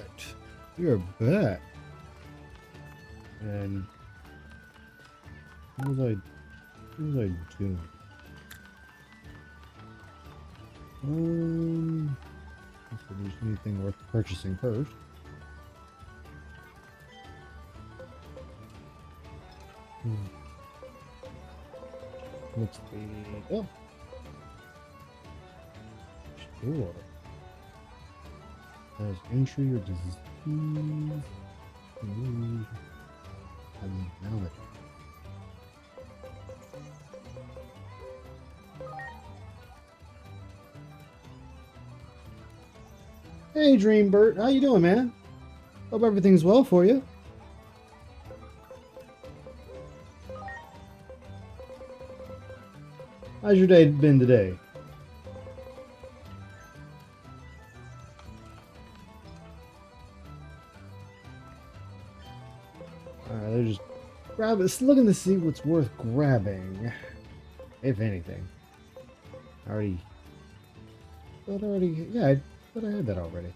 Alright. You're back. And what was I doing? If there's anything worth purchasing first. Let's see. Oh, sure. There's entry or disease. Abnormality. Hey, Dreambert, how you doing, man? Hope everything's well for you. How's your day been today? Alright, they're just looking to see what's worth grabbing, if anything. I thought I had that already.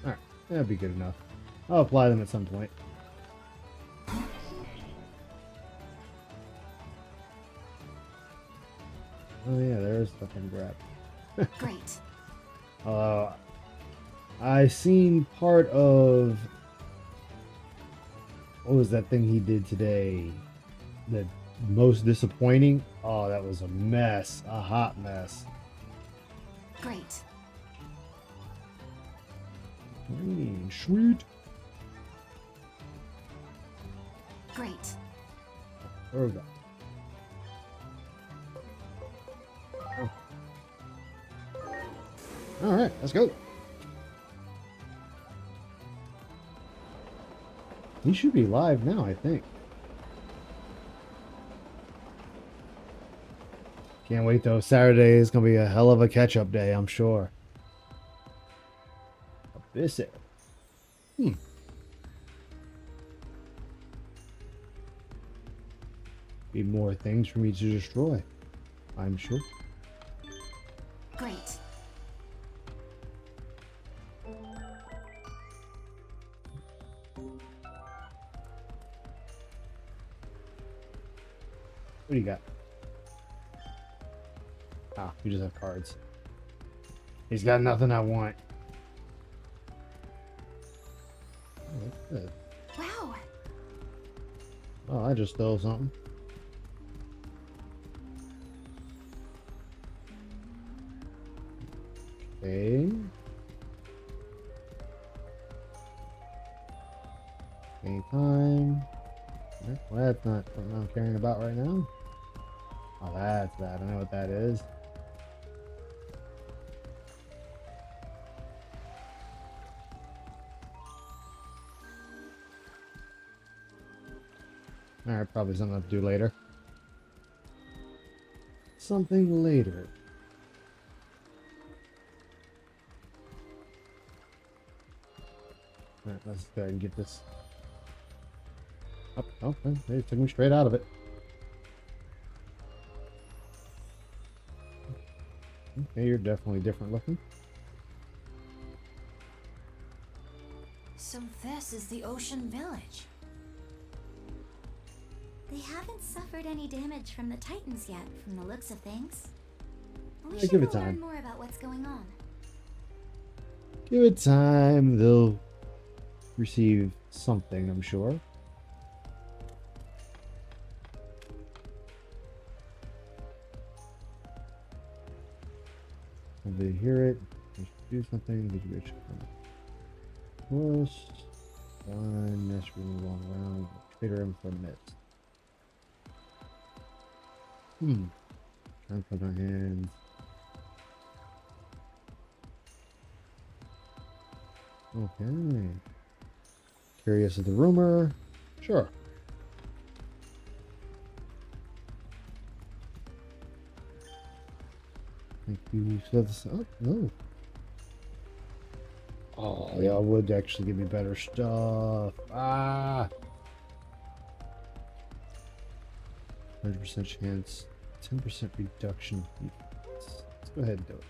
Alright, that'd be good enough. I'll apply them at some point. Oh yeah, there's stuff I can grab. Great. I seen part of what was that thing he did today? The most disappointing. Oh, that was a mess, a hot mess. Great. Sweet. Great. There we go. All right, let's go. He should be live now, I think. Can't wait though. Saturday is gonna be a hell of a catch-up day, I'm sure. Abyss. Be more things for me to destroy, I'm sure. Great. What do you got? Ah, you just have cards. He's got nothing I want. Oh, that's good. Wow. Oh, I just stole something. Okay. Anytime. Well, that's not something I'm caring about right now. Oh, that's that. I know what that is. Alright, probably something I have to do later. Something later. Alright, let's go ahead and get this. Oh, they took me straight out of it. Okay, you're definitely different looking. So this is the Ocean Village. They haven't suffered any damage from the Titans yet, from the looks of things. We Yeah, should give it go learn time. more about what's going on. Give it time. They'll receive something, I'm sure. When they hear it, they should do something. Did you reach close? One, mesh room long around. Trigger him for mitts. Trying to put our hands. Okay. Curious of the rumor? Sure. Thank you for this. Oh, no. Oh, y'all would actually give me better stuff. Ah! 100% chance 10% reduction. Let's go ahead and do it.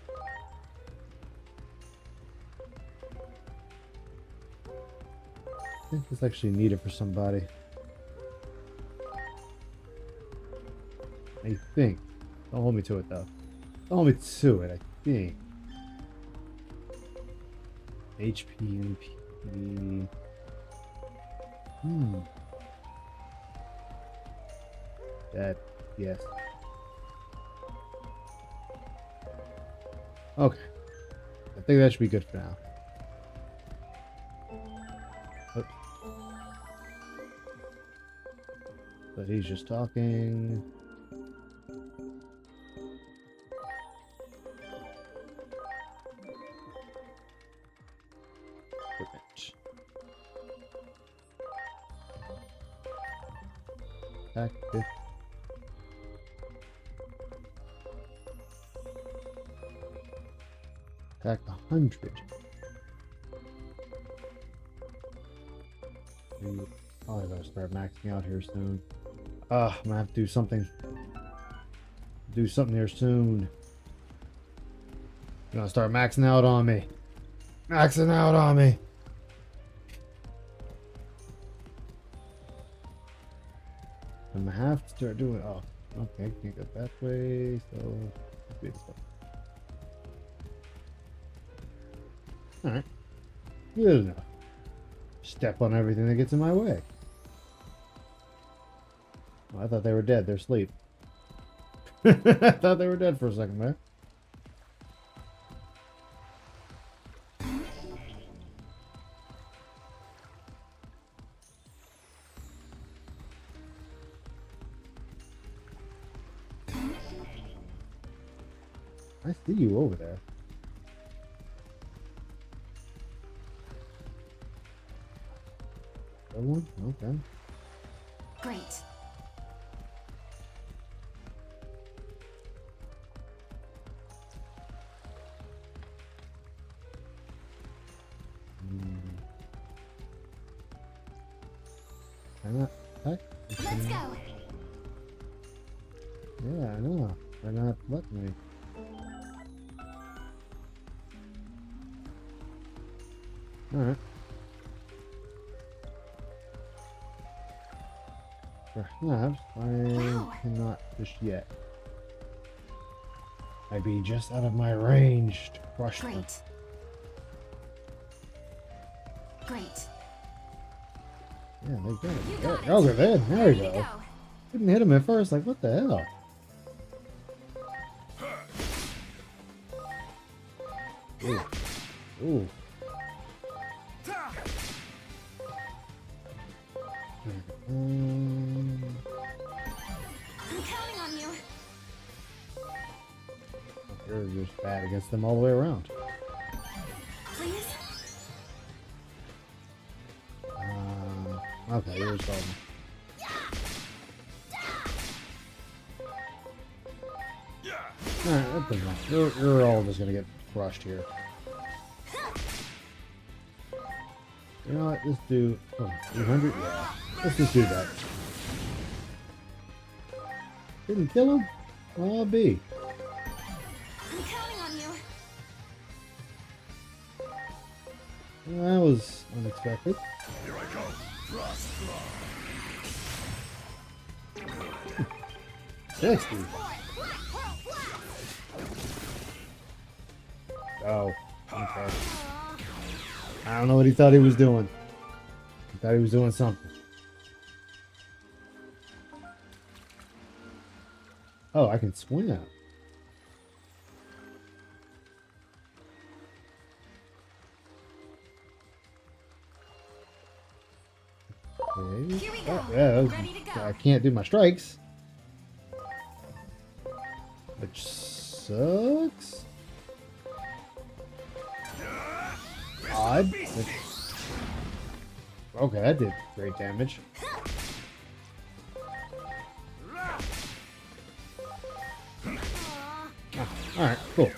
I think it's actually needed for somebody. I think. Don't hold me to it though. Don't hold me to it, I think. HP, MP. That, yes. Okay. I think that should be good for now. Oh. But he's just talking. Equipment. Active. Attack 100. Probably gotta start maxing out here soon. I'm gonna have to do something. Do something here soon. You're gonna start maxing out on me. Maxing out on me. I'm gonna have to start doing. Oh, okay. Can't go that way. So let's do this way. Alright. Good enough. Step on everything that gets in my way. Oh, I thought they were dead. They're asleep. I thought they were dead for a second there. I see you over there. That one? Okay. Great. I'm not. Let's go. Yeah, I know. They're not letting me. Alright. Perhaps I cannot just yet. I'd be just out of my range to crush them. Great. Great. Yeah, they got it. You got it. Okay, there we Ready to go. go. Couldn't hit him at first. Like, what the hell? Ooh. Ooh. I'm counting on you. You're just bad against them all the way around. Please? Okay, you're solving. Alright, that doesn't matter. You're all just gonna get crushed here. You know what? Let's do 300. Yeah, let's just do that. Didn't kill him? Well, I'll be. I'm counting on you. That was unexpected. Here I come. Thrust. 60. Oh, okay. I don't know what he thought he was doing. He thought he was doing something. Oh, I can swing out. Okay. Here we go. Oh, yeah, Ready to go. I can't do my strikes. Which sucks. Odd. Okay, that did great damage. Alright, cool.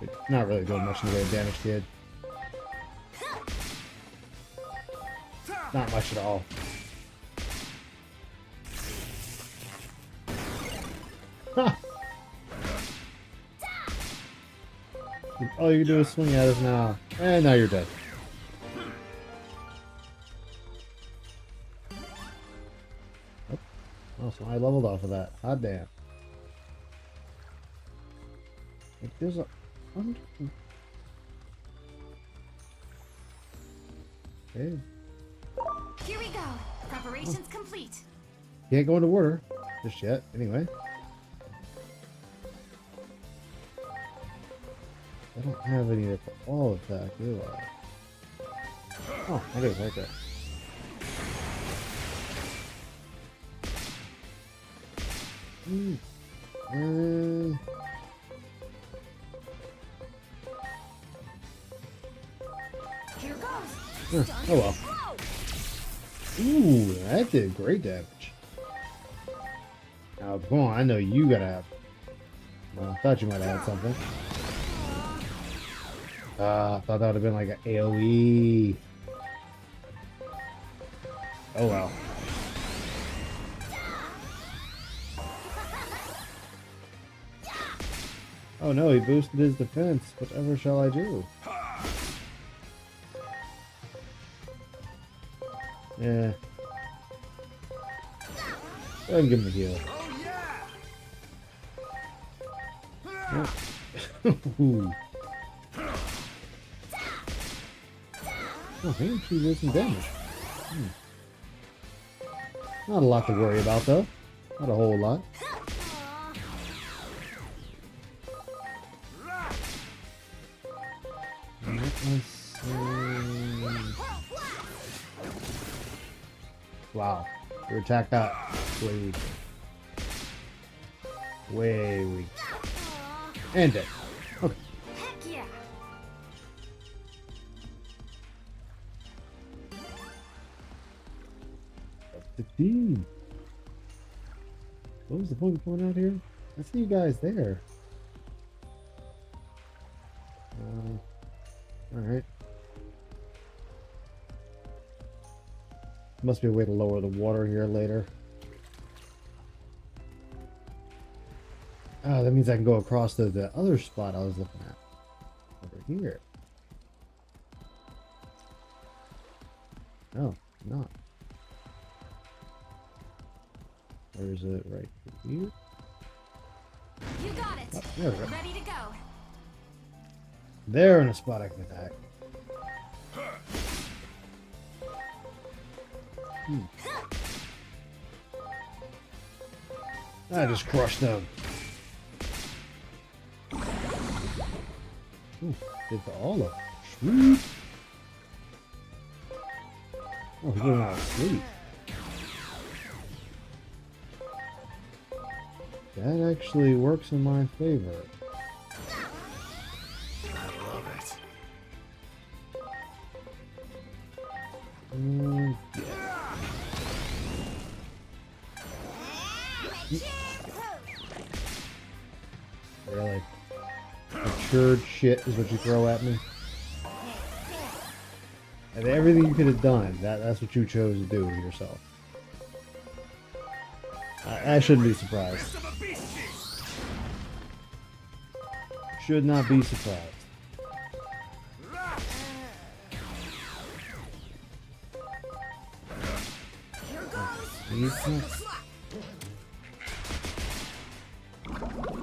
It's not really doing much in the way of damage, kid. Not much at all. All you can do is swing at us now. And now you're dead. Oh, so I leveled off of that. Hot damn. Like, there's a... Okay. Here we go. Preparations complete. Can't go into water just yet, anyway. I don't have any of all attack, do I? Oh, I do, right there. Here goes. Oh well. Ooh, that did great damage. Now, come on, I know you gotta have. Well, I thought you might have had something. I thought that would have been like an AoE. Oh well. Oh no, he boosted his defense. Whatever shall I do? Yeah. Go ahead and give him a heal. Ooh. Oh, he actually did some damage. Not a lot to worry about, though. Not a whole lot. Wow. Your attack got way weak. Way weak. And dead. Okay. Heck yeah. The team. What was the point of going out here? I see you guys there. Alright. Must be a way to lower the water here later. Oh, that means I can go across to the other spot I was looking at. Over here. No, not. Where is it? Right here? You got it. Oh, there we go. Ready to go. There in a spot I can attack. I just crushed them. Ooh, did the all of them. Sweet. Oh, he's going out of sleep. That actually works in my favor. I love it. Really? Matured shit is what you throw at me? And everything you could have done, that's what you chose to do with yourself. I shouldn't be surprised. Should not be surprised.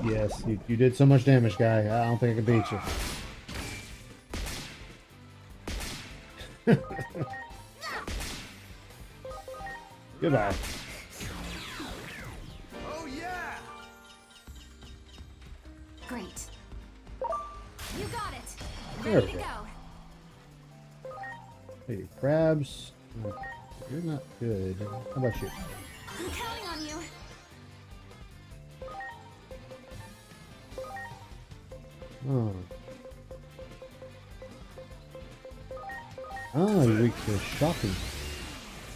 Yes, you did so much damage, guy. I don't think I can beat you. Goodbye. Oh yeah! Great. You got it. There Ready we to go. go. Hey, crabs. You're not good. How about you? I'm counting on you. Oh. Ah, you're weak to shocking.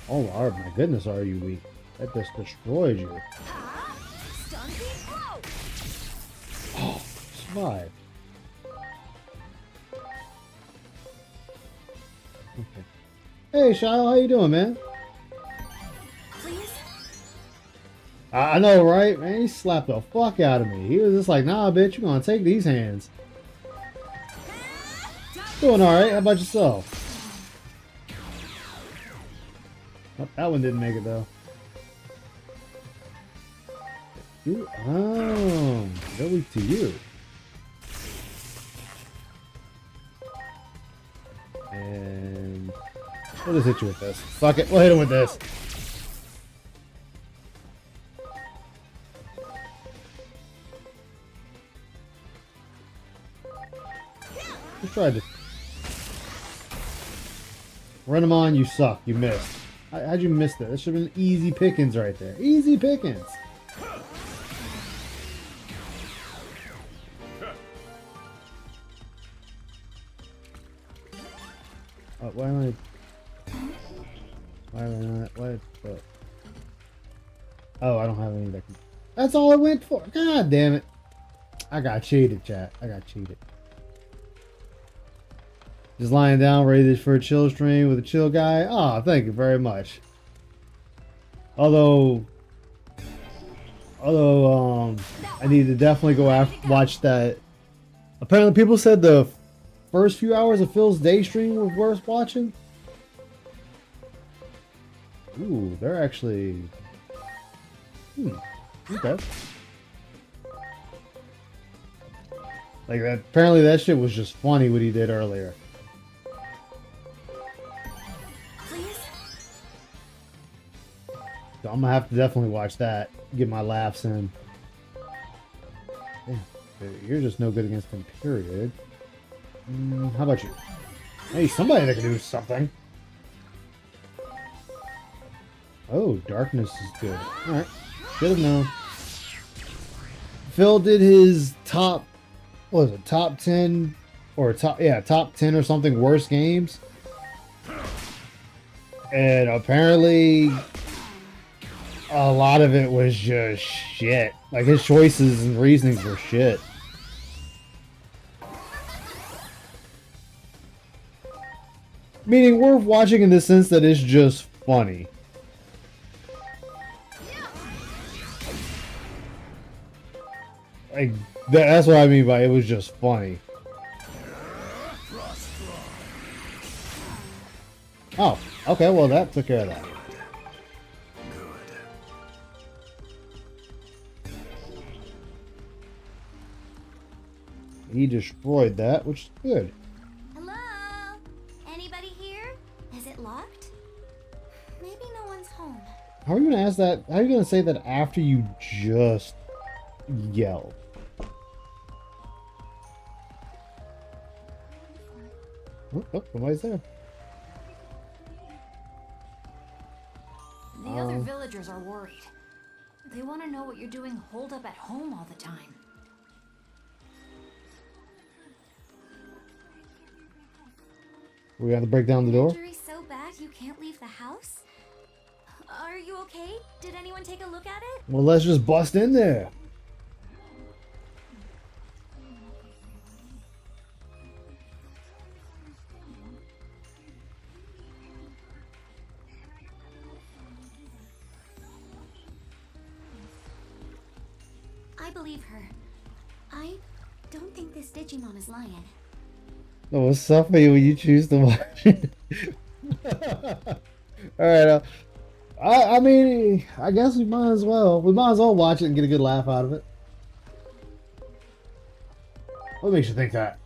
Oh, my goodness, are you weak? That just destroyed you. Stun beat blow. Oh, survived. Okay. Hey, Shile, how you doing, man? Please. I know, right? Man, he slapped the fuck out of me. He was just like, nah, bitch, you're gonna take these hands. Doing alright, how about yourself? Oh, that one didn't make it though. Oh, they're weak to you. And we'll just hit you with this. Fuck it, we'll hit him with this. Just tried to run him on. You suck. You missed. How'd you miss that? That should have been easy pickings right there. Easy pickings. Oh, why am I? Why am I not? What? Oh, I don't have any that can. That's all I went for. God damn it! I got cheated, chat. I got cheated. Just lying down, ready for a chill stream with a chill guy. Oh, thank you very much. Although, I need to definitely go after watch that. Apparently, people said the first few hours of Phil's day stream was worth watching. Ooh, they're actually. Okay. Like that. Apparently, that shit was just funny what he did earlier. So I'm gonna have to definitely watch that. Get my laughs in. Damn, you're just no good against him, period. How about you? Hey, somebody that can do something. Oh, darkness is good. Alright. Should have known. Phil did his top, what was it, top 10 or top 10 or something worst games. And apparently a lot of it was just shit. Like his choices and reasonings were shit. Meaning worth watching in the sense that it's just funny. Like that's what I mean by it was just funny. Oh, okay, well that took care of that. He destroyed that, which is good. Hello? Anybody here? Is it locked? Maybe no one's home. How are you gonna ask that? How are you gonna say that after you just yelled? Oh, somebody's there. The other villagers are worried. They want to know what you're doing holed up at home all the time. We got to break down the door. Injury so bad you can't leave the house? Are you okay? Did anyone take a look at it? Well, let's just bust in there. I believe her. I don't think this Digimon is lying. Oh, what's up for you when you choose to watch it? Alright, I mean, I guess we might as well. We might as well watch it and get a good laugh out of it. What makes you think that?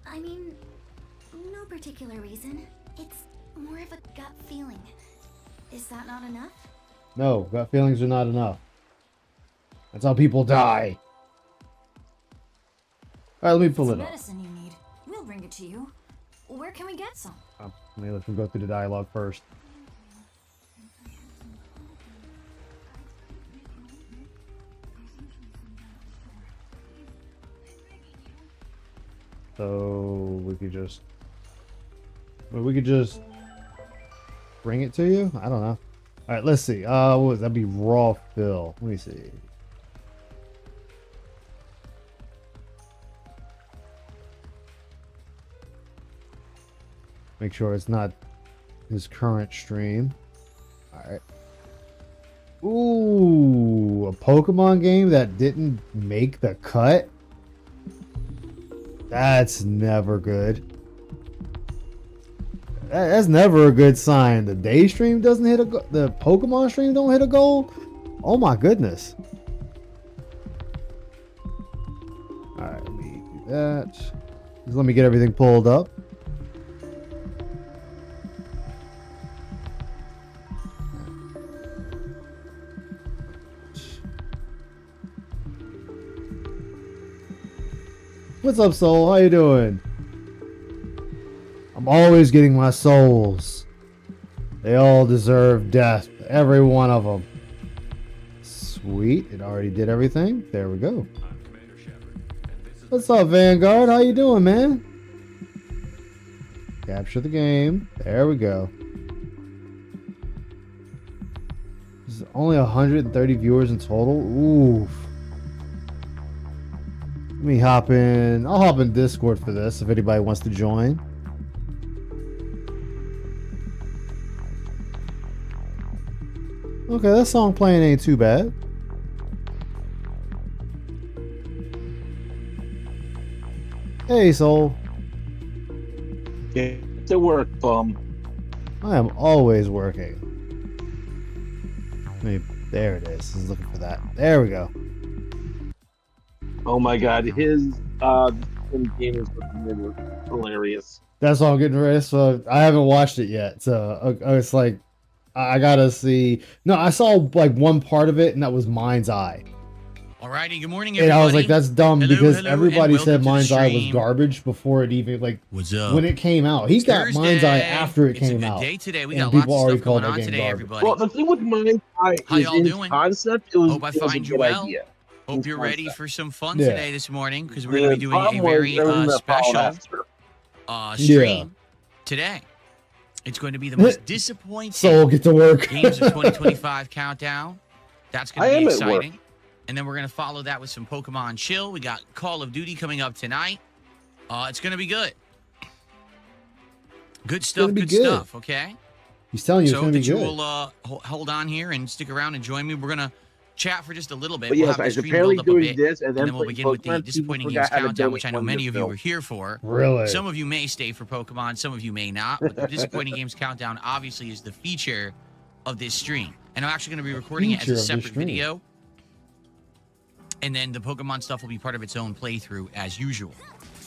I mean, no particular reason. It's more of a gut feeling. Is that not enough? No, gut feelings are not enough. That's how people die. Alright, let me pull it up. Medicine you need. We'll bring it to you. Where can we get some? Let me go through the dialogue first. So we could just bring it to you? I don't know. Alright, let's see. What was that'd be raw fill. Let me see. Make sure it's not his current stream. Alright. Ooh, a Pokemon game that didn't make the cut? That's never good. That's never a good sign. The day stream doesn't hit the Pokemon stream don't hit a goal. Oh my goodness. All right, let me do that. Just let me get everything pulled up. What's up, Soul? How you doing? I'm always getting my souls. They all deserve death. Every one of them. Sweet. It already did everything. There we go. What's up, Vanguard? How you doing, man? Capture the game. There we go. There's only 130 viewers in total. Oof. Let me hop in. I'll hop in Discord for this if anybody wants to join. Okay, that song playing ain't too bad. Hey, Soul. Get to work, bum. I am always working. There it is. I was looking for that. There we go. Oh my god, his game is hilarious. That's all I'm getting ready. So I haven't watched it yet. So it's like I gotta see. No, I saw like one part of it, and that was Mind's Eye. Alrighty, good morning, And everybody. I was like, that's dumb because hello, everybody and said welcome to the Mind's Eye was stream. garbage before it even like What's up? when it came out. He got Mind's Eye after it It's a came good out. day today. We And got lots people of already stuff going called on that game today, garbage. everybody. Well, the thing with Mind Eye How is y'all in doing? concept, it was, Hope I it was a find you good well. idea. Hope you're ready concept. for some fun Yeah. today this morning because we're going to be doing a problem was very everything that followed special after. stream today. It's going to be the most disappointing Soul, get to work. games of 2025 countdown. That's going I to be am at work. exciting. And then we're going to follow that with some Pokemon Chill. We got Call of Duty coming up tonight. It's going to be good. Good stuff, gonna be good good. stuff, okay? He's telling you So it's gonna be that you good. will hold on here and stick around and join me. We're going to chat for just a little bit. But we'll yes, have the guys, stream apparently build up a doing bit, this and and then then we'll playing begin with the Pokemon, Disappointing people Games forgot how to Countdown, donate which I know money many to of you Phil. were here for. Really? Some of you may stay for Pokemon, some of you may not. But the Disappointing Games Countdown obviously is the feature of this stream. And I'm actually going to be recording it as Feature a of this separate stream. video. And then the Pokemon stuff will be part of its own playthrough as usual.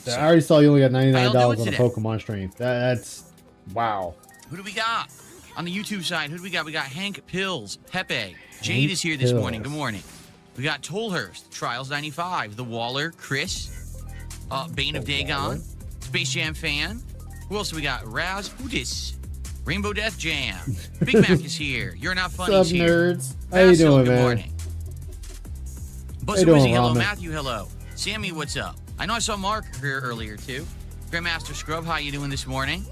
So, I already saw you only got How $99 y'all doing on a today? Pokemon stream. That's wow. who do we got? On the YouTube side, who do we got? We got Hank Pills, Pepe. Jade is here this morning. Good Pills. morning. We got Tolhurst, Trials 95, The Waller, Chris, Bane of Dagon, Space Jam Fan. Who else do we got? Raz Hoodis, Rainbow Death Jam. Big Mac is here. You're Not Funny's What's up, here. nerds? How you Vasil, doing, good man? morning. you Buster doing, Wizzy, hello. Ramen? Matthew, hello. Sammy, what's up? I know I saw Mark here earlier, too. Grandmaster Scrub, how you doing this morning?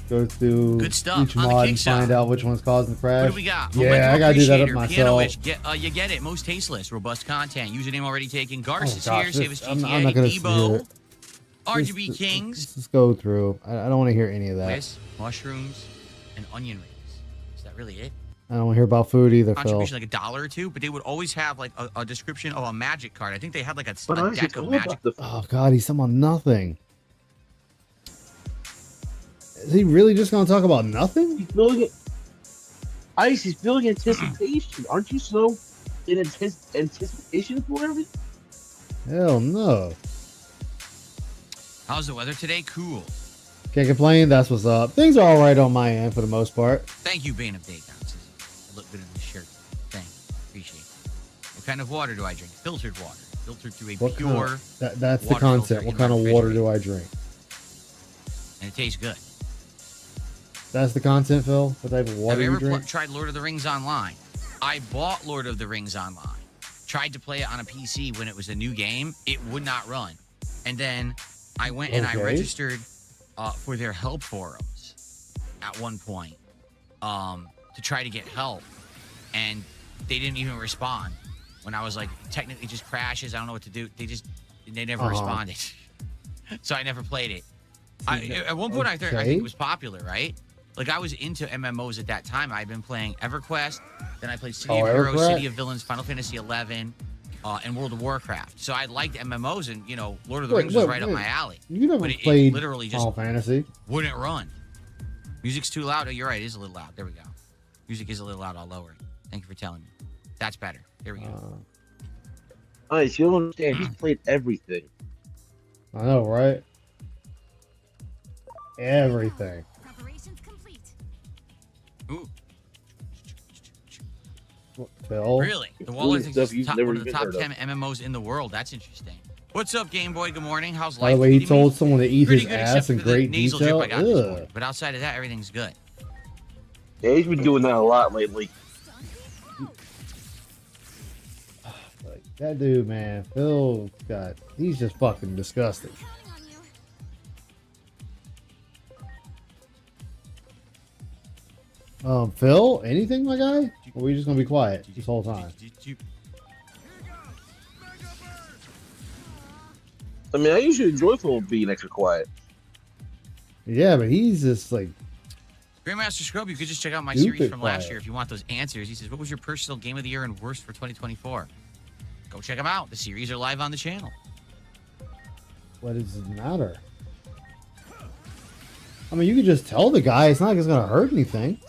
Go through Good stuff. each On the mod kick and side. find out which one's causing the crash. What do we got? Yeah, Momentum I gotta do that up Appreciator, Piano myself. Wish. You get it. Most tasteless, robust content. Username already taken. Garce Oh, is gosh, here. Save us this- I'm GTA. not gonna hear Debo. it. RGB Let's Kings. just go through. I don't want to hear any of that. With mushrooms and onion rings. Is that really it? I don't want to hear about food either, Phil. Contribution like $1 or $2, but they would always have like a description of a magic card. I think they had like a But honestly, deck it's of all magic. about the Oh God, he's talking about nothing. Is he really just gonna talk about nothing? he's building it. Ice, he's building anticipation. Aren't you so in anticipation for everything? Hell no. How's the weather today? Cool. Can't complain. That's what's up. Things are all right on my end for the most part. Thank you, Bane of Dagon. I look good in this shirt. Thank you. Appreciate it. What kind of water do I drink? Filtered water. Filtered through a What kind pure, of, that's the water concept. filter What in kind my of water refrigerator. do I drink? and it tastes good. That's the content, Phil. What type of water Have you you ever drink? tried Lord of the Rings Online? I bought Lord of the Rings Online. Tried to play it on a PC when it was a new game. It would not run. And then I went and I Okay. registered for their help forums at one point to try to get help. And they didn't even respond. When I was like, technically just crashes. I don't know what to do. They never responded. So I never played it. At one point, I think Okay. it was popular, right? Like, I was into MMOs at that time. I'd been playing EverQuest. Then I played City of Heroes, EverQuest? City of Villains, Final Fantasy 11. and World of Warcraft. So I liked MMOs, and Lord of the Wait, Rings was wait, right up wait. my alley. You never But it played literally just Final Fantasy. wouldn't run. Music's too loud. Oh, you're right. It is a little loud. There we go. Music is a little loud. I'll lower it. Thank you for telling me. That's better. There we go. Ice, you don't understand. He's played everything. I know, right? Everything. Preparations complete. Ooh, Phil. really? The Waller thinks stuff it's you've top, never one of the even top heard of. 10 MMOs in the world. That's interesting. What's up, Game Boy? Good morning. How's By life? the way, he treating me? told someone to eat Pretty his good, except ass in for the great nasal detail. drip I got this Ugh. morning. But outside of that, everything's good. Yeah, he's been doing that a lot lately. Like, that dude, man, Phil he's just fucking disgusting. Counting on you. Phil, anything, my guy? Or are we just gonna be quiet this whole time? I mean, I usually enjoy Phil being extra quiet. Yeah, but he's just like, Grandmaster Scrub, you could just check out my Stupid series from last quiet. year if you want those answers. He says, what was your personal game of the year and worst for 2024? Go check them out. The series are live on the channel. what does it matter? I mean, you could just tell the guy. It's not like it's gonna hurt anything.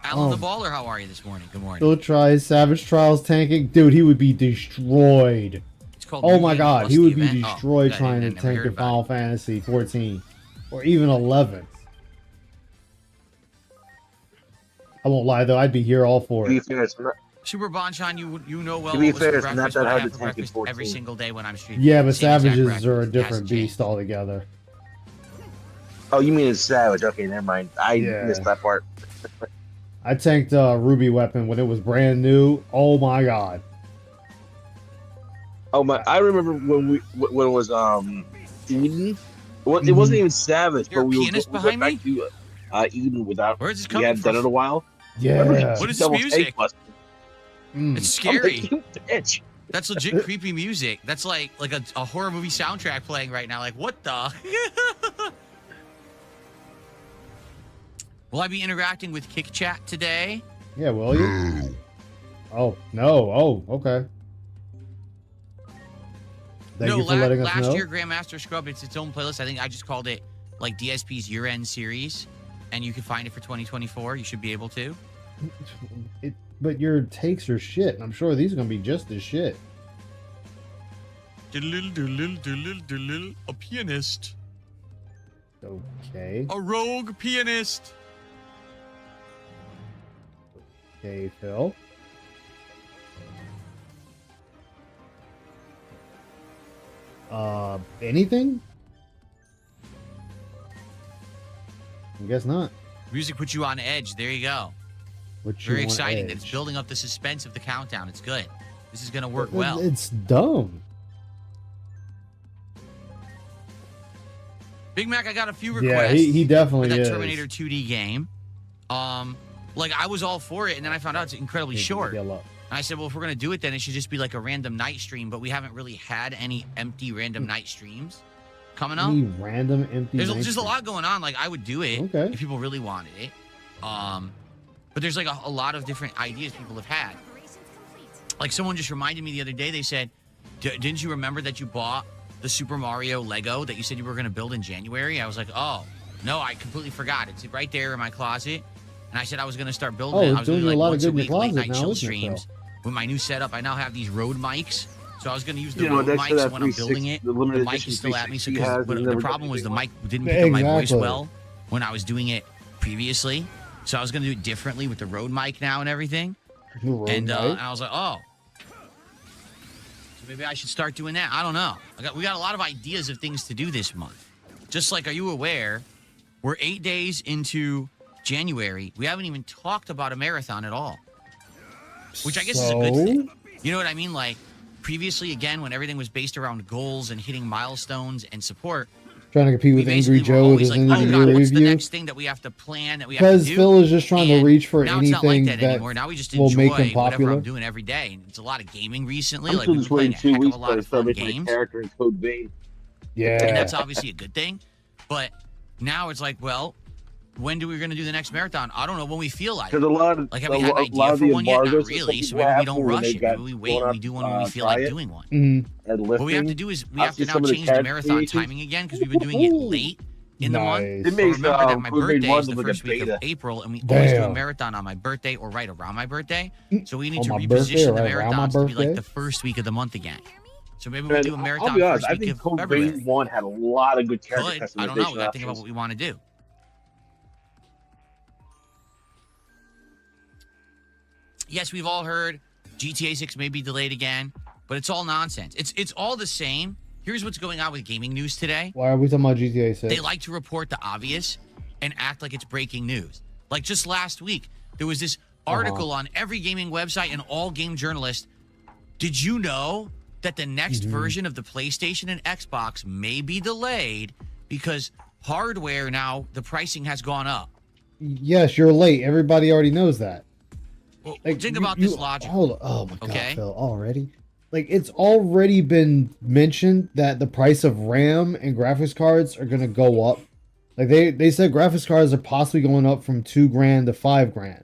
Alan Oh. the Baller, how are you this morning? Good morning. Phil tries Savage Trials tanking. Dude, he would be destroyed. It's called Oh New my Game god, Plus he the would be event. Oh, destroyed good. trying to Never tank heard in about Final it. Fantasy 14 or even 11. I won't lie though, I'd be here all for To be it. fair, it's not. Super Bonchon, you know well To be what was fair, for it's not breakfast, that what I hard have to for tank in breakfast 14. every single day when I'm streaming. Yeah, but Same exact Savages breakfast. are a Hasn't different changed. beast altogether. Oh, you mean it's Savage? Okay, never mind. I Yeah. missed that part. I tanked Ruby Weapon when it was brand new. Oh my god. Oh my! I remember when it was Eden. Well, it wasn't even Savage, There a but we pianist went behind back to Eden without. Where's this We coming hadn't done it in a from? while. Yeah. What is this Double music? take busted. Mm. It's I'm like, scary. you bitch. That's legit creepy music. That's like a horror movie soundtrack playing right now. Like, what the? Will I be interacting with Kick Chat today? Yeah, will you? Oh, no. Oh, okay. Thank you for letting us last know. year Grandmaster Scrub, it's its own playlist. I think I just called it like DSP's year-end series, and you can find it for 2024. You should be able to. But your takes are shit, and I'm sure these are going to be just as shit. A pianist. Okay. A rogue pianist. Okay, Phil. Anything? I guess not. Music puts you on edge. There you go. What you Very want exciting that it's edge. building up the suspense of the countdown. It's good. This is going to work It- well. It's dumb. Big Mac, I got a few Yeah, requests. he for definitely that is. Terminator 2D game. Like I was all for it, and then I found out it's incredibly short. And Yellow. I said, well, if we're gonna do it, then it should just be like a random night stream. But we haven't really had any empty random night streams coming up. Any random empty. There's night just a stream. lot going on. Like I would do it Okay. if people really wanted it. But there's like a lot of different ideas people have had. Preparations complete. Like someone just reminded me the other day. They said, "Didn't you remember that you bought the Super Mario Lego that you said you were going to build in January?" I was like, "Oh, no, I completely forgot. It's right there in my closet." And I said I was going to start building Oh, it. it's I was going to doing do a like lot of once a good in your week late closet night now, chill isn't it, streams with my new setup. I now have these Rode mics, so I was going to use the You know, Rode next to mics that when I'm building 360 it. the The limited mic edition is still at me, so 360 has, because and the never problem done was the mic anything didn't pick up my voice Exactly. well when I was doing it previously. So I was going to do it differently with the Rode mic now and everything. Road And night. I was like, oh. So maybe I should start doing that. I don't know. We got a lot of ideas of things to do this month. Just like, are you aware? We're 8 days into January. We haven't even talked about a marathon at all. Which I guess is a good thing. You know what I mean? Like, previously, again, when everything was based around goals and hitting milestones and support, Trying to compete we with basically Angry were Joe with always his like, oh, Ninja God, what's the review. next thing that we have to plan, that we have to Because do? Phil is just trying to And reach for now it's not like anything that anymore. Now we just will enjoy make him whatever popular. I'm doing every day. And it's a lot of gaming recently. I'm Like still we've just been playing waiting a 2 heck of weeks a to lot of start fun making my games, character in Code Vein. Yeah. and that's obviously a good thing. But now it's like, well, when do we going to do the next marathon? I don't know, when we feel like Because it. a lot of Like, have we had an idea for one yet? Not really. So maybe we don't rush it. Maybe we wait and we do one when we feel like doing one. What we have to do is we have to now change the marathon timing again because we've been doing it late in the month. Nice. It makes Remember that my Blue Grade birthday is One the look like a first week of beta. April, and we always do a Damn. marathon on my birthday or right around my birthday. So we need On to my birthday reposition or the right around my marathons to be like birthday? the first week of the month again. So maybe we And do a marathon I'll be honest, first I week think of Code February. Vein 1 had a lot of good character Good. customization I don't know. We got to think about options. what we want to do. Yes, we've all heard GTA 6 may be delayed again, but it's all nonsense. It's all the same. Here's what's going on with gaming news today. Why are we talking about GTA 6? They like to report the obvious and act like it's breaking news. Like just last week, there was this article on every gaming website and all game journalists. Did you know that the next version of the PlayStation and Xbox may be delayed because hardware now, the pricing has gone up? Yes, you're late. Everybody already knows that. Well, Like, think you- about you- this logic. Hold on. Oh my god, Okay. Phil, already? Like, it's already been mentioned that the price of RAM and graphics cards are gonna go up. Like they said graphics cards are possibly going up from $2,000 to $5,000.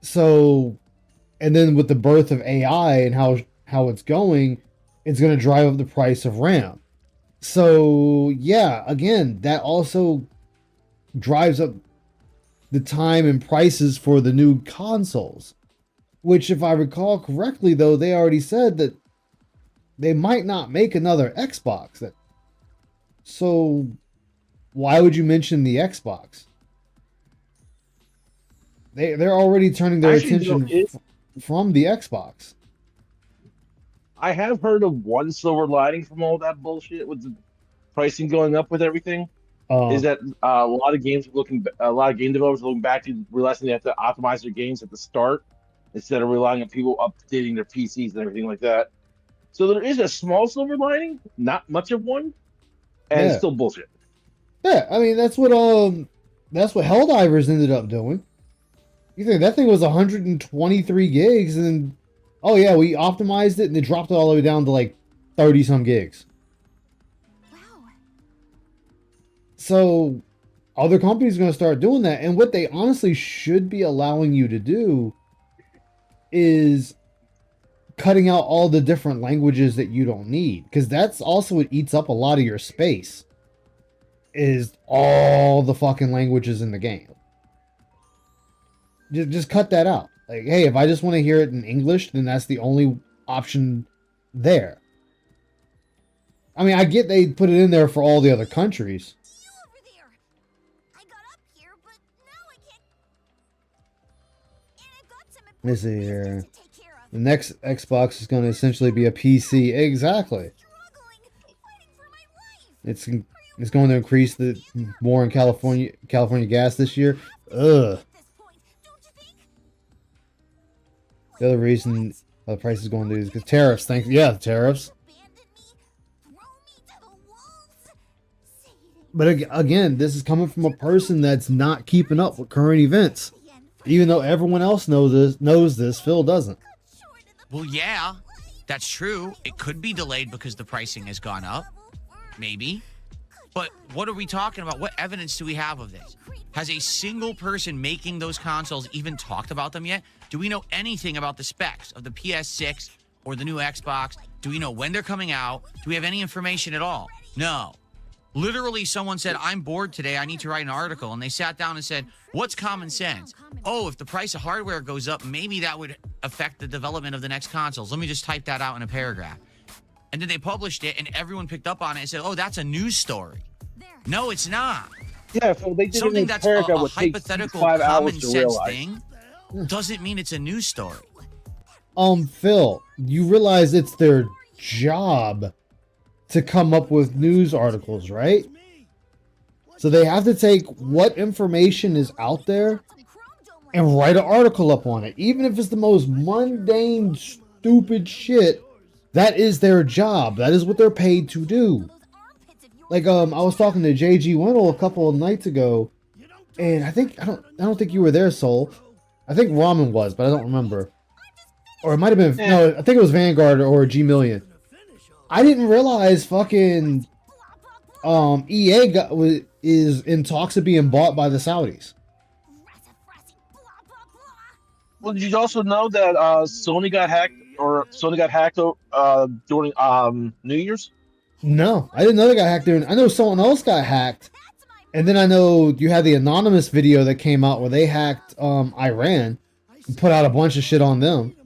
So, and then with the birth of AI and how it's going, it's gonna drive up the price of RAM. So yeah, again, that also drives up the time and prices for the new consoles. Which, if I recall correctly, though, they already said that they might not make another Xbox. So, why would you mention the Xbox? They're already turning their Actually, attention from the Xbox. I have heard of one silver lining from all that bullshit with the pricing going up with everything. Is that a lot of game developers are looking back to realizing they have to optimize their games at the start instead of relying on people updating their PCs and everything like that. So there is a small silver lining, not much of one, and Yeah. it's still bullshit. Yeah, I mean that's what Helldivers ended up doing. You think that thing was 123 gigs, and oh yeah, we optimized it and they dropped it all the way down to like 30 some gigs. Wow. So other companies are going to start doing that, and what they honestly should be allowing you to do is cutting out all the different languages that you don't need, because that's also what eats up a lot of your space, is all the fucking languages in the game. Just cut that out. Like, hey, if I just want to hear it in English, then that's the only option there. I mean, I get they put it in there for all the other countries. You over there! I got up here, but now I can't. And I've got some Let me see important here. business to take care of. The next Xbox is going to essentially be a PC. Exactly. Struggling, fighting for my life. It's going to increase the war in California gas this year. Ugh. At this point, don't you think? The other reason the price is going to is because tariffs. The tariffs. Abandon me, throw me to the wolves. Say it But again, this is coming from a person that's not keeping up with current events. ain't the end. Even though everyone else knows this, Phil doesn't. Short of the Well, yeah, that's true. It could be delayed because the pricing has gone up. Maybe. But what are we talking about? What evidence do we have of this? Has a single person making those consoles even talked about them yet? Do we know anything about the specs of the PS6 or the new Xbox? Do we know when they're coming out? Do we have any information at all? No. Literally, someone said, I'm bored today. I need to write an article. And they sat down and said, what's common sense? Oh, if the price of hardware goes up, maybe that would affect the development of the next consoles. Let me just type that out in a paragraph. And then they published it, and everyone picked up on it and said, oh, that's a news story. No, it's not. Yeah, so they did Something it in that's a paragraph would take hypothetical 5 common hours to sense realize. thing doesn't mean it's a news story. Phil, you realize it's their job to come up with news articles, right? So they have to take what information is out there and write an article up on it. Even if it's the most mundane, stupid shit, that is their job. That is what they're paid to do. Like, I was talking to JG Winnell a couple of nights ago, and I don't think you were there, Soul. I think Ramen was, but I don't remember. Or it might have been, no, I think it was Vanguard or G Million. I didn't realize fucking EA is in talks of being bought by the Saudis. Well, did you also know that Sony got hacked during New Year's? No, I didn't know they got hacked. I know someone else got hacked, and then I know you had the anonymous video that came out where they hacked Iran and put out a bunch of shit on them.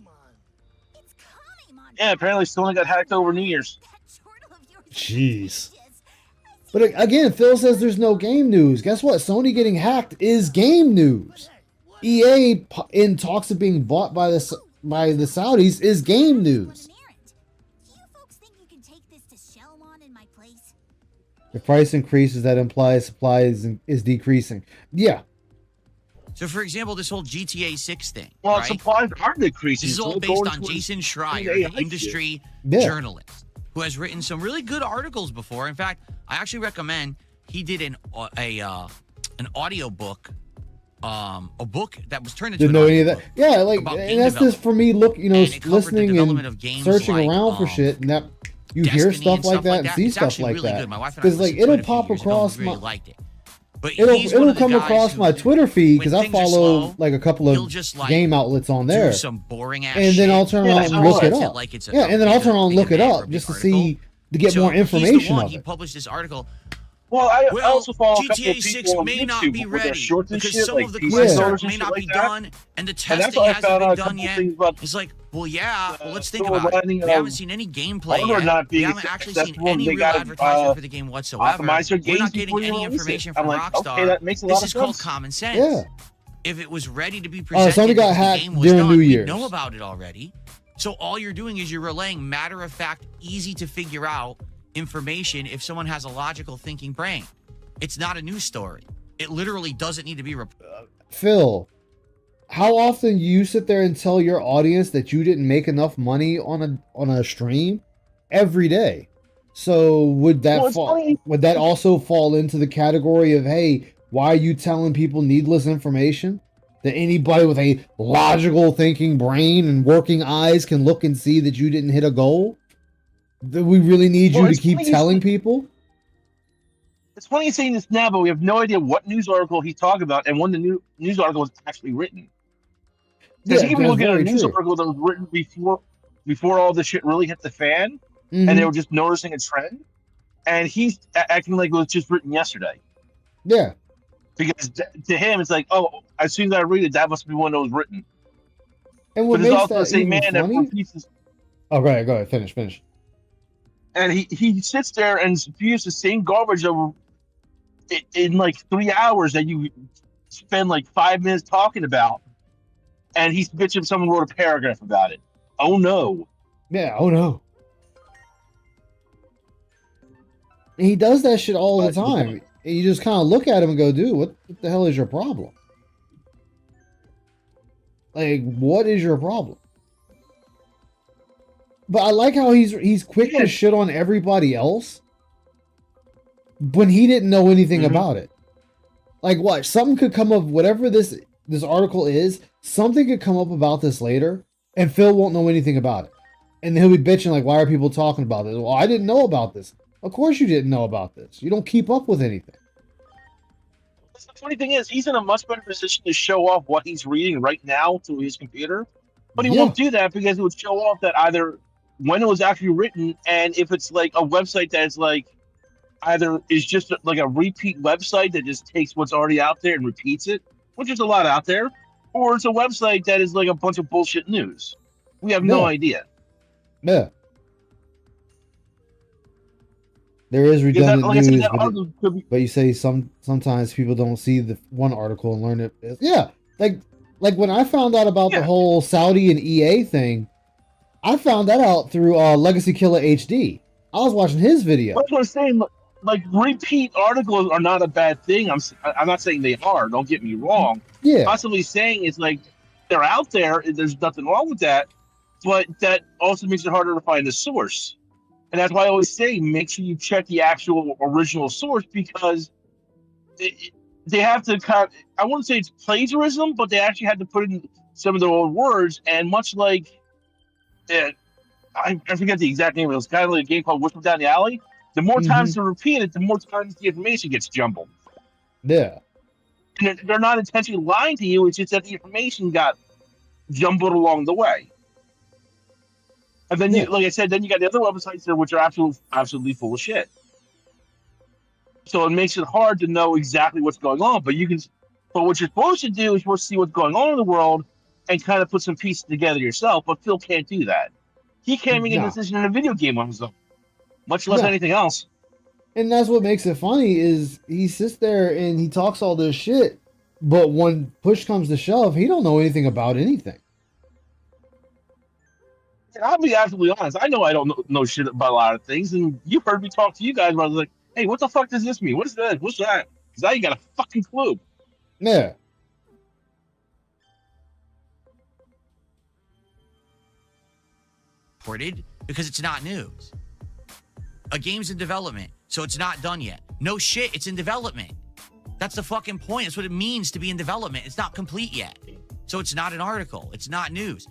Yeah, apparently Sony got hacked over New Year's. Jeez. But again, Phil says there's no game news. Guess what? Sony getting hacked is game news. EA in talks of being bought by the Saudis is game news. The price increases, that implies supply is decreasing. Yeah. So, for example, this whole GTA 6 thing. Well, right? supplies are decreasing. This is all based on Jason Schreier, an industry journalist, who has written some really good articles before. In fact, I actually recommend he did an audio book, a book that was turned into Didn't an know any of audio that. book Yeah, like, and that's just for me. Look, listening and searching like, around for shit, and that you Destiny hear stuff like that and see It's stuff like really that. good. My wife and I Because like listened to it'll it pop a few years ago, across we my. really liked it. But he's one It'll of the come guys across who, my Twitter feed because when I things are follow slow, like a couple he'll of just, like, game outlets on there, do some boring ass and then I'll shit. turn Yeah, on so and look it what? up. Like it's a, Yeah, and then I'll turn on and look it or a up big just to article. see to get So more he's information the one. of He it. published this article. Well, I Well, also follow a couple GTA of 6 people on may not YouTube be with their ready shorts and because shit, some like of the PC quests shorts may and not shit be like that. done and the And that's testing why I hasn't found out been a done couple yet. things about It's like, well, yeah, well, let's think silver about it. lining We haven't of seen any gameplay Armor yet. not We being haven't actually seen successful. any They real gotta advertisement for the game whatsoever. optimize their We're games not getting before you any release it. information I'm from like, Rockstar. okay, that makes a lot This of is called sense. common sense. Yeah. If it was ready to be presented, somebody got if the hacked game was during done, New we'd Year's. know about it already. So all you're doing is you're relaying matter-of-fact, easy to figure out information if someone has a logical thinking brain. It's not a news story. It literally doesn't need to be Phil, how often do you sit there and tell your audience that you didn't make enough money on a stream? Every day. So would that also fall into the category of, hey, why are you telling people needless information? That anybody with a logical thinking brain and working eyes can look and see that you didn't hit a goal? That we really need you to keep telling people? It's funny you're saying this now, but we have no idea what news article he's talking about and when the news article was actually written. Because he was looking at a news article that was written before all this shit really hit the fan, and they were just noticing a trend, and he's acting like it was just written yesterday. Yeah. Because to him, it's like, oh, as soon as I read it, that must be when it was written. And what but it's makes also that the same even man funny? that repeats. Oh, go ahead, finish. And he sits there and spews the same garbage over in like 3 hours that you spend like 5 minutes talking about, and he's bitching someone wrote a paragraph about it. Oh no. Yeah, oh no. And he does that shit all the time. And you just kind of look at him and go, dude, what the hell is your problem? Like, what is your problem? But I like how he's quick to shit on everybody else when he didn't know anything about it. Like, what? Something could come up, whatever this article is, something could come up about this later, and Phil won't know anything about it. And he'll be bitching like, why are people talking about this? Well, I didn't know about this. Of course you didn't know about this. You don't keep up with anything. The funny thing is, he's in a much better position to show off what he's reading right now through his computer. But he won't do that because it would show off that either when it was actually written, and if it's like a website that's like either is just like a repeat website that just takes what's already out there and repeats it, which is a lot out there, or it's a website that is like a bunch of bullshit news. We have no idea. Yeah. There is redundant news, but you say sometimes people don't see the one article and learn it. Yeah, like when I found out about the whole Saudi and EA thing, I found that out through Legacy Killer HD. I was watching his video. That's what I'm saying. Like repeat articles are not a bad thing. I'm not saying they are. Don't get me wrong. Yeah. Possibly saying it's like they're out there. There's nothing wrong with that, but that also makes it harder to find the source. And that's why I always say, make sure you check the actual original source, because they have to I wouldn't say it's plagiarism, but they actually had to put in some of their own words. And much like, I forget the exact name of it. It's kind of like a game called Whistle Down the Alley. The more times they repeat it, the more times the information gets jumbled. Yeah. And they're not intentionally lying to you. It's just that the information got jumbled along the way. And then, Yeah. like I said, then you got the other websites there, which are absolutely full of shit. So it makes it hard to know exactly what's going on. But what you're supposed to do is you're supposed to see what's going on in the world and kind of put some pieces together yourself. But Phil can't do that. He can't make a decision in a video game on his own, much less anything else. And that's what makes it funny is he sits there and he talks all this shit, but when push comes to shove, he don't know anything about anything. And I'll be absolutely honest. I know I don't know shit about a lot of things, and you've heard me talk to you guys about like, hey, what the fuck does this mean? What is that? What's that? Because I ain't got a fucking clue. Yeah. Reported because it's not news. A game's in development, so it's not done yet. No shit, it's in development. That's the fucking point. That's what it means to be in development. It's not complete yet. So it's not an article. It's not news.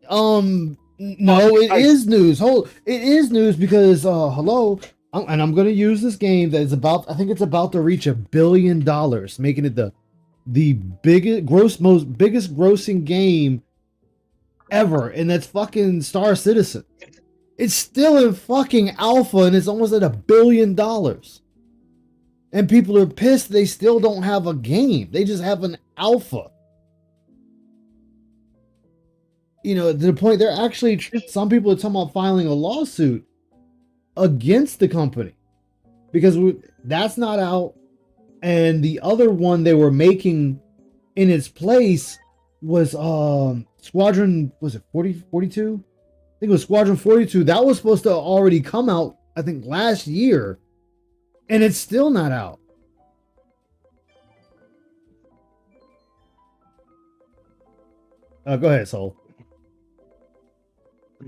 No, it is news. It is news because hello, I'm going to use this game that is I think it's about to reach $1 billion, making it the biggest grossing game ever, and that's fucking Star Citizen. It's still in fucking alpha, and it's almost at $1 billion. And people are pissed they still don't have a game. They just have an alpha. You know, to the point they're actually, some people are talking about filing a lawsuit against the company because that's not out. And the other one they were making in its place was Squadron, was it 42? I think it was Squadron 42. That was supposed to already come out, I think, last year. And it's still not out. Go ahead, Soul.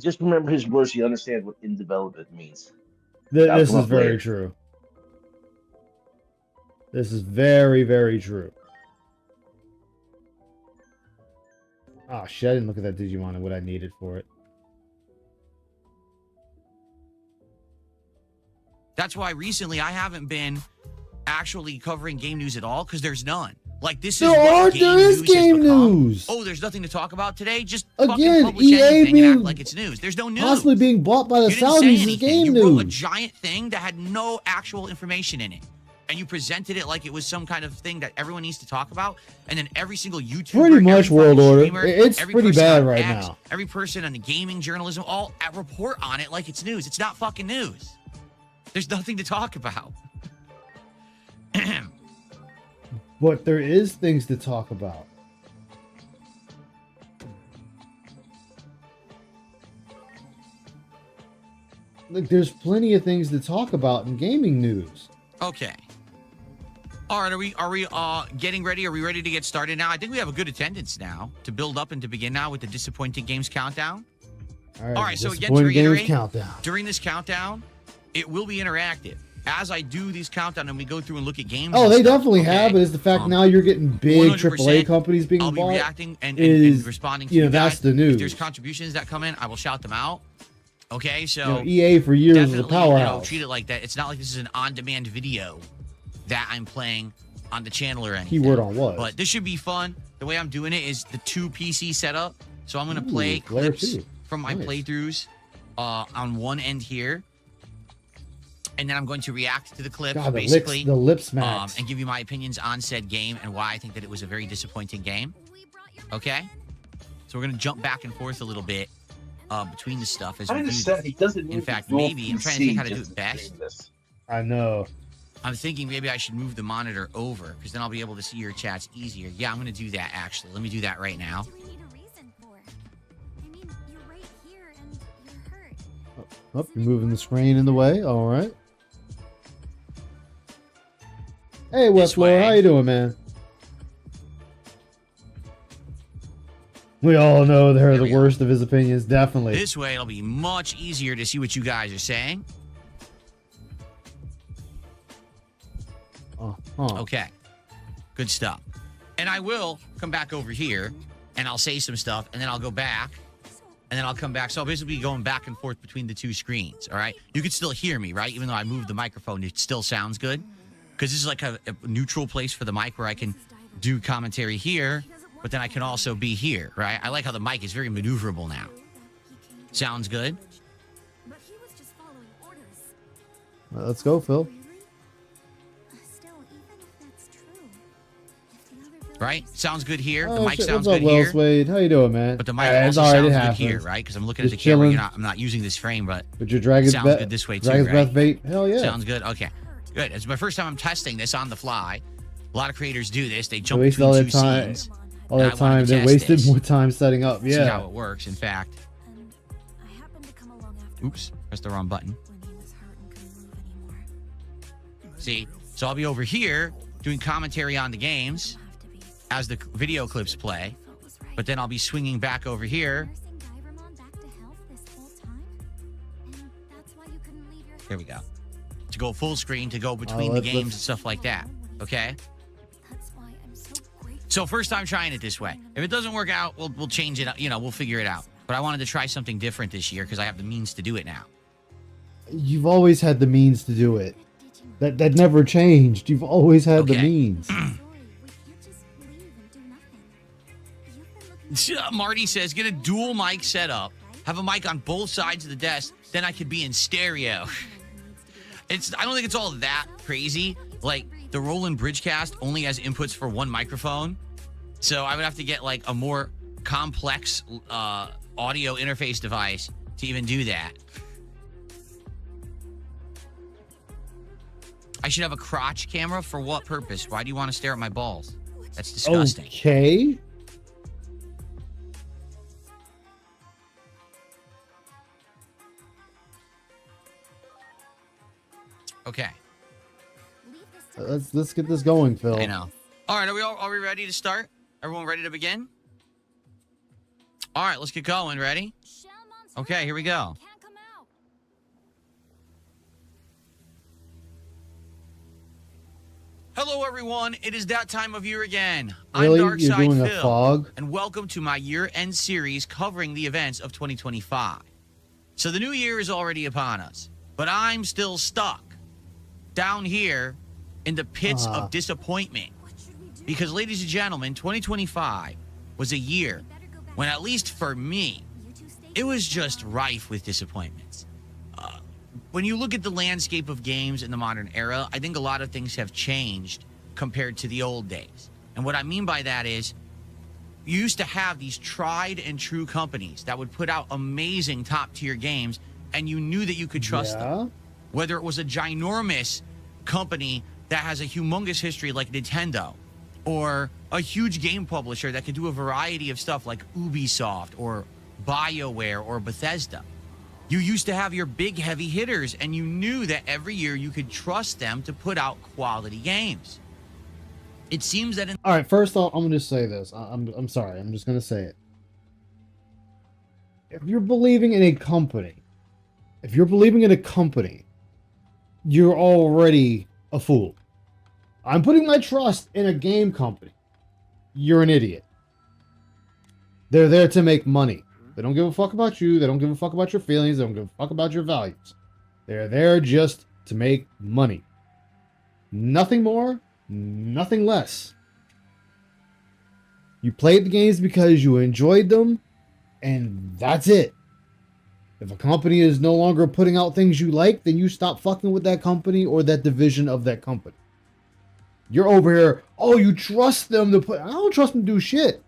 Just remember his words. You understand what in development means. This is very true. This is very, very true. Oh, shit. I didn't look at that Digimon and what I needed for it. That's why recently I haven't been actually covering game news at all because there's none. Like this is there is game news. Oh, there's nothing to talk about today. Just again, fucking publish EA anything being and act like it's news. There's no news. Possibly being bought by the Saudis is game you news. wrote a giant thing that had no actual information in it, and you presented it like it was some kind of thing that everyone needs to talk about. And then every single YouTuber, pretty much World Order. Streamer, it's pretty bad right now. Every person on the gaming journalism all report on it like it's news. It's not fucking news. There's nothing to talk about. But there is things to talk about. Like, there's plenty of things to talk about in gaming news. Okay. All right, are we getting ready? Are we ready to get started now? I think we have a good attendance now to build up and to begin now with the Disappointing Games Countdown. All right, so again, to reiterate, during this countdown, it will be interactive. As I do these countdown and we go through and look at games. Oh, they definitely have. But it's the fact now you're getting big AAA companies being bought. I'll be reacting and responding to you that's the news. If there's contributions that come in, I will shout them out. Okay, so EA for years was a powerhouse. Treat it like that. It's not like this is an on-demand video that I'm playing on the channel or anything. Keyword on what? But this should be fun. The way I'm doing it is the 2 PC setup. So I'm going to play clips from my playthroughs on one end here. And then I'm going to react to the clips, basically. The lip smacks. And give you my opinions on said game and why I think that it was a very disappointing game. Okay? So we're going to jump back and forth a little bit between the stuff as we do this. He doesn't In fact, maybe I'm trying to think how to do it best. I know. I'm thinking maybe I should move the monitor over because then I'll be able to see your chats easier. Yeah, I'm going to do that, actually. Let me do that right now. Oh, you're moving the screen in the way. All right. Hey, Westlaw, how you doing, man? We all know they're the worst of his opinions, definitely. This way, it'll be much easier to see what you guys are saying. Okay. Good stuff. And I will come back over here, and I'll say some stuff, and then I'll go back, and then I'll come back. So I'll basically be going back and forth between the two screens, all right? You can still hear me, right? Even though I moved the microphone, it still sounds good? because this is like a neutral place for the mic where I can do commentary here, but then I can also be here, right? I like how the mic is very maneuverable now. Sounds good? But he was just following orders. Well, let's go, Phil. Still, even if that's true, if the other villagers Right? Sounds good here. The Oh, mic shit. sounds What's up, good Will here. Wade? How you doing, man? But the mic It's also alright, it sounds good here, happens. right? Because I'm looking at Just the camera. chilling. I'm not using this frame, but With your Dragon's sounds Breath, good this way too, Dragon's right? Breath bait? Hell yeah. sounds good. Okay, good. It's my first time I'm testing this on the fly. A lot of creators do this. They jump waste between all two that time. scenes. All And that I wanted time. to They test wasted this. more time setting up. See how Yeah. it works. In fact, and I happened to come along after oops, pressed the wrong button. when he was hurt and couldn't move anymore. See, so I'll be over here doing commentary on the games Have to be. as the video clips play, Phil was right. but then I'll be swinging back over here. Nursing Divermon back to health this whole time, and that's why you couldn't leave your Here we go. house. To go full screen, to go between the let's- games and let's- stuff like that. Okay. That's why I'm so grateful. So first time trying it this way. If it doesn't work out, we'll change it. You know, we'll figure it out. But I wanted to try something different this year because I have the means to do it now. You've always had the means to do it. Did you That never changed. You've always had the Okay. means. Sorry, we can't just leave and do nothing. You've been looking Marty says, get a dual mic set up, have a mic on both sides of the desk, then I could be in stereo. I don't think it's all that crazy. Like the Roland Bridgecast only has inputs for one microphone. So I would have to get like a more complex audio interface device to even do that. I should have a crotch camera for what purpose? Why do you want to stare at my balls? That's disgusting. Okay. Okay. leave this to Let's get this going, Phil. I know. All right, are we ready to start? Everyone ready to begin? All right, let's get going. Ready? Shelmon's Okay, here we go. can't come out. Hello, everyone. It is that time of year again. Really? I'm You're Darkside doing a Phil, fog? and welcome to my year-end series covering the events of 2025. So the new year is already upon us, but I'm still stuck down here in the pits Ah. of disappointment. What should we do? Because, ladies and gentlemen, 2025 was a year We better go back. when, at least for me, You two stay it was together. just rife with disappointments. When you look at the landscape of games in the modern era, I think a lot of things have changed compared to the old days. And what I mean by that is, you used to have these tried and true companies that would put out amazing top tier games, and you knew that you could trust them. Yeah. Whether it was a ginormous company that has a humongous history like Nintendo, or a huge game publisher that could do a variety of stuff like Ubisoft or BioWare or Bethesda. You used to have your big heavy hitters, and you knew that every year you could trust them to put out quality games. It seems that in All right. First off, I'm gonna just say this. I'm sorry. I'm just gonna say it. If you're believing in a company, you're already a fool. I'm putting my trust in a game company. You're an idiot. They're there to make money. They don't give a fuck about you. They don't give a fuck about your feelings. They don't give a fuck about your values. They're there just to make money. Nothing more, nothing less. You played the games because you enjoyed them, and that's it. If a company is no longer putting out things you like, then you stop fucking with that company or that division of that company. You're over here, oh, you trust them to put... I don't trust them to do shit.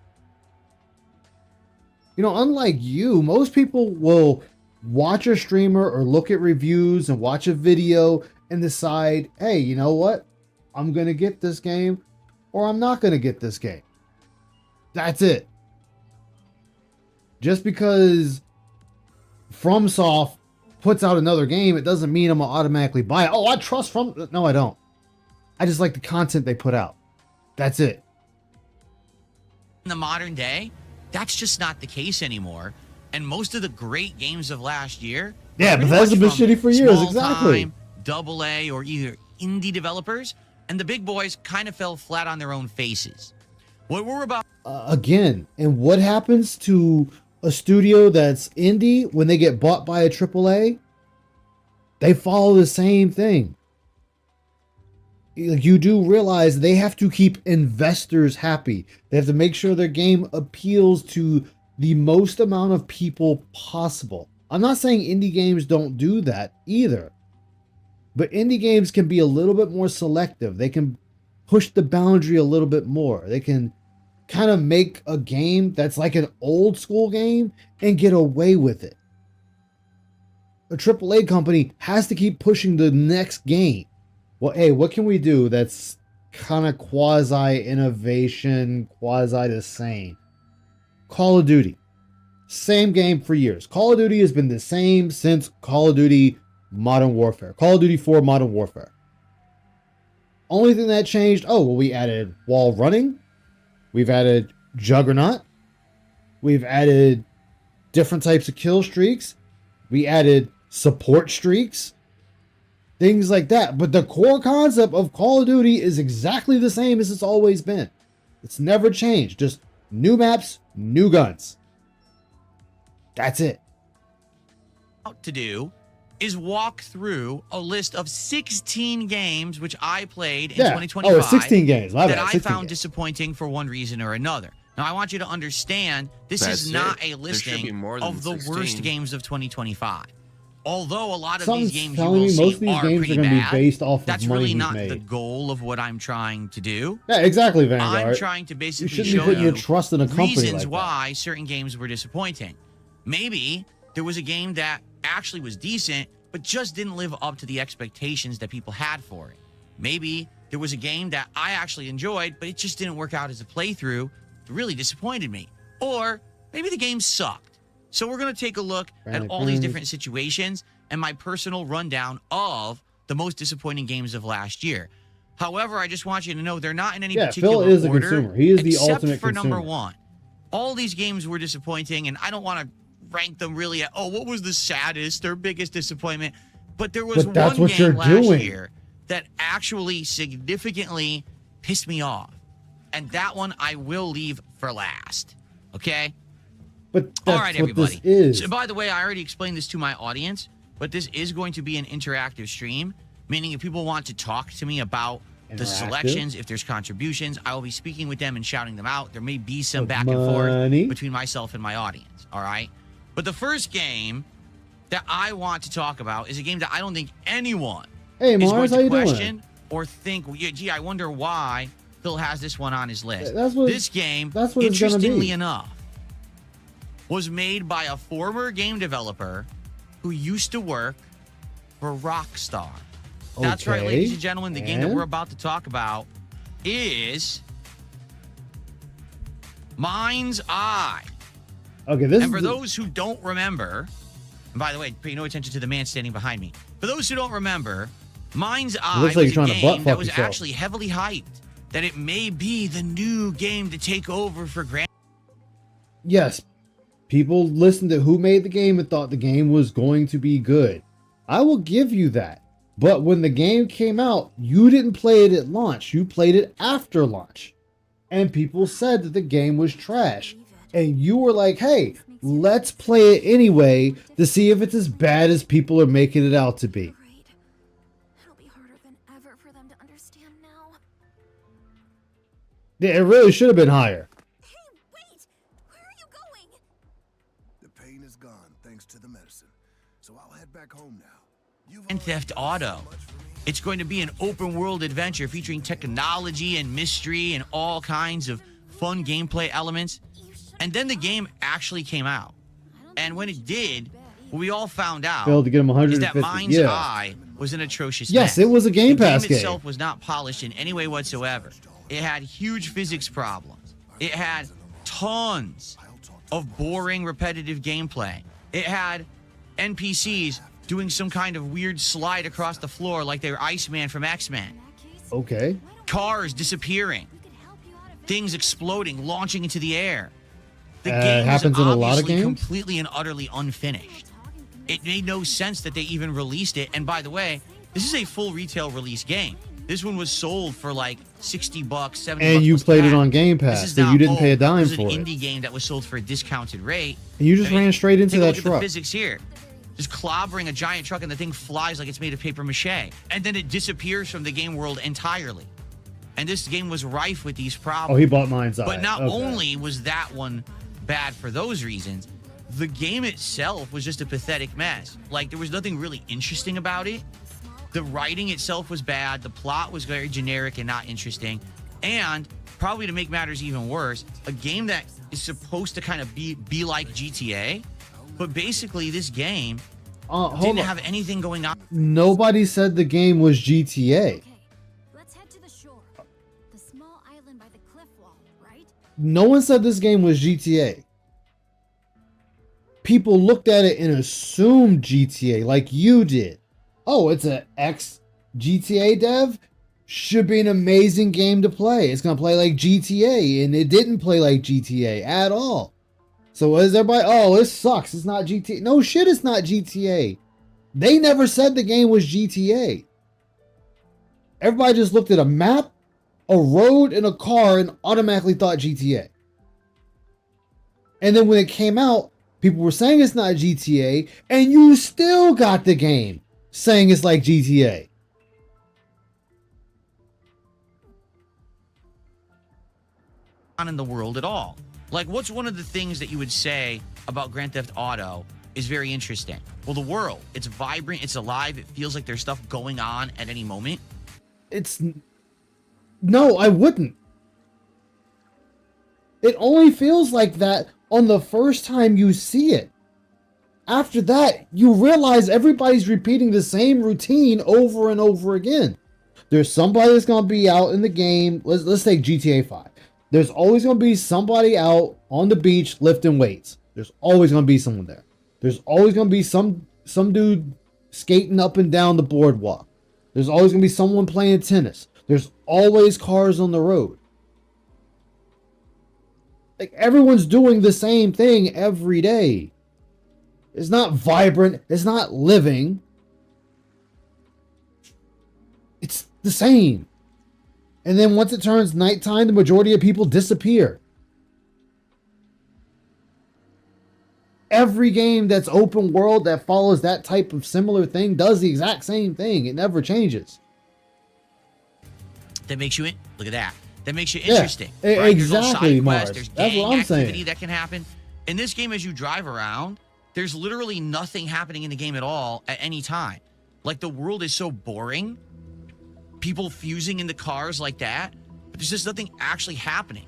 You know, unlike you, most people will watch a streamer or look at reviews and watch a video and decide, hey, you know what? I'm going to get this game or I'm not going to get this game. That's it. Just because FromSoft puts out another game, it doesn't mean I'm going to automatically buy it. Oh, I trust From... No, I don't. I just like the content they put out. That's it. the modern day, that's just not the case anymore. And most of the great games of last year, Yeah, pretty Bethesda much been from shitty for years, exactly. small-time AA or either indie developers, and the big boys kind of fell flat on their own faces. What we're about Again, and what happens to a studio that's indie when they get bought by a AAA? They follow the same thing. you do realize they have to keep investors happy. They have to make sure their game appeals to the most amount of people possible. I'm not saying indie games don't do that either, but indie games can be a little bit more selective. They can push the boundary a little bit more. They can kind of make a game that's like an old school game and get away with it. A AAA company has to keep pushing the next game. Well, hey, what can we do that's kind of quasi-innovation, quasi the same? Call of Duty. Same game for years. Call of Duty has been the same since Call of Duty Modern Warfare. Call of Duty 4 Modern Warfare. Only thing that changed, we added wall running. We've added Juggernaut. We've added different types of kill streaks. We added support streaks. Things like that. But the core concept of Call of Duty is exactly the same as it's always been. It's never changed. Just new maps, new guns. That's it. To do is walk through a list of 16 games which I played in 2025. Oh, 16 games. That I found disappointing for one reason or another. Now, I want you to understand this is not a listing of the worst games of 2025. Although a lot of these games you will see are pretty bad, based off that's of money really not made. the goal of what I'm trying to do. Yeah, exactly, Vanguard. I'm trying to basically you show put your you trust in a company reasons like why certain games were disappointing. Maybe there was a game that actually was decent, but just didn't live up to the expectations that people had for it. Maybe there was a game that I actually enjoyed, but it just didn't work out as a playthrough. It really disappointed me. Or maybe the game sucked. So we're going to take a look at all these different situations and my personal rundown of the most disappointing games of last year. However, I just want you to know they're not in any particular Phil is a order, consumer. He is the except ultimate for consumer. number one. All these games were disappointing, and I don't want to rank them really at, what was the saddest or biggest disappointment? But there was But that's one what you're game last doing. year that actually significantly pissed me off. And that one I will leave for last. Okay? But that's all right, what everybody. this is. So, by the way, I already explained this to my audience, but this is going to be an interactive stream, meaning if people want to talk to me about the Interactive? selections, if there's contributions, I will be speaking with them and shouting them out. There may be some With back and money? forth between myself and my audience. All right? But the first game that I want to talk about is a game that I don't think anyone Hey, is going Mars, how to you doing? question or think, well, gee, I wonder why Phil has this one on his list. That's what- This game, that's what it's gonna be. interestingly enough, was made by a former game developer who used to work for Rockstar. That's right, Okay, ladies and gentlemen. The game that and? we're about to talk about is Mind's Eye. Okay, this And for is the- those who don't remember, and by the way, pay no attention to the man standing behind me. For those who don't remember, Mind's Eye looks like was you're a trying to butt game that fuck was yourself. actually heavily hyped. That it may be the new game to take over for Grand. yes, people listened to who made the game and thought the game was going to be good. I will give you that. But when the game came out, you didn't play it at launch. You played it after launch. And people said that the game was trash. And you were like, hey, let's play it anyway to see if it's as bad as people are making it out to be. Great. It'll be harder than ever for them to understand now. Yeah, it really should have been higher. Hey, wait! Where are you going? The pain is gone thanks to the medicine. So I'll head back home now. You've Grand Theft Auto. It's going to be an open world adventure featuring technology and mystery and all kinds of fun gameplay elements. And then the game actually came out. And when it did, what we all found out Failed to get him is that 150. Mind's Yeah. Eye was an atrocious Yes, mess. it was a Game The Pass game game. itself was not polished in any way whatsoever. It had huge physics problems. It had tons of boring, repetitive gameplay. It had NPCs doing some kind of weird slide across the floor like they were Iceman from X-Men. Okay. Cars disappearing. Things exploding, launching into the air. The It game was happens in a lot of obviously games? completely and utterly unfinished. It made no sense that they even released it. And by the way, this is a full retail release game. This one was sold for like $60, $70. And you plus played it tax. on Game This Pass, is so not, you didn't pay a dime this is for an it. indie game that was sold for a discounted rate. And you just I mean, ran straight into take a that look at truck. the physics here. just clobbering a giant truck and the thing flies like it's made of paper mache. And then it disappears from the game world entirely. And this game was rife with these problems. Oh, he bought Mind's Eye. But not Okay. only was that one bad for those reasons, the game itself was just a pathetic mess. Like, there was nothing really interesting about it. The writing itself was bad. The plot was very generic and not interesting. And probably to make matters even worse, a game that is supposed to kind of be like GTA, but basically this game Hold didn't on. have anything going on. Nobody said the game was GTA. Okay, let's head to the shore. The small island by the cliff wall, right? No one said this game was GTA. People looked at it and assumed GTA like you did. Oh, it's an ex GTA dev? Should be an amazing game to play. It's going to play like GTA, and it didn't play like GTA at all. So what is everybody? Oh, it sucks. It's not GTA. No shit, it's not GTA. They never said the game was GTA. Everybody just looked at a map, a road, and a car and automatically thought GTA. And then when it came out, people were saying it's not GTA, and you still got the game saying it's like GTA. In the world at all. Like, what's one of the things that you would say about Grand Theft Auto is very interesting? Well, the world. It's vibrant, it's alive, it feels like there's stuff going on at any moment. No, I wouldn't. It only feels like that on the first time you see it. After that, you realize everybody's repeating the same routine over and over again. There's somebody that's going to be out in the game. Let's take GTA 5. There's always going to be somebody out on the beach lifting weights. There's always going to be someone there. There's always going to be some dude skating up and down the boardwalk. There's always going to be someone playing tennis. There's always cars on the road. Like, everyone's doing the same thing every day. It's not vibrant. It's not living. It's the same. And then once it turns nighttime, the majority of people disappear. Every game that's open world that follows that type of similar thing does the exact same thing. It never changes. That makes you look at that. That makes you interesting. Yeah, right? There's little exactly, side quests, Mars. there's That's gang what I'm activity saying. that can happen. In this game, as you drive around, there's literally nothing happening in the game at all at any time. Like, the world is so boring. People fusing into cars like that, but there's just nothing actually happening.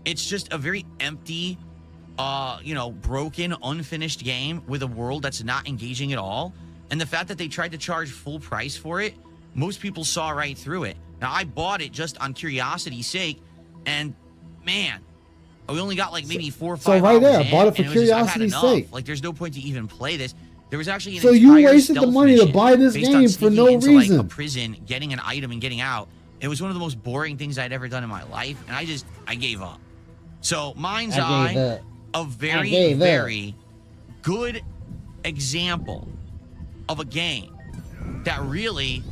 It's just a very empty, broken, unfinished game with a world that's not engaging at all. And the fact that they tried to charge full price for it, most people saw right through it. Now, I bought it just on curiosity's sake, and man, we only got like maybe 4 or 5 So right hours there, in, bought it for and was just, I've had curiosity's enough. sake. Like, there's no point to even play this. There was actually an So you entire wasted the stealth money to mission buy this based on game for sneaking no into, reason. like, a prison, getting an item and getting out. It was one of the most boring things I'd ever done in my life, and I gave up. So Mind's Eye, a very, very good example of a game that really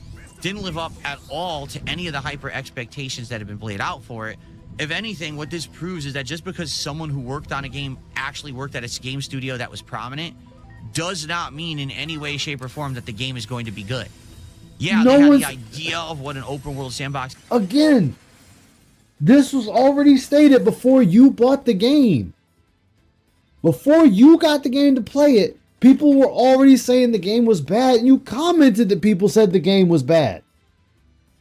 didn't live up at all to any of the hyper expectations that have been played out for it. If anything, what this proves is that just because someone who worked on a game actually worked at a game studio that was prominent does not mean in any way, shape, or form that the game is going to be good. Yeah, No they had one's- the idea of what an open world sandbox. Again, this was already stated before you bought the game. Before you got the game to play it, people were already saying the game was bad, and you commented that people said the game was bad.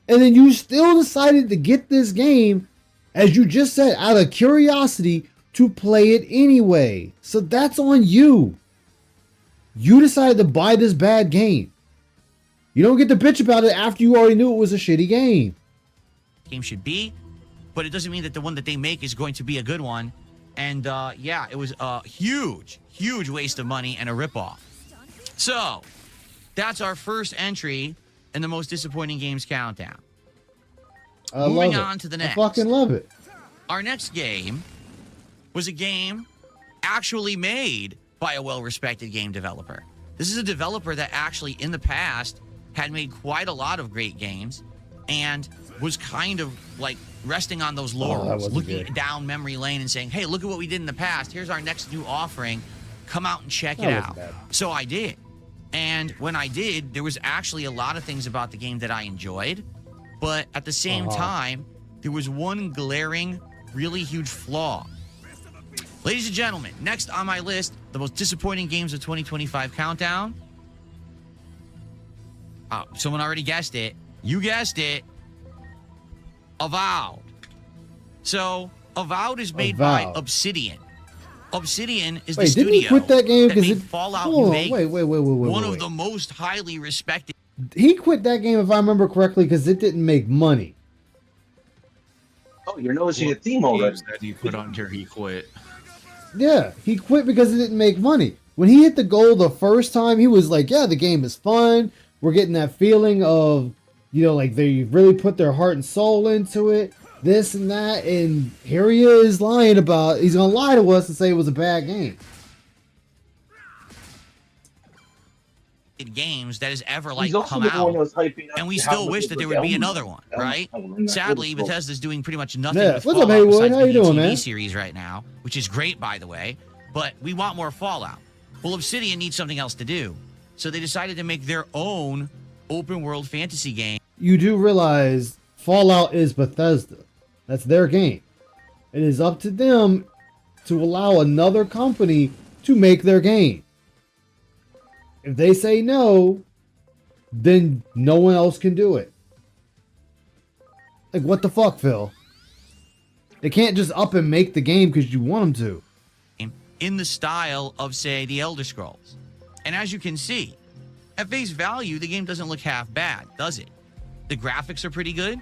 And then you still decided to get this game, as you just said, out of curiosity, to play it anyway. So that's on you. You decided to buy this bad game. You don't get to bitch about it after you already knew it was a shitty game. Game should be, but it doesn't mean that the one that they make is going to be a good one. And it was a huge waste of money and a ripoff. So that's our first entry in the most disappointing games countdown. I Moving love it. on to the I next. fucking love it. Our next game was a game actually made by a well-respected game developer. This is a developer that actually in the past had made quite a lot of great games and was kind of like resting on those laurels, wasn't looking good. down memory lane and saying, hey, look at what we did in the past. Here's our next new offering. Come out and check it That wasn't out. bad. So I did. And when I did, there was actually a lot of things about the game that I enjoyed. But at the same time, there was one glaring, really huge flaw. Ladies and gentlemen, next on my list, the most disappointing games of 2025 countdown. Someone already guessed it. You guessed it. Avowed. So, Avowed is made by Obsidian. Obsidian is the studio didn't he quit that game because made it Fallout hold New on, Vegas, wait. one of the most highly respected. He quit that game, if I remember correctly, because it didn't make money. Oh, you're noticing a theme already. That he put under, he quit. Yeah, he quit because it didn't make money. When he hit the goal the first time, he was like, yeah, the game is fun. We're getting that feeling of, like they really put their heart and soul into it, this and that. And here he is lying about, he's going to lie to us and say it was a bad game. Games that has ever He's come also the one that out, was hyping up and we how still much wish it that there was would be Elden another Ring. one, Elden right? Ring, Sadly, Elden Ring. Bethesda's doing pretty much nothing Yeah, with what's up, Fallout Haywood? besides How you the doing, TV man? series right now, which is great, by the way. But we want more Fallout. Well, Obsidian needs something else to do, so they decided to make their own open world fantasy game. You do realize Fallout is Bethesda. That's their game. It is up to them to allow another company to make their game. If they say no, then no one else can do it. Like, what the fuck, Phil? They can't just up and make the game because you want them to. In the style of, say, the Elder Scrolls. And as you can see, at face value, the game doesn't look half bad, does it? The graphics are pretty good.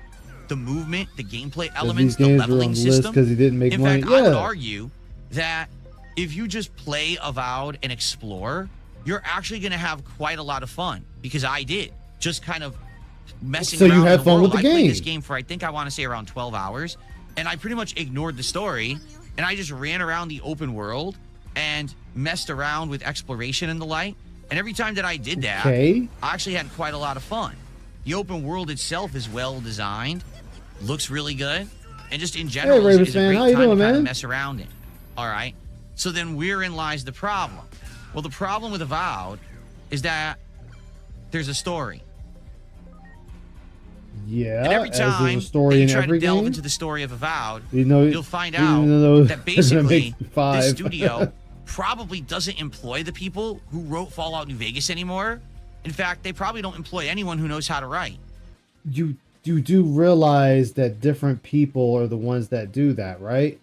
The movement, the gameplay elements, the leveling system. Because he didn't make In money. fact, I would argue that if you just play Avowed and explore, you're actually going to have quite a lot of fun. Because I did. Just kind of messing around. So you had fun with the I game. played this game for, I want to say around 12 hours. And I pretty much ignored the story. And I just ran around the open world and messed around with exploration and the like. And every time that I did that, I actually had quite a lot of fun. The open world itself is well designed, looks really good, and just in general is a great time to kind of mess around in. All right. So then wherein lies the problem? Well, the problem with Avowed is that there's a story. Yeah, and every time you try to delve into the story of Avowed, you'll find out that basically this studio probably doesn't employ the people who wrote Fallout New Vegas anymore. In fact, they probably don't employ anyone who knows how to write. You do realize that different people are the ones that do that, right?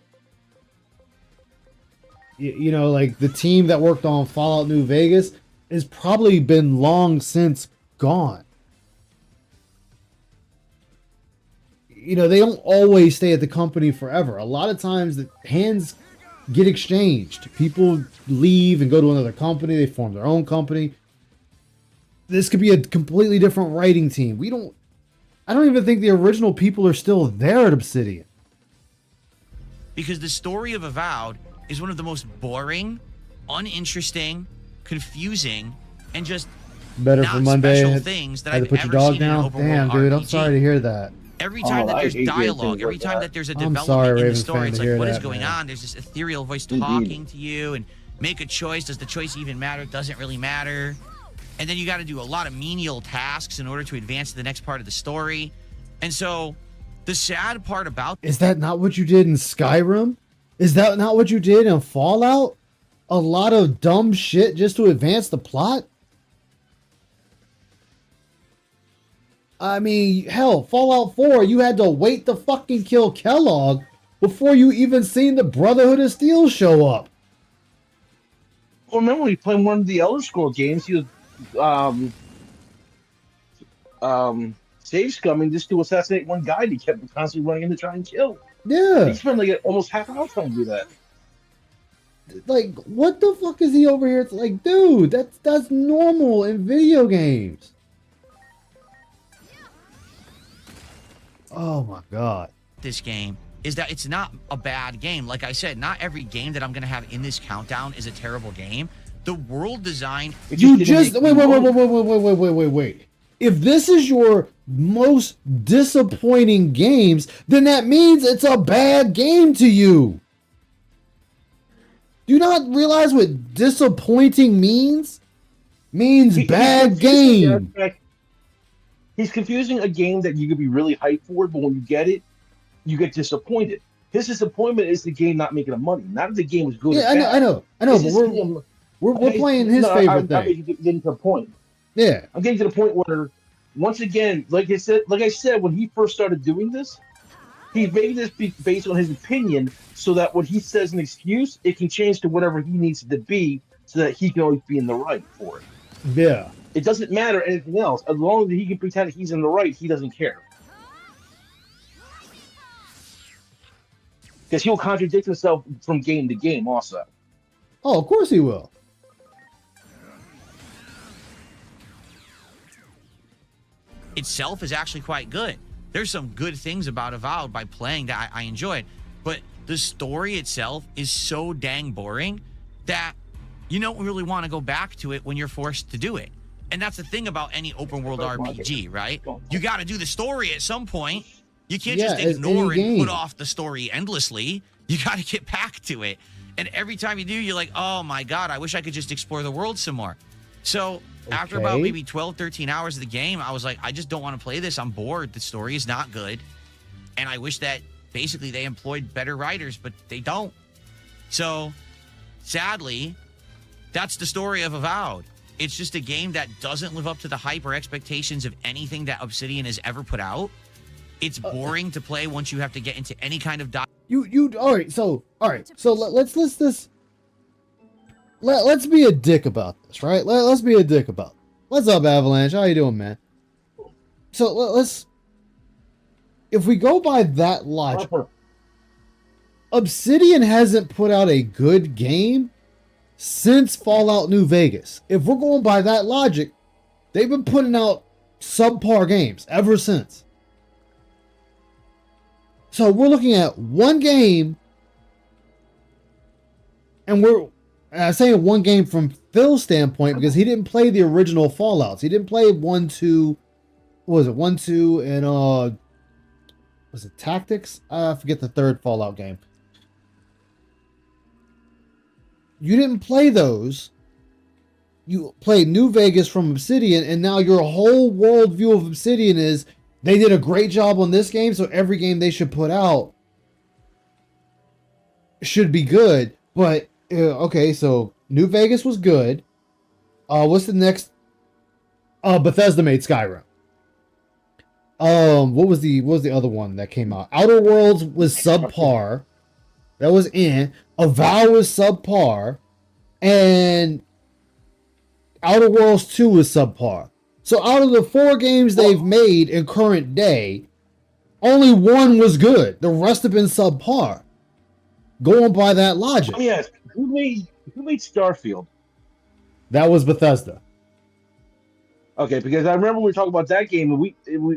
Like the team that worked on Fallout New Vegas has probably been long since gone. They don't always stay at the company forever. A lot of times the hands get exchanged. People leave and go to another company. They form their own company. This could be a completely different writing team. I don't even think the original people are still there at Obsidian. Because the story of Avowed is one of the most boring, uninteresting, confusing, and just better for Monday. Special things that I've put ever your dog seen in an down. open Damn, world dude, RPG. I'm sorry to hear that. Every time that there's dialogue, every time that there's a development in the story, it's like, what is going on? There's this ethereal voice talking to you, and make a choice. Does the choice even matter? Doesn't really matter. And then you got to do a lot of menial tasks in order to advance to the next part of the story. And so the sad part about... Is that not what you did in Skyrim? Is that not what you did in Fallout? A lot of dumb shit just to advance the plot? I mean, hell, Fallout 4, you had to wait to fucking kill Kellogg before you even seen the Brotherhood of Steel show up. Well, remember when he played one of the Elder Scrolls games, he was stage scumming just to assassinate one guy and he kept constantly running in to try and kill. Yeah. He spent like almost half an hour trying to do that. Like, what the fuck is he over here? It's like, dude, that's normal in video games. Oh my god. This game is that it's not a bad game. Like I said, not every game that I'm going to have in this countdown is a terrible game. The world design... Wait. If this is your most disappointing games, then that means it's a bad game to you. Do you not realize what disappointing means? means bad game. He's confusing a game that you could be really hyped for, but when you get it, you get disappointed. His disappointment is the game not making him money, not if the game was good. Yeah, I know, but we're playing his favorite thing. I'm getting to the point. Yeah, I'm getting to the point where, once again, like I said, when he first started doing this, he made this based on his opinion, so that when he says an excuse, it can change to whatever he needs it to be, so that he can always be in the right for it. Yeah. It doesn't matter anything else. As long as he can pretend he's in the right, he doesn't care. Because he'll contradict himself from game to game also. Oh, of course he will. Itself is actually quite good. There's some good things about Avowed by playing that I enjoyed, but the story itself is so dang boring that you don't really want to go back to it when you're forced to do it. And that's the thing about any open world RPG, right? You got to do the story at some point. You can't just ignore and put off the story endlessly. You got to get back to it. And every time you do, you're like, oh my God, I wish I could just explore the world some more. So after about maybe 12, 13 hours of the game, I was like, I just don't want to play this. I'm bored. The story is not good. And I wish that basically they employed better writers, but they don't. So sadly, that's the story of Avowed. It's just a game that doesn't live up to the hype or expectations of anything that Obsidian has ever put out. It's boring to play once you have to get into any kind of all right. So let's list this. Let's be a dick about this, right? Let's be a dick about it. What's up, Avalanche? How you doing, man? So let's, if we go by that logic, Obsidian hasn't put out a good game since Fallout New Vegas. If we're going by that logic, they've been putting out subpar games ever since. So we're looking at one game, and I'm saying one game from Phil's standpoint because he didn't play the original Fallouts. He didn't play 1, 2, what was it, 1, 2, and was it Tactics? I forget the third Fallout game. You didn't play those. You played New Vegas from Obsidian, and now your whole worldview of Obsidian is they did a great job on this game, so every game they should put out should be good. But okay, so New Vegas was good. What's the next? Bethesda made Skyrim. What was the other one that came out? Outer Worlds was subpar. That was in. Avow was subpar, and Outer Worlds 2 was subpar. So out of the 4 games they've made in current day, only 1 was good. The rest have been subpar. Going by that logic. Let me ask, who made Starfield? That was Bethesda. Okay, because I remember we were talking about that game, and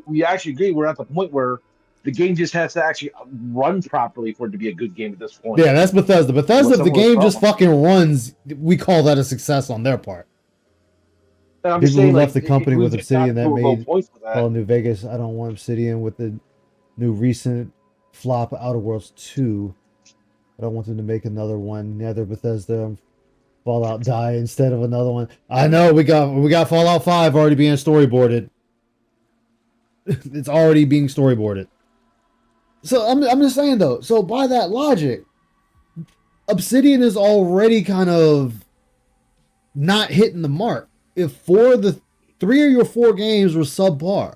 we actually agree we're at the point where the game just has to actually run properly for it to be a good game at this point. Yeah, that's Bethesda. Bethesda, if the game just fucking runs, we call that a success on their part. I'm People saying, who left like, the company with Obsidian that made Fallout New Vegas. I don't want Obsidian with the new recent flop Outer Worlds 2. I don't want them to make another one. Neither Bethesda Fallout die instead of another one. I know we got Fallout 5 already being storyboarded. It's already being storyboarded. So I'm just saying though. So by that logic, Obsidian is already kind of not hitting the mark. If 3 of your 4 games were subpar.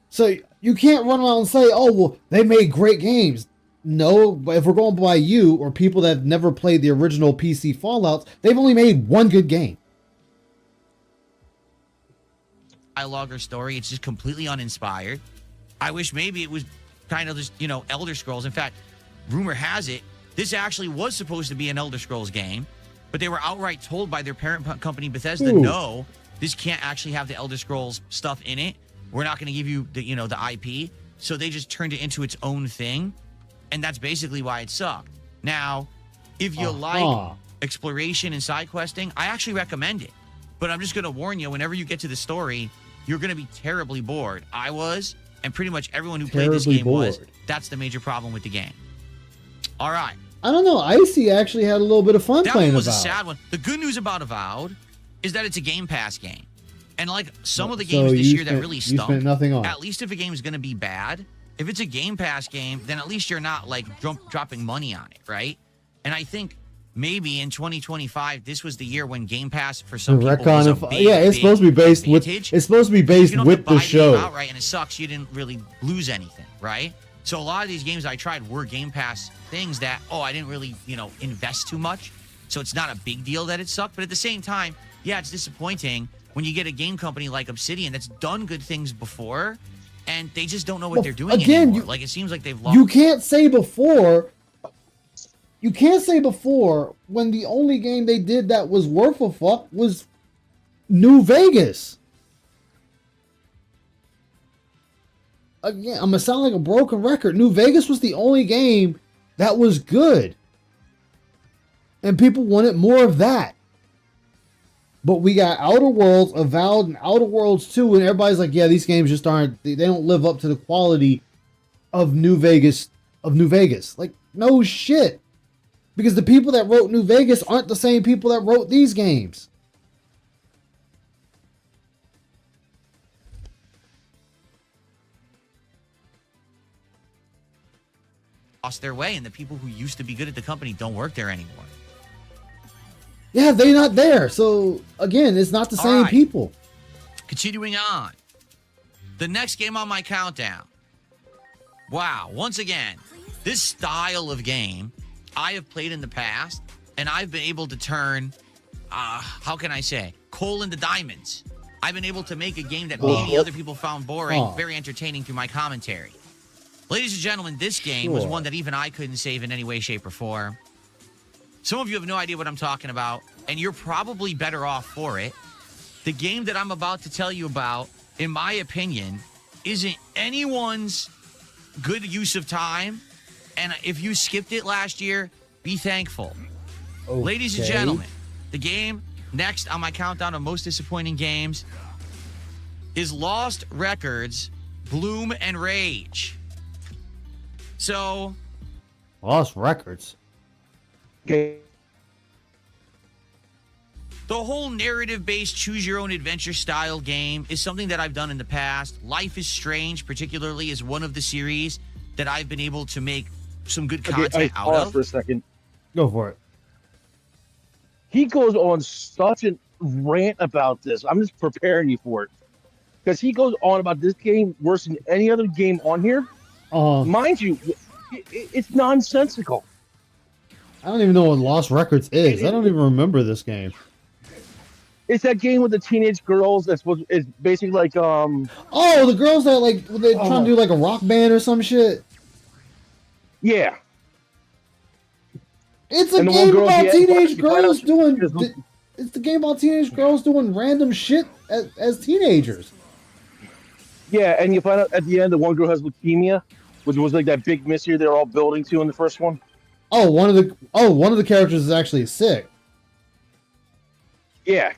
So you can't run around and say, oh, well, they made great games. No, but if we're going by you or people that have never played the original PC Fallouts, they've only made 1 good game. Logger story, it's just completely uninspired. I wish maybe it was kind of just, Elder Scrolls. In fact, rumor has it, this actually was supposed to be an Elder Scrolls game. But they were outright told by their parent company, Bethesda, no, this can't actually have the Elder Scrolls stuff in it. We're not going to give you the IP. So they just turned it into its own thing. And that's basically why it sucked. Now, if you like exploration and side questing, I actually recommend it. But I'm just going to warn you, whenever you get to the story, you're going to be terribly bored. I was, and pretty much everyone who played this game was. That's the major problem with the game. All right. I don't know. Icy actually had a little bit of fun playing Avowed. That one was a sad one. The good news about Avowed is that it's a Game Pass game. And like some of the So games this you year that spent- really you stunk, spent nothing on it. at least if a game is going to be bad, if it's a Game Pass game, then at least you're not like dropping money on it, right? And I think maybe in 2025, this was the year when Game Pass for The some people was retcon a of big, yeah, it's big supposed to be based with advantage. it's supposed to be If based you don't with have to buy the show. game outright and it sucks, you didn't really lose anything, right? So a lot of these games I tried were Game Pass things that, I didn't really, invest too much. So it's not a big deal that it sucked. But at the same time, yeah, it's disappointing when you get a game company like Obsidian that's done good things before and they just don't know what Well, they're doing again, anymore. you- Like it seems like they've lost. You can't say before when the only game they did that was worth a fuck was New Vegas. Again, I'm gonna sound like a broken record. New Vegas was the only game that was good. And people wanted more of that. But we got Outer Worlds, Avowed, and Outer Worlds 2, and everybody's like, yeah, these games just aren't, they don't live up to the quality of New Vegas. Like, no shit. Because the people that wrote New Vegas aren't the same people that wrote these games. Lost their way, and the people who used to be good at the company don't work there anymore. Yeah, they're not there. So, again, it's not the All same right. people. Continuing on. The next game on my countdown. Wow, once again, this style of game I have played in the past, and I've been able to turn, how can I say, coal into diamonds. I've been able to make a game that maybe other people found boring, Oh. very entertaining through my commentary. Ladies and gentlemen, this game was Sure. one that even I couldn't save in any way, shape, or form. Some of you have no idea what I'm talking about, and you're probably better off for it. The game that I'm about to tell you about, in my opinion, isn't anyone's good use of time. And if you skipped it last year, be thankful. Ladies and Okay. gentlemen, the game next on my countdown of most disappointing games is Lost Records, Bloom and Rage. So, Lost Records. Okay. the whole narrative-based choose-your-own-adventure style game is something that I've done in the past. Life is Strange, particularly, is one of the series that I've been able to make some good content out pause of. for a second. Go for it. He goes on such a rant about this. I'm just preparing you for it. Because he goes on about this game worse than any other game on here. Mind you, it's nonsensical. I don't even know what Lost Records is. I don't even remember this game. It's that game with the teenage girls that's what is basically like Oh, the girls that like they're trying to do like a rock band or some shit. yeah. It's a And the one game girl about he had- teenage you find out girls she- doing. she's- It's the game about teenage girls doing random shit as teenagers. Yeah, and you find out at the end the one girl has leukemia, which was like that big mystery they're all building to in the first one. Oh, one of the characters is actually sick. Yeah.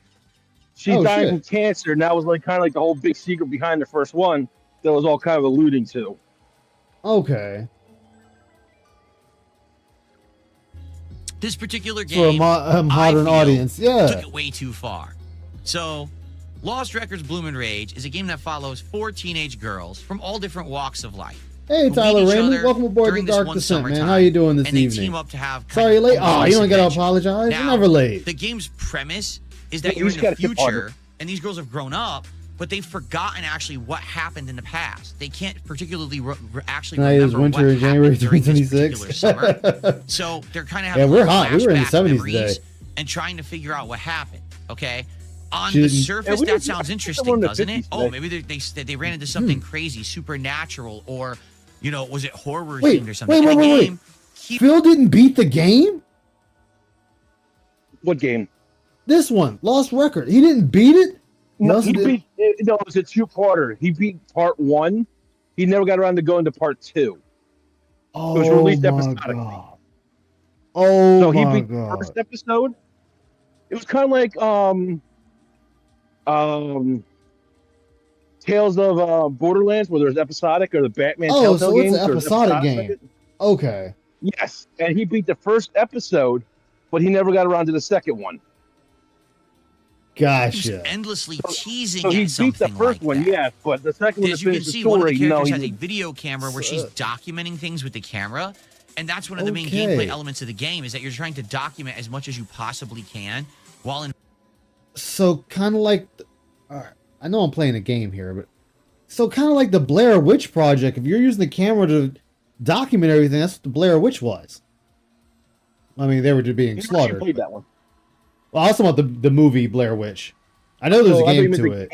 She Oh, died shit. from cancer, and that was like kind of like the whole big secret behind the first one that was all kind of alluding to. Okay, This particular for a game, modern I feel, audience, yeah. took it way too far. So, Lost Records Bloom and Rage is a game that follows 4 teenage girls from all different walks of life. Hey, who meet Tyler each Raymond, other welcome aboard during the this Dark one Descent, man. summertime, How you doing this and they evening? team up to have kind Sorry of you're late. a Oh, you nice don't gotta adventure. apologize. Now, You're never late. The game's premise is that Yeah, you're you in just the gotta keep on future, and these girls have grown up, but they've forgotten actually what happened in the past. They can't particularly actually Tonight is remember winter what in January happened during this 2026. particular summer. So they're kind of Yeah, having we're like hot. We were in the flashback 70s memories today. and trying to figure out what happened. Okay, on She the didn't- surface, Yeah, we that didn't- sounds I interesting, think we're in the doesn't it? 50s Oh, today. maybe they ran into something crazy, supernatural, or was it horror Wait, themed or something? wait, And the wait, wait. game Phil didn't beat the game. What game? This one, Lost Record. He didn't beat it. No, Nelson he did- beat, no, it was a two-parter. He beat part 1. He never got around to going to part 2. Oh, was released my episodically. God. Oh So he my beat the God. first episode. It was kind of like Tales of Borderlands, where there's episodic, or the Batman Oh, Telltale so it's games. an there's episodic episodic game. of it. Okay. Yes, and he beat the first episode, but he never got around to the second one. Gotcha. endlessly teasing So he at beat the something first like one, that. yes, but the second one to As you can finish the see, one of the story, no, characters he has a video camera where she's documenting things with the camera, and that's one of the main Okay. gameplay elements of the game is that you're trying to document as much as you possibly can while in. So kind of like, I know I'm playing a game here, but so kind of like the Blair Witch Project. If you're using the camera to document everything, that's what the Blair Witch was. I mean, they were just being You slaughtered. played that one. Well, I was talking about the movie Blair Witch. I know there's a game to it.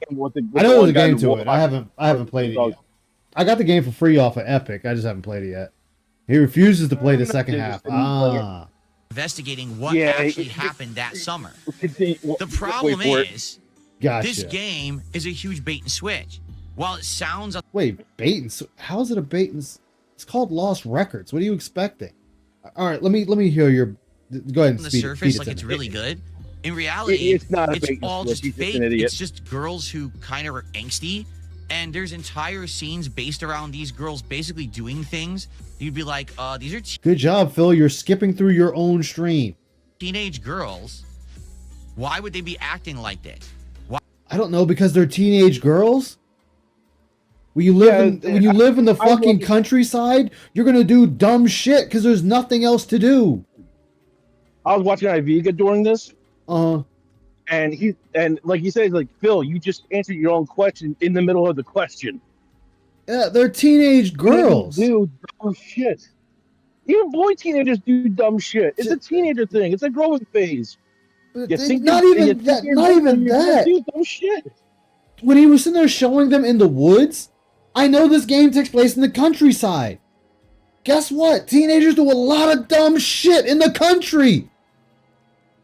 I know there's a game to it. I haven't played it yet. I got the game for free off of Epic. I just haven't played it yet. He refuses to play the second half. Ah. Investigating what Yeah, actually happened that summer. The The problem is, Gotcha. this game is a huge bait and switch. While it sounds Wait, bait and how is it a bait and it's called Lost Records. What are you expecting? All right, let me hear your go ahead and on the feed surface it like to it's me. really good. In reality, It's not a it's bait and all switch. just He's just fake. an idiot. It's just girls who kind of are angsty, and there's entire scenes based around these girls basically doing things. You'd be like, these are Good job, Phil. You're skipping through your own stream. teenage girls. Why would they be acting like this? I don't know, because they're teenage girls. When you live in the fucking countryside, you're gonna do dumb shit because there's nothing else to do. I was watching Iviga during this, Uh, and like he says, like Phil, you just answered your own question in the middle of the question. yeah, they're teenage girls. Do dumb shit. Even boy teenagers do dumb shit. It's a teenager thing. It's a growing phase. But You think not you- even you that. think you're Not dumb, even you're gonna that. do dumb shit. When he was sitting there showing them in the woods, I know this game takes place in the countryside. Guess what? Teenagers do a lot of dumb shit in the country.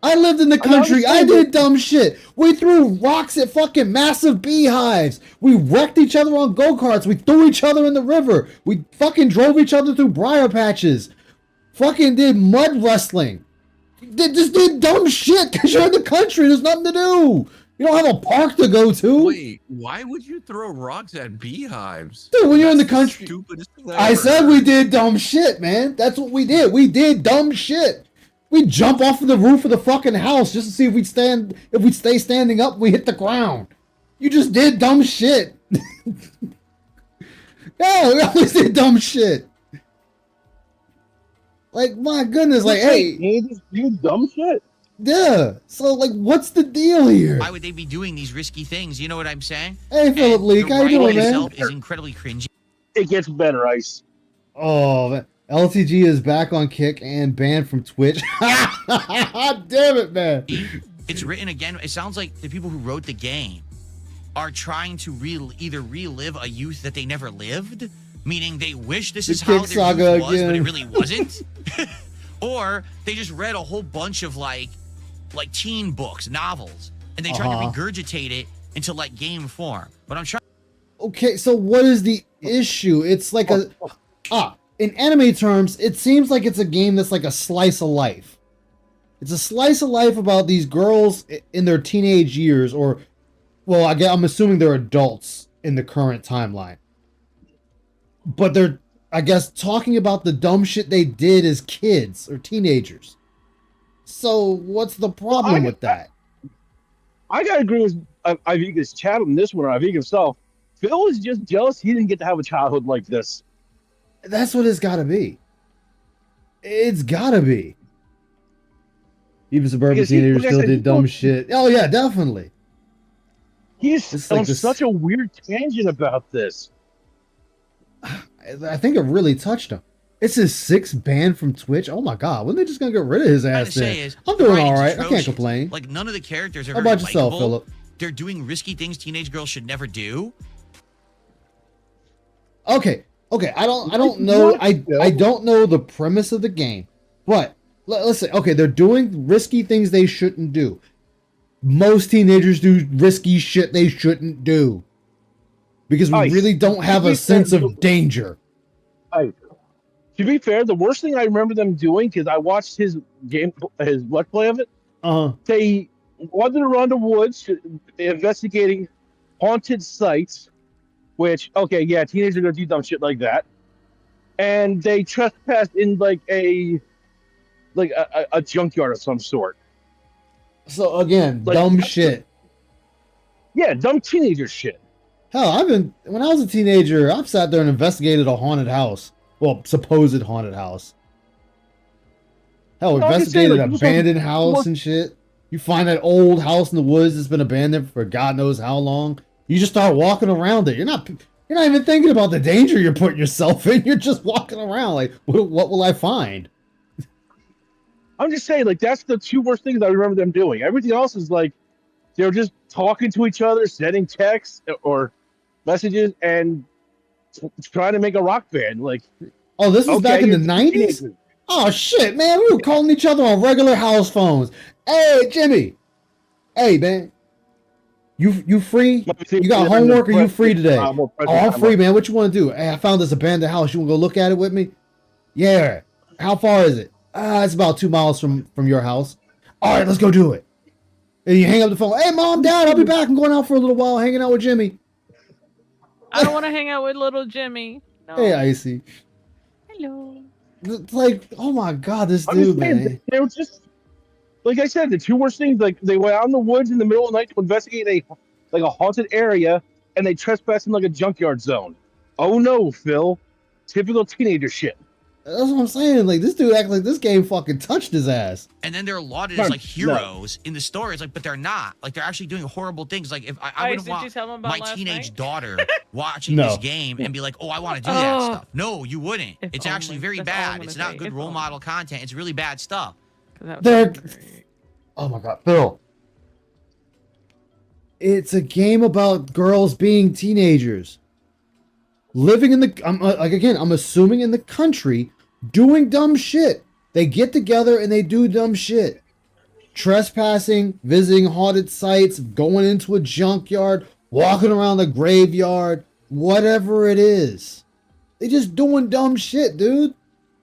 I lived in the country. I did dumb shit. We threw rocks at fucking massive beehives. We wrecked each other on go-karts. We threw each other in the river. We fucking drove each other through briar patches. Fucking did mud wrestling. Just did dumb shit because you're in the country. There's nothing to do. You don't have a park to go to. Wait, why would you throw rocks at beehives? Dude, when you're in the That's country, stupidest thing I ever said heard. we did dumb shit, man. That's what we did. We did dumb shit. We jump off of the roof of the fucking house just to see if we'd stay standing up, we hit the ground. You just did dumb shit. Yeah, we always did dumb shit. Like, my goodness, like, hey, Teenagers do dumb shit. yeah. So, like, what's the deal here? Why would they be doing these risky things? You know what I'm saying? Hey, Philip And Leak, the how you writing doing, man? itself is incredibly cringy. It gets better, Ice. Oh, man. LTG is back on Kick and banned from Twitch. Damn it, man. It's written again. It sounds like the people who wrote the game are trying to either relive a youth that they never lived, meaning they wish this is how Kick their saga youth was, but it again. really wasn't. Or they just read a whole bunch of like teen books, novels, and they tried to regurgitate it into like game form. But I'm trying. Okay, so what is the issue? It's like in anime terms, it seems like it's a game that's like a slice of life. It's a slice of life about these girls in their teenage years, or, well, I'm assuming they're adults in the current timeline. But they're, I guess, talking about the dumb shit they did as kids or teenagers. So what's the problem with that? I gotta agree with Iviga's chat on this one, or Iviga himself. Phil is just jealous he didn't get to have a childhood like this. That's what it's gotta be. It's gotta be. Even suburban Because teenagers like I still said, did dumb shit. Oh yeah, definitely. He's It's on like this- such a weird tangent about this. I think it really touched him. It's his sixth ban from Twitch. Oh my god, when they just gonna get rid of his Trying to ass? say Then is I'm doing writing's all right. I can't atrocious. complain. Like none of the characters are How very about yourself, likable. Philip? They're doing risky things teenage girls should never do. Okay. I don't know. I don't know the premise of the game, but let's say they're doing risky things they shouldn't do. Most teenagers do risky shit they shouldn't do because we really don't have a sense of danger. To be fair, the worst thing I remember them doing, because I watched his let's play of it. They wandered around the woods investigating haunted sites, which teenagers are gonna do dumb shit like that, and they trespassed in like a junkyard of some sort. So again, Like, dumb that's shit. Yeah, dumb teenager shit. Hell, when I was a teenager, I've sat there and investigated a haunted house. Well, supposed haunted house. Hell, No, I'm just saying, investigated like, an you just have- abandoned house and shit. You find that old house in the woods that's been abandoned for God knows how long. You just start walking around it. You're not even thinking about the danger you're putting yourself in. You're just walking around like, what will I find? I'm just saying, like, that's the two worst things I remember them doing. Everything else is like they're just talking to each other, sending texts or messages, and trying to make a rock band. Like, Oh, this was back in the you're 90s? teenagers. Oh shit, man, we were calling each other on regular house phones. Hey, Jimmy. Hey, man. You free? You got homework or you free today? Oh, I'm free, man. What you want to do? Hey, I found this abandoned house. You want to go look at it with me? Yeah. How far is it? It's about 2 miles from your house. All right, let's go do it. And you hang up the phone. Hey, Mom, Dad, I'll be back. I'm going out for a little while, hanging out with Jimmy. I don't want to hang out with little Jimmy. No. Hey, Icy. Hello. It's like, oh my God, this I'm just dude, saying, man. they were just like I said, the two worst things. Like, they went out in the woods in the middle of the night to investigate a haunted area, and they trespassed in like a junkyard zone. Oh no, Phil! Typical teenager shit. That's what I'm saying. Like, this dude acts like this game fucking touched his ass. And then they're lauded as like heroes in the story. It's like, but they're not. Like, they're actually doing horrible things. Like, if I wouldn't did you want tell him about my last teenage night? daughter watching No. this game and be like, oh, I want to do that Oh. stuff. No, you wouldn't. If It's actually only. very That's all I'm bad. gonna It's not say. good If role only. model content. It's really bad stuff. 'Cause that was They're- great. Oh my God, Phil. It's a game about girls being teenagers. Living in the, I'm assuming in the country, doing dumb shit. They get together and they do dumb shit. Trespassing, visiting haunted sites, going into a junkyard, walking around the graveyard, whatever it is. They just doing dumb shit, dude.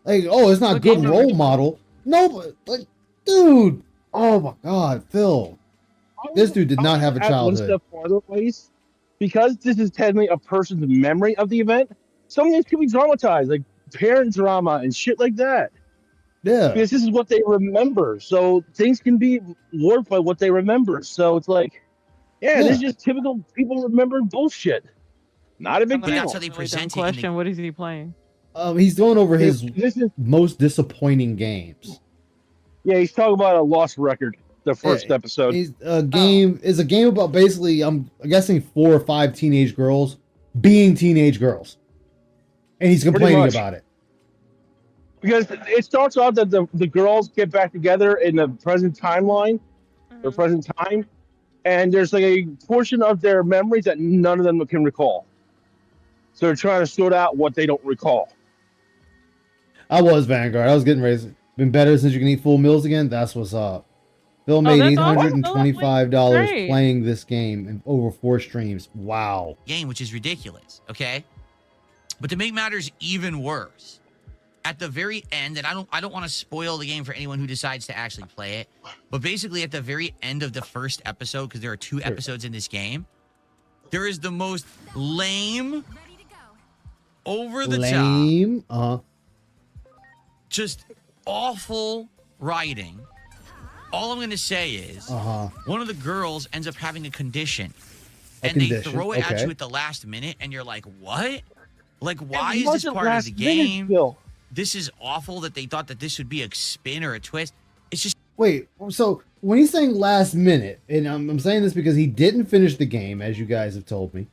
Like, oh, it's not a Okay, good no, role we're- model. No, but, like, dude. Oh my God, Phil. This dude did not have a Add one childhood. step farther, please, because this is technically a person's memory of the event. Some of these can be dramatized, like parent drama and shit like that. Yeah. Because this is what they remember. So things can be warped by what they remember. So it's like, yeah, this is just typical people remember bullshit. Not a big But deal. that's how they Really dumb present it. in the- question. What is he playing? He's going over his This is most disappointing games. yeah, he's talking about a lost record. The first Yeah, episode. He's a game is a game about basically I'm guessing 4 or 5 teenage girls being teenage girls, and he's complaining much. about it. Because it starts out that the girls get back together in the present timeline, or present time, and there's like a portion of their memories that none of them can recall. So they're trying to sort out what they don't recall. I was Vanguard. I was getting raised. Been better since you can eat full meals again. That's what's up. Phil made that's awesome. $825 Great. playing this game in over 4 streams. Wow. game, which is ridiculous. Okay, but to make matters even worse, at the very end, and I don't want to spoil the game for anyone who decides to actually play it, but basically at the very end of the first episode, because there are 2 episodes in this game, there is the most lame, over the top, Lame. just awful writing. All I'm going to say is one of the girls ends up having a condition. And they throw it at okay. you at the last minute, and you're like, what? Like, why It is this wasn't part of last the minute, game? Phil. This is awful that they thought that this would be a spin or a twist. It's just Wait, so when he's saying last minute, and I'm saying this because he didn't finish the game, as you guys have told me.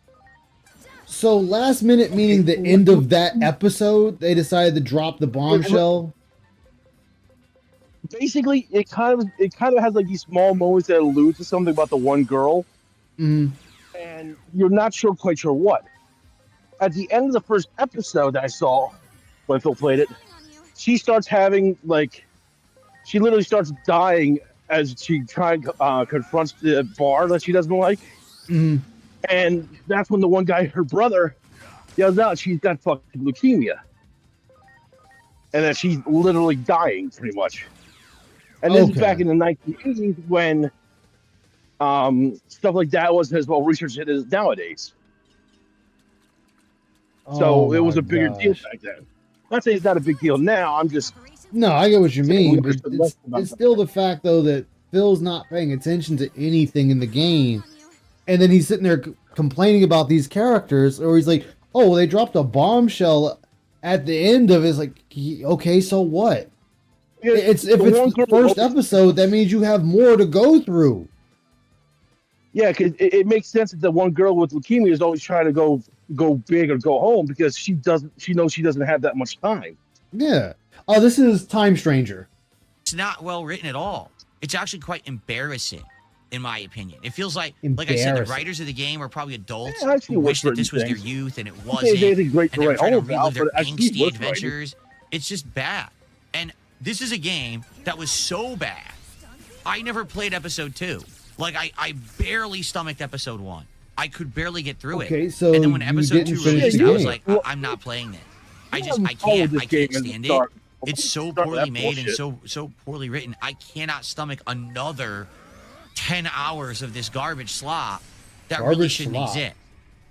So last minute meaning the end of that episode, they decided to drop the bombshell. Basically, it kind of has like these small moments that allude to something about the one girl, Mm, and you're not quite sure what. At the end of the first episode that I saw when Phil played it, she starts having she literally starts dying as she confronts the bar that she doesn't like, mm. and that's when the one guy, her brother, yells out she's got fucking leukemia, and that she's literally dying pretty much. And this is Okay. back in the 1980s when stuff like that wasn't as well researched as it is nowadays. So Oh it was my a bigger deal gosh. back then. I'm not saying it's not a big deal now. I'm just No, I get what you mean, we but understood less it's, about it's still the fact though that Phil's not paying attention to anything in the game and then he's sitting there complaining about these characters, or he's like, oh, they dropped a bombshell at the end of it. It's like, okay, so what? If it's the first episode, that means you have more to go through. Yeah, because it makes sense that the one girl with leukemia is always trying to go big or go home because she knows she doesn't have that much time. Yeah. Oh, this is Time Stranger. It's not well written at all. It's actually quite embarrassing, in my opinion. It feels like I said, the writers of the game are probably adults who wish that this was their youth and it wasn't. And they were trying to relive their angsty adventures. It's just bad. And this is a game that was so bad. I never played episode 2. Like, I barely stomached episode 1. I could barely get through it. Okay, so and then when you episode 2 didn't finish released, the I was game. like, I'm not playing this. I can't stand it. It's so poorly made and so poorly written. I cannot stomach another 10 hours of this garbage slop that really shouldn't exist.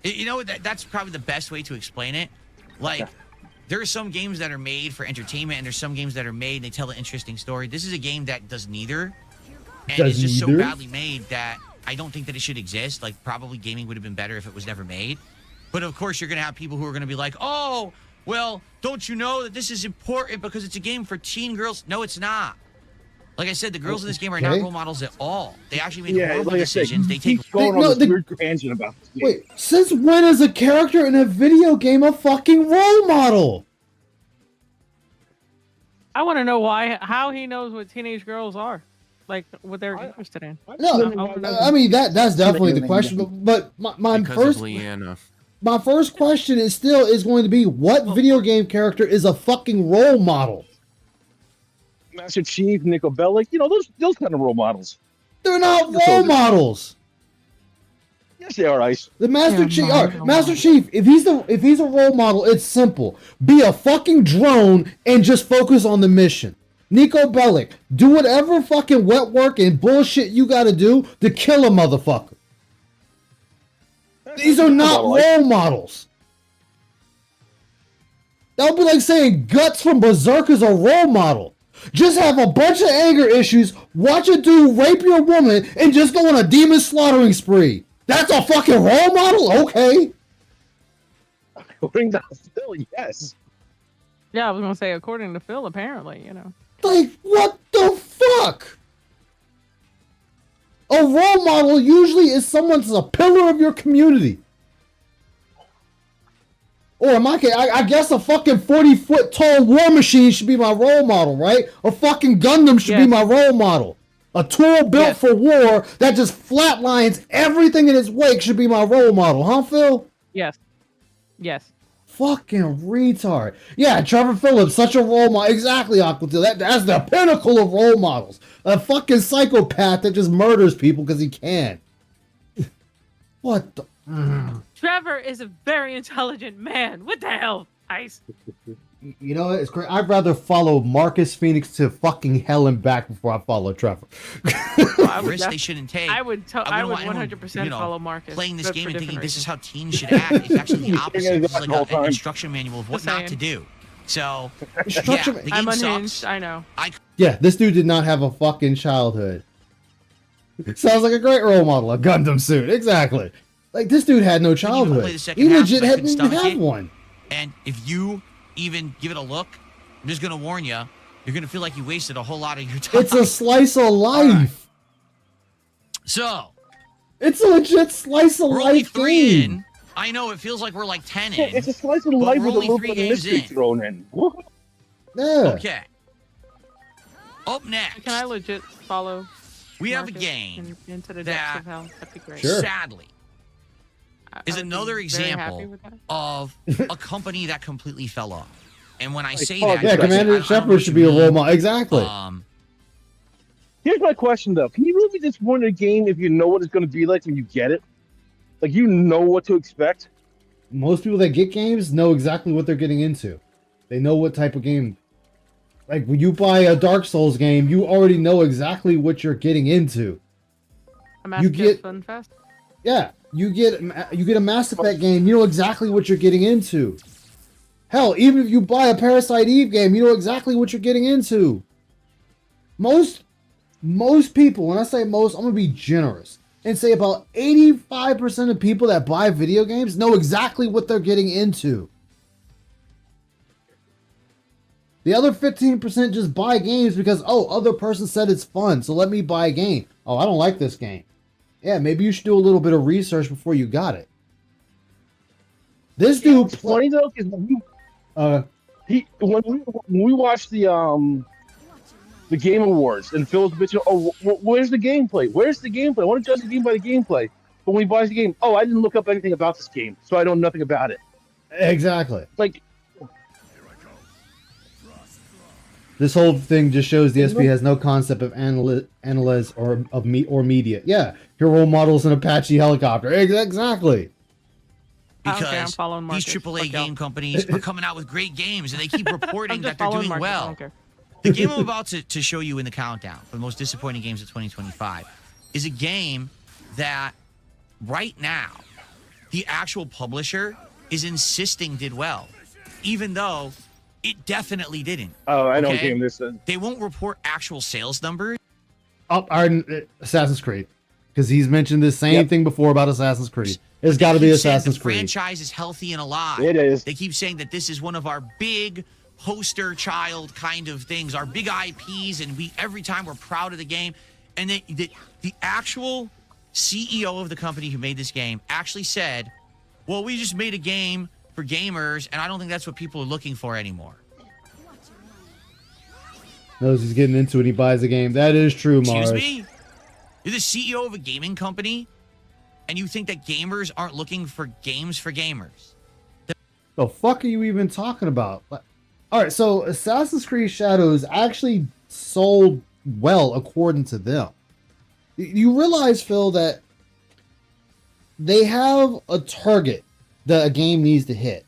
You know, that's probably the best way to explain it. Like, there are some games that are made for entertainment, and there's some games that are made and they tell an interesting story. This is a game that does neither. And it's just so badly made that I don't think that it should exist. Like, probably gaming would have been better if it was never made. But of course, you're going to have people who are going to be like, oh, well, don't you know that this is important because it's a game for teen girls? No, it's not. Like I said, the girls in this game are not role models at all. They actually make horrible decisions. They take going on this weird tangent about this game. Wait, since when is a character in a video game a fucking role model? I want to know how he knows what teenage girls are, like what they're interested in. No, I mean that's definitely the question. But my first question is going to be, what video game character is a fucking role model? Master Chief, Nico Bellic, those kind of role models. They're not role models. Yes, they are, Ice. The Master Chief. All right, Master Chief. If he's a role model, it's simple. Be a fucking drone and just focus on the mission. Nico Bellic, do whatever fucking wet work and bullshit you got to do to kill a motherfucker. These are not role models. That would be like saying Guts from Berserk is a role model. Just have a bunch of anger issues, watch a dude rape your woman, and just go on a demon slaughtering spree. That's a fucking role model? Okay. According to Phil, yes. Yeah, I was going to say, according to Phil, apparently, Like, what the fuck? A role model usually is someone that's a pillar of your community. Or in my case, I guess a fucking 40-foot tall war machine should be my role model, right? A fucking Gundam should be my role model. A tool built for war that just flatlines everything in its wake should be my role model, huh, Phil? Yes. Fucking retard. Yeah, Trevor Phillips, such a role model. Exactly, Aquatil. That's the pinnacle of role models. A fucking psychopath that just murders people because he can. What the... Trevor is a very intelligent man. What the hell, Ice? You know what? It's great. I'd rather follow Marcus Phoenix to fucking hell and back before I follow Trevor. Risk they shouldn't take. I would 100% follow Marcus. Playing this game and thinking this is how teens should act. It's actually the opposite. It's like an instruction manual of what not to do. So, the game I'm unhinged. sucks. I know. Yeah, this dude did not have a fucking childhood. Sounds like a great role model. A Gundam suit. Exactly. Like, this dude had no childhood. He legit didn't even have one. And if you even give it a look, I'm just going to warn you, you're going to feel like you wasted a whole lot of your time. It's a slice of life. Right. So. It's a legit slice of life game. In. I know, it feels like we're like 10 in. It's a slice of life with a little bit of mystery thrown in. Yeah. Okay. Up next. Can I legit follow? We have a game into the depths of hell. That'd be great. Sure. Sadly, is another example of a company that completely fell off. And when I say that, yeah, Commander Shepard should be a role model. Exactly. Here's my question, though: can you really be disappointed in a game if you know what it's going to be like when you get it? Like, you know what to expect. Most people that get games know exactly what they're getting into. They know what type of game. Like, when you buy a Dark Souls game, you already know exactly what you're getting into. You get Fun Fest. Yeah, you get a Mass Effect game, you know exactly what you're getting into. Hell, even if you buy a Parasite Eve game, you know exactly what you're getting into. Most people, when I say most, I'm gonna be generous. and say about 85% of people that buy video games know exactly what they're getting into. The other 15% just buy games because, oh, other person said it's fun, so let me buy a game. Oh, I don't like this game. Yeah, maybe you should do a little bit of research before you got it. This dude... It's funny, though, because when we watched the Game Awards, and Phil's bitching, oh, where's the gameplay? Where's the gameplay? I want to judge the game by the gameplay. But when he buys the game, oh, I didn't look up anything about this game, so I know nothing about it. Exactly. Like... This whole thing just shows the SP has no concept of analysts or of media. Yeah, your role model's an Apache helicopter. Exactly. Because these AAA game companies are coming out with great games, and they keep reporting that they're doing well. The game I'm about to show you in the countdown for the most disappointing games of 2025 is a game that right now the actual publisher is insisting did well, even though it definitely didn't. Oh, I know what game this is. They won't report actual sales numbers. Assassin's Creed. Because he's mentioned the same thing before about Assassin's Creed. It's got to be Assassin's Creed. The franchise is healthy and alive. It is. They keep saying that this is one of our big poster child kind of things, our big IPs, and every time we're proud of the game. And the actual CEO of the company who made this game actually said, well, we just made a game for gamers, and I don't think that's what people are looking for anymore. Knows he's getting into it, he buys a game. That is true, Mars. Excuse me? You're the CEO of a gaming company, and you think that gamers aren't looking for games for gamers? The fuck are you even talking about? Alright, so Assassin's Creed Shadows actually sold well according to them. You realize, Phil, that they have a target that a game needs to hit.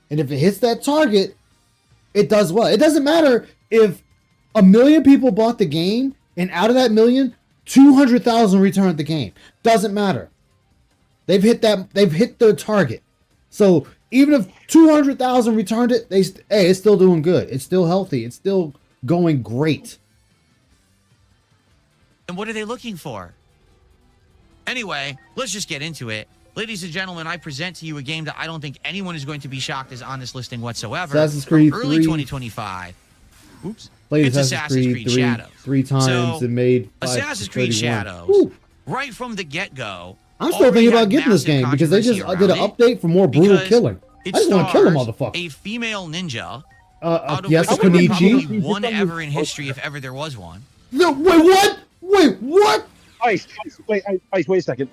And if it hits that target, it does well. It doesn't matter if 1 million people bought the game, and out of that million, 200,000 returned the game. Doesn't matter. They've hit their target. So even if 200,000 returned it, it's still doing good. It's still healthy. It's still going great. And what are they looking for? Anyway, let's just get into it. Ladies and gentlemen, I present to you a game that I don't think anyone is going to be shocked is on this listing whatsoever. Assassin's Creed early 3. 2025. Oops. Played It's Assassin's Creed Shadows. Three times and made Assassin's Creed 31. Shadows. Woo. Right from the get-go. I'm still thinking about getting this game because they just did an update for more brutal killing. I just want to kill a motherfucker. A female ninja. Yes, which there were Konichi. probably one ever in history, if ever there was one. No, wait, what? Wait, what? Ice, wait a second.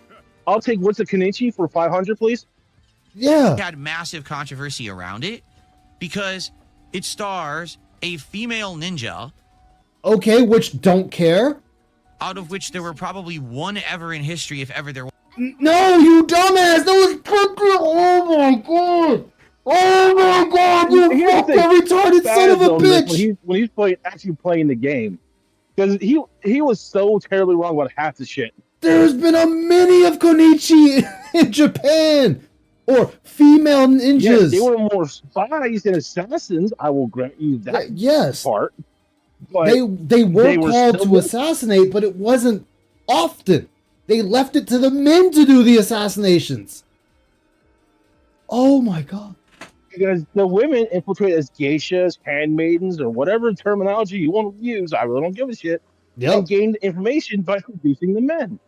I'll take what's a Konichi for 500, please. Yeah. It had massive controversy around it because it stars a female ninja. Okay, which don't care. Out of which there were probably one ever in history, if ever there was. No, you dumbass! That was perfect! Oh my god! Oh my god! You fucking retarded son of a bitch! When he's actually playing the game, because he was so terribly wrong about half the shit. There's been a many of Konichi in Japan, or female ninjas. Yes, they were more spies than assassins. I will grant you that part. But they were called to assassinate, but it wasn't often. They left it to the men to do the assassinations. Oh my god. Because the women infiltrate as geishas, handmaidens, or whatever terminology you want to use. I really don't give a shit. Yep. And gain information by seducing the men.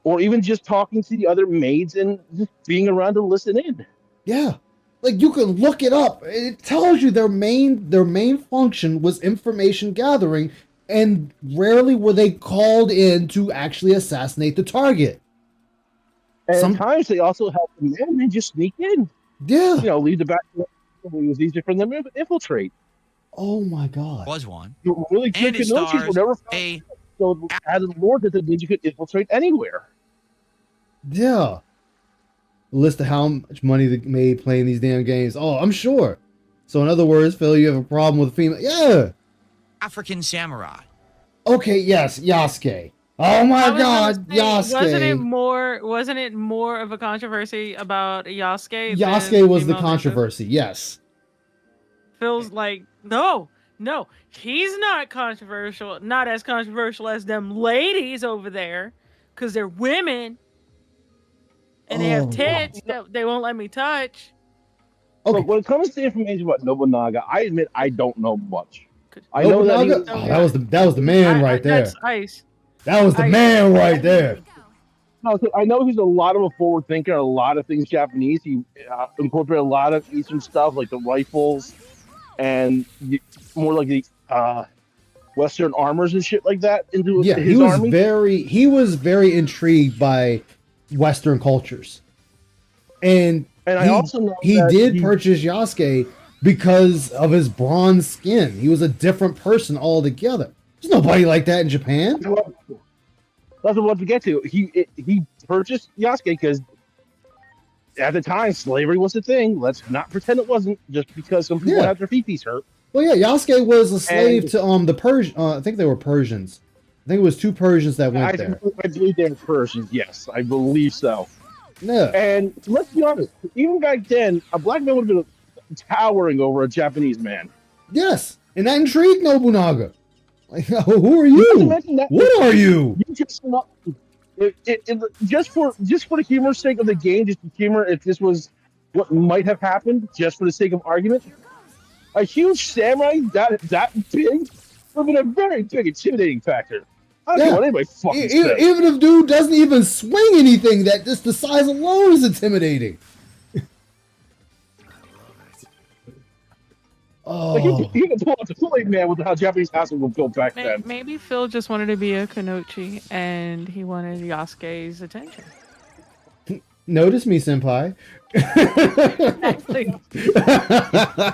Or even just talking to the other maids and just being around to listen in. Yeah. Like, you can look it up. It tells you their main function was information gathering, and rarely were they called in to actually assassinate the target. And sometimes they also help the men and just sneak in. Yeah. You know, leave the back. It was easier for them to infiltrate. Oh my god. Was one. Really good Konichis were never found. So added lore that the ninja could infiltrate anywhere. Yeah. A list of how much money they made playing these damn games. Oh, I'm sure. So in other words, Phil, you have a problem with female. Yeah. African samurai. Okay, yes, Yasuke. Oh my god, Yasuke. Wasn't it more of a controversy about Yasuke? Yasuke was the controversy, yes. Phil's like, no, he's not controversial. Not as controversial as them ladies over there. because they're women and they have Oh. tits that they won't let me touch. Okay. Look, when it comes to information about Nobunaga, I admit I don't know much. I know that he Nobunaga? was, That was the man right there. That's ice. That was the I- man right there. no, so I know he's a lot of a forward thinker, a lot of things Japanese. He incorporated a lot of Eastern stuff, like the rifles, and more like the Western armors and shit like that into Yeah, his army. he was very intrigued by Western cultures, and I also know he that did purchase Yasuke because of his bronze skin. He was a different person altogether. There's nobody like that in Japan. That's what I want to get to. He purchased Yasuke because at the time slavery was a thing. Let's not pretend it wasn't, just because some people had their feet hurt. Well, yeah, Yasuke was a slave to the Persian. I think they were Persians. I think it was 2 Persians that went there. I believe they're Persians. Yes, I believe so. Yeah. And let's be honest, even back then, a black man would have been towering over a Japanese man. Yes, and that intrigued Nobunaga. Like, who are you? What are you? Just for the humor's sake of the game, just the humor, if this was what might have happened, just for the sake of argument, a huge samurai that big would have been a very big intimidating factor. I don't know what anybody fucking says. Even if dude doesn't even swing anything, that just the size alone is intimidating. Oh, Like you can pull out the Kool-Aid Man with how Japanese houses were built back then. Maybe Phil just wanted to be a Kanochi and he wanted Yasuke's attention. notice me, senpai.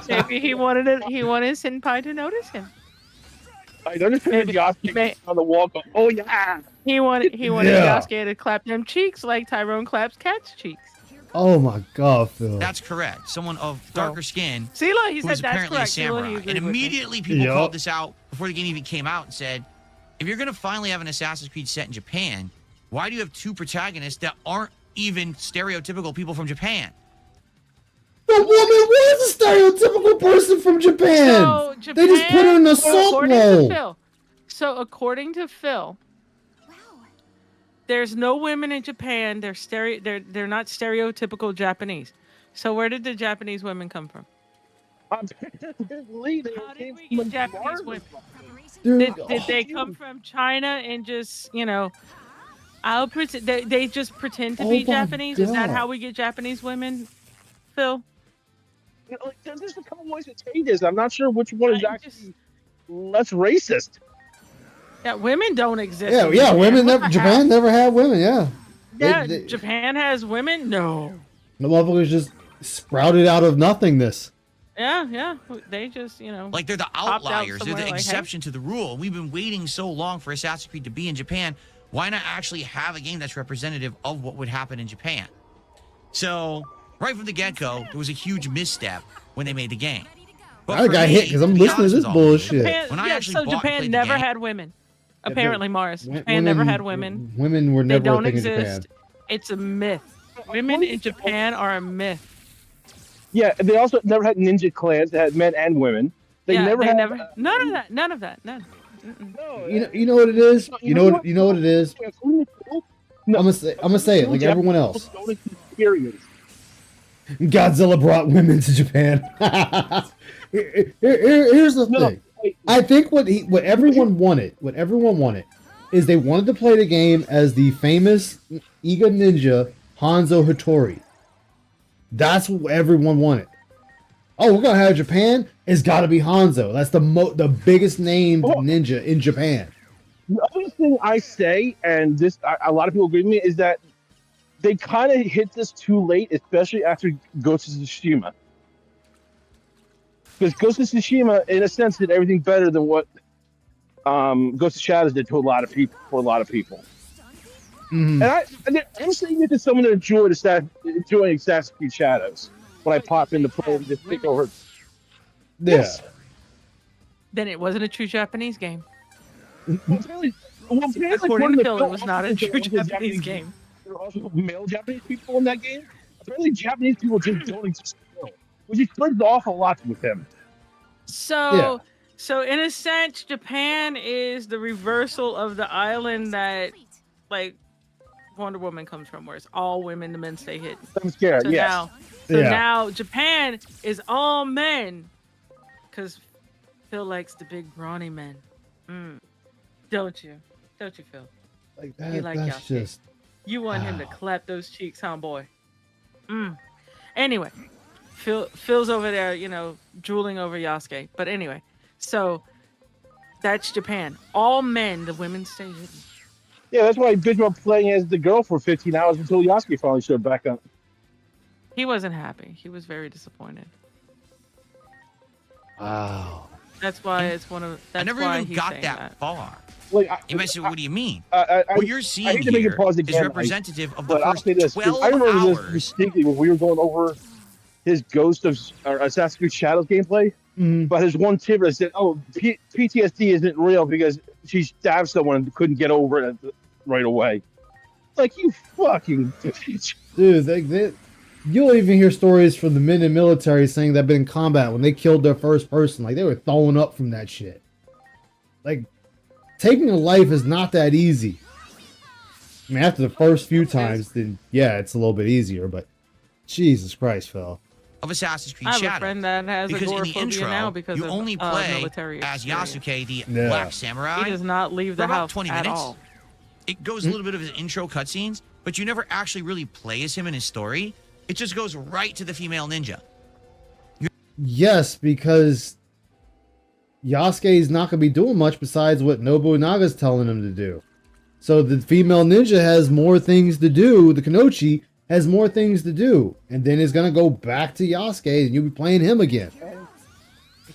Maybe he wanted Senpai to notice him. I understand Yasuke on the wall go, oh yeah. He wanted Yeah. Yasuke to clap them cheeks like Tyrone claps Cat's cheeks. Oh my god, Phil. That's correct. Someone of darker skin See, look, he who said was that's apparently correct. a See, look, he samurai. agreed And with me. immediately people Yup. called this out before the game even came out and said, if you're going to finally have an Assassin's Creed set in Japan, why do you have 2 protagonists that aren't even stereotypical people from Japan? The woman was a stereotypical person from Japan. So, They just put her in a salt according bowl. to Phil. So according to Phil, there's no women in Japan. They're not stereotypical Japanese. So where did the Japanese women come from? How did we get Japanese women? Dude, Did they come from China and just, I'll pretend they just pretend to Oh be my Japanese? Is that God. how we get Japanese women, Phil? There's a couple ways to take this. I'm not sure which one is actually less racist. Yeah, women don't exist. yeah, in yeah. Japan. Women What never. the Japan hell? never had women. Yeah. Yeah, They- Japan has women. No. The motherfuckers just sprouted out of nothingness. Yeah. They just, Like they're the popped out outliers. They're somewhere the like, hey. exception to the rule. We've been waiting so long for Assassin's Creed to be in Japan. Why not actually have a game that's representative of what would happen in Japan? So, right from the get-go, there was a huge misstep when they made the game. But I for got me, hit because I'm be listening to honest this with all of you, bullshit. Japan, When I yeah, actually so bought and Japan played the never game- had women. Apparently, Morris. Wo- Japan never had women. Women were They never a don't thing in exist. Japan. It's a myth. Women in Japan are a myth. Yeah, they also never had ninja clans that had men and women. They yeah, never they had never. None of that. None of that. None. You know what it is. You know what it is. No, I'm gonna say it like everyone else. Experience. Godzilla brought women to Japan. Here's the thing. I think what everyone wanted is they wanted to play the game as the famous Iga ninja Hanzo Hattori. That's what everyone wanted. Oh, we're gonna have Japan. It's got to be Hanzo. That's the biggest named ninja in Japan. The other thing I say, and this a lot of people agree with me, is that they kind of hit this too late, especially after Ghost of Tsushima. Because Ghost of Tsushima, in a sense, did everything better than what Ghost of Shadows did to a lot of people. Mhm. And I'm saying it to someone that enjoying Assassin's Creed Shadows when I pop into play and just take over. Yeah. Yes. Then it wasn't a true Japanese game. Well, apparently, According to Phil, it film, was not a true Japanese game. There are also male Japanese people in that game. Apparently, Japanese people just don't exist, which is turned off a lot with him. So in a sense, Japan is the reversal of the island that, like, Wonder Woman comes from, where it's all women, the men stay hidden. I'm scared. So Yes. now Japan is all men, because Phil likes the big brawny men. Don't you, Phil? Like that, You like that's Yasuke. just. You want him to Wow. clap those cheeks, huh, boy? Anyway, Phil's over there, drooling over Yasuke. But anyway, so that's Japan. All men, the women stay hidden. Yeah, that's why I bitched about playing as the girl for 15 hours until Yasuke finally showed back up. He wasn't happy. He was very disappointed. Wow. That's why it's one of. That's I never why even he's got saying that far. Like, You mentioned, what do you mean? What What you're seeing here is representative of the but I'll first say this, 12 I remember this hours. distinctly when we were going over his Ghost of or Assassin's Creed Shadows gameplay. But there's one tip that said, "Oh, PTSD isn't real because she stabbed someone and couldn't get over it right away." Like, you fucking bitch. Dude, you'll even hear stories from the men in military saying they've been in combat when they killed their first person. Like, they were throwing up from that shit. Like, taking a life is not that easy. I mean, after the first few times, then yeah, it's a little bit easier, but Jesus Christ, Phil. Of Assassin's Creed I have a Shadows. friend that has Because in the agoraphobia intro, now because you of only play military as experience. Yasuke, the Yeah. Black Samurai. He does not leave For the about house 20 at minutes. all. It goes a little bit of his intro cutscenes, but you never actually really play as him in his story. It just goes right to the female ninja. Yes, because Yasuke's not going to be doing much besides what Nobunaga's telling him to do. So the female ninja has more things to do. The Kanochi has more things to do. And then it's going to go back to Yasuke and you'll be playing him again.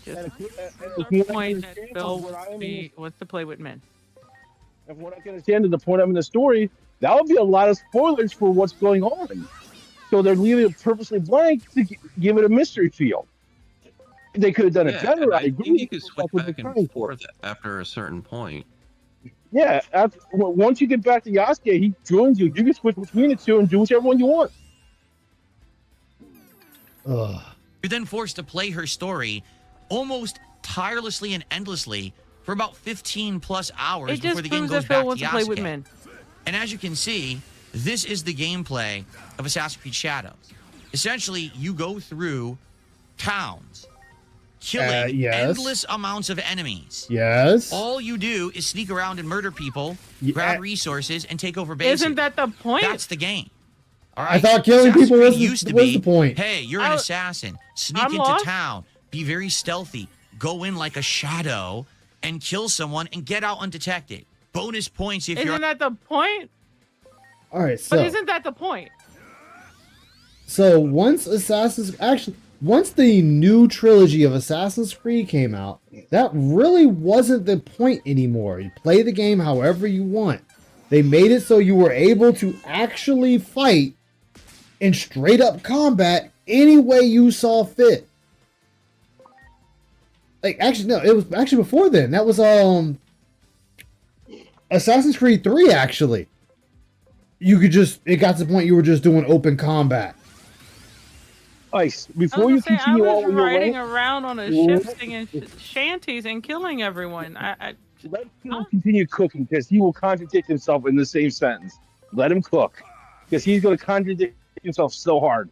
Just If the you point understand that Phil what I am- wants to play with men. And from what I can understand, to the point I'm in the story, that would be a lot of spoilers for what's going on. So they're leaving it purposely blank to give it a mystery feel. They could have done it Yeah, better. and I I think agree. you could switch That's what back they're and trying for. forth after a certain point. Yeah, once you get back to Yasuke, he joins you. You can switch between the two and do whichever one you want. Ugh. You're then forced to play her story almost tirelessly and endlessly for about 15 plus hours It before just the game proves goes that back Phil to wants to play with Yasuke. men. And as you can see, this is the gameplay of Assassin's Creed Shadows. Essentially, you go through towns, killing yes. endless amounts of enemies. Yes. All you do is sneak around and murder people, Yeah. grab resources, and take over bases. Isn't that the point? That's the game. All right. I thought killing Assassin's people Creed was used to the be, point. Hey, you're an assassin. Sneak I'm into lost. town. Be very stealthy. Go in like a shadow and kill someone and get out undetected. Bonus points if you're Isn't that the point? All right, But so isn't that the point? once once the new trilogy of Assassin's Creed came out, that really wasn't the point anymore. You play the game however you want. They made it so you were able to actually fight in straight up combat any way you saw fit. Like, actually, no, it was actually before then. That was Assassin's Creed 3, actually. It got to the point you were just doing open combat. Ice, I before was you gonna say, I continue was on your riding way, around on a ship singing shanties and killing everyone. let him continue cooking because he will contradict himself in the same sentence. Let him cook because he's going to contradict himself so hard.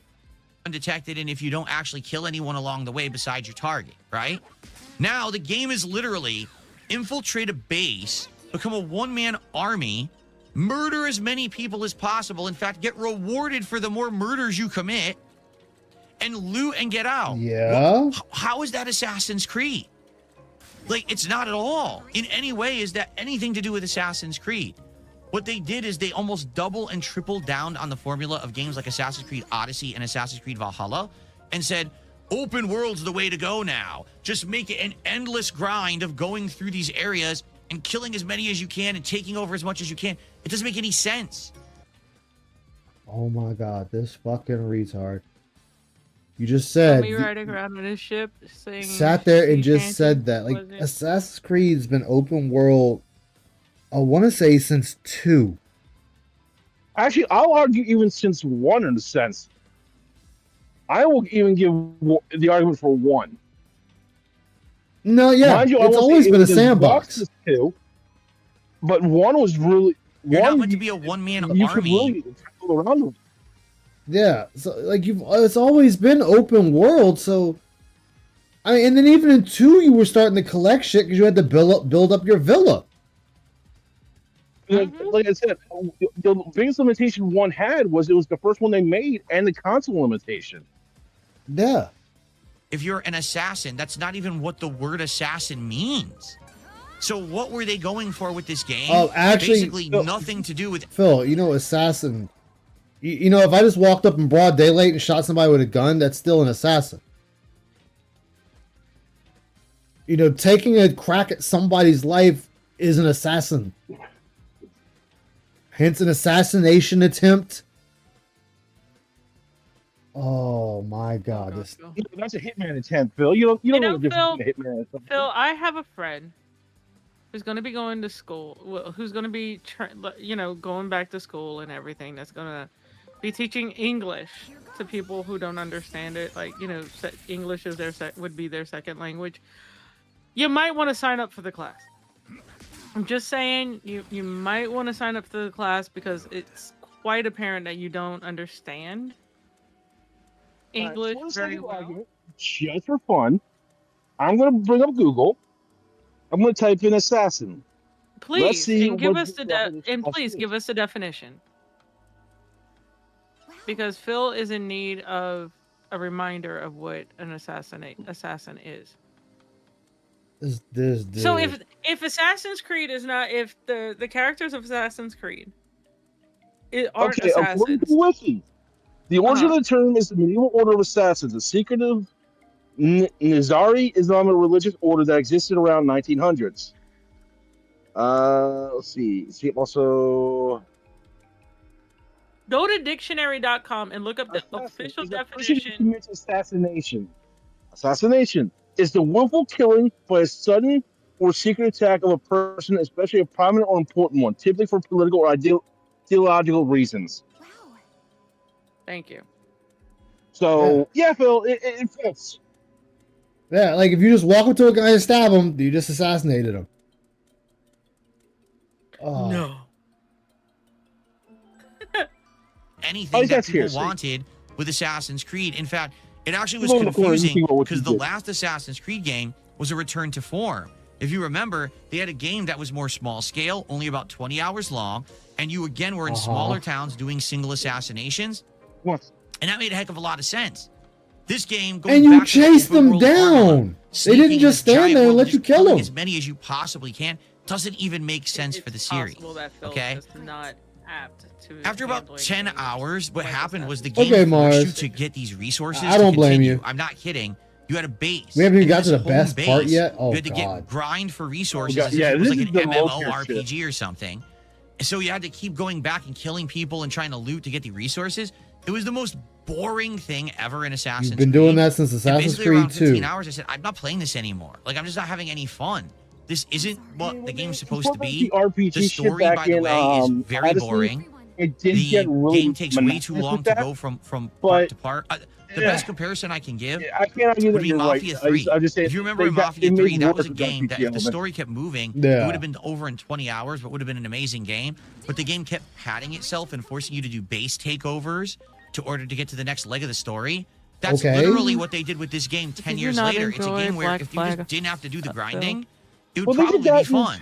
undetected and if you don't actually kill anyone along the way besides your target, right? Now, the game is literally infiltrate a base, become a one-man army, murder as many people as possible. In fact, get rewarded for the more murders you commit, and loot and get out. Yeah. How is that Assassin's Creed? Like, it's not at all. In any way is that anything to do with Assassin's Creed. What they did is they almost double and triple down on the formula of games like Assassin's Creed Odyssey and Assassin's Creed Valhalla and said, open world's the way to go now. Just make it an endless grind of going through these areas and killing as many as you can and taking over as much as you can. It doesn't make any sense. Oh my god, this fucking retard. You just said Me riding around on his ship, saying sat there and sea just shanties, said that. Like, was it? Assassin's Creed's been open world, I want to say, since 2. Actually, I'll argue even since 1 in a sense. I will even give the argument for 1. No, yeah, Mind you, I it's won't always say been a it was sandbox. worse as 2, but 1 was really You're not One, meant to be a one-man you could army. really travel around them. Yeah, so like it's always been open world. So, and then even in 2, you were starting to collect shit because you had to build up your villa. Like I said, the biggest limitation 1 had was it was the first one they made, and the console limitation. Yeah. If you're an assassin, that's not even what the word assassin means. So what were they going for with this game? Oh, actually, basically nothing to do with. Phil, you know, assassin. You know, if I just walked up in broad daylight and shot somebody with a gun, that's still an assassin. You know, taking a crack at somebody's life is an assassin. Hence, an assassination attempt. Oh my God! This That's a hitman attempt, Phil. You don't know the Phil, difference between a hitman attempt. Phil, I have a friend who's going to be going to school, who's going to be, going back to school and everything. That's going to be teaching English to people who don't understand it. Like, English is would be their second language. You might want to sign up for the class. I'm just saying, you might want to sign up for the class because it's quite apparent that you don't understand English very well. Just for fun, I'm going to bring up Google. I'm going to type in assassin. Please, and give us give us the definition. Because Phil is in need of a reminder of what an assassin is. So if Assassin's Creed is not, if the characters of Assassin's Creed aren't assassins. According to Wiki, the origin of the term is the medieval order of assassins, a secretive Nizari Islamic religious order that existed around 1900s. Let's see. See also. Go to dictionary.com and look up the official definition. Commits assassination. Assassination is the willful killing by a sudden or secret attack of a person, especially a prominent or important one, typically for political or ideological reasons. Wow. Thank you. So, yeah Phil, it fits. Yeah, like if you just walk up to a guy and stab him, you just assassinated him. Oh. No. Anything that people wanted with Assassin's Creed. In fact, it actually was confusing because the last Assassin's Creed game was a return to form. If you remember, they had a game that was more small scale, only about 20 hours long, and you again were in smaller towns doing single assassinations. What? And that made a heck of a lot of sense. This game goes and you back chase to the them down. They didn't just stand there and let you kill them. As many as you possibly can doesn't even make sense for the series. Okay. Not apt to After about 10 hours, what happened was the game forced Mars. you to get these resources. I don't blame you. I'm not kidding. You had a base. We haven't even got to the home best part base, yet. Oh, you had to God. grind for resources. Oh, God. Yeah, it was this like is an the MMORPG or something. So you had to keep going back and killing people and trying to loot to get the resources. It was the most boring thing ever in Assassin's Creed. You've been doing that since Assassin's Creed 2. Around 15 hours, I said, I'm not playing this anymore. Like, I'm just not having any fun. This isn't what the game's supposed to be. The story, by the way, is very boring. It did the get really game takes way too long to go from part to part. The best comparison I can give I can't argue would that be you're Mafia right. 3. I'm just saying, If you remember in Mafia 3, that was a game that if the element. story kept moving, Yeah. it would have been over in 20 hours, but would have been an amazing game. But the game kept padding itself and forcing you to do base takeovers to order to get to the next leg of the story. That's literally what they did with this game 10 years later. It's a game where if you just didn't have to do the grinding, it would probably be fun.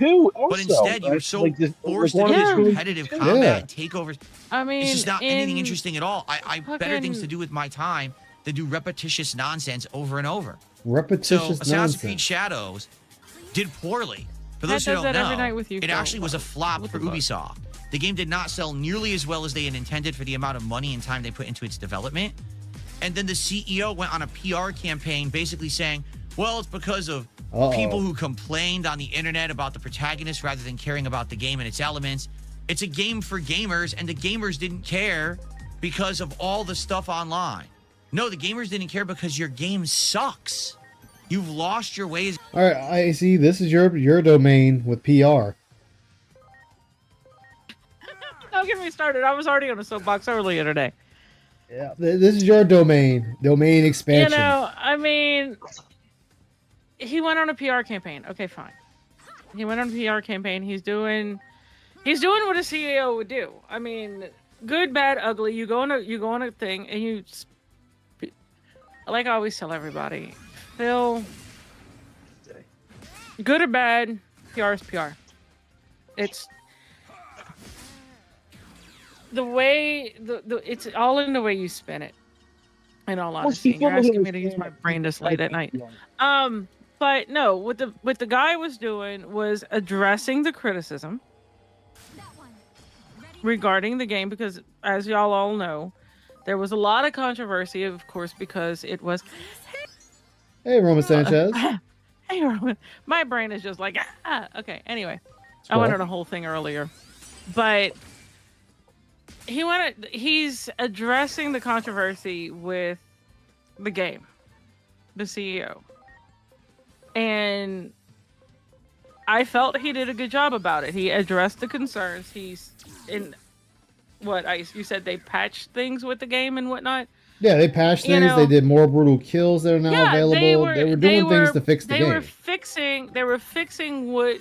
But instead, you're so forced into these repetitive combat takeovers. I mean, it's just not anything interesting at all. I better things to do with my time than do repetitious nonsense over and over. Repetitious Assassin's nonsense. Creed Shadows did poorly. For That those who does don't that every know, night with you, it Phil. actually was a flop What for the fuck? Ubisoft. The game did not sell nearly as well as they had intended for the amount of money and time they put into its development. And then the CEO went on a PR campaign basically saying, well, it's because of people who complained on the internet about the protagonist rather than caring about the game and its elements. It's a game for gamers, and the gamers didn't care because of all the stuff online. No, the gamers didn't care because your game sucks. You've lost your ways. All right, I see. This is your domain with PR. Don't get me started. I was already on a soapbox earlier today. Yeah, this is your domain expansion. You know, I mean, he went on a PR campaign. Okay, fine. He went on a PR campaign. He's doing He's doing what a CEO would do. I mean, good, bad, ugly. You go on a thing, and you, like I always tell everybody, Phil, good or bad, PR is PR. It's the way it's all in the way you spin it. In all honesty, you're asking me to use my brain this late at night. But no, what the guy was doing was addressing the criticism regarding the game, because as y'all all know, there was a lot of controversy, of course, because it was. Hey, Roman Sanchez. Hey, Roman. My brain is just like, okay. Anyway, I went on a whole thing earlier, but he's addressing the controversy with the game, the CEO, and I felt he did a good job about it. He addressed the concerns. He's in what you said they patched things with the game and whatnot. Yeah, they patched things. They did more brutal kills that are now available. They were doing things to fix the game. They were fixing what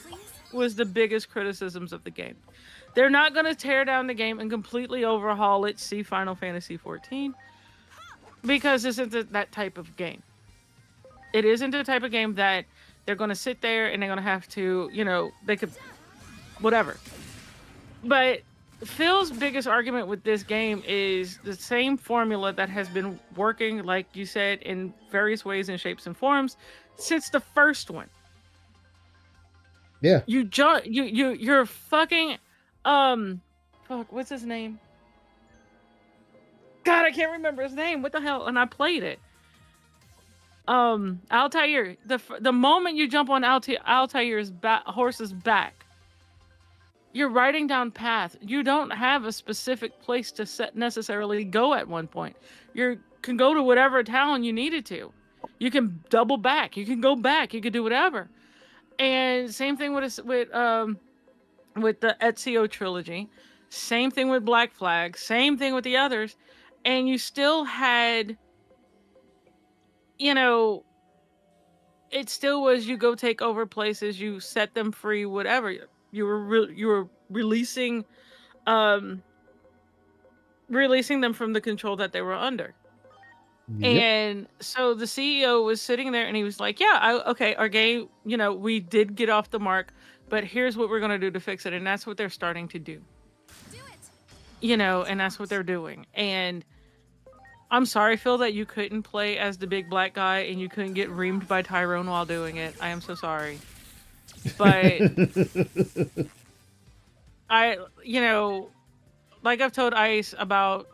was the biggest criticisms of the game. They're not going to tear down the game and completely overhaul it. See Final Fantasy XIV, because this isn't that type of game. It isn't the type of game that they're going to sit there and they're going to have to, they could, whatever. But Phil's biggest argument with this game is the same formula that has been working, like you said, in various ways and shapes and forms since the first one. Yeah. You're fucking, fuck, what's his name? God, I can't remember his name. What the hell? And I played it. Altair. The moment you jump on Altair's horse's back, you're riding down path. You don't have a specific place to necessarily go at one point. You can go to whatever town you needed to. You can double back. You can go back. You can do whatever. And same thing with the Ezio trilogy. Same thing with Black Flag. Same thing with the others. And you still had, it still was you go take over places, you set them free, whatever. You were releasing them from the control that they were under. Yep. And so the CEO was sitting there and he was like, yeah, our game, we did get off the mark, but here's what we're going to do to fix it. And that's what they're starting to do. And that's what they're doing. And I'm sorry, Phil, that you couldn't play as the big black guy and you couldn't get reamed by Tyrone while doing it. I am so sorry. But like I've told Ice about,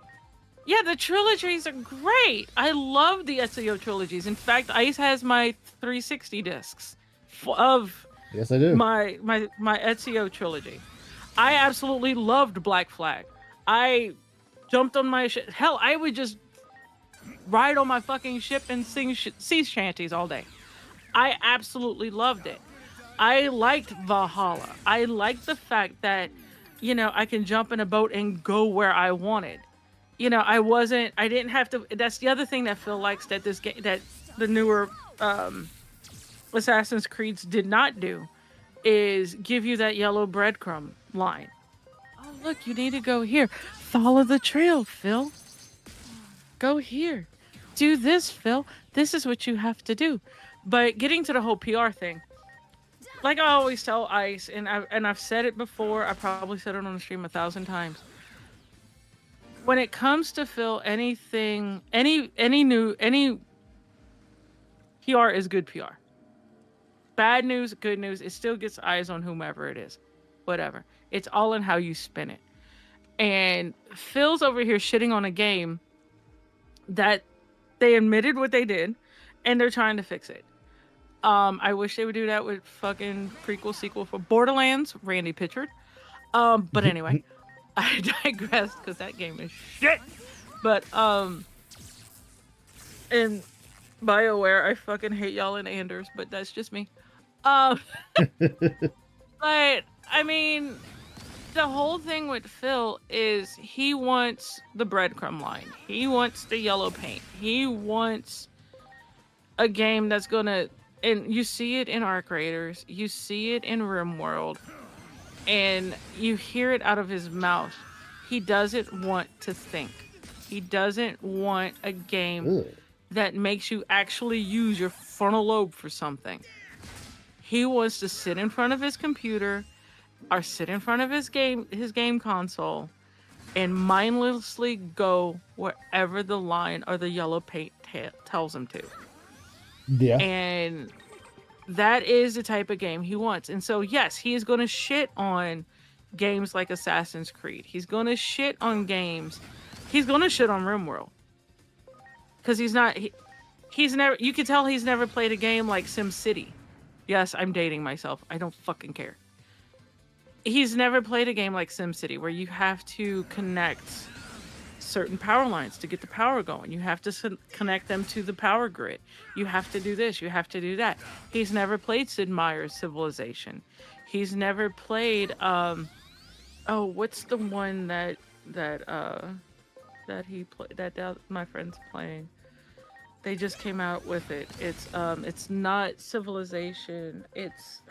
the trilogies are great. I love the Ezio trilogies. In fact, Ice has my 360 discs of yes, I do. My Ezio trilogy. I absolutely loved Black Flag. I jumped on my ship. Hell, I would just ride on my fucking ship and sing sea shanties all day. I absolutely loved it. I liked Valhalla. I liked the fact that, I can jump in a boat and go where I wanted. I didn't have to. That's the other thing that Phil likes that this game, that the newer Assassin's Creeds did not do, is give you that yellow breadcrumb line. Oh, look, you need to go here. Follow the trail, Phil. Go here. Do this, Phil. This is what you have to do. But getting to the whole PR thing, like I always tell Ice, and I've said it before, I probably said it on the stream 1,000 times. When it comes to Phil, any PR is good PR. Bad news, good news, it still gets eyes on whomever it is. Whatever. It's all in how you spin it. And Phil's over here shitting on a game that they admitted what they did, and they're trying to fix it. I wish they would do that with fucking prequel sequel for Borderlands, Randy Pitchford. But anyway, I digress because that game is shit. But and BioWare, I fucking hate y'all and Anders, but that's just me. But I mean, the whole thing with Phil is he wants the breadcrumb line. He wants the yellow paint. He wants a game that's gonna, and you see it in Arc Raiders, you see it in RimWorld. and you hear it out of his mouth. He doesn't want to think. He doesn't want a game Ugh. that makes you actually use your frontal lobe for something. He wants to sit in front of his computer or sit in front of his game console and mindlessly go wherever the line or the yellow paint tells him to. Yeah. And that is the type of game he wants. And so, yes, he is going to shit on games like Assassin's Creed. He's going to shit on games. He's going to shit on RimWorld. Because he's never, you can tell he's never played a game like SimCity. Yes, I'm dating myself. I don't fucking care. He's never played a game like SimCity where you have to connect certain power lines to get the power going. You have to connect them to the power grid. You have to do this. You have to do that. He's never played Sid Meier's Civilization. He's never played what's the one that he played that my friend's playing. They just came out with it. It's not Civilization. It's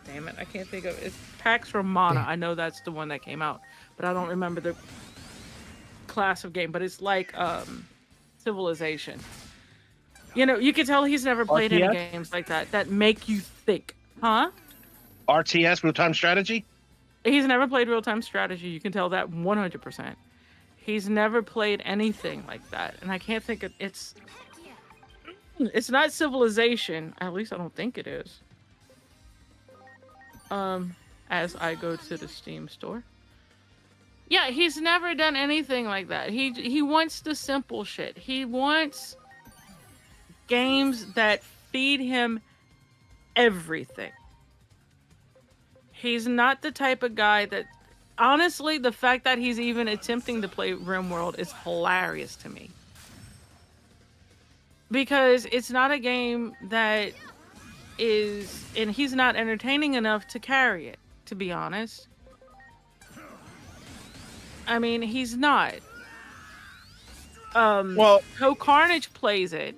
damn it, I can't think of it. It's Pax Romana. I know that's the one that came out, but I don't remember the class of game. But it's like Civilization. You know, you can tell he's never played RTS? any games like that make you think, huh? RTS, real-time strategy? He's never played real-time strategy. You can tell that 100%. He's never played anything like that, and I can't think of it's not Civilization. At least I don't think it is. As I go to the Steam store. Yeah, he's never done anything like that. He wants the simple shit. He wants games that feed him everything. He's not the type of guy that, honestly, the fact that he's even attempting to play RimWorld is hilarious to me. Because it's not a game that is, and he's not entertaining enough to carry it, to be honest. I mean, he's not. CohhCarnage plays it,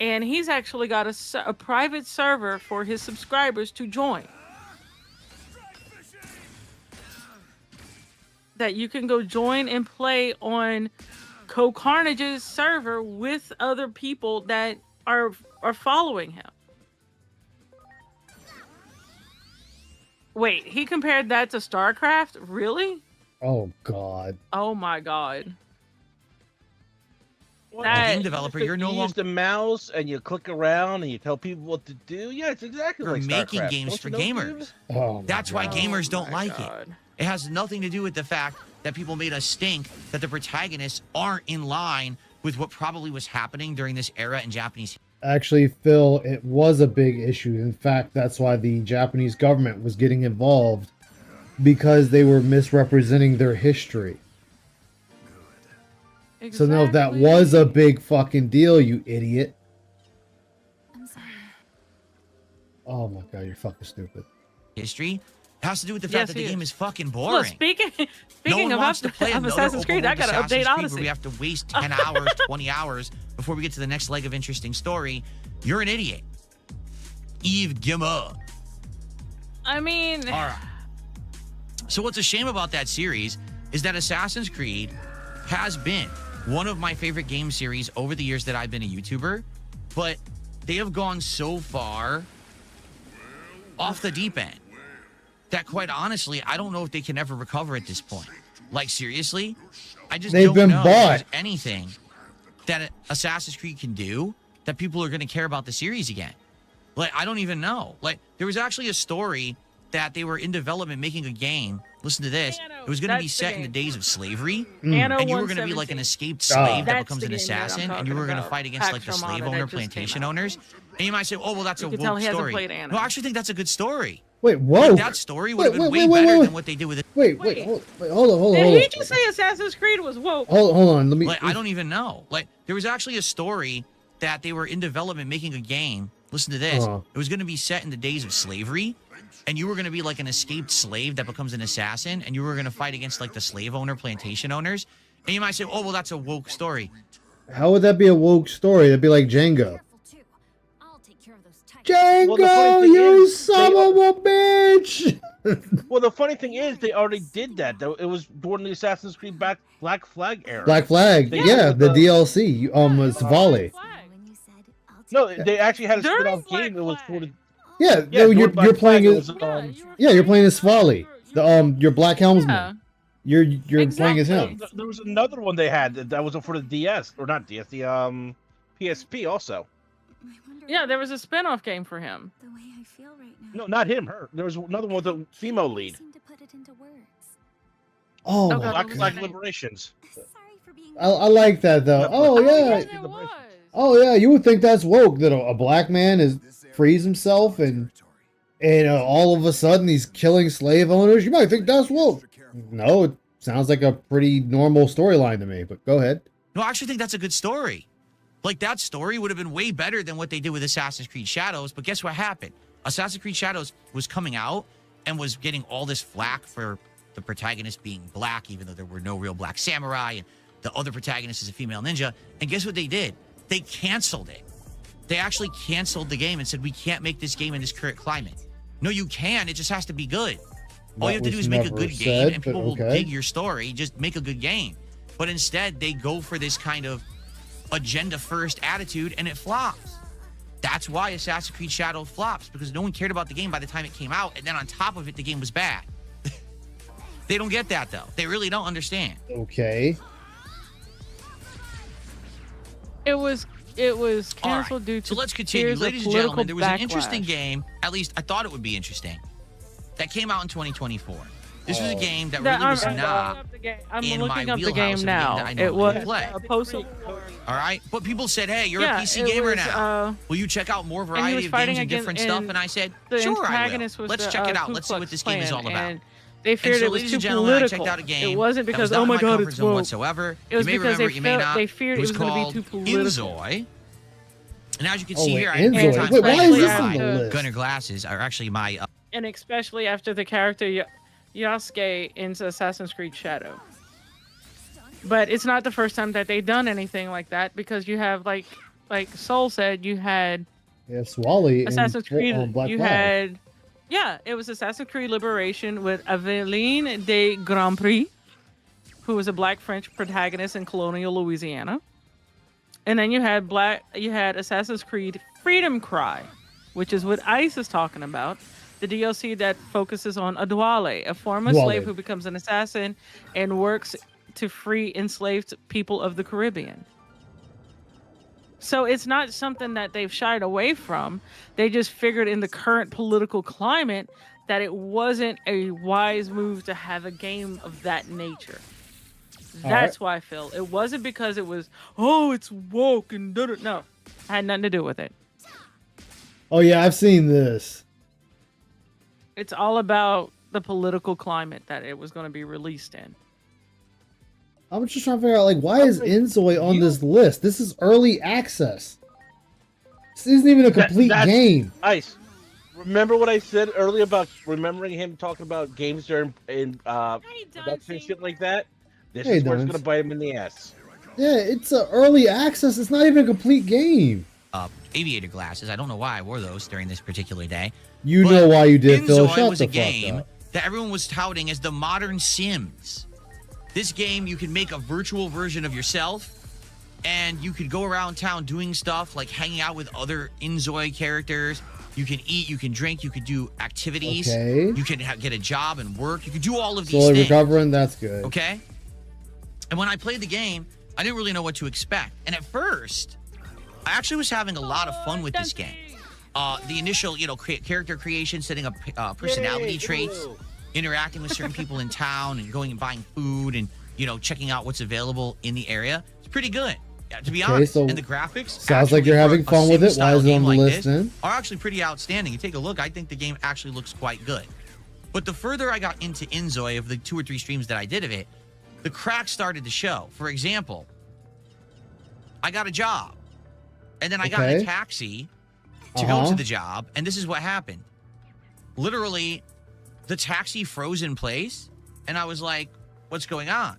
and he's actually got a private server for his subscribers to join. That you can go join and play on CohhCarnage's server with other people that are following him. Wait, he compared that to StarCraft? Really? Oh God. Oh my God. Game developer, you're no You use longer the mouse and you click around and you tell people what to do. Yeah, it's exactly like making StarCraft. games Don't for you know, gamers. dude? Oh my That's why God. gamers don't my like God. it. It has nothing to do with the fact that people made us stink that the protagonists aren't in line with what probably was happening during this era in Japanese. Actually, Phil, it was a big issue. In fact, that's why the Japanese government was getting involved, because they were misrepresenting their history. So no, that was a big fucking deal, you idiot. I'm sorry. Oh my God, you're fucking stupid. History. It has to do with the fact Yes, that the he game is. is fucking Well, boring. speaking No one of wants to play another Assassin's Creed, open I world gotta Assassin's update Creed where Odyssey. we have to waste 10 hours, 20 hours before we get to the next leg of interesting story. You're an idiot. Yves Guillemot. I mean, All right. So what's a shame about that series is that Assassin's Creed has been one of my favorite game series over the years that I've been a YouTuber, but they have gone so far off the deep end that, quite honestly, I don't know if they can ever recover at this point. Like, seriously, I just They've don't been know if bought. there's anything that Assassin's Creed can do that people are going to care about the series again. Like, I don't even know. Like, there was actually a story that they were in development making a game. Listen to this. It was going to be That's the set in the game. days of slavery. Anno And you were going to be like an 117. escaped slave that That's becomes the an game that I'm assassin, and you talking were going to about. fight against like the Pax slave Romana owner, that just came plantation out. owners. And you might say, "Oh, well, that's a You can tell woke he hasn't story." played Anno. No, I actually think that's a good story. Wait, whoa. Like, that story would have been way better than what they did with it. Wait, hold on. Did he just say Assassin's Creed was woke? Hold on, let me. Like, I don't even know. Like, there was actually a story that they were in development making a game. Listen to this. Uh-huh. It was going to be set in the days of slavery, and you were going to be like an escaped slave that becomes an assassin, and you were going to fight against like the slave owner, plantation owners. And you might say, "Oh, well, that's a woke story." How would that be a woke story? That'd be like Django. Careful too. I'll take care of those types. Django, funny thing you is, son of a bitch! Well, the funny thing is, they already did that. Though it was during the Assassin's Creed Black Flag era. Black Flag, They yeah, did the the- DLC, Savali. When you said, I'll take No, it. they actually had a During spin-off Black game. It was Flag. for the Yeah, yeah. no, during Black you're playing Flag, as it was, you're playing as Savali, your Black helmsman. Yeah. You're playing as him. Exactly. There was another one they had that was for the DS or not DS, the PSP also. I wonder Yeah, there was a spin-off game for him. the way I feel right now. No, not him. Her. There was another one with a female I lead. seem to put it into words. Oh, Oh, my God. Black was Flag her name? Liberations. Sorry for being. I like that though. Oh yeah, there was. oh yeah. You would think that's woke that a black man is frees himself and all of a sudden he's killing slave owners. You might think that's woke. No, it sounds like a pretty normal storyline to me. But go ahead. No, I actually think that's a good story. Like, that story would have been way better than what they did with Assassin's Creed Shadows. But guess what happened? Assassin's Creed Shadows was coming out and was getting all this flack for the protagonist being black, even though there were no real black samurai, and the other protagonist is a female ninja. And guess what they did? They canceled it. They actually canceled the game and said, we can't make this game in this current climate. No, you can. It just has to be good. All you have to do is make a good game, and people will dig your story. Just make a good game. But instead, they go for this kind of agenda-first attitude, and it flops. That's why Assassin's Creed Shadow flops, because no one cared about the game by the time it came out, and then on top of it, the game was bad. They don't get that, though. They really don't understand. Okay. It was All right, canceled due to so let's continue. fears of Ladies and gentlemen, there was an backlash. interesting game, at least I thought it would be interesting, that came out in 2024. This was a game that really was not I'm in looking my up the wheelhouse game of a game now. that I It normally was play. a post. All right, but people said, "Hey, you're Yeah, a PC it gamer was, now. Will you check out more he variety was of fighting games and different against- stuff?" and And I said, the "Sure, I will. antagonist was Let's the, check it out. Ku Let's see what Klux this game is all Klan, about." and they feared so, it was ladies too and gentlemen, I checked political. out a game. It wasn't that because was not oh in my god, comfort it's zone woke. whatsoever. It was you may because remember, you may not. they feared it was going to be too political. Inzoi. And as you can Oh, see wait, here, I had a Inzoi. great time Wait, why playing is with this on my the list? Gunner glasses are actually my And especially after the character Yasuke in Assassin's Creed Shadow. But it's not the first time that they've done anything like that, because you have like Soul said, you had Yeah, Swally Assassin's Creed. on Black You Flag. had it was Assassin's Creed Liberation with Aveline de Grand Prix, who was a black French protagonist in colonial Louisiana. And then you had Assassin's Creed Freedom Cry, which is what ICE is talking about. The DLC that focuses on Adwale, a former Dwale. slave who becomes an assassin and works to free enslaved people of the Caribbean. So it's not something that they've shied away from. They just figured in the current political climate that it wasn't a wise move to have a game of that nature. That's why I feel it wasn't because it was, oh, it's woke and no, it had nothing to do with it. Oh yeah, I've seen this. It's all about the political climate that it was going to be released in. I'm just trying to figure out, like, why is Inzoi on this list? This is early access. This isn't even a complete game. Ice. Remember what I said earlier about remembering him talking about games during in production and shit like that? This Hey, is where it's Duns. gonna bite him in the ass. Yeah, it's a early access. It's not even a complete game. aviator glasses. I don't know why I wore those during this particular day. You But know why you did, Phil. Inzoi Shut was the a fuck game up. that everyone was touting as the modern Sims. This game, you can make a virtual version of yourself, and you could go around town doing stuff like hanging out with other Inzoi characters. You can eat, you can drink, you could do activities. Okay. You can get a job and work. You could do all of these Slowly things. recovering, that's good. Okay? And when I played the game, I didn't really know what to expect. And at first, I actually was having a lot of fun with this game. The initial, character creation, setting up personality traits, interacting with certain people in town, and going and buying food, and checking out what's available in the area. It's pretty good, to be honest. so And the graphics sounds like actually you're for having a fun with it. Why Sims-style is it on game the like list this then? are actually pretty outstanding. You take a look, I think the game actually looks quite good. But the further I got into Inzoi, of the 2 or 3 streams that I did of it, the cracks started to show. For example, I got a job, and then I got in a Okay. taxi to go to the job, and this is what happened. Literally, the taxi froze in place, and I was like, what's going on?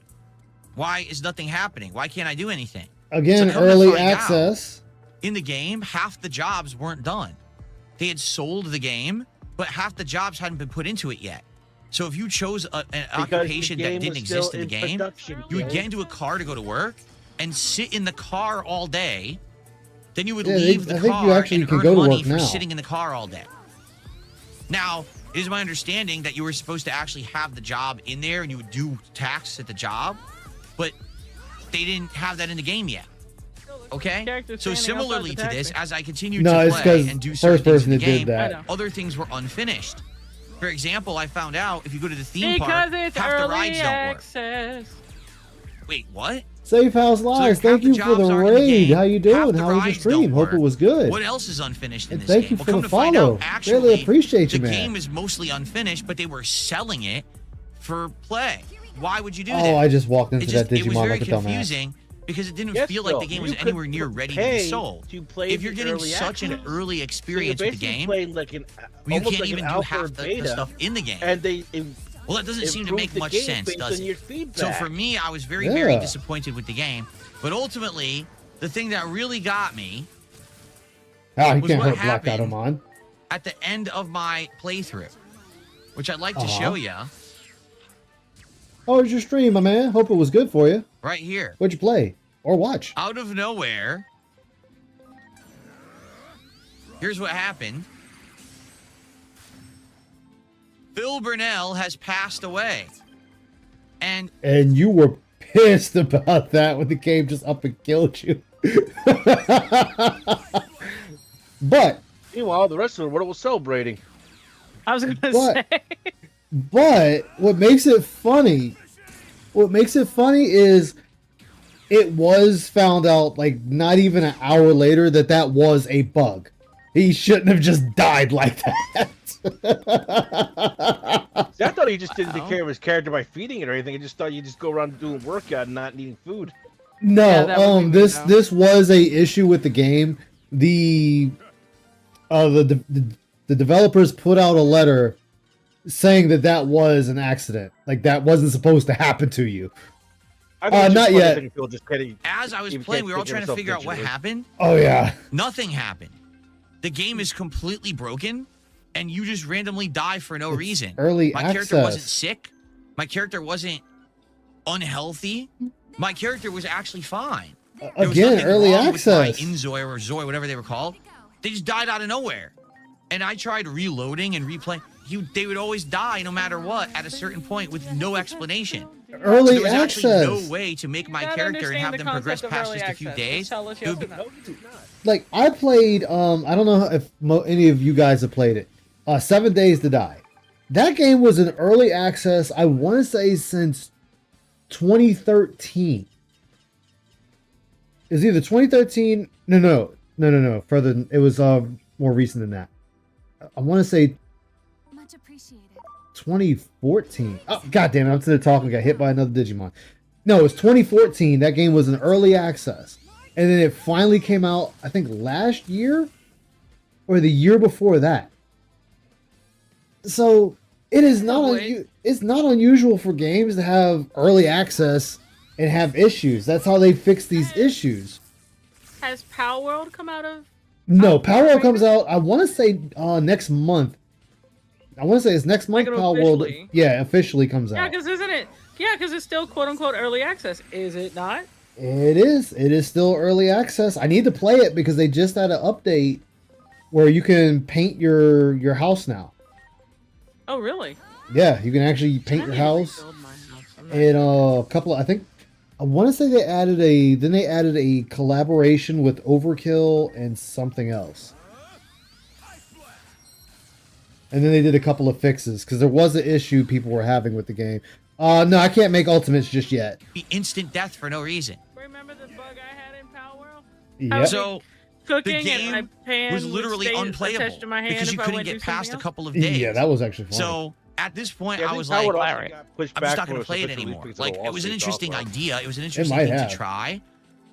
Why is nothing happening? Why can't I do anything? Again, So come to early find out, access. in the game, half the jobs weren't done. they had sold the game, but half the jobs hadn't been put into it yet. So if you chose an occupation that didn't exist in the game, you would get into a car to go to work and sit in the car all day. Then you would leave the car and earn money for sitting in the car all day. Now, it is my understanding that you were supposed to actually have the job in there and you would do tasks at the job, but they didn't have that in the game yet. Okay? So similarly to this, as I continued to play and do certain things in the game, other things were unfinished. For example, I found out if you go to the theme park, half the rides don't work. Wait, what? Safe House Lives, thank you for the raid. How you doing? How was your stream? Hope it was good. What else is unfinished in this game? Thank you for the follow. Really appreciate you, man. The game is mostly unfinished, but they were selling it for play. Why would you do that? Oh, I just walked into that Digimon like a dumbass. It was very confusing because it didn't feel like the game was anywhere near ready to be sold. If you're getting such an early experience with the game, you can't even do half the stuff in the game. Well, that doesn't seem to make much sense, does it? So for me, I was very, very disappointed with the game. But ultimately, the thing that really got me was what happened at the end of my playthrough, which I'd like to show you. Oh, it's your stream, my man. Hope it was good for you. Right here. What'd you play or watch? Out of nowhere, here's what happened. Phil Burnell has passed away. And you were pissed about that when the game just up and killed you. But meanwhile, the rest of the world was celebrating. I was gonna say. But what makes it funny is it was found out like not even an hour later that was a bug. He shouldn't have just died like that. See, I thought he just didn't take care of his character by feeding it or anything. I just thought you just go around doing workout and not needing food. No, this was a issue with the game. The developers put out a letter saying that was an accident. Like that wasn't supposed to happen to you. Not yet. As I was playing, we were all trying to figure out what happened. Oh yeah. Nothing happened. The game is completely broken, and you just randomly die for no reason. My character wasn't sick. My character wasn't unhealthy. My character was actually fine. Again, early access. Inzoi or Zoi, whatever they were called. They just died out of nowhere. And I tried reloading and replaying. They would always die no matter what at a certain point with no explanation. Early so there was access. actually no way to make my character and have them progress past just a few days. Like I played, I don't know if any of you guys have played it. 7 Days to Die. That game was in early access. I want to say since 2013. It's either 2013. No. Further than it was. More recent than that. I want to say. Much appreciated. 2014. Oh, god damn it. I'm sitting there talking. Got hit by another Digimon. No, it was 2014. That game was in early access. And then it finally came out, I think, last year? Or the year before that. So, it is it's not unusual for games to have early access and have issues. That's how they fix these issues. Has Power World come out of... No, Power World comes out, I want to say, next month. I want to say it's next month. Power World, yeah, officially comes out. Yeah, because isn't it? Yeah, because it's still quote unquote early access, is it not? It is. It is still early access. I need to play it because they just had an update where you can paint your house now. Oh, really? Yeah, you can actually paint your house. And a couple of, I want to say they added a collaboration with Overkill and something else. And then they did a couple of fixes because there was an issue people were having with the game. No, I can't make ultimates just yet. Be instant death for no reason. Remember the bug I had in Power World? Yep. So cooking the game and my pan was literally unplayable because you couldn't get past a couple of days. Yeah, that was actually fun. So at this point, I was like, I'm just not going to play it anymore. Like, it was an interesting idea. It was an interesting thing to try.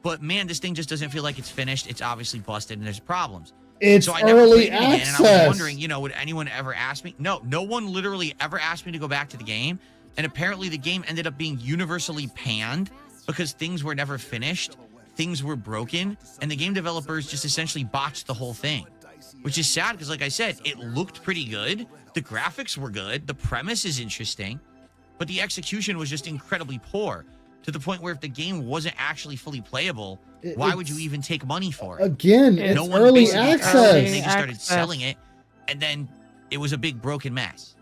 But man, this thing just doesn't feel like it's finished. It's obviously busted and there's problems. It's so I never early played it again, access. and I was wondering, would anyone ever ask me? No one literally ever asked me to go back to the game. And apparently the game ended up being universally panned because things were never finished. Things were broken. And the game developers just essentially botched the whole thing. which is sad because, like I said, it looked pretty good. The graphics were good. The premise is interesting, but the execution was just incredibly poor to the point where if the game wasn't actually fully playable, why would you even take money for it? Again, it's No one early basically access. touched it. They just started selling it, and then it was a big broken mess.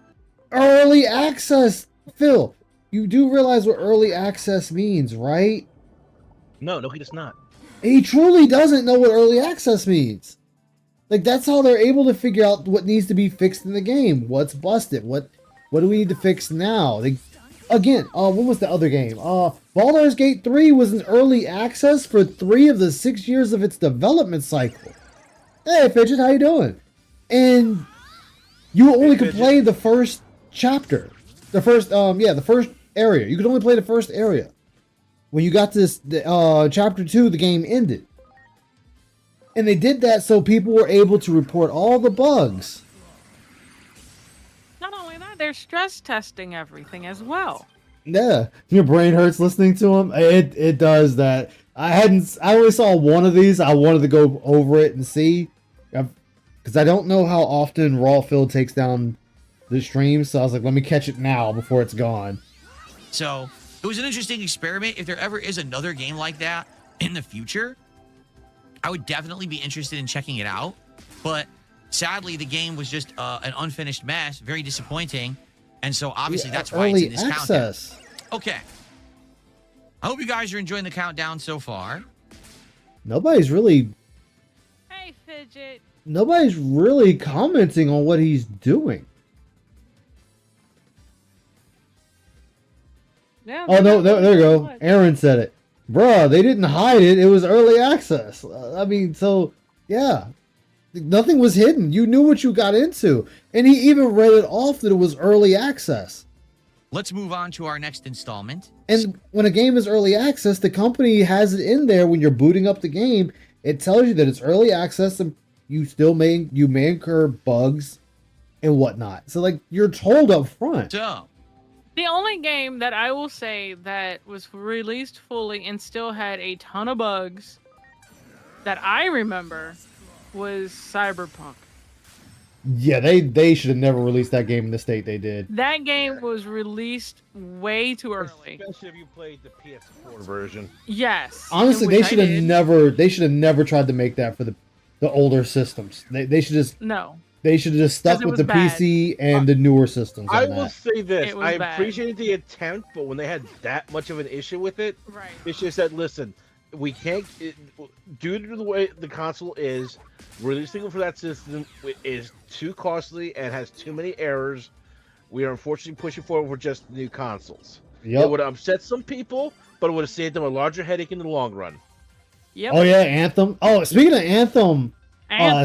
Early access, Phil. You do realize what early access means, right? No, he does not. He truly doesn't know what early access means. Like, that's how they're able to figure out what needs to be fixed in the game. What's busted? What do we need to fix now? What was the other game? Baldur's Gate 3 was in early access for 3 of the 6 years of its development cycle. Hey, Fidget, how you doing? And you only could play the first chapter. The first area. You could only play the first area. When you got to chapter 2, the game ended. And they did that so people were able to report all the bugs. Not only that, they're stress testing everything as well. Yeah, your brain hurts listening to them. It does that. I only saw one of these. I wanted to go over it and see, because I don't know how often Rawfield takes down the stream. So I was like, let me catch it now before it's gone. So it was an interesting experiment. If there ever is another game like that in the future, I would definitely be interested in checking it out. But sadly, the game was just an unfinished mess, very disappointing. And so obviously that's why it's in this countdown. Okay. I hope you guys are enjoying the countdown so far. Nobody's really commenting on what he's doing. Yeah, oh, no, there you go. Aaron said it. Bruh, they didn't hide it. It was early access. I mean, so, yeah. Nothing was hidden. You knew what you got into. And he even read it off that it was early access. Let's move on to our next installment. And when a game is early access, the company has it in there when you're booting up the game. It tells you that it's early access and you may incur bugs and whatnot. So, like, you're told up front. So, the only game that I will say that was released fully and still had a ton of bugs that I remember was Cyberpunk. Yeah, they should have never released that game in the state they did. That game was released way too early. Especially if you played the PS4 version. Yes. Honestly, they should have never tried to make that for the older systems. They should just They should have just stuck with the bad. PC and the newer systems. I will say this: I bad. appreciated the attempt, but when they had that much of an issue with it, right. They should have said, "Listen, we can't, due to the way the console is, releasing it for that system is too costly and has too many errors. We are unfortunately pushing forward for just new consoles. Yep. It would have upset some people, but it would have saved them a larger headache in the long run." Yep. Oh yeah, Anthem. Oh, speaking of Anthem,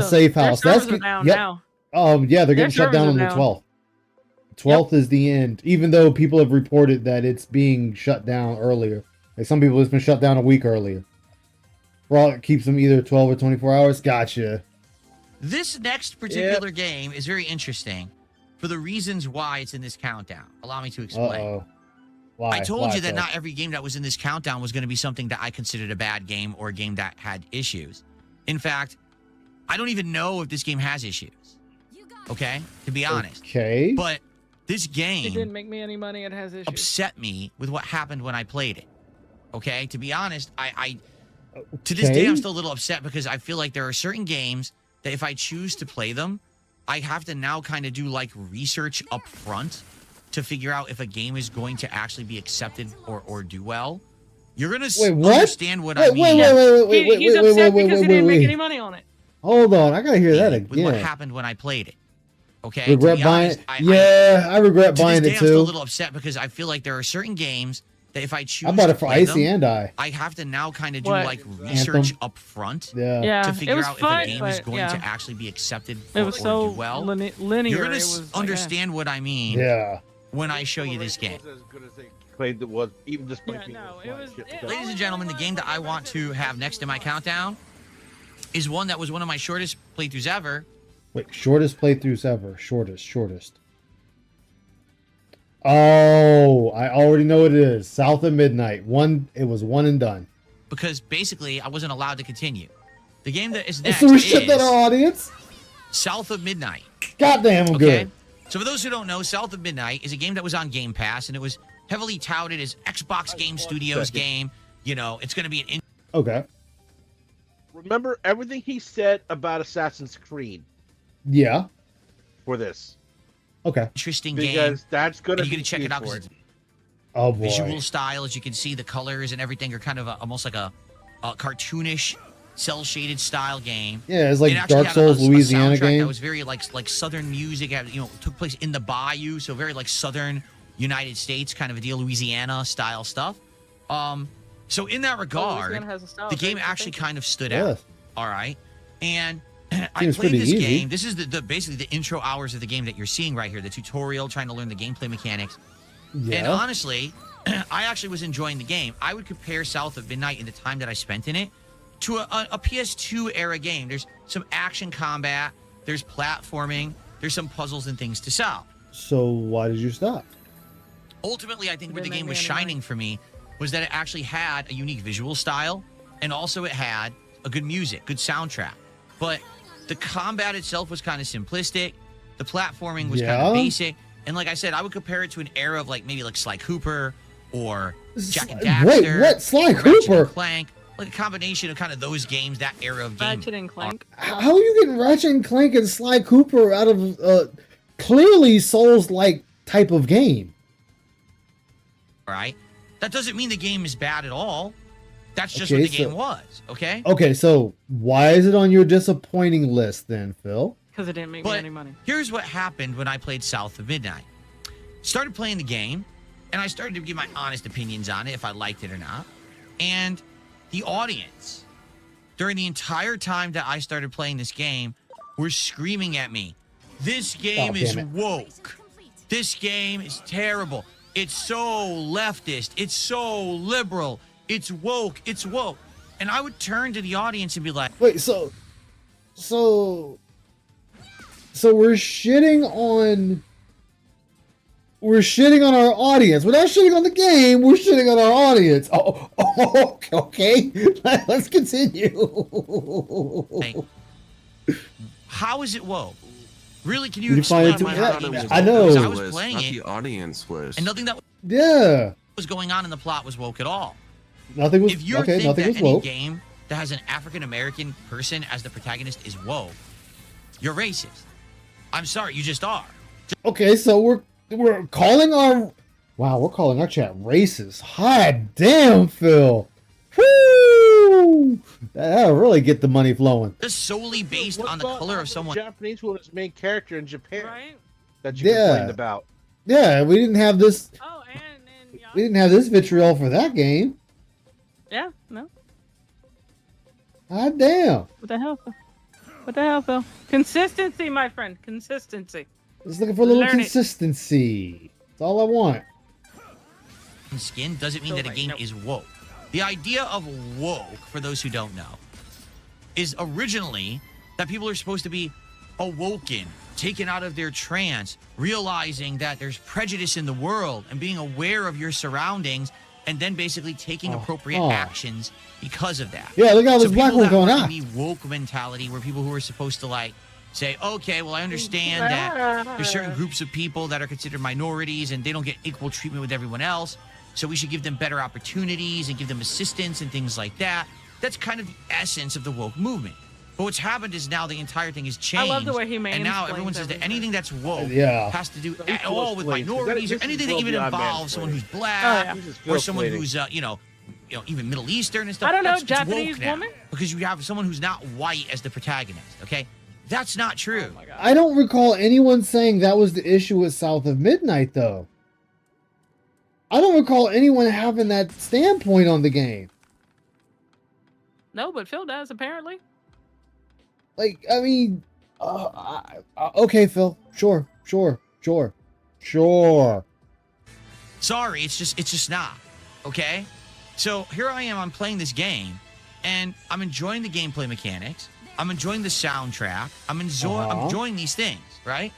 Safe House. That's down now. Yeah, they're getting shut down on the 12th. 12th is the end, even though people have reported that it's being shut down earlier. Like some people, it's been shut down a week earlier. Well, it keeps them either 12 or 24 hours. Gotcha. This next particular game is very interesting for the reasons why it's in this countdown. Allow me to explain. Uh-oh. Why? I told you that not every game that was in this countdown was going to be something that I considered a bad game or a game that had issues. In fact, I don't even know if this game has issues. Okay, to be honest. Okay. But this game It didn't make me any money. It has issues. upset me with what happened when I played it. Okay, to be honest, I to this day I'm still a little upset because I feel like there are certain games that if I choose to play them, I have to now kind of do like research up front to figure out if a game is going to actually be accepted or do well. You're gonna understand what I mean. He's upset because he didn't make any money on it. Hold on, I gotta hear that again. With what happened when I played it. Okay. Regret buying it. I regret buying it I'm still a too. little upset because I feel like there are certain games that if I choose I bought to it for play Icy them, and I have to now kind of do like research up front to figure out if a game is going to actually be accepted it was or so do well. linear. You're gonna understand what I mean when I show you this game. Played that was even just Ladies and gentlemen, the game that I want to have next in my countdown is one that was one of my shortest playthroughs ever. Wait, shortest playthroughs ever. Shortest. Oh, I already know what it is. South of Midnight. It was one and done. Because basically, I wasn't allowed to continue. The game that is next So we shut down our audience? South of Midnight. Goddamn, I'm Okay. good. So for those who don't know, South of Midnight is a game that was on Game Pass, and it was heavily touted as Xbox Game Studios game. You know, it's going to be an Okay. Remember everything he said about Assassin's Creed Yeah. for this. Okay. interesting game. Because that's going to And be you're going to check it out for because it's Oh boy. visual style. As you can see, the colors and everything are kind of almost like a cartoonish, cel-shaded style game. Yeah, it's like It actually Dark had Souls a Louisiana soundtrack game. that was very like southern music. You know, took place in the bayou, so very like southern United States kind of a deal, Louisiana style stuff. So in that regard, Louisiana has a style, the game right? actually kind of stood Yes. out. All right, and I Seems played pretty this easy. game. This is the basically the intro hours of the game that you're seeing right here. The tutorial, trying to learn the gameplay mechanics. And Yeah. honestly, I actually was enjoying the game. I would compare South of Midnight in the time that I spent in it to a PS2 era game. There's some action combat, there's platforming, there's some puzzles and things to solve. So why did you stop? Ultimately, I think where the Didn't game make was me any money. shining for me was that it actually had a unique visual style, and also it had a good music, good soundtrack. But the combat itself was kind of simplistic. The platforming was kind Yeah? of basic. And like I said, I would compare it to an era of like maybe like Sly Cooper or Jack and Daxter. Wait, what? Sly Ratchet Cooper? and Clank. Like a combination of kind of those games, that era of gaming. Ratchet and Clank. How are you getting Ratchet and Clank and Sly Cooper out of clearly Souls-like type of game? All right. That doesn't mean the game is bad at all. That's just Okay, what the so- game was. Okay. Okay, so why is it on your disappointing list then, Phil? Because it didn't make me But any money. here's what happened when I played South of Midnight. Started playing the game, and I started to give my honest opinions on it, if I liked it or not. And the audience, during the entire time that I started playing this game, were screaming at me, "This game Oh, is damn it. woke. This game is terrible. It's so leftist. It's so liberal. It's woke. It's woke." And I would turn to the audience and be like, Wait, so we're shitting on our audience. We're not shitting on the game. We're shitting on our audience. Oh okay. Let's continue. Hey, how is it woke? Really, can you You explain define it to to me me? how the game is I woke? know. Because I was List, playing not it, the audience list. and nothing that Yeah. was going on in the plot was woke at all. Nothing was If you okay. think Nothing that was any woke. game that has an African American person as the protagonist is woke, you're racist. I'm sorry, you just are. Okay, so we're calling our chat racist. Hot damn, Phil. Woo! That'll really get the money flowing. Just solely based What on the about color the of someone. Japanese woman's main character in Japan Right? that you Yeah. complained about. Yeah, we didn't have this. Oh, and We didn't have this vitriol for that game. yeah, no. Hot damn. What the hell? Phil? What the hell, Phil? Consistency, my friend. Consistency. Just looking for a little Learn it. consistency. That's all I want. Skin doesn't mean So that a right, game no. is woke. The idea of woke, for those who don't know, is originally that people are supposed to be awoken, taken out of their trance, realizing that there's prejudice in the world and being aware of your surroundings, and then basically taking appropriate actions because of that. Yeah, look at all this black people one that going were on. in the woke mentality were people who are supposed to like say, okay, well, I understand that there's certain groups of people that are considered minorities and they don't get equal treatment with everyone else. So we should give them better opportunities and give them assistance and things like that. That's kind of the essence of the woke movement. But what's happened is now the entire thing has changed. I love the way he And now mansplains everyone says that everything. anything that's woke Yeah. has to do He's at all with mansplaining. minorities or This is anything that well even beyond involves someone who's mansplaining. black Oh, yeah. This is or someone mansplaining. who's even Middle Eastern and stuff. I don't know, That's- it's woke Japanese now, woman? because you have someone who's not white as the protagonist. Okay, that's not true. Oh my god. I don't recall anyone saying that was the issue with South of Midnight, though. I don't recall anyone having that standpoint on the game. No, but Phil does apparently. Like, I mean, okay, Phil. Sure. Sorry, it's just not. Okay? So here I am, I'm playing this game, and I'm enjoying the gameplay mechanics. I'm enjoying the soundtrack. I'm enjoying these things, right?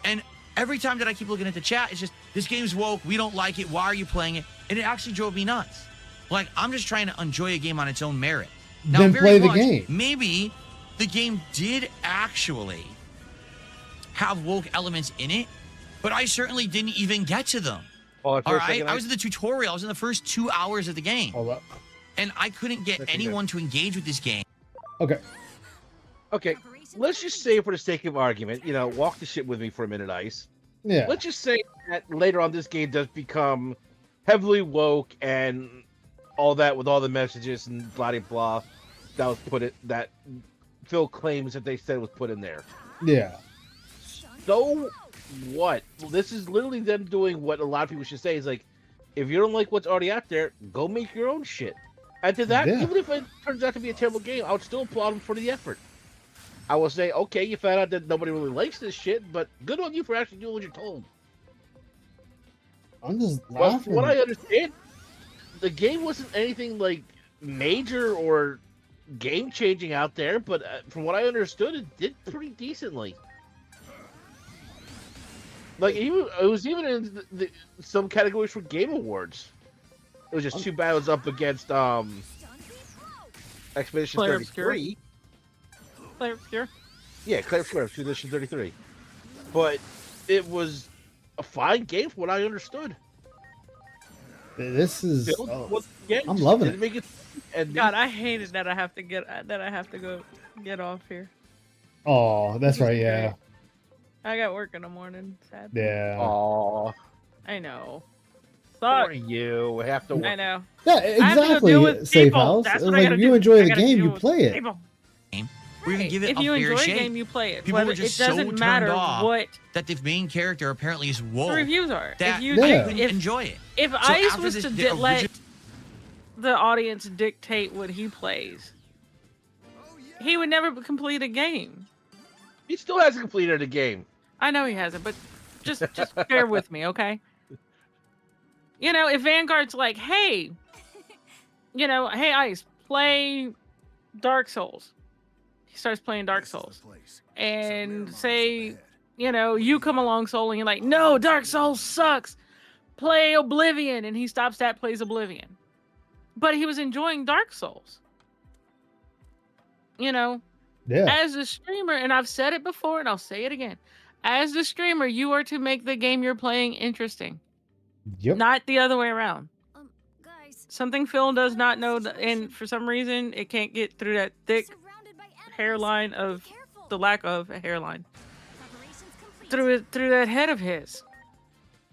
And every time that I keep looking at the chat, it's just, this game's woke, we don't like it, why are you playing it? And it actually drove me nuts. Like, I'm just trying to enjoy a game on its own merit. Now, Then very play the much, game. Maybe the game did actually have woke elements in it, but I certainly didn't even get to them. Oh, All right, I was in the tutorial. I was in the first 2 hours of the game, Hold up. and I couldn't get anyone to engage with this game. Okay. Okay, let's just say for the sake of argument, walk the shit with me for a minute, Ice. Yeah. Let's just say that later on this game does become heavily woke and all that with all the messages and blah blah blah that was that Phil claims that they said was put in there. Yeah. So what? Well, this is literally them doing what a lot of people should say is like, if you don't like what's already out there, go make your own shit. And to that, Yeah. even if it turns out to be a terrible game, I would still applaud them for the effort. I will say, okay, you found out that nobody really likes this shit, but good on you for actually doing what you're told. I'm just Well, laughing. from what I understand, the game wasn't anything like major or game-changing out there, but from what I understood, it did pretty decently. Like it was even in some categories for Game Awards. It was just 2 battles up against Expedition Player 33. Player Obscure. Yeah, Claire Obscure, Expedition 33. But it was a fine game from what I understood. This is. Build Oh, was the game, I'm loving didn't make it. And God, I hated that I have to go get off here. oh, that's right. Yeah. I got work in the morning. Sad. Yeah. Aw, I know. for Suck. you have to. I know. Yeah, I have to go exactly. deal with Safe people. house. That's It's what I like gotta if you do. enjoy I the gotta game, deal you with play it. people. We're gonna Right. give it If a you fair enjoy a shake. game, you play it. People But were just it so doesn't turned matter off what that the main character apparently is woke. the reviews are. That If you I Yeah. couldn't if, enjoy it. if So Ice after was this, to the let origi- the audience dictate what he plays, he would never complete a game. He still hasn't completed the game. I know he hasn't, but just bear with me, okay? If Vanguard's like, hey, hey Ice, play Dark Souls. He starts playing Dark Souls. And say, you come along, Soul, and you're like, no, Dark Souls sucks. Play Oblivion. And he stops that, plays Oblivion. But he was enjoying Dark Souls. Yeah. As a streamer, and I've said it before and I'll say it again. As the streamer, you are to make the game you're playing interesting. Yep. Not the other way around. Guys, Something Phil does not know, and for some reason, it can't get through that thick surrounded by enemies. hairline of Careful. the lack of a hairline. Preparations complete. Through that head of his.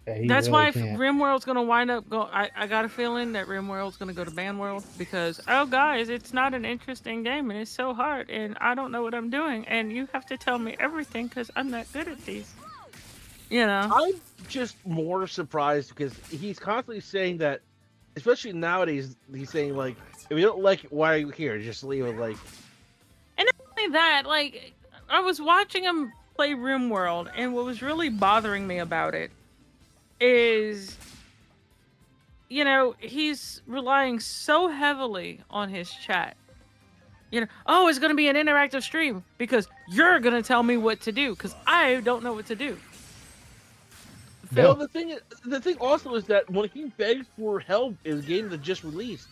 Yeah, he That's really why can't. RimWorld's gonna wind up I got a feeling that RimWorld's gonna go to Bandworld because guys, it's not an interesting game and it's so hard and I don't know what I'm doing and you have to tell me everything because I'm not good at these. I'm just more surprised because he's constantly saying that, especially nowadays, he's saying like, if you don't like it, why are you here? Just leave it. Like, And not only that, like I was watching him play RimWorld and what was really bothering me about it is he's relying so heavily on his chat. It's going to be an interactive stream because you're going to tell me what to do because I don't know what to do. Well, the thing also is that when he begs for help in a game that just released,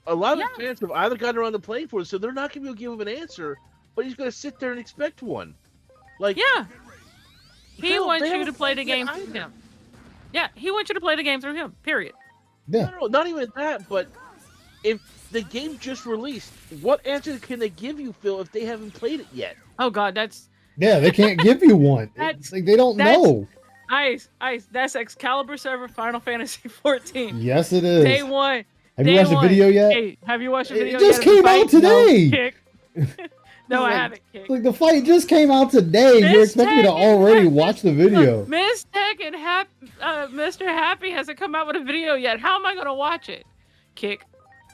a lot of the fans have either gotten around to playing for it, so they're not going to be able to give him an answer, but he's going to sit there and expect one. Like, Yeah. He Phil, wants they you to haven't play the played game it through either. him. Yeah, he wants you to play the game through him. Period. Yeah. No, not even that, but if the game just released, what answer can they give you, Phil, if they haven't played it yet? Oh God, that's Yeah, they can't give you one. That's- It's like they don't that's- know. Ice. That's Excalibur server Final Fantasy 14. Yes, it is. Day one. Have you Day watched the one. video yet? Hey, have you watched the It video just yet? of the came out fight? No, today. Kick. No, I Like- haven't, Kick. Like the fight just came out today. You're Miss expecting me to Tech- already watch the video. Miss Tech and Mr. Happy hasn't come out with a video yet. How am I gonna watch it? Kick.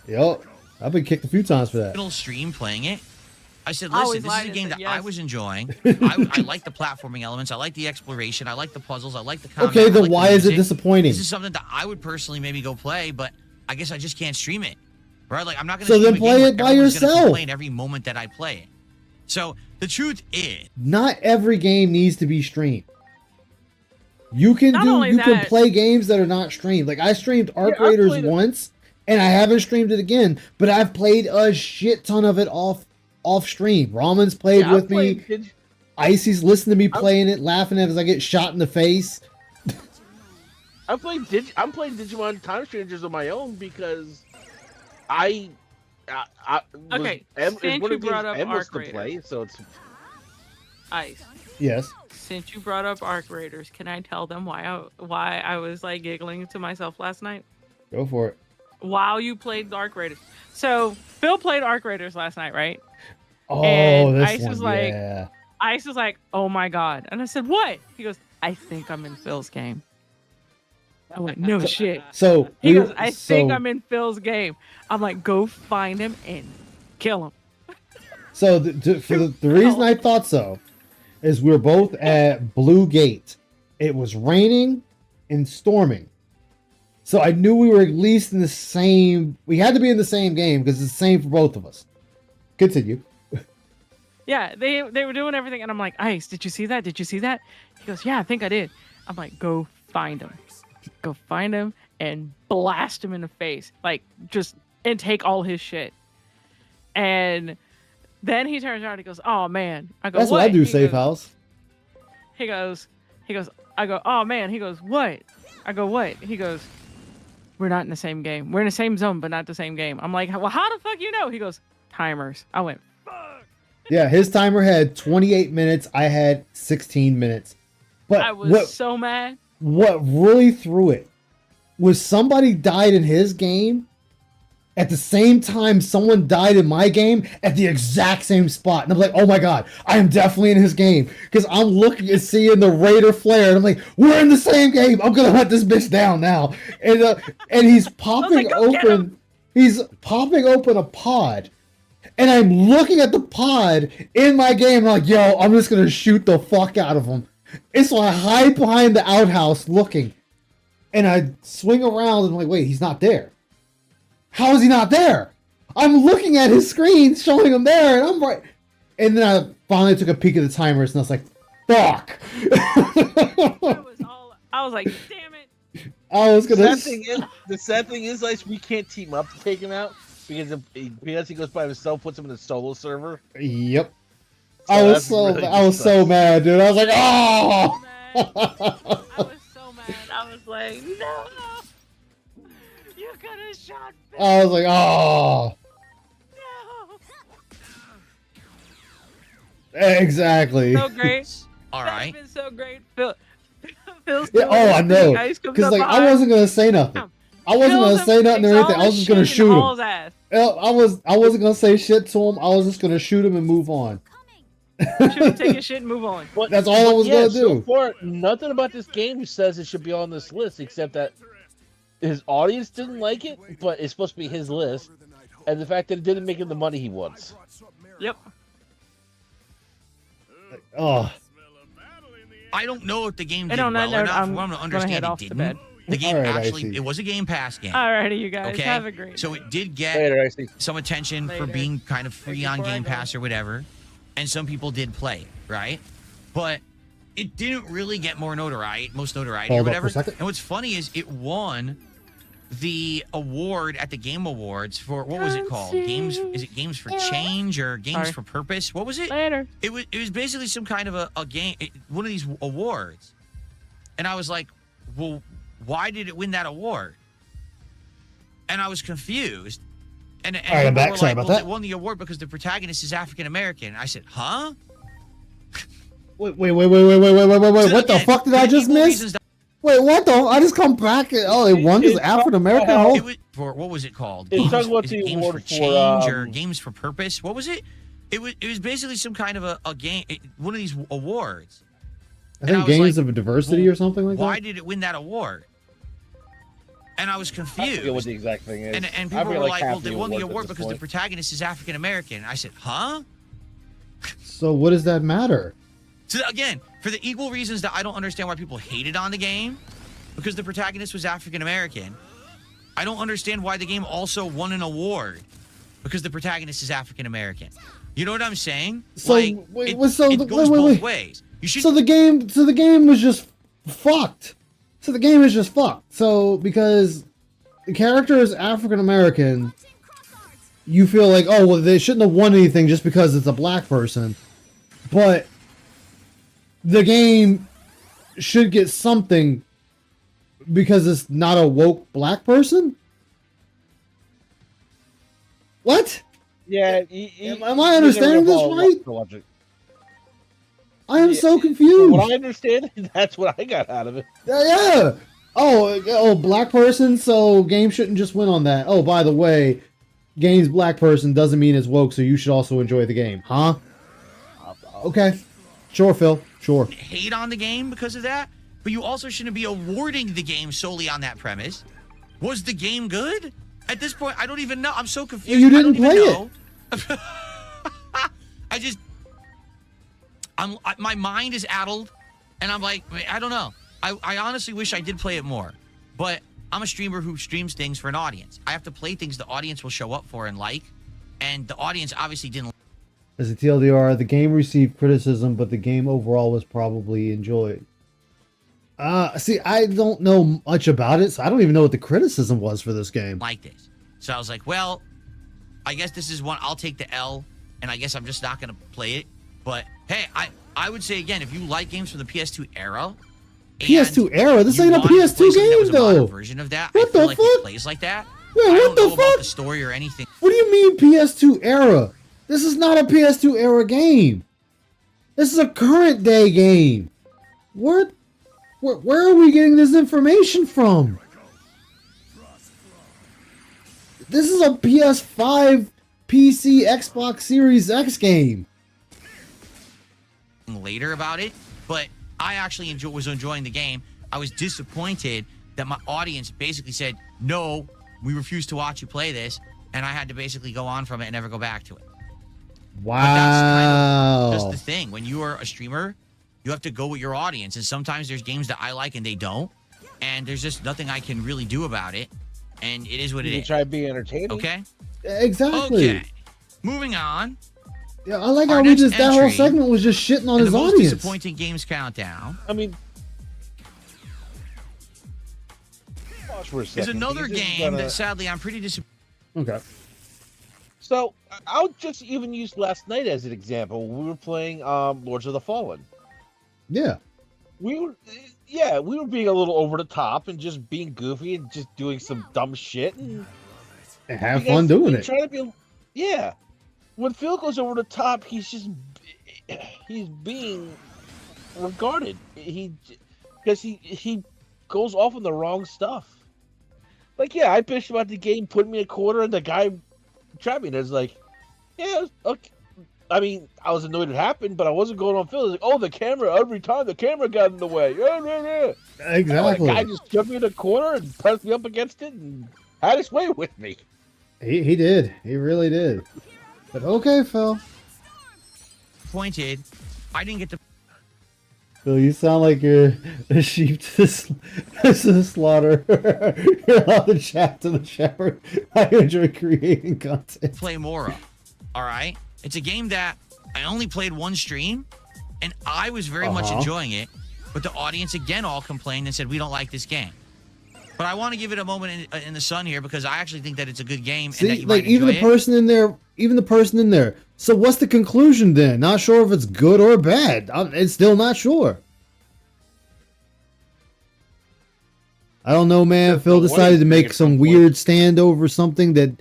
Yep. I've been kicked a few times for that. Middle stream playing it. I said, I listen, always this is lied a and game said that I yes. was enjoying. I like the platforming elements. I like the exploration. I like the puzzles. I like the combat. Okay, I then like why the is it music. disappointing? This is something that I would personally maybe go play, but I guess I just can't stream it. Right? Like, I'm not going to So then play it by yourself. Complain every moment that I play it. So the truth is, Not every game needs to be streamed. You can Not only you can that- play games that are not streamed. Like I streamed Arc Yeah, I've Raiders played it. once, and I haven't streamed it again. But I've played a shit ton of it off stream. Ramen's played Yeah, with I've me. played Icy's listening to me playing it, laughing as I get shot in the face. I'm playing Digimon Time Strangers on my own because I Okay, it's since one you of brought these up endless Arc to Raiders. play, so it's Ice. Yes. Since you brought up Arc Raiders, can I tell them why I was like giggling to myself last night Go for it. while you played Arc Raiders? So Phil played Arc Raiders last night, right? Oh, And this Ice one. was like- Yeah. Ice was like, "Oh my god!" And I said, "What?" He goes, "I think I'm in Phil's game." I went, "No shit." So He we- goes, "I think so- I'm in Phil's game." I'm like, "Go find him and kill him." So the reason I thought so is we were both at Blue Gate. It was raining and storming. So I knew we were at least in the same... We had to be in the same game because it's the same for both of us. Continue. Yeah, they were doing everything, and I'm like, "Ice, did you see that? Did you see that?" He goes, "Yeah, I think I did." I'm like, "Go find him. Go find him and blast him in the face. Like, and take all his shit." And then he turns around and he goes, "Oh man." I go, That's what I do, He Safe goes- House. He goes, I go, "Oh man." He goes, "What?" I go, "What?" He goes, "We're not in the same game. We're in the same zone, but not the same game." I'm like, "Well, how the fuck you know?" He goes, "Timers." I went, Yeah, his timer had 28 minutes. I had 16 minutes. But I was so mad. what really threw it was somebody died in his game at the same time someone died in my game at the exact same spot. And I'm like, oh my god, I am definitely in his game. Because I'm looking and seeing the Raider flare, and I'm like, we're in the same game. I'm gonna hunt this bitch down now. And he's popping "Go get open. He's popping open a pod. And I'm looking at the pod in my game, like, yo, I'm just gonna shoot the fuck out of him. And so I hide behind the outhouse looking. And I swing around and I'm like, wait, he's not there. How is he not there? I'm looking at his screen showing him there, and I'm right. And then I finally took a peek at the timers and I was like, fuck. I was like, damn it. I was gonna. The sad thing is, like, we can't team up to take him out because he goes by himself, puts him in a solo server. Yep. So I was that's so really I was so mad, dude. I was like, oh. I was so mad. I was like, no. You could have shot Phil. I was like, oh. No. Exactly. So great. All right. That's been so great. Phil's Yeah, oh, I know. Because like I wasn't gonna say nothing. I wasn't gonna say nothing or anything. I was just gonna shoot him. I wasn't gonna say shit to him. I was just gonna shoot him and move on. Shoot him, take your shit, and move on. That's all I was gonna do. So far, nothing about this game says it should be on this list, except that his audience didn't like it, but it's supposed to be his list, and the fact that it didn't make him the money he wants. Yep. Oh. I don't know if the game did And on that well note, enough I'm for him to gonna understand head it off to didn't. bed. The game All right, actually, Icy. it was a Game Pass game. Alrighty, you guys. Okay. Have a great So it did get Later, I see. some attention for Later. being kind of free on Before I Game go. Pass or whatever, and some people did play it, right? But it didn't really get most notoriety Hold or up for whatever. a second. And what's funny is it won the award at the Game Awards for what was it called? Games? Is it Games for Change or Games Sorry. for Purpose? What was it? Later. It was basically some kind of a game, one of these awards. And I was like, well, why did it win that award? And I was confused. And All right, I'm people back. were Sorry like, about well, that. they won the award because the protagonist is African American. I said, huh? Wait. What the Again, fuck did I for just equal miss? reasons that- Wait, what the? I just come back and they won because African American. It was for what was it called? It's talking about is the it Games award for for, Change or Games for Purpose? What was it? It was basically some kind of a game, one of these awards. I And I think was Games like, of Diversity well, or something like Why that. did it win that award? And I was I confused. forget what the exact thing is. And I people forget, were like, half well, they won the awards at award this because the point. protagonist is African American. I said, huh? So what does that matter? So again, for the equal reasons that I don't understand why people hated on the game, because the protagonist was African American, I don't understand why the game also won an award because the protagonist is African American. You know what I'm saying? So like, wait, it, so it the- goes wait, both wait. ways. You should. So the game was just fucked. So the game is just fucked. So because the character is African American, you feel like, oh well, they shouldn't have won anything just because it's a black person. But the game should get something because it's not a woke black person? What? Yeah. Am I understanding this right? I am so From confused. what I understand, that's what I got out of it. Yeah. Oh, black person, so game shouldn't just win on that. Oh, by the way, game's black person doesn't mean it's woke, so you should also enjoy the game. Huh? Okay. Sure, Phil. Sure. Hate on the game because of that, but you also shouldn't be awarding the game solely on that premise. Was the game good? At this point, I don't even know. I'm so confused. You didn't play it. My mind is addled, and I'm like, I don't know. I honestly wish I did play it more, but I'm a streamer who streams things for an audience. I have to play things the audience will show up for and like, and the audience obviously didn't. As a TLDR, the game received criticism, but the game overall was probably enjoyed. See, I don't know much about it, so I don't even know what the criticism was for this game. Like this. So I was like, well, I guess this is one. I'll take the L, and I guess I'm just not going to play it. But hey, I would say again, if you like games from the PS2 era, PS2 era, this ain't a PS2 game though. Version of that, what I feel the like fuck? it plays like that. Wait, I what don't the know fuck? about the story or anything. What do you mean PS2 era? This is not a PS2 era game. This is a current day game. Where are we getting this information from? This is a PS5, PC, Xbox Series X game. Later about it, but I actually was enjoying the game. I was disappointed that my audience basically said, no, we refuse to watch you play this, and I had to basically go on from it and never go back to it. Wow. But that's kind of just the thing. When you are a streamer, you have to go with your audience, and sometimes there's games that I like and they don't, and there's just nothing I can really do about it, and it is what it You is. try to be entertaining. Okay? Exactly. Okay. Moving on. Yeah, I like Our how we next just that whole entry segment was just shitting on in his the most audience. disappointing games countdown. I mean, pause for a Is second. another because this is game gonna- that sadly I'm pretty disappointed. Okay. So I'll just even use last night as an example. We were playing Lords of the Fallen. Yeah. We were being a little over the top and just being goofy and just doing some dumb shit and Have fun doing it. Trying to be, yeah. When Phil goes over the top, he's being regarded. Because he goes off on the wrong stuff. Like, yeah, I bitched about the game, put me a quarter, and the guy trapped me. And it's like, yeah, okay. I mean, I was annoyed it happened, but I wasn't going on Phil. It's like, oh, the camera, every time the camera got in the way. Yeah. Exactly. The guy just shoved me in a corner and pressed me up against it and had his way with me. He did. He really did. But okay, Phil. Disappointed. I didn't get to. Phil, you sound like you're a sheep to the slaughter. You're allowed to chat to the shepherd. I enjoy creating content. play more of. All right? It's a game that I only played one stream, and I was very much enjoying it, but the audience again all complained and said, we don't like this game. But I want to give it a moment in the sun here because I actually think that it's a good game and that See, you like might even enjoy the person in there, So what's the conclusion then? Not sure if it's good or bad. It's still not sure. I don't know, man. Phil decided to make some weird stand over something that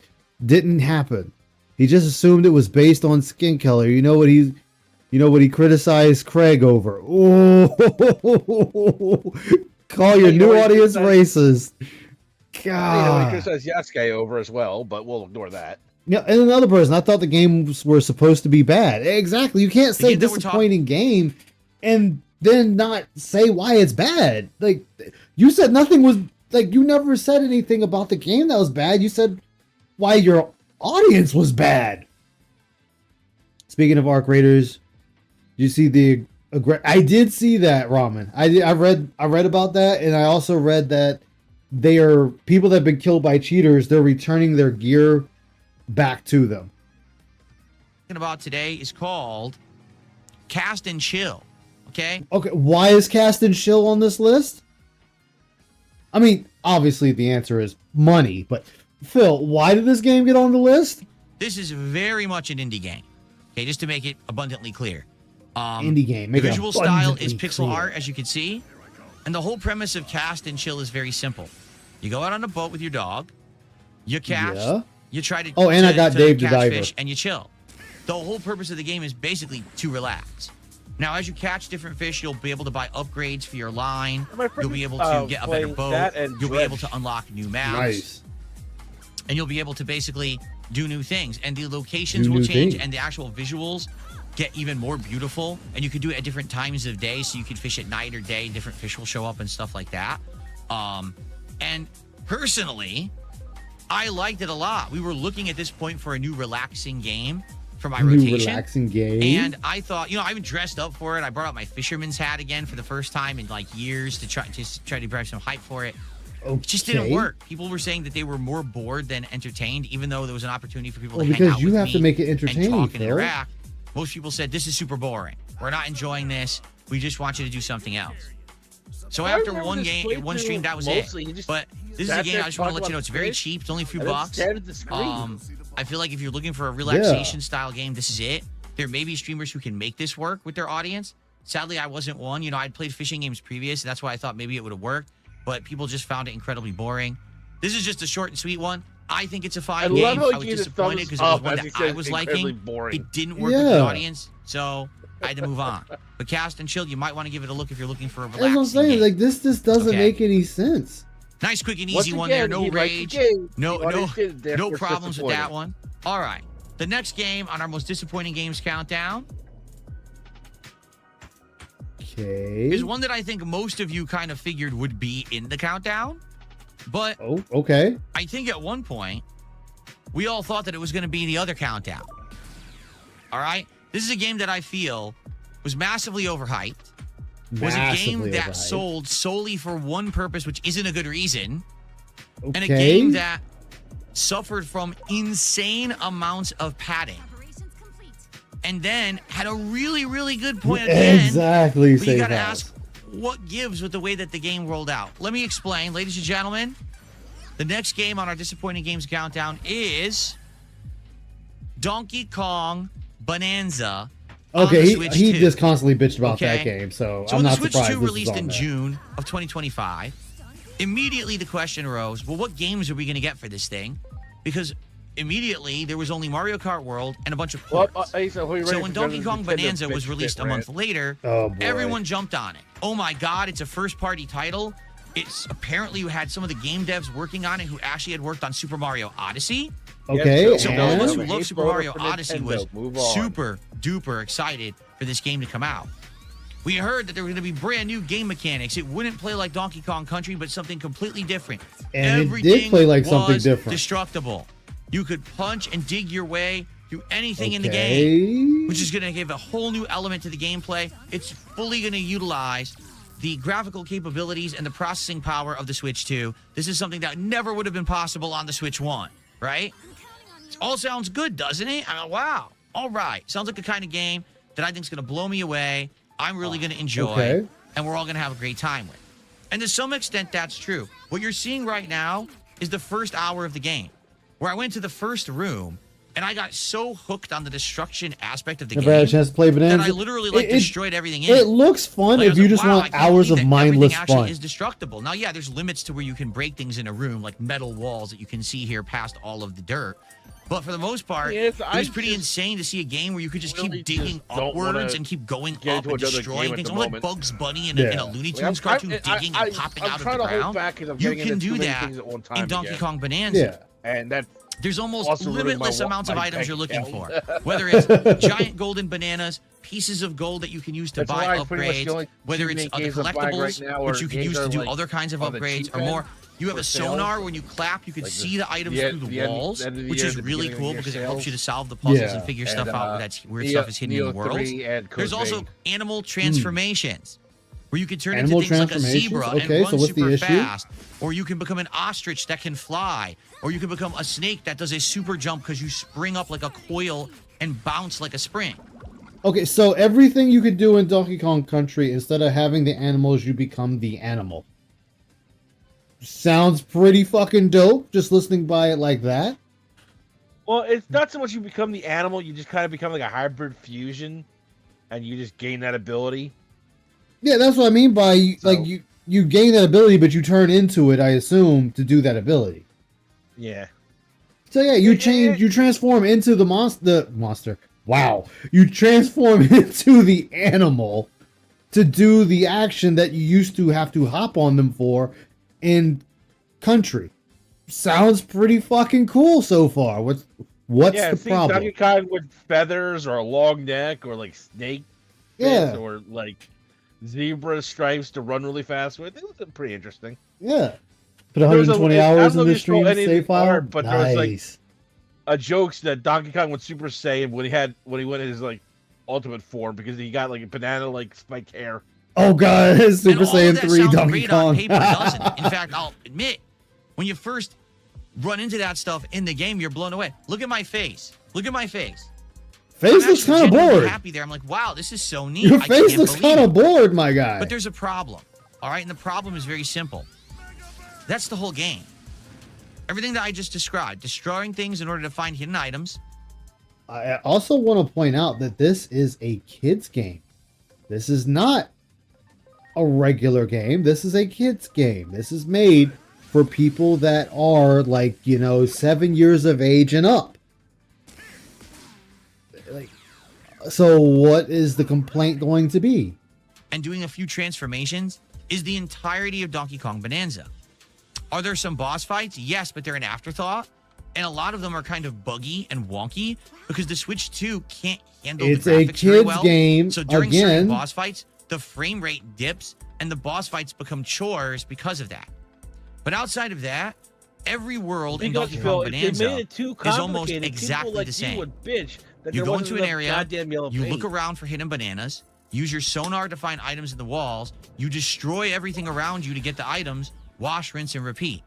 didn't happen. He just assumed it was based on skin color. You know what he criticized Craig over. Oh, call your new audience racist. God. He criticized Yasuke over as well, but we'll ignore that. Yeah, and another person. I thought the games were supposed to be bad. Exactly. You can't say disappointing game and then not say why it's bad. Like, you said nothing was like, you never said anything about the game that was bad. You said why your audience was bad. Speaking of Arc Raiders, did you see the? I did see that, Ramen. I read about that, and I also read that they are people that have been killed by cheaters. They're returning their gear back to them. About today is called Cast and Chill. Okay. Okay. Why is Cast and Chill on this list? I mean, obviously the answer is money, but Phil, why did this game get on the list? This is very much an indie game. Okay, just to make it abundantly clear. Indie game. The Make it visual style is abundantly pixel clear. art, as you can see. And the whole premise of Cast and Chill is very simple. You go out on a boat with your dog, you cast, Yeah. you try to Oh, and I got Dave the catch diver. fish, and you chill. The whole purpose of the game is basically to relax. Now, as you catch different fish, you'll be able to buy upgrades for your line. My friend, You'll be able to get a better playing boat. that and You'll be able Dredge. to unlock new maps. Nice. And you'll be able to basically do new things. And the locations Do will new change, things. and the actual visuals get even more beautiful. And you can do it at different times of day, so you can fish at night or day. Different fish will show up and stuff like that. And personally, I liked it a lot. We were looking at this point for a new relaxing game for my New rotation. relaxing game. And I thought, I even dressed up for it. I brought out my fisherman's hat again for the first time in like years to try to drive some hype for it. It just didn't Okay. work. People were saying that they were more bored than entertained, even though there was an opportunity for people Well, to hang because out you with have me to make it and entertaining, talk and Phil. interact. Most people said, this is super boring. We're not enjoying this. We just want you to do something else. So I after remember one this game, one stream, that was mostly, you it. just But this is a sat game there I just want to talking let you know about it's very fish, cheap. It's only a few and then bucks. stared at the screen. I feel like if you're looking for a relaxation style game, this is it. There may be streamers who can make this work with their audience. Sadly, I wasn't one. I'd played fishing games previous, and that's why I thought maybe it would have worked. But people just found it incredibly boring. This is just a short and sweet one. I think it's a fine I love game. how he I was gave the disappointed thumbs because it was up one as that he I said was incredibly liking. boring. It didn't work with the Yeah. audience, so I had to move on. But Cast and Chill, you might want to give it a look if you're looking for a That's what I'm relaxing saying. game. Like this just doesn't Okay. make any sense. Nice, quick, and Once easy one there. again, No he liked the rage. game. No, The no, audience did, no therefore it's problems with that disappointing. one. All right. The next game on our most disappointing games countdown Okay. is one that I think most of you kind of figured would be in the countdown. But Oh, okay. I think at one point, we all thought that it was going to be the other countdown. All right? This is a game that I feel was massively overhyped. Was a game Massively that overhyped. sold solely for one purpose, which isn't a good reason. Okay. And a game that suffered from insane amounts of padding. And then had a really, really good point at the end. Exactly. But you Say got to that. ask, what gives with the way that the game rolled out? Let me explain, ladies and gentlemen. The next game on our disappointing games countdown is Donkey Kong Bonanza. on Okay, the he Switch 2. just constantly bitched about that Okay. game, so So I'm when the not Switch surprised 2 this is released on in there. June of 2025, immediately the question arose, well, what games are we going to get for this thing? Because immediately there was only Mario Kart World and a bunch of Well, ports. so when Donkey Kong Bonanza was released a month later, Oh, boy. everyone jumped on it. Oh my God, it's a first-party title. It's apparently you had some of the game devs working on it who actually had worked on Super Mario Odyssey. Okay, So all of and us who love Super Mario Odyssey was super duper excited for this game to come out. We heard that there were going to be brand new game mechanics. It wouldn't play like Donkey Kong Country, but something completely different. And it did Everything play like something was different. Destructible. You could punch and dig your way through anything in the game, which is going to give a whole new element to the gameplay. It's fully going to utilize the graphical capabilities and the processing power of the Switch 2. This is something that never would have been possible on the Switch 1, right? It all sounds good, doesn't it? I mean, wow. All right. Sounds like the kind of game that I think is going to blow me away. I'm really going to enjoy, Okay. and we're all going to have a great time with. And to some extent, that's true. What you're seeing right now is the first hour of the game, where I went to the first room, and I got so hooked on the destruction aspect of the Never had a game chance to play Bonanza. that I literally like It- destroyed everything in It looks fun Like, I if was you like, just wow, I want can't hours believe of that mindless everything actually fun. is destructible. Now, yeah, there's limits to where you can break things in a room, like metal walls that you can see here past all of the dirt. But for the most part, Yes, it I was pretty just insane to see a game where you could just really keep digging just don't wanna upwards and keep going get up into and another destroying game at things. the Almost like moment. Bugs Bunny in, Yeah. in a Looney Like, Tunes cartoon, I'm digging and popping I'm out of trying the to hold ground. back 'cause I'm You getting can into too do many that things at one time in Donkey again. Kong Bonanza. Yeah. And that There's almost also ruined limitless amounts of my items you're bank looking for. account. Whether it's giant golden bananas, pieces of gold that you can use to That's buy why pretty much the upgrades, only whether two it's main other games I'm buying right collectibles, now which are you can games use that to are, do like, other kinds of on the upgrades cheap or more. end You have for a sale. sonar when you clap, you can Like see the items the through the the end- walls, end of the which year, is the really beginning of cool the year because it helps you to sales. solve the puzzles Yeah. and figure And, stuff out that's weird stuff is hidden in Neo the worlds. 3 and There's Code also Vein. animal transformations. Where you can turn Animal into things like a transformations? zebra Okay, and so run what's the super issue? fast. Or you can become an ostrich that can fly. Or you can become a snake that does a super jump because you spring up like a coil and bounce like a spring. Okay, so everything you could do in Donkey Kong Country, instead of having the animals, you become the animal. Sounds pretty fucking dope, just listening by it like that. Well, it's not so much you become the animal, you just kind of become like a hybrid fusion and you just gain that ability. Yeah, that's what I mean by So- like you gain that ability, but you turn into it, I assume, to do that ability. Yeah. So yeah, you transform into the monster. Wow. You transform into the animal to do the action that you used to have to hop on them for in country. Sounds pretty fucking cool so far. What's the problem? Donkey Kong with feathers or a long neck or like snake Yeah. bits or like zebra stripes to run really fast with. It was pretty interesting. Yeah. Put There was 120 I don't hours know in if the you saw stream any of save the file. art, but there was like Nice. a jokes that Donkey Kong would Super Saiyan when he went in his like ultimate form because he got like banana like spiked hair. Oh god, Super And all of Saiyan that 3 sounds Donkey great on Kong. paper, doesn't it? In fact, I'll admit, when you first run into that stuff in the game, you're blown away. Look at my face. Look at my face. Face I'm looks actually kind of genuinely bored. happy there. I'm like, wow, this is so neat. Your I face can't looks believe kind it. of bored, my guy. But there's a problem. All right, and the problem is very simple. That's the whole game. Everything that I just described, destroying things in order to find hidden items. I also want to point out that this is a kids game. This is not a regular game. This is a kids game. This is made for people that are like, 7 years of age and up. Like, so what is the complaint going to be? And doing a few transformations is the entirety of Donkey Kong Bonanza. Are there some boss fights? Yes, but they're an afterthought. And a lot of them are kind of buggy and wonky because the Switch 2 can't handle It's the a graphics very kids well. game, So during again. certain boss fights, the frame rate dips and the boss fights become chores because of that. But outside of that, every world in Because, Donkey Phil, Kong if Bonanza they made it too is almost complicated, exactly people like the same. You, would bitch that You there go wasn't into an enough area, goddamn yellow you paint. look around for hidden bananas, use your sonar to find items in the walls, you destroy everything around you to get the items, wash, rinse, and repeat.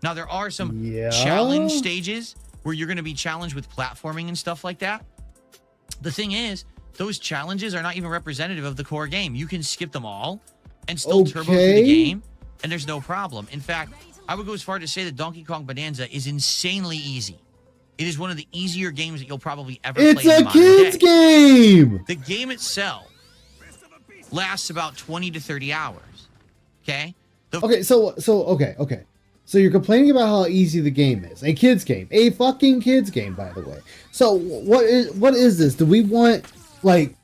Now, there are some Yeah. challenge stages where you're going to be challenged with platforming and stuff like that. The thing is, those challenges are not even representative of the core game. You can skip them all and still turbo through Okay. the game, and there's no problem. In fact, I would go as far to say that Donkey Kong Bonanza is insanely easy. It is one of the easier games that you'll probably ever It's play in a the modern kids day. game. The game itself lasts about 20 to 30 hours. Okay? Okay, so okay. So you're complaining about how easy the game is. A kids game. A fucking kids game, by the way. So what is this? Do we want like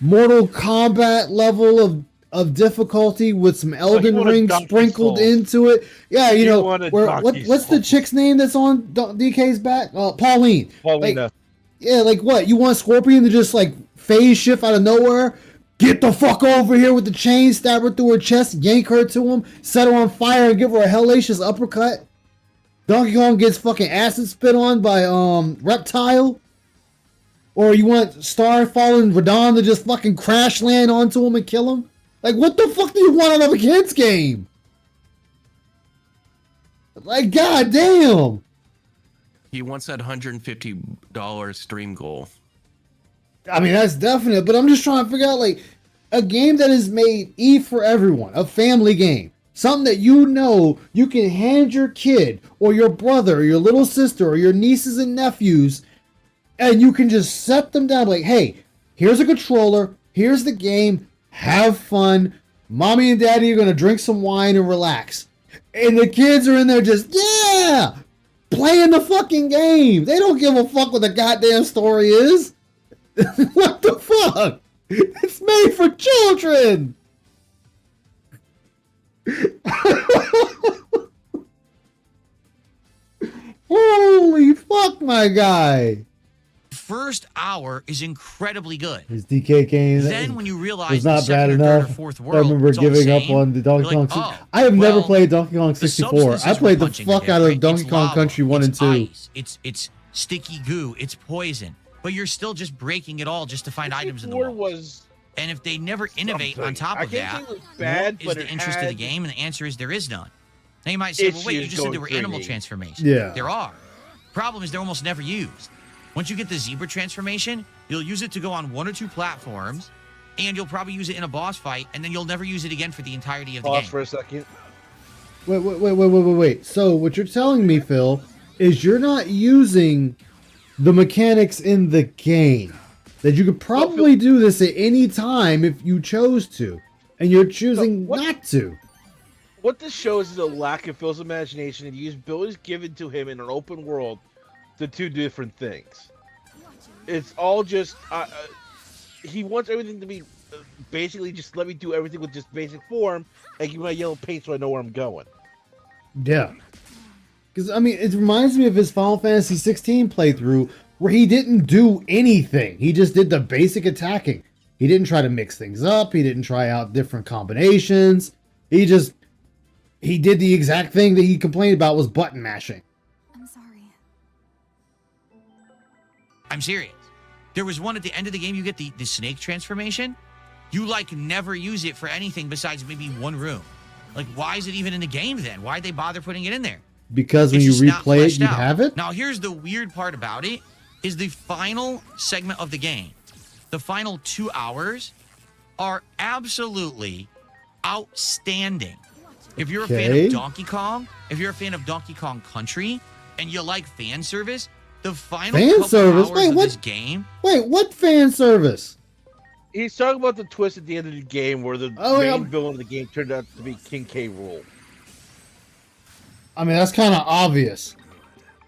Mortal Kombat level of difficulty with some Elden want a Ring Donkey sprinkled Souls. into it? Yeah, You know, want a where, Donkey what's the Souls. chick's name that's on DK's back? Pauline. Paulina. Like, yeah, like what? You want Scorpion to just like phase shift out of nowhere? Get the fuck over here with the chain, stab her through her chest, yank her to him, set her on fire, and give her a hellacious uppercut. Donkey Kong gets fucking acid spit on by Reptile. Or you want Starfall and Radon to just fucking crash land onto him and kill him? Like, what the fuck do you want out of a kid's game? Like, goddamn. He wants that $150 stream goal. I mean, that's definite, but I'm just trying to figure out, like, a game that is made for everyone, a family game. Something that you can hand your kid, or your brother, or your little sister, or your nieces and nephews, and you can just set them down, like, hey, here's a controller, here's the game, have fun, mommy and daddy are going to drink some wine and relax. And the kids are in there just, yeah, playing the fucking game. They don't give a fuck what the goddamn story is. What the fuck? It's made for children. Holy fuck, my guy. First hour is incredibly good. His DK game. Then when you realize was not the bad second or third enough. or fourth I world, remember it's all the giving up same, on the Donkey you're Kong. like, I have never well, played Donkey Kong the 64. substances I played we're the punching fuck in out there, of right? Donkey It's Kong lava, Country 1 and it's 2. ice, it's sticky goo, it's poison. But you're still just breaking it all just to find items in the 64 wall. was And if they never innovate something. on top I of can't that, say it was bad, what is but the it interest of the had game? And the answer is there is none. Now you might say, well, wait, you issues just said there going were animal 3D. transformations. Yeah. There are. Problem is they're almost never used. Once you get the zebra transformation, you'll use it to go on 1 or 2 platforms, and you'll probably use it in a boss fight, and then you'll never use it again for the entirety of the Pause game. for a second. Wait. So what you're telling me, Phil, is you're not using the mechanics in the game. that you could probably do this at any time if you chose to, and you're choosing not to. What this shows is a lack of Phil's imagination and use abilities given to him in an open world to do different things. It's all just he wants everything to be basically just let me do everything with just basic form and give me my yellow paint so I know where I'm going. Yeah. Because, I mean, it reminds me of his Final Fantasy 16 playthrough where he didn't do anything. He just did the basic attacking. He didn't try to mix things up. He didn't try out different combinations. He did the exact thing that he complained about was button mashing. I'm sorry. I'm serious. There was one at the end of the game, you get the snake transformation. You, like, never use it for anything besides maybe one room. Like, why is it even in the game then? Why'd they bother putting it in there? Because when you replay it, you have it? Now, here's the weird part about it, is the final segment of the game, the final 2 hours, are absolutely outstanding. If you're a fan of Donkey Kong, if you're a fan of Donkey Kong Country, and you like fan service, the final couple hours of this game... Wait, what fan service? He's talking about the twist at the end of the game where the main villain of the game turned out to be King K. Rool. I mean, that's kind of obvious.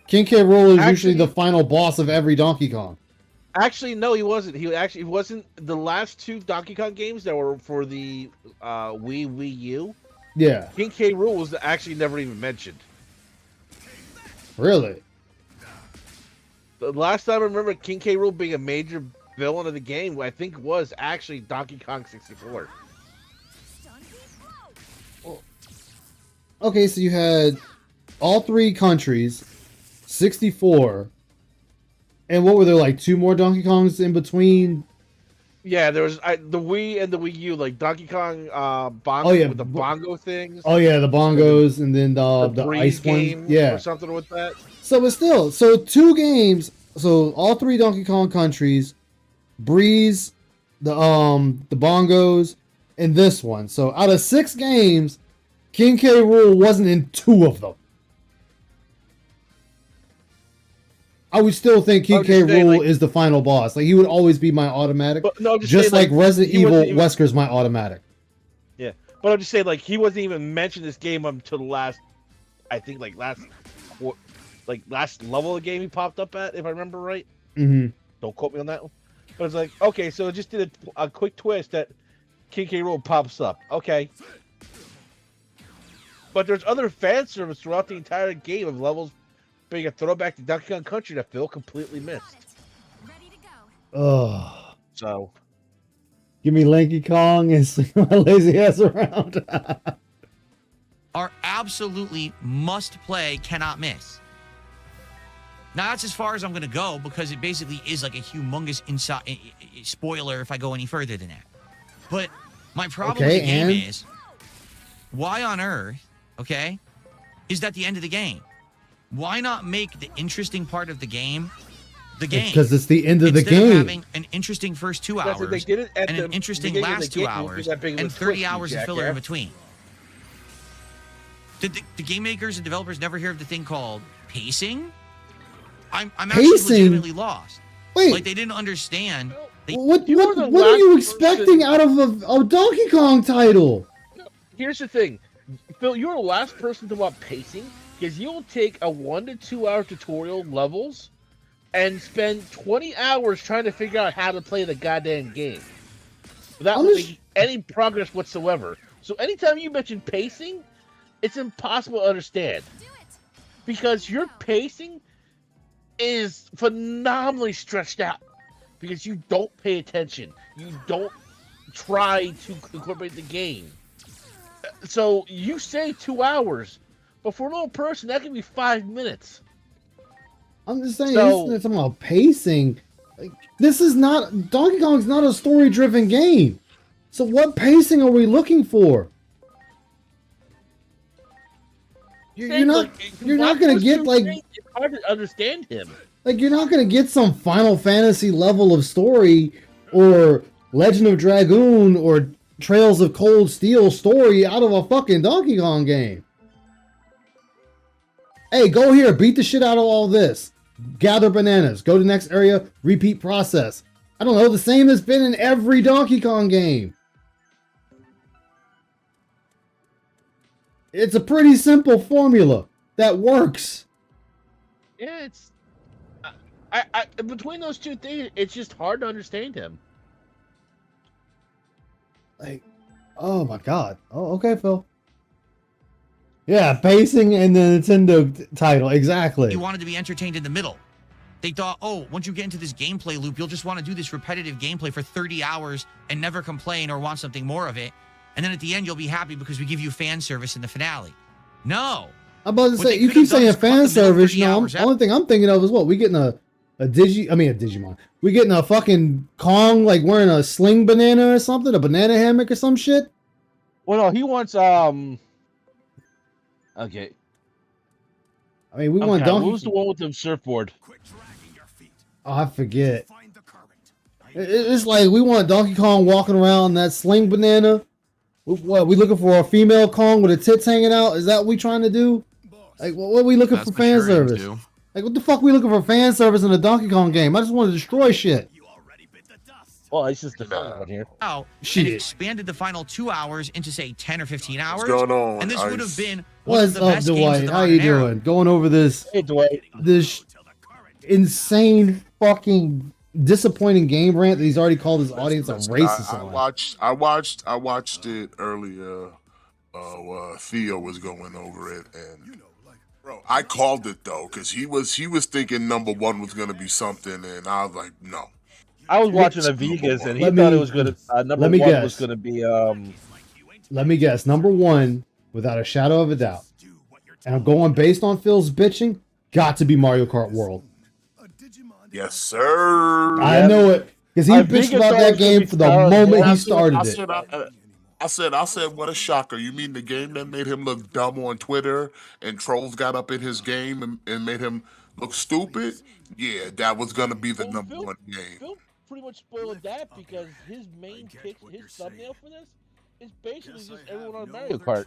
King K. Rool is usually the final boss of every Donkey Kong. Actually, no, he wasn't. He wasn't. The last 2 Donkey Kong games that were for the Wii U. Yeah. King K. Rool was actually never even mentioned. Really? The last time I remember King K. Rool being a major villain of the game, I think, was actually Donkey Kong 64. Okay, so you had all 3 countries, 64, and what were there, like 2 more Donkey Kongs in between? Yeah, there was the Wii and the Wii U, like Donkey Kong bongo with the bongo things. Oh yeah, the bongos, and then the ice game one, yeah, or something with that. So, but still, so 2 games, so all 3 Donkey Kong countries, Breeze, the bongos, and this one. So out of 6 games, King K. Rool wasn't in 2 of them. I would still think King K. Rool is the final boss. Like, he would always be my automatic. Just like Resident Evil, Wesker's my automatic. Yeah, but I'm just saying, like, he wasn't even mentioned this game until the last, I think, last level of the game he popped up at, if I remember right. Mm-hmm. Don't quote me on that one. But it's like, okay, so it just did a quick twist that King K. Rool pops up. Okay. But there's other fan service throughout the entire game of levels being a throwback to Donkey Kong Country that Phil completely missed. Ready to go. Oh. So. Give me Lanky Kong and swing my lazy ass around. Are absolutely must play, cannot miss. Now, that's as far as I'm going to go because it basically is like a humongous spoiler if I go any further than that. But my problem with the game is, why on earth, is that the end of the game? Why not make the interesting part of the game the game? Because it's the end of the game. Instead of having an interesting first 2 hours and an interesting last 2 hours and 30 hours of filler in between. Did the game makers and developers never hear of the thing called pacing? I'm actually legitimately lost. Wait. Like, they didn't understand. What are you expecting out of a Donkey Kong title? Here's the thing. Phil, you're the last person to want pacing because you'll take a 1 to 2 hour tutorial levels and spend 20 hours trying to figure out how to play the goddamn game without making any progress whatsoever. So anytime you mention pacing, it's impossible to understand because your pacing is phenomenally stretched out because you don't pay attention. You don't try to incorporate the game. So you say 2 hours, but for a little person, that can be 5 minutes. I'm just saying, it's talking about pacing. Like, this is not Donkey Kong's not a story-driven game. So what pacing are we looking for? You're not gonna get like. It's hard to understand him. Like, you're not gonna get some Final Fantasy level of story or Legend of Dragoon or Trails of Cold Steel story out of a fucking Donkey Kong game. Hey, go here, beat the shit out of all this. Gather bananas, go to the next area, repeat process. I don't know, the same has been in every Donkey Kong game. It's a pretty simple formula that works. Yeah, it's. I between those two things, it's just hard to understand him. Like, oh my god. Oh, okay, Phil. Yeah, pacing and the Nintendo title, exactly. You wanted to be entertained in the middle. They thought, oh, once you get into this gameplay loop, you'll just want to do this repetitive gameplay for 30 hours and never complain or want something more of it. And then at the end, you'll be happy because we give you fan service in the finale. No. I'm about to say, you keep saying fan service. No, only thing I'm thinking of is what? We getting a Digimon. We getting a fucking Kong, like wearing a sling banana or something, a banana hammock or some shit? Well, no, he wants, okay. I mean, we want Donkey. Who's the one with the surfboard? Oh, I forget. It's like we want Donkey Kong walking around that sling banana. What, we looking for a female Kong with the tits hanging out? Is that what we trying to do? Like, what are we looking for fan service? Like, what the fuck we looking for fan service in a Donkey Kong game? I just want to destroy shit. Well, it's just the one here. Oh, and expanded the final 2 hours into, say, 10 or 15 hours. What's going on? And this would have been What's up, Dwight? How you doing? Going over this, this insane fucking disappointing game rant that he's already called his audience a racist. I watched it earlier. Theo was going over it, and bro, I called it though because he was thinking number one was gonna be something, and I was like, no. I was watching the Vegas, and he thought it was gonna number one was gonna be Let me guess, number one without a shadow of a doubt, and I'm going based on Phil's bitching. Got to be Mario Kart World. Yes, sir. I know it because he bitched about that game for the moment he started it. I said, what a shocker. You mean the game that made him look dumb on Twitter and trolls got up in his game and made him look stupid? Yeah, that was going to be the number one game. Phil pretty much spoiled that because his main picture, his thumbnail for this is basically just everyone on Mario Kart.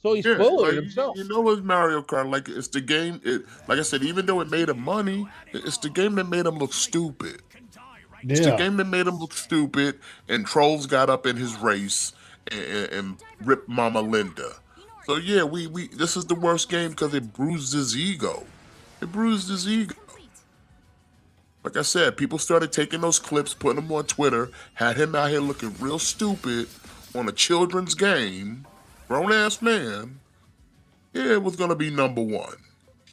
So he's spoiling himself. You know it's Mario Kart. Like, it's the game. Like I said, even though it made him money, it's the game that made him look stupid. It's the game that made him look stupid, and trolls got up in his race and ripped Mama Linda. So yeah, we this is the worst game because it bruised his ego. It bruised his ego. Like I said, people started taking those clips, putting them on Twitter, had him out here looking real stupid on a children's game, grown ass man. Yeah, it was gonna be number one.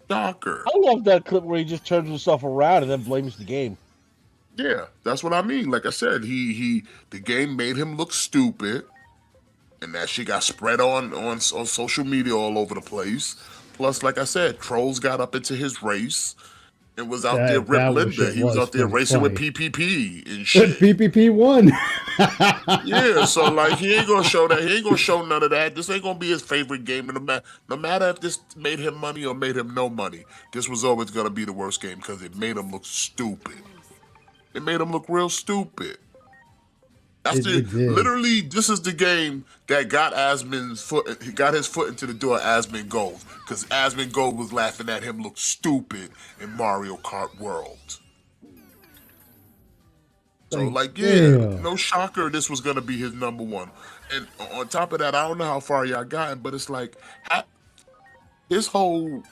Shocker. I love that clip where he just turns himself around and then blames the game. Yeah, that's what I mean. Like I said, the game made him look stupid, and that shit got spread on social media all over the place. Plus, like I said, trolls got up into his race and was out there rip Linda. He was out there racing with PPP and shit. PPP won. Yeah, so like he ain't gonna show that. He ain't gonna show none of that. This ain't gonna be his favorite game. And no matter if this made him money or made him no money, this was always gonna be the worst game because it made him look stupid. It made him look real stupid. That's literally, this is the game that got his foot into the door of Asmund Gold. Because Asmund Gold was laughing at him look stupid in Mario Kart World. So no shocker this was going to be his number one. And on top of that, I don't know how far y'all gotten, but it's like, his whole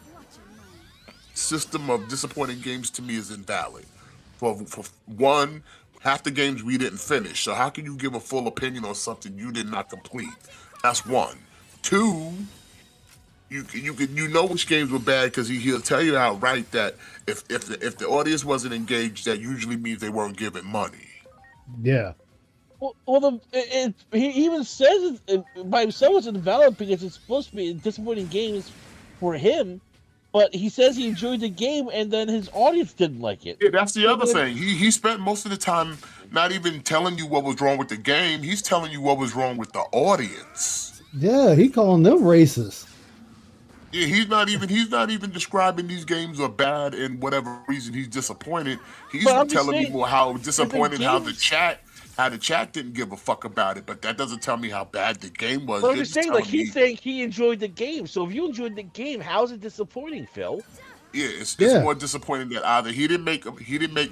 system of disappointing games to me is invalid. For one, half the games we didn't finish. So how can you give a full opinion on something you did not complete? That's one. Two, you know which games were bad because he'll tell you outright that if the audience wasn't engaged, that usually means they weren't giving money. Yeah. Well, he even says it by himself it's invalid because it's supposed to be disappointing games for him. But he says he enjoyed the game, and then his audience didn't like it. Yeah, that's the other thing. He spent most of the time not even telling you what was wrong with the game. He's telling you what was wrong with the audience. Yeah, he calling them racist. Yeah, he's not even describing these games are bad and whatever reason he's disappointed. He's telling people how disappointed how the chat didn't give a fuck about it, but that doesn't tell me how bad the game was. But I'm just saying, he's saying he enjoyed the game. So if you enjoyed the game, how is it disappointing, Phil? Yeah, it's more disappointing that either he didn't make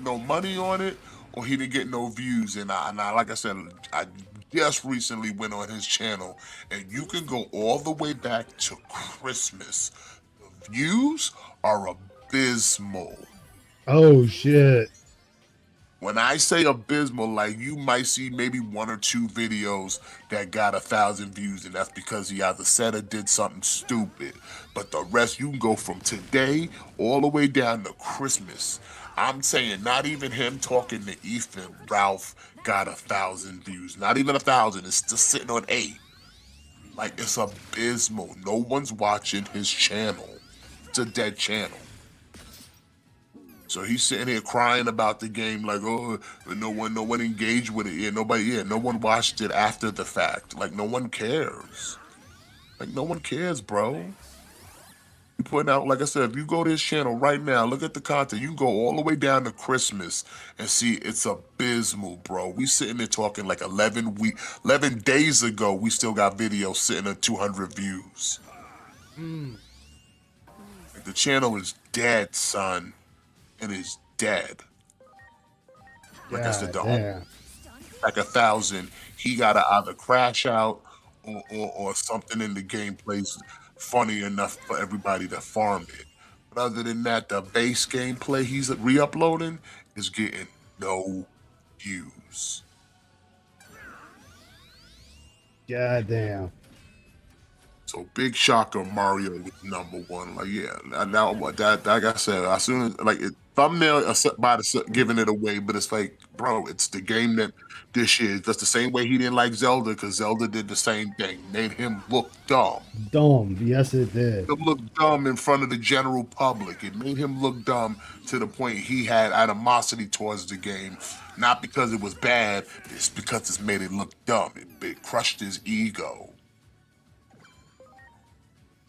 no money on it, or he didn't get no views. And I like I said, I just recently went on his channel, and you can go all the way back to Christmas. The views are abysmal. Oh shit. When I say abysmal, like you might see maybe 1 or 2 videos that got 1,000 views, and that's because he either said or did something stupid. But the rest, you can go from today all the way down to Christmas. I'm saying not even him talking to Ethan Ralph got 1,000 views. Not even 1,000. It's just sitting on 8. Like, it's abysmal. No one's watching his channel. It's a dead channel. So he's sitting here crying about the game like, oh, no one engaged with it. No one watched it after the fact. Like, no one cares. Like, no one cares, bro. You putting out, like I said, if you go to his channel right now, look at the content. You can go all the way down to Christmas and see it's abysmal, bro. We sitting there talking like 11 days ago, we still got videos sitting at 200 views. Like, the channel is dead, son. It is dead. Like I said, like 1,000, he gotta either crash out or something in the gameplay's funny enough for everybody to farm it. But other than that, the base gameplay he's re-uploading is getting no views. God damn. So big shocker, Mario was #1. Like, yeah, now that like I said, as soon as like thumbnail by the giving it away, but it's like, bro, it's the game that this year. That's the same way he didn't like Zelda, because Zelda did the same thing, made him look dumb. Dumb, yes it did. It looked dumb in front of the general public. It made him look dumb to the point he had animosity towards the game, not because it was bad, it's because it's made it look dumb. It crushed his ego.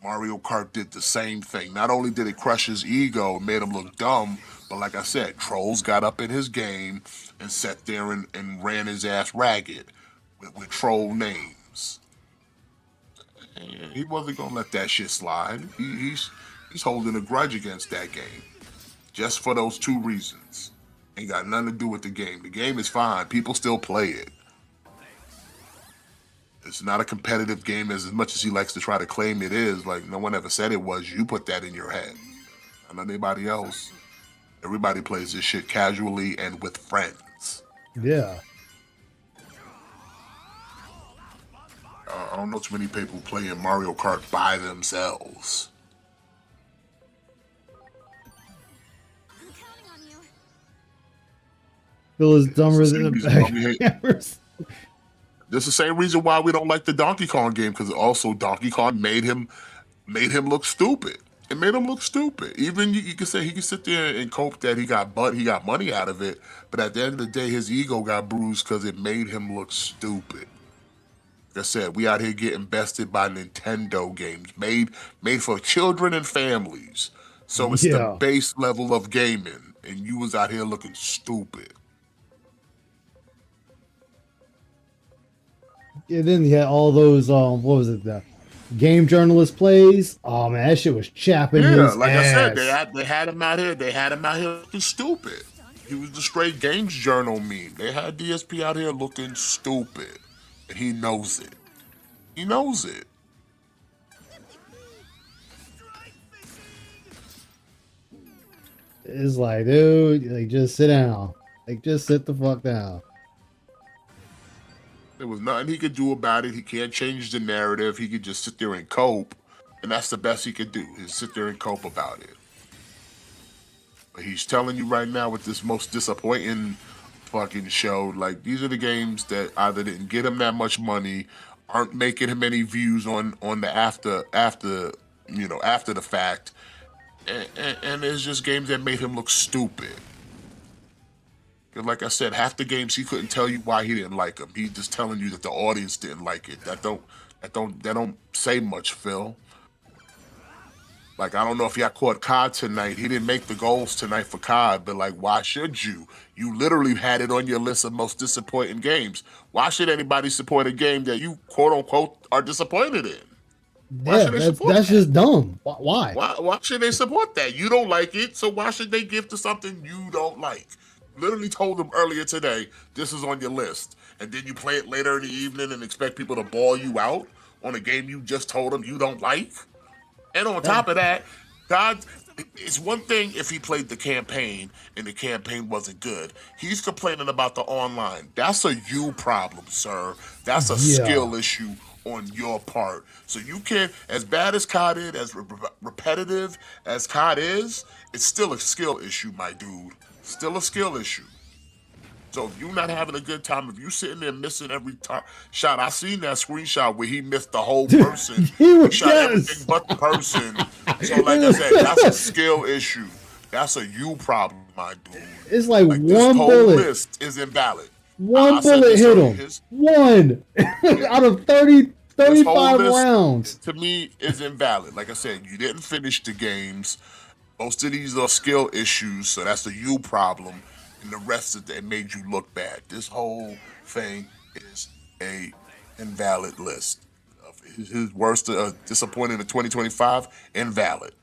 Mario Kart did the same thing. Not only did it crush his ego, it made him look dumb, but like I said, trolls got up in his game and sat there and ran his ass ragged with troll names. And he wasn't gonna let that shit slide. He's holding a grudge against that game, just for those 2 reasons. Ain't got nothing to do with the game. The game is fine. People still play it. It's not a competitive game as much as he likes to try to claim it is. Like, no one ever said it was. You put that in your head. Not anybody else. Everybody plays this shit casually and with friends. Yeah. I don't know too many people playing Mario Kart by themselves. Phil is dumber than the backpackers. This is the same reason why we don't like the Donkey Kong game, because also Donkey Kong made him look stupid. It made him look stupid. Even you can say he can sit there and cope that he got money out of it, but at the end of the day, his ego got bruised because it made him look stupid. Like I said, we out here getting bested by Nintendo games made for children and families. So it's the base level of gaming, and you was out here looking stupid. And then you had all those what was it, the game journalist plays? Oh man, that shit was chapping his like ass. I said, they had him out here. They had him out here looking stupid. He was the straight games journal meme. They had DSP out here looking stupid, and he knows it. He knows it. It's like, dude, like just sit down. Like just sit the fuck down. There was nothing he could do about it. He can't change the narrative. He could just sit there and cope. And that's the best he could do, is sit there and cope about it. But he's telling you right now with this most disappointing fucking show, like, these are the games that either didn't get him that much money, aren't making him any views on the after the fact. And it's just games that made him look stupid. Like I said, half the games he couldn't tell you why he didn't like them. He's just telling you that the audience didn't like it. That don't say much, Phil. Like, I don't know if y'all caught COD tonight. He didn't make the goals tonight for COD, but like, why should you? You literally had it on your list of most disappointing games. Why should anybody support a game that you quote unquote are disappointed in? Yeah, that's just dumb. Why? Why should they support that? You don't like it, so why should they give to something you don't like? literally told him earlier today, this is on your list. And then you play it later in the evening and expect people to ball you out on a game you just told them you don't like. And on top of that, God, it's one thing if he played the campaign and the campaign wasn't good. He's complaining about the online. That's a you problem, sir. That's a skill issue on your part. So you can't, as bad as COD is, as repetitive as COD is, it's still a skill issue, my dude. Still a skill issue. So if you're not having a good time, if you sitting there missing every shot, I seen that screenshot where he missed the whole person. He shot everything but the person. So like I said, that's a skill issue. That's a you problem, my dude. It's like one this whole bullet. list is invalid. One bullet hit him. One out of 35 rounds. To me, is invalid. Like I said, you didn't finish the games. Most of these are skill issues, so that's a you problem. And the rest of it made you look bad. This whole thing is a invalid list. His worst disappointing in 2025, invalid.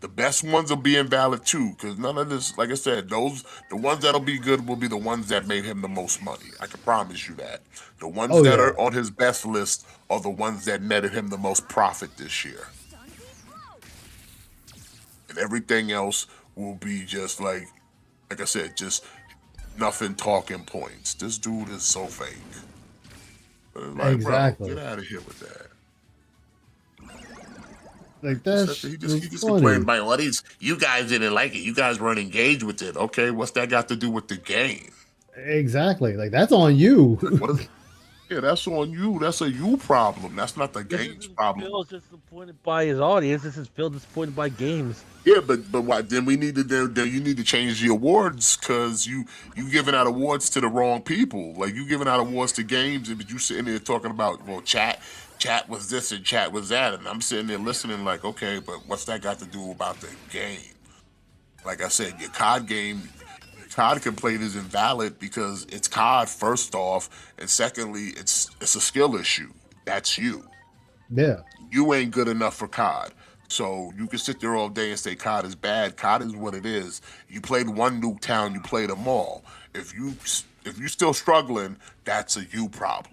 The best ones will be invalid too, because none of this, like I said, the ones that'll be good will be the ones that made him the most money. I can promise you that. The ones that are on his best list are the ones that netted him the most profit this year. And everything else will be just like I said, just nothing talking points. This dude is so fake. Like, exactly. Bro, get out of here with that. Like that's he just complained by audience. You guys didn't like it. You guys weren't engaged with it. Okay, what's that got to do with the game? Exactly. Like that's on you. Yeah, that's on you. That's a you problem. That's not the game's problem. Phil's disappointed by his audience. This is Phil disappointed by games. Yeah, but why? Then we need to then you need to change the awards because you giving out awards to the wrong people. Like you giving out awards to games, but you sitting there talking about chat was this and chat was that, and I'm sitting there listening like, okay, but what's that got to do about the game? Like I said, your COD game. COD complaint is invalid because it's COD first off, and secondly, it's a skill issue. That's you. Yeah. You ain't good enough for COD. So you can sit there all day and say COD is bad. COD is what it is. You played one Nuketown, you played them all. If you still struggling, that's a you problem.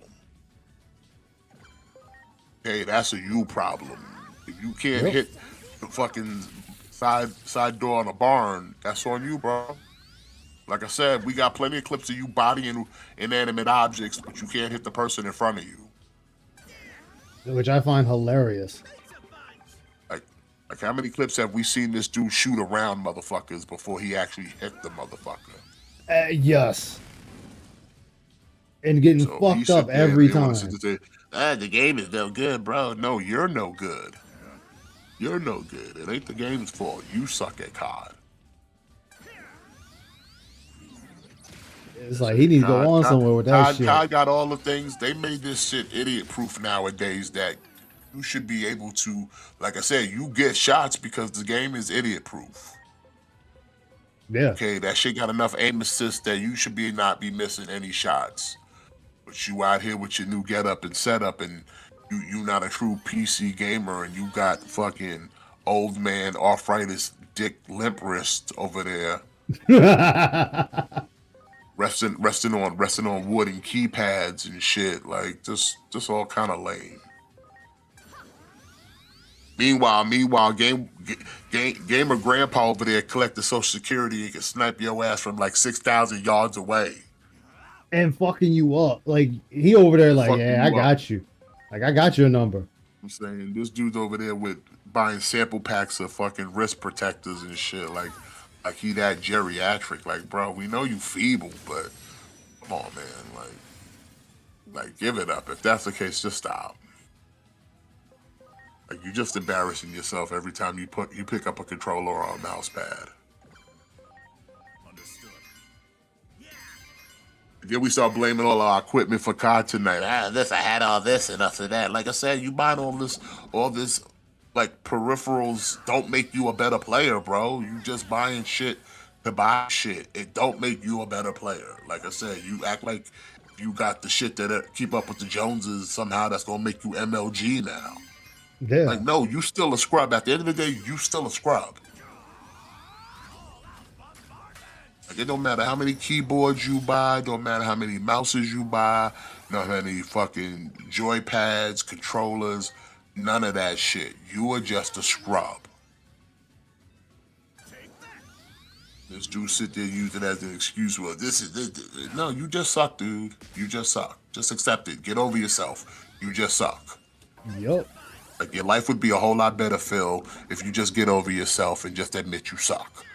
Okay, that's a you problem. If you can't hit the fucking side door on a barn, that's on you, bro. Like I said, we got plenty of clips of you bodying inanimate objects, but you can't hit the person in front of you. Which I find hilarious. Like how many clips have we seen this dude shoot around motherfuckers before he actually hit the motherfucker? Yes. And getting fucked up every time. The game is no good, bro. No, you're no good. You're no good. It ain't the game's fault. You suck at COD. It's like he needs to go on somewhere with that shit. COD got all the things. They made this shit idiot-proof nowadays that you should be able to, like I said, you get shots because the game is idiot-proof. Yeah. Okay, that shit got enough aim assist that you should not be missing any shots. But you out here with your new getup and setup, and you not a true PC gamer, and you got fucking old man arthritis dick limp wrist over there. resting on wooden keypads and shit, like just all kind of lame. Meanwhile, gamer grandpa over there collecting Social Security and can snipe your ass from like 6,000 yards away and fucking you up. Like he over there, like I got you. Like I got your number. I'm saying this dude's over there with buying sample packs of fucking wrist protectors and shit, like he that geriatric. Like, bro, we know you feeble, but come on, man. Like give it up. If that's the case, just stop. Like, you're just embarrassing yourself every time you pick up a controller or a mouse pad. Understood. Then we start blaming all our equipment for COD tonight. I had all this and after that. Like I said, you buying all this like peripherals don't make you a better player, bro. You just buying shit to buy shit. It don't make you a better player. Like I said, you act like you got the shit that keep up with the Joneses somehow that's gonna make you MLG now. Yeah. Like, no, you still a scrub. At the end of the day, you still a scrub. Like, it don't matter how many keyboards you buy, don't matter how many mouses you buy, not how many fucking joy pads, controllers, none of that shit. You are just a scrub. This dude sit there using it as an excuse. Well, no, you just suck, dude. You just suck. Just accept it. Get over yourself. You just suck. Yup. Like, your life would be a whole lot better, Phil, if you just get over yourself and just admit you suck.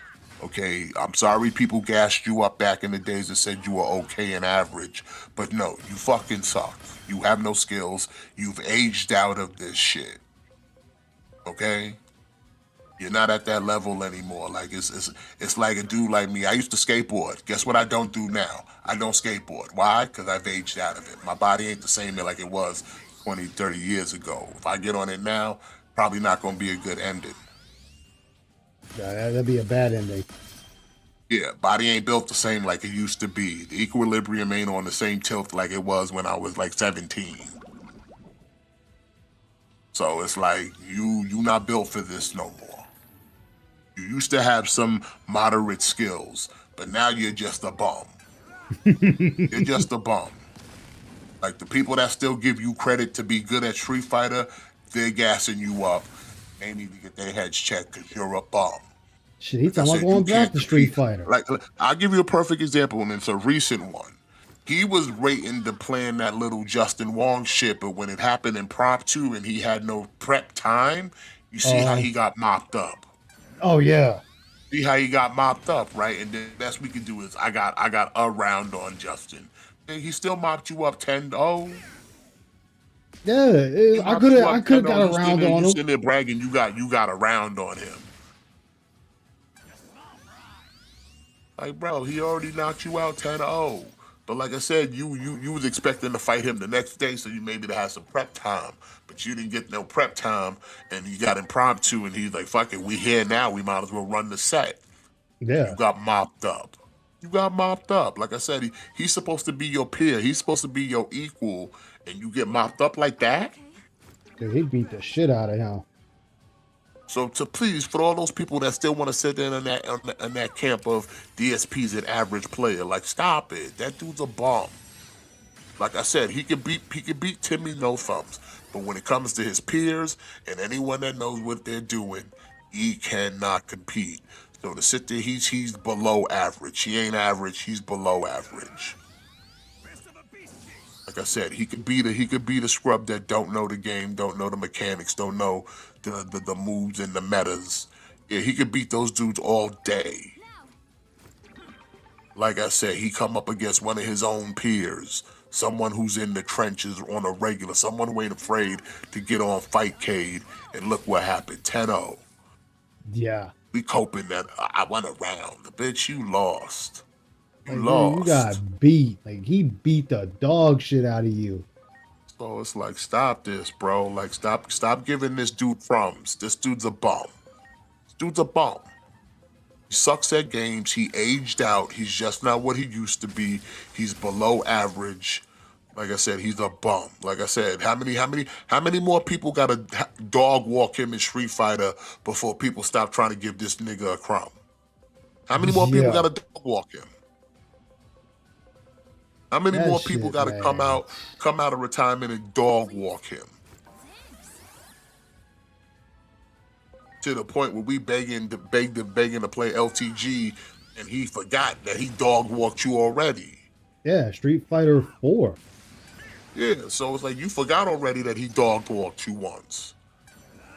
Okay, I'm sorry people gassed you up back in the days and said you were okay and average, but no, you fucking suck. You have no skills. You've aged out of this shit. Okay? You're not at that level anymore. Like, it's like a dude like me. I used to skateboard. Guess what I don't do now? I don't skateboard. Why? Because I've aged out of it. My body ain't the same like it was 20, 30 years ago. If I get on it now, probably not going to be a good ending. Yeah, that'd be a bad ending. Yeah, body ain't built the same like it used to be. The equilibrium ain't on the same tilt like it was when I was like 17. So it's like, you not built for this no more. You used to have some moderate skills, but now you're just a bum. You're just a bum. Like, the people that still give you credit to be good at Street Fighter, they're gassing you up. They need to get their heads checked because you're a bum. Shit, he's talking about going back to Street Fighter. Like, I'll give you a perfect example, and it's a recent one. He was waiting to plan that little Justin Wong shit, but when it happened impromptu and he had no prep time, you see how he got mopped up. Oh, yeah. See how he got mopped up, right? And the best we can do is I got a round on Justin. And he still mopped you up 10-0. Yeah, I could have got a round on him. You sitting there bragging you got a round on him. Like, bro, he already knocked you out 10-0. But like I said, you was expecting to fight him the next day, so you maybe to have some prep time. But you didn't get no prep time, and you got impromptu, and he's like, fuck it, we here now, we might as well run the set. Yeah. You got mopped up. You got mopped up. Like I said, he's supposed to be your peer. He's supposed to be your equal, and you get mopped up like that? Dude, he beat the shit out of him. So to please, for all those people that still want to sit there in that camp of DSP's an average player, like, stop it. That dude's a bum. Like I said, he could beat Timmy No Thumbs, but when it comes to his peers and anyone that knows what they're doing, he cannot compete. So to sit there, he's below average. He ain't average. He's below average. Like I said, he could be the scrub that don't know the game, don't know the mechanics, don't know the moves and the metas. Yeah, he could beat those dudes all day. Like I said, he come up against one of his own peers, someone who's in the trenches on a regular, someone who ain't afraid to get on Fightcade, and look what happened, 10-0. Yeah. We coping that I went around. Bitch, you lost. Like, lost. You got beat. Like, he beat the dog shit out of you. So it's like, stop this, bro. Like, stop giving this dude crumbs. This dude's a bum. This dude's a bum. He sucks at games. He aged out. He's just not what he used to be. He's below average. Like I said, he's a bum. Like I said, how many more people got to dog walk him in Street Fighter before people stop trying to give this nigga a crumb? How many more people got to dog walk him? How many more people got to come out of retirement and dog walk him? To the point where we begging to play LTG, and he forgot that he dog walked you already. Yeah, Street Fighter 4. Yeah, so it's like you forgot already that he dog walked you once.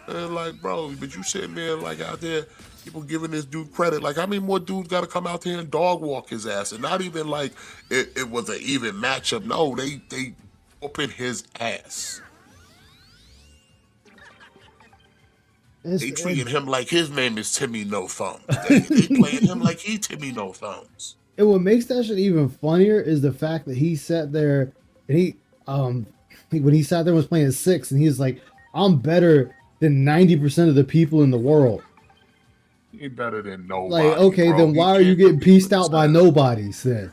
And like, bro, but you sitting there like out there, people giving this dude credit. Like, how many more dudes got to come out there and dog walk his ass? And not even like it was an even matchup. No, they whooping his ass. They treating him like his name is Timmy No Thumbs. They playing him like he Timmy No Thumbs. And what makes that shit even funnier is the fact that he sat there and when he sat there and was playing 6, and he's like, I'm better than 90% of the people in the world. He better than nobody. Like, okay, bro. Then why are you getting pieced out by nobodies then?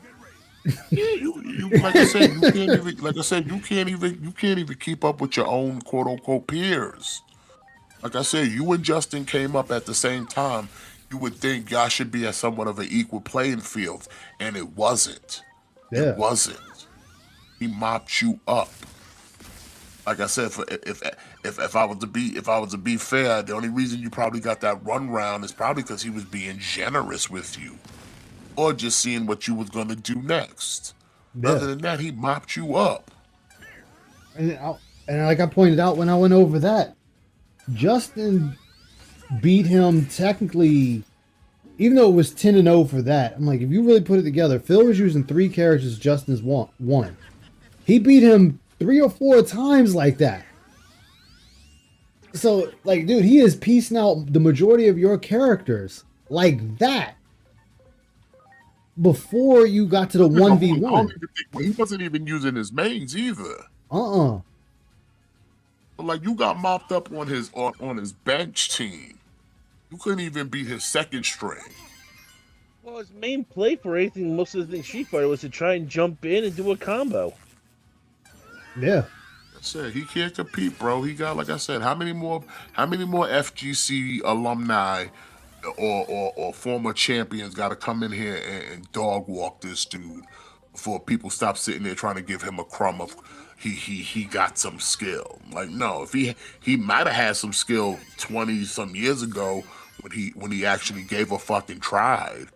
Yeah, you like I said, you can't even keep up with your own quote unquote peers. Like I said, you and Justin came up at the same time. you would think y'all should be at somewhat of an equal playing field, and it wasn't. Yeah. It wasn't. He mopped you up. Like I said, if I was to be fair, the only reason you probably got that run round is probably because he was being generous with you, or just seeing what you was gonna do next. Yeah. Other than that, he mopped you up. And like I pointed out when I went over that, Justin beat him technically, even though it was 10-0 for that. I'm like, if you really put it together, Phil was using 3 characters, Justin is one. He beat him 3 or 4 times like that. So, like, dude, he is piecing out the majority of your characters like that before you got to the 1v1. He wasn't even using his mains either. But like, you got mopped up on his bench team. You couldn't even beat his second string. Well, his main play for anything, most of the things Street Fighter, was to try and jump in and do a combo. Yeah. I said he can't compete, bro. He got, like I said, how many more FGC alumni or former champions got to come in here and dog walk this dude before people stop sitting there trying to give him a crumb of he got some skill. Like, no, if he might have had some skill 20 some years ago when he actually gave a fucking tried,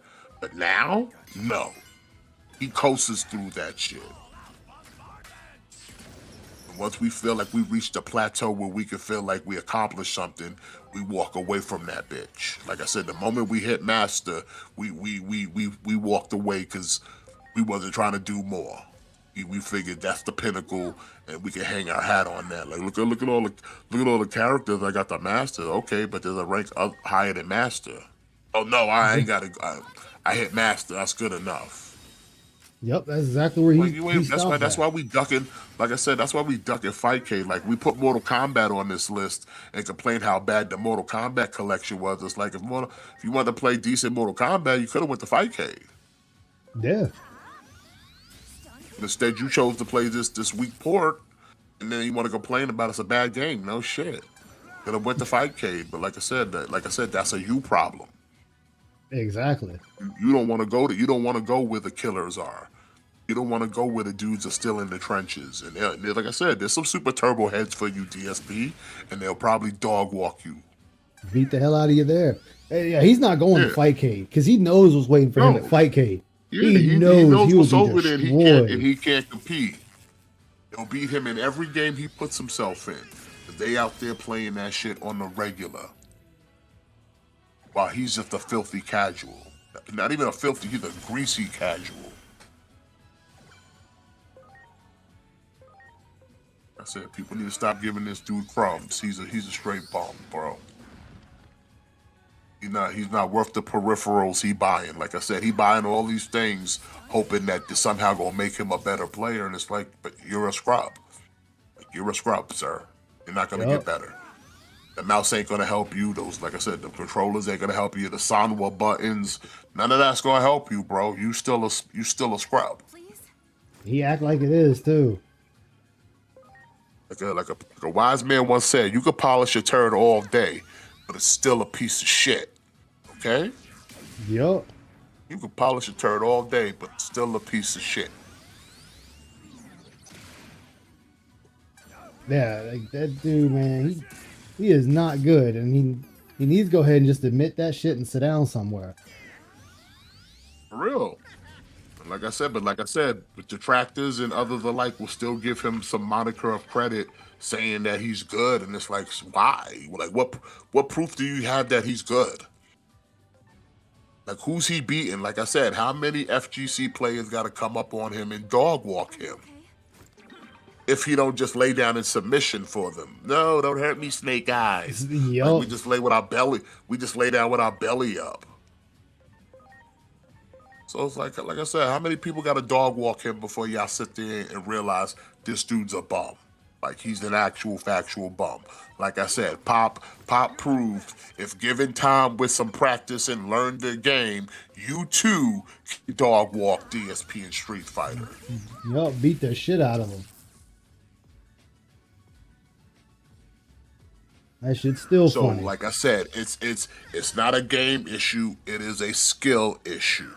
but now, no, he coasts through that shit. Once we feel like we reached a plateau where we can feel like we accomplished something, we walk away from that bitch. Like I said, the moment we hit master, we walked away because we wasn't trying to do more. We figured that's the pinnacle, and we can hang our hat on that. Like, look at all the characters I got the master. Okay, but there's a rank higher than master. Oh no, I ain't got to. I hit master. That's good enough. Yep, that's exactly where That's why we ducking. Like I said, that's why we ducking Fightcade. Like, we put Mortal Kombat on this list and complained how bad the Mortal Kombat collection was. It's like, if you wanted to play decent Mortal Kombat, you could have went to Fightcade. Yeah. Instead, you chose to play this weak port, and then you want to complain about it's a bad game. No shit. Could have went to Fightcade, but like I said, that's a you problem. Exactly. You don't want to go where the killers are. You don't want to go where the dudes are still in the trenches. And like I said, there's some super turbo heads for you, DSP, and they'll probably dog walk you. Beat the hell out of you there. Yeah, he's not going to Fightcade because he knows what's waiting for him at Fightcade. Yeah, he knows what's over there, and he can't compete. They'll beat him in every game he puts himself in. They out there playing that shit on the regular. While he's just a filthy casual. Not even a filthy, he's a greasy casual. I said, people need to stop giving this dude crumbs. He's a straight bum, bro. He's not worth the peripherals he buying. Like I said, he buying all these things, hoping that this somehow gonna make him a better player. And it's like, but you're a scrub. You're a scrub, sir. You're not gonna get better. The mouse ain't gonna help you. Those, like I said, the controllers ain't gonna help you. The Sanwa buttons, none of that's gonna help you, bro. You still a scrub. He act like it is too. Like a wise man once said, you could polish a turd all day, but it's still a piece of shit. Okay? Yup. You could polish a turd all day, but it's still a piece of shit. Yeah, like that dude, man, he is not good, and he needs to go ahead and just admit that shit and sit down somewhere. For real. Like I said, with detractors and others alike will still give him some moniker of credit, saying that he's good, and it's like, why? Like, what proof do you have that he's good? Like, who's he beating? Like I said, how many FGC players got to come up on him and dog walk him? If he don't just lay down in submission for them. No, don't hurt me, Snake Eyes. Like, we just lay down with our belly up. So it's like I said, how many people got to dog walk him before y'all sit there and realize this dude's a bum? Like, he's an actual factual bum. Like I said, Pop proved if given time with some practice and learn the game, you too can dog walk DSP and Street Fighter. Yup, beat the shit out of him. That shit's still So, funny. like I said, it's not a game issue. It is a skill issue.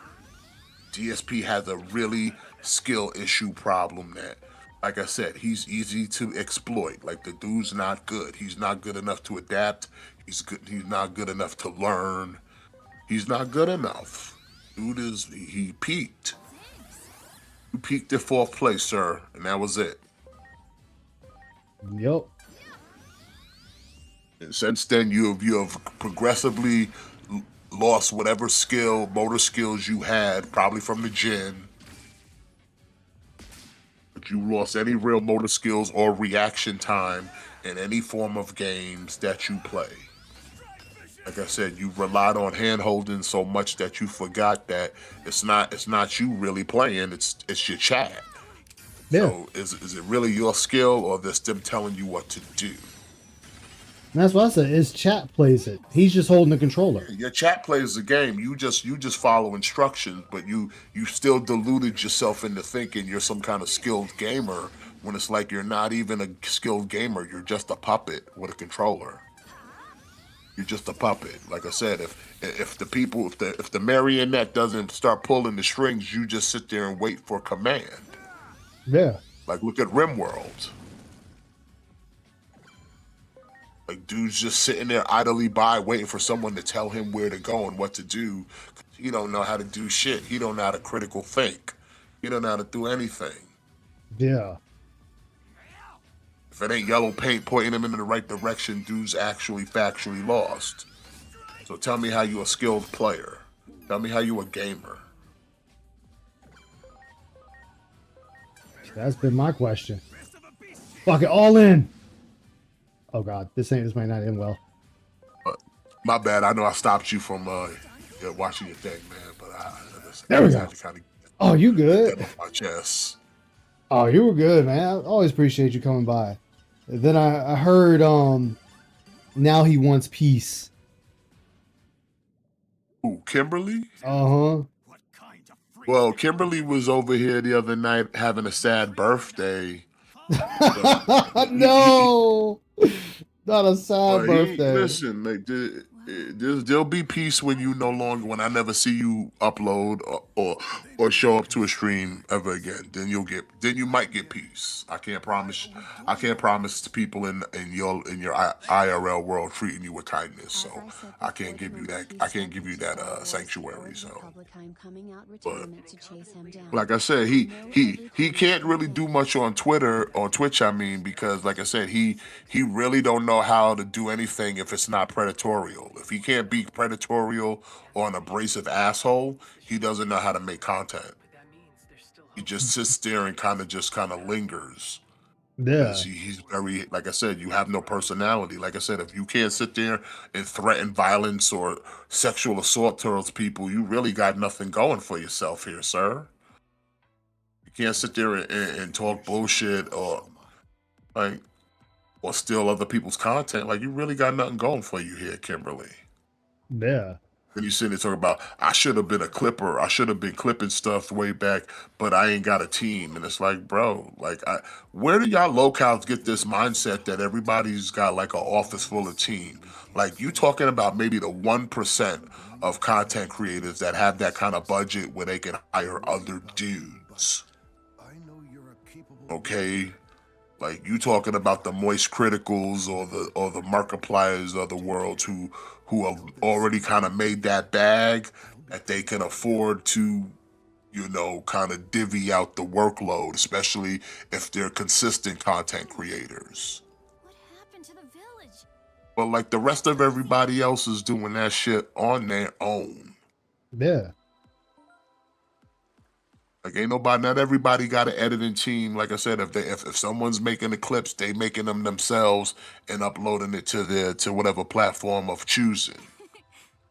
DSP has a really skill issue problem that, like I said, he's easy to exploit. Like the dude's not good. He's not good enough to adapt. He's not good enough to learn. He's not good enough. He peaked. You peaked at 4th place, sir, and that was it. Yep. And since then, you have progressively lost whatever motor skills you had, probably from the gym. But you lost any real motor skills or reaction time in any form of games that you play. Like I said, you relied on hand holding so much that you forgot that it's not you really playing, it's your chat. Yeah. So is it really your skill or just them telling you what to do? And that's what I said. His chat plays it. He's just holding the controller. Your chat plays the game. You just follow instructions, but you still deluded yourself into thinking you're some kind of skilled gamer when it's like you're not even a skilled gamer. You're just a puppet with a controller. You're just a puppet. Like I said, if the marionette doesn't start pulling the strings, you just sit there and wait for command. Yeah. Like look at RimWorld. Like dude's just sitting there idly by waiting for someone to tell him where to go and what to do. He don't know how to do shit. He don't know how to critical think. He don't know how to do anything. Yeah. If it ain't yellow paint pointing him in the right direction, dude's actually factually lost. So tell me how you a skilled player. Tell me how you a gamer. That's been my question. Fuck it, all in. Oh god, this might not end well. My bad. I know I stopped you from watching your thing, man. But there we go. Had to kind of Oh, you good? get off my chest. Oh, you were good, man. I always appreciate you coming by. Then I heard now he wants peace. Ooh, Kimberly? Uh-huh. Well, Kimberly was over here the other night having a sad birthday. No, not a sad birthday. Listen, like, there'll be peace when I never see you upload or show up to a stream ever again. Then you might get peace. I can't promise to people in your IRL world treating you with kindness. So I can't give you that sanctuary. So, but like I said, he can't really do much on Twitch. I mean, because like I said, he really don't know how to do anything if it's not predatorial. If he can't be predatorial or an abrasive asshole, he doesn't know how to make content. He just sits there and kind of lingers. Yeah. He's very, like I said, you have no personality. Like I said, if you can't sit there and threaten violence or sexual assault towards people, you really got nothing going for yourself here, sir. You can't sit there and talk bullshit or steal other people's content. Like, you really got nothing going for you here, Kimberly. Yeah. Then you sit there talking about, I should have been a clipper. I should have been clipping stuff way back, but I ain't got a team. And it's like, bro, where do y'all locals get this mindset that everybody's got like an office full of team? Like, you talking about maybe the 1% of content creators that have that kind of budget where they can hire other dudes. Okay? Like, you talking about the Moist Criticals or the Markipliers of the world who have already kind of made that bag that they can afford to, kind of divvy out the workload, especially if they're consistent content creators. What happened to the village? But like the rest of everybody else is doing that shit on their own. Yeah. Like, not everybody got an editing team. Like I said, if someone's making the clips, they making them themselves and uploading it to whatever platform of choosing.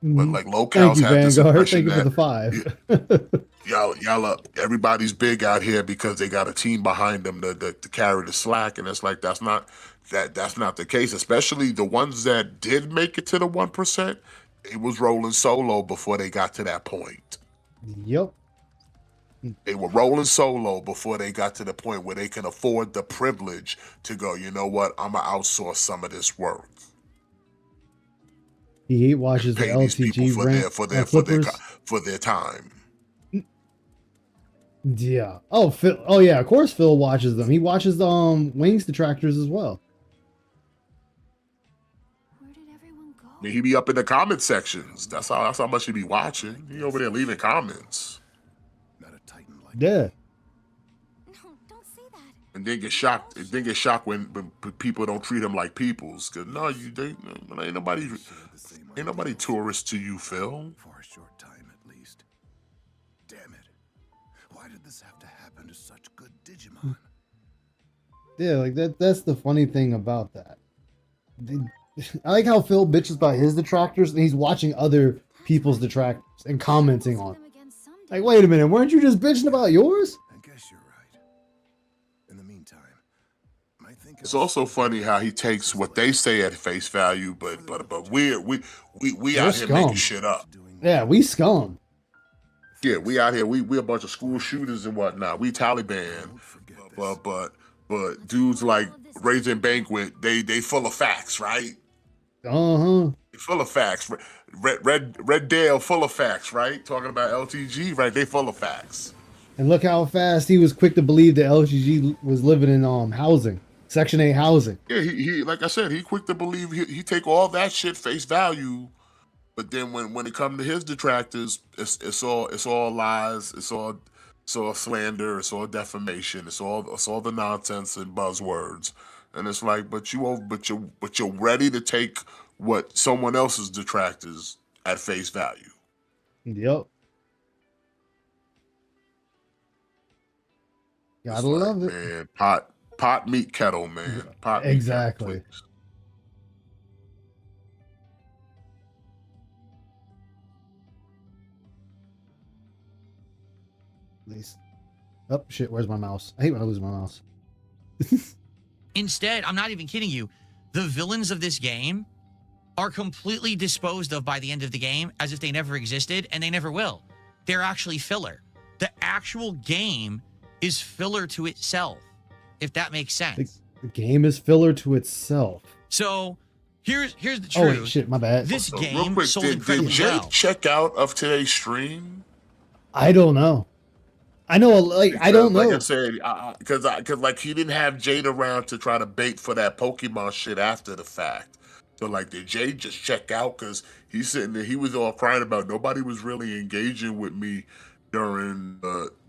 But like locals have this impression Thank you for the 5. y'all everybody's big out here because they got a team behind them to carry the slack, and it's like that's not the case. Especially the ones that did make it to the 1%, it was rolling solo before they got to that point. Yep. They were rolling solo before they got to the point where they can afford the privilege to go, you know what, I'm going to outsource some of this work. He hate watches the Pay these people LTG for rank for their time. Yeah. Oh, Phil. Oh, yeah. Of course, Phil watches them. He watches Wings detractors as well. Where did everyone go? I mean, he be up in the comment sections. That's how much he be watching. He over there leaving comments. Not a titan like Yeah. No, don't say that. And then get shocked. And then get shocked when people don't treat him like peoples. Cause no, ain't nobody tourist to you, Phil. for a short time at least. Damn it. Why did this have to happen to such good Digimon? Yeah, like that's the funny thing about that. I like how Phil bitches about his detractors and he's watching other people's detractors and commenting on. Like, wait a minute, weren't you just bitching about yours? I guess you're right. In the meantime, I think It's also funny how he takes what they say at face value, but we out here scum. making shit up. Yeah, we scum. Yeah, we out here. We a bunch of school shooters and whatnot. We Taliban, but dudes like Raging Banquet, they full of facts, right? Uh-huh. They full of facts. Red Dale full of facts, right? Talking about LTG, right? They full of facts. And look how fast he was quick to believe that LGG was living in housing, Section 8 housing. Yeah, he like I said, he quick to believe he take all that shit face value, but then when it comes to his detractors, it's all lies, it's all slander, it's all defamation, it's all the nonsense and buzzwords, and it's like, but you're ready to take what someone else's detractors at face value. Yep. Gotta It's like, love it. man. Pot meet kettle, man. Pot meet Exactly. kettle, please. At least. Oh shit! Where's my mouse? I hate when I lose my mouse. Instead, I'm not even kidding you. The villains of this game are completely disposed of by the end of the game as if they never existed, and they never will. They're actually filler. The actual game is filler to itself, if that makes sense. The game is filler to itself. So here's the truth. Oh wait, shit, my bad. This So, game real quick, sold did incredibly Jake well. check out of today's stream? I don't know. I know, like I don't know. Like I said, because like he didn't have Jade around to try to bait for that Pokemon shit after the fact. So like, did Jade just check out? Because he's sitting there, he was all crying about nobody was really engaging with me during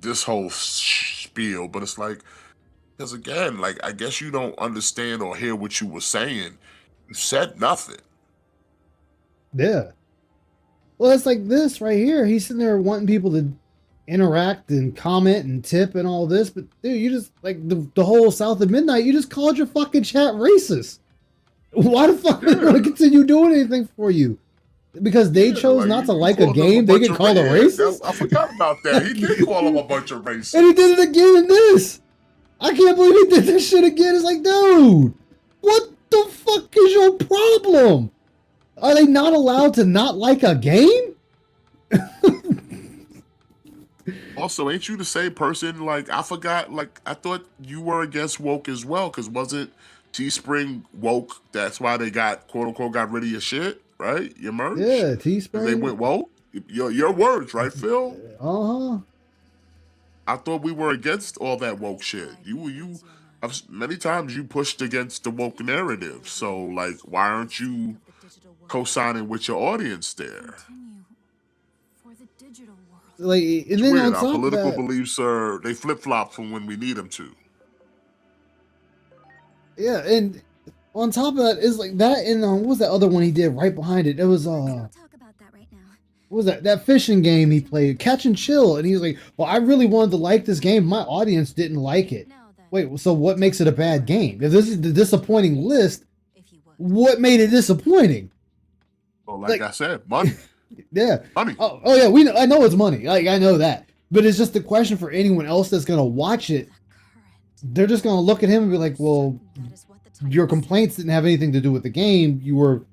this whole spiel. But it's like, because again, like I guess you don't understand or hear what you were saying. You said nothing. Yeah. Well, it's like this right here. He's sitting there wanting people to interact and comment and tip and all this, but dude, you just like the whole South of Midnight. You just called your fucking chat racist. Why the fuck are they going to continue doing anything for you? Because they chose like, not to you like a called him game, they bunch get of called a racist. I forgot about that. He did call him a bunch of racists. And he did it again in this. I can't believe he did this shit again. It's like, dude, what the fuck is your problem? Are they not allowed to not like a game? Also, ain't you the same person? Like, I forgot, like, I thought you were against woke as well, because was it Teespring woke? That's why they got, quote unquote, got rid of your shit, right? Your merch? Yeah, Teespring. They went woke? Your words, right, Phil? Uh-huh. I thought we were against all that woke shit. Many times you pushed against the woke narrative. So, like, why aren't you co-signing with your audience there? For the digital world. Like, and It's then weird. on Our top of political that, beliefs are, they flip-flop from when we need them to. yeah, and on top of that is like that, and what was that other one he did right behind it? It was Talk about that right now. what was that fishing game he played, Catch and Chill, and he was like, well, I really wanted to like this game, my audience didn't like it. Wait, so what makes it a bad game? If this is the disappointing list, what made it disappointing? Well, like I said, money. Yeah. Money. Oh yeah, I know it's money. Like, I know that. But it's just the question for anyone else that's gonna watch it. They're just gonna look at him and be like, well, your complaints didn't have anything to do with the game. You were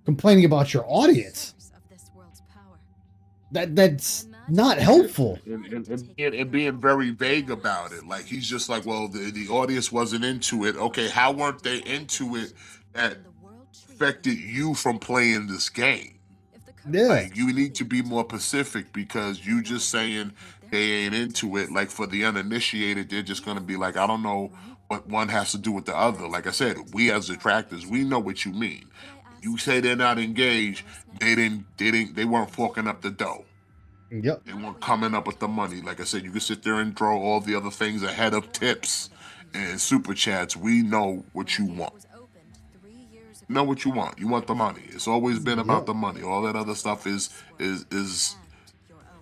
complaining about your audience. That's not helpful. And being very vague about it. Like, he's just like, well, the audience wasn't into it. Okay, how weren't they into it that affected you from playing this game. Yeah. Like, you need to be more specific because you just saying they ain't into it. Like, for the uninitiated, they're just gonna be like, I don't know what one has to do with the other. Like I said, we as detractors, we know what you mean. You say they're not engaged, they weren't forking up the dough. Yep. They weren't coming up with the money. Like I said, you can sit there and throw all the other things ahead of tips and super chats. We know what you want. Know what you want. You want the money. It's always been about the money. All that other stuff is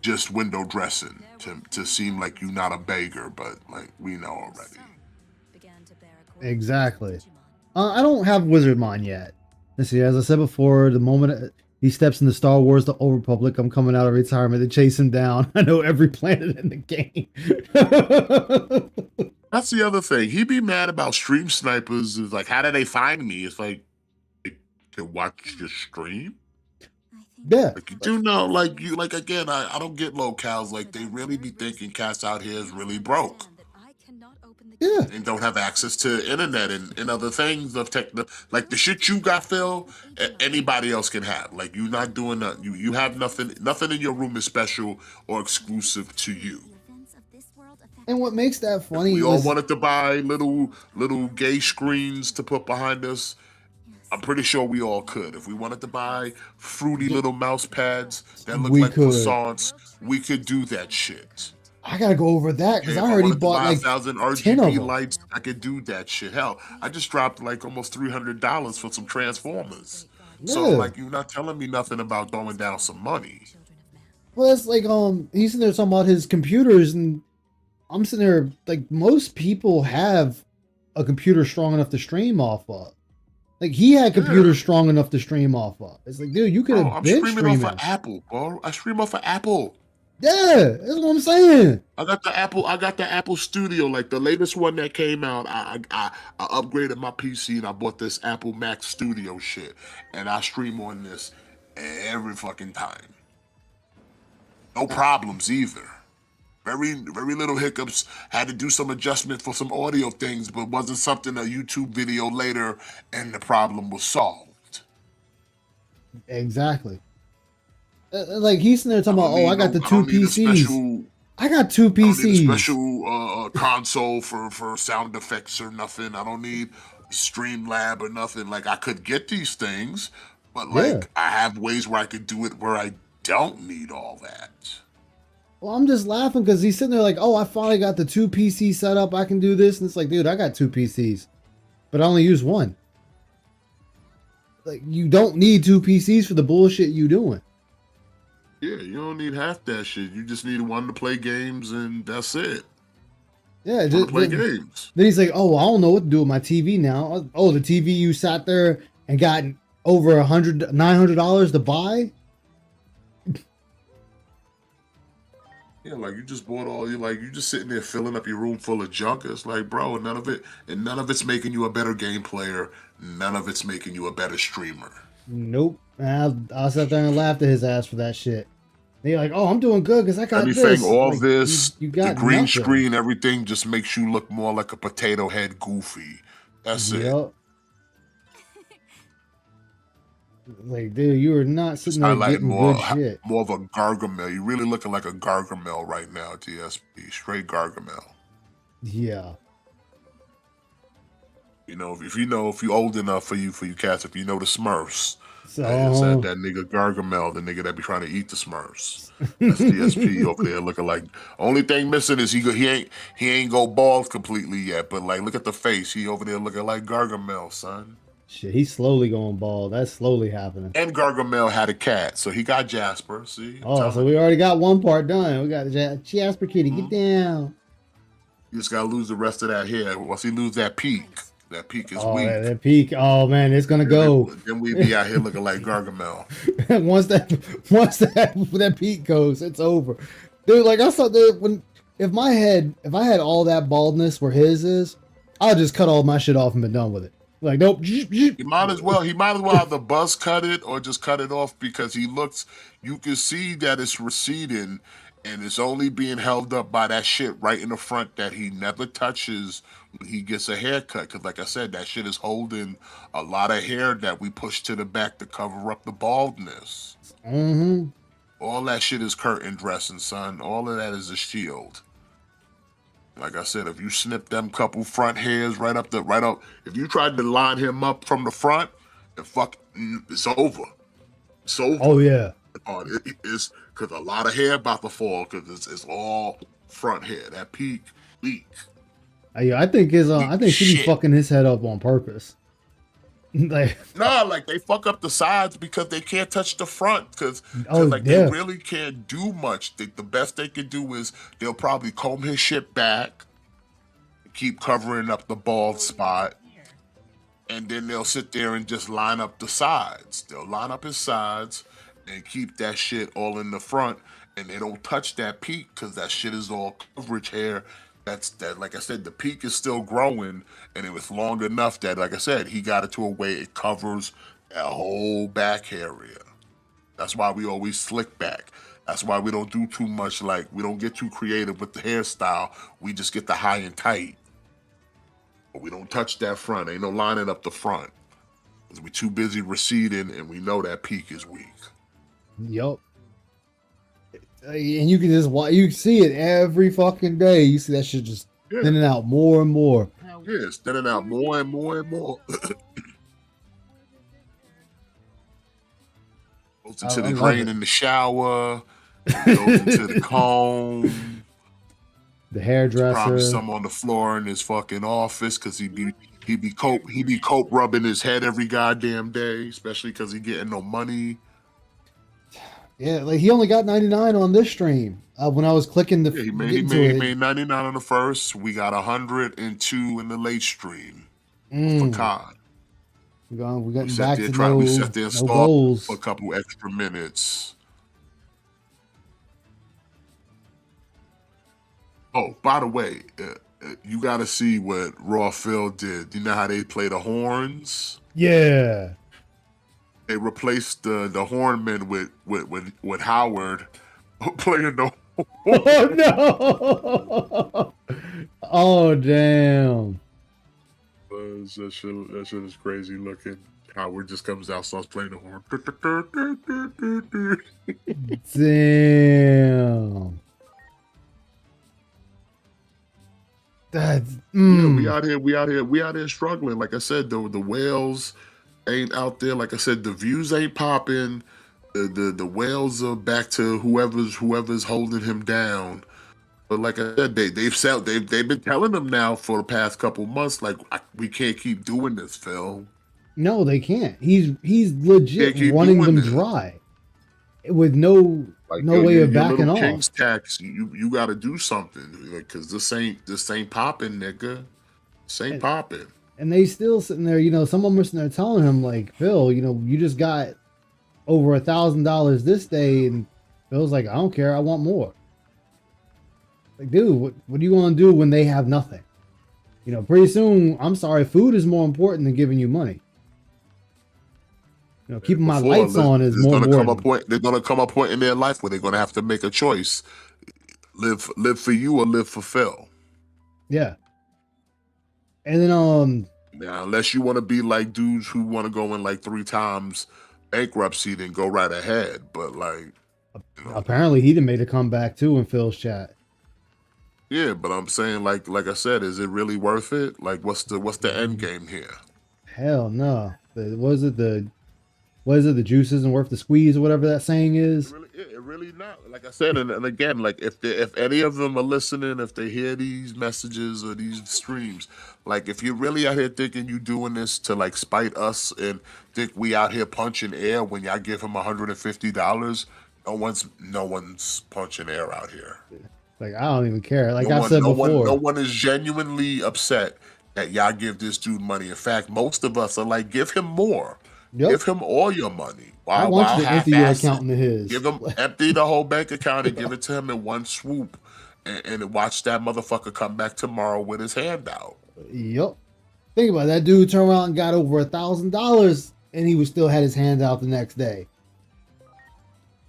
just window dressing to seem like you're not a beggar, but like we know already. Exactly. I don't have Wizard Mind yet. Let's see, as I said before, the moment he steps into Star Wars The Old Republic, I'm coming out of retirement to chase him down. I know every planet in the game. That's the other thing. He'd be mad about stream snipers. Is like, how do they find me? It's like, they can watch your stream? Yeah. Like, you do know, like, you, like, again, I don't get locales. Like, they really be thinking cats out here is really broke. Yeah. And don't have access to internet and other things of tech. Like, the shit you got, Phil, anybody else can have. Like, you're not doing that. You have nothing in your room is special or exclusive to you. And what makes that funny We all wanted to buy little gay screens to put behind us. I'm pretty sure we all could. If we wanted to buy fruity little mouse pads that look like croissants, we could do that shit. I gotta go over that because I already bought like 1,000 10 of RGB them. lights. I could do that shit. Hell, I just dropped like almost $300 for some Transformers. So Yeah. like, you're not telling me nothing about throwing down some money. Well, that's like he's sitting there talking about his computers, and I'm sitting there like most people have a computer strong enough to stream off of. Like he had computers strong enough to stream off of. It's like, dude, you could have I'm been streaming streaming. off of Apple, bro. I stream off of Apple. Yeah, that's what I'm saying. I got the Apple Studio, like the latest one that came out. I upgraded my PC and I bought this Apple Mac Studio shit, and I stream on this every fucking time. No problems either. Very little hiccups. Had to do some adjustment for some audio things, but wasn't something a YouTube video later and the problem was solved. Exactly. Like he's sitting there talking about, I got the two PCs. I got two I don't need a PCs. special console for sound effects or nothing. I don't need Streamlab or nothing. Like, I could get these things, but like I have ways where I could do it where I don't need all that. Well, I'm just laughing because he's sitting there like, I finally got the two PC set up. I can do this. And it's like, dude, I got two PCs, but I only use one. Like, you don't need two PCs for the bullshit you doing. Yeah, you don't need half that shit. You just need one to play games, and that's it. Yeah, One to play games. Then he's like, I don't know what to do with my TV now. Oh, the TV you sat there and got over $900 to buy? Yeah, like you just bought all you just sitting there filling up your room full of junk. It's like, bro, none of it's making you a better game player. None of it's making you a better streamer. Nope. I'll sit there and laugh at his ass for that shit. They're like, I'm doing good because I got Anything, this. all like, this, you got the green nothing. screen, everything just makes you look more like a potato head goofy. That's it. Like, dude, you are not sitting there Highlight getting more good shit. of a Gargamel. You're really looking like a Gargamel right now, TSP. Straight Gargamel. Yeah. You know, if you're old enough for you cats, if you know the Smurfs, So it's that nigga Gargamel, the nigga that be trying to eat the Smurfs. That's DSP over there looking like. Only thing missing is he ain't go bald completely yet, but like look at the face, he over there looking like Gargamel, son. Shit, he's slowly going bald. That's slowly happening. And Gargamel had a cat, so he got Jasper. See? So we already got one part done. We got Jasper Kitty. Get down. You just gotta lose the rest of that hair. Once he lose that peak is weak. That peak. Oh man, it's gonna go. Then we be out here looking like Gargamel. once that peak goes, it's over, dude. Like I thought, dude, if I had all that baldness where his is, I'll just cut all my shit off and be done with it. Like, nope. He might as well either buzz cut it or just cut it off because you can see that it's receding and it's only being held up by that shit right in the front that he never touches when he gets a haircut. Because, like I said, that shit is holding a lot of hair that we push to the back to cover up the baldness. Mm-hmm. All that shit is curtain dressing, son. All of that is a shield. Like I said, if you snip them couple front hairs right up, if you tried to line him up from the front, it's over. It's over. Oh yeah. It's because a lot of hair about to fall because it's all front hair. That peak leak. Yeah, I think she be fucking his head up on purpose. Like they fuck up the sides because they can't touch the front because yeah. they really can't do much. The best they can do is they'll probably comb his shit back, keep covering up the bald spot, and then they'll sit there and just line up the sides. They'll line up his sides and keep that shit all in the front, and they don't touch that peak because that shit is all coverage hair. That like I said, the peak is still growing, and it was long enough that, like I said, he got it to a way it covers that whole back area. That's why we always slick back. That's why we don't do too much, like we don't get too creative with the hairstyle. We just get the high and tight. But we don't touch that front. Ain't no lining up the front. Because we too busy receding, and we know that peak is weak. Yup. And you can you see it every fucking day. You see that shit just thinning out more and more. Yeah, it's thinning out more and more and more. Goes into the drain in the shower. Goes into the comb. The hairdresser. Probably some on the floor in his fucking office because he be cope rubbing his head every goddamn day, especially because he getting no money. Yeah, like he only got 99 on this stream. When I was clicking the, he made 99 on the first. We got 102 in the late stream. For COD. We got back to no, we sat there and stalled for a couple extra minutes. Oh, by the way, you got to see what Raw Phil did. You know how they play the horns? Yeah. They replaced the hornmen with Howard playing the horn. Oh no! Oh damn! That shit is crazy looking. Howard just comes out, starts playing the horn. Damn. That's yeah, we out here struggling. Like I said, the whales ain't out there. Like I said, the views ain't popping. The whales are back to whoever's holding him down. But like I said, they've been telling them now for the past couple months, like we can't keep doing this, Phil. No, they can't. He's legit running them dry with no way of backing off. King's tax, you got to do something because this ain't popping, nigga. This ain't popping. And they still sitting there, some of them are sitting there telling him, like, Phil, you just got over $1,000 this day, and Phil's like, I don't care, I want more. Like, dude, what do you want to do when they have nothing? Pretty soon, I'm sorry, food is more important than giving you money. Keeping my lights on is more important. There's gonna come a point in their life where they're gonna have to make a choice: live for you or live for Phil. Yeah. And then now, unless you want to be like dudes who want to go in like 3 times bankruptcy, then go right ahead. But like, apparently he done made a comeback too in Phil's chat. Yeah, but I'm saying like I said, is it really worth it? Like, what's the end game here? Hell no. The juice isn't worth the squeeze or whatever that saying is? It really not. Like I said, and again, like if any of them are listening, if they hear these messages or these streams, like if you're really out here thinking you doing this to like spite us and think we out here punching air when y'all give him $150, no one's punching air out here. Like, I don't even care. Like I said before. No one is genuinely upset that y'all give this dude money. In fact, most of us are like, give him more. Yep. Give him all your money. I want you to empty your account into his. Give him empty the whole bank account and give it to him in one swoop, and watch that motherfucker come back tomorrow with his hand out. Yep. Think about it. That dude turned around and got over $1,000, and he was still had his hand out the next day.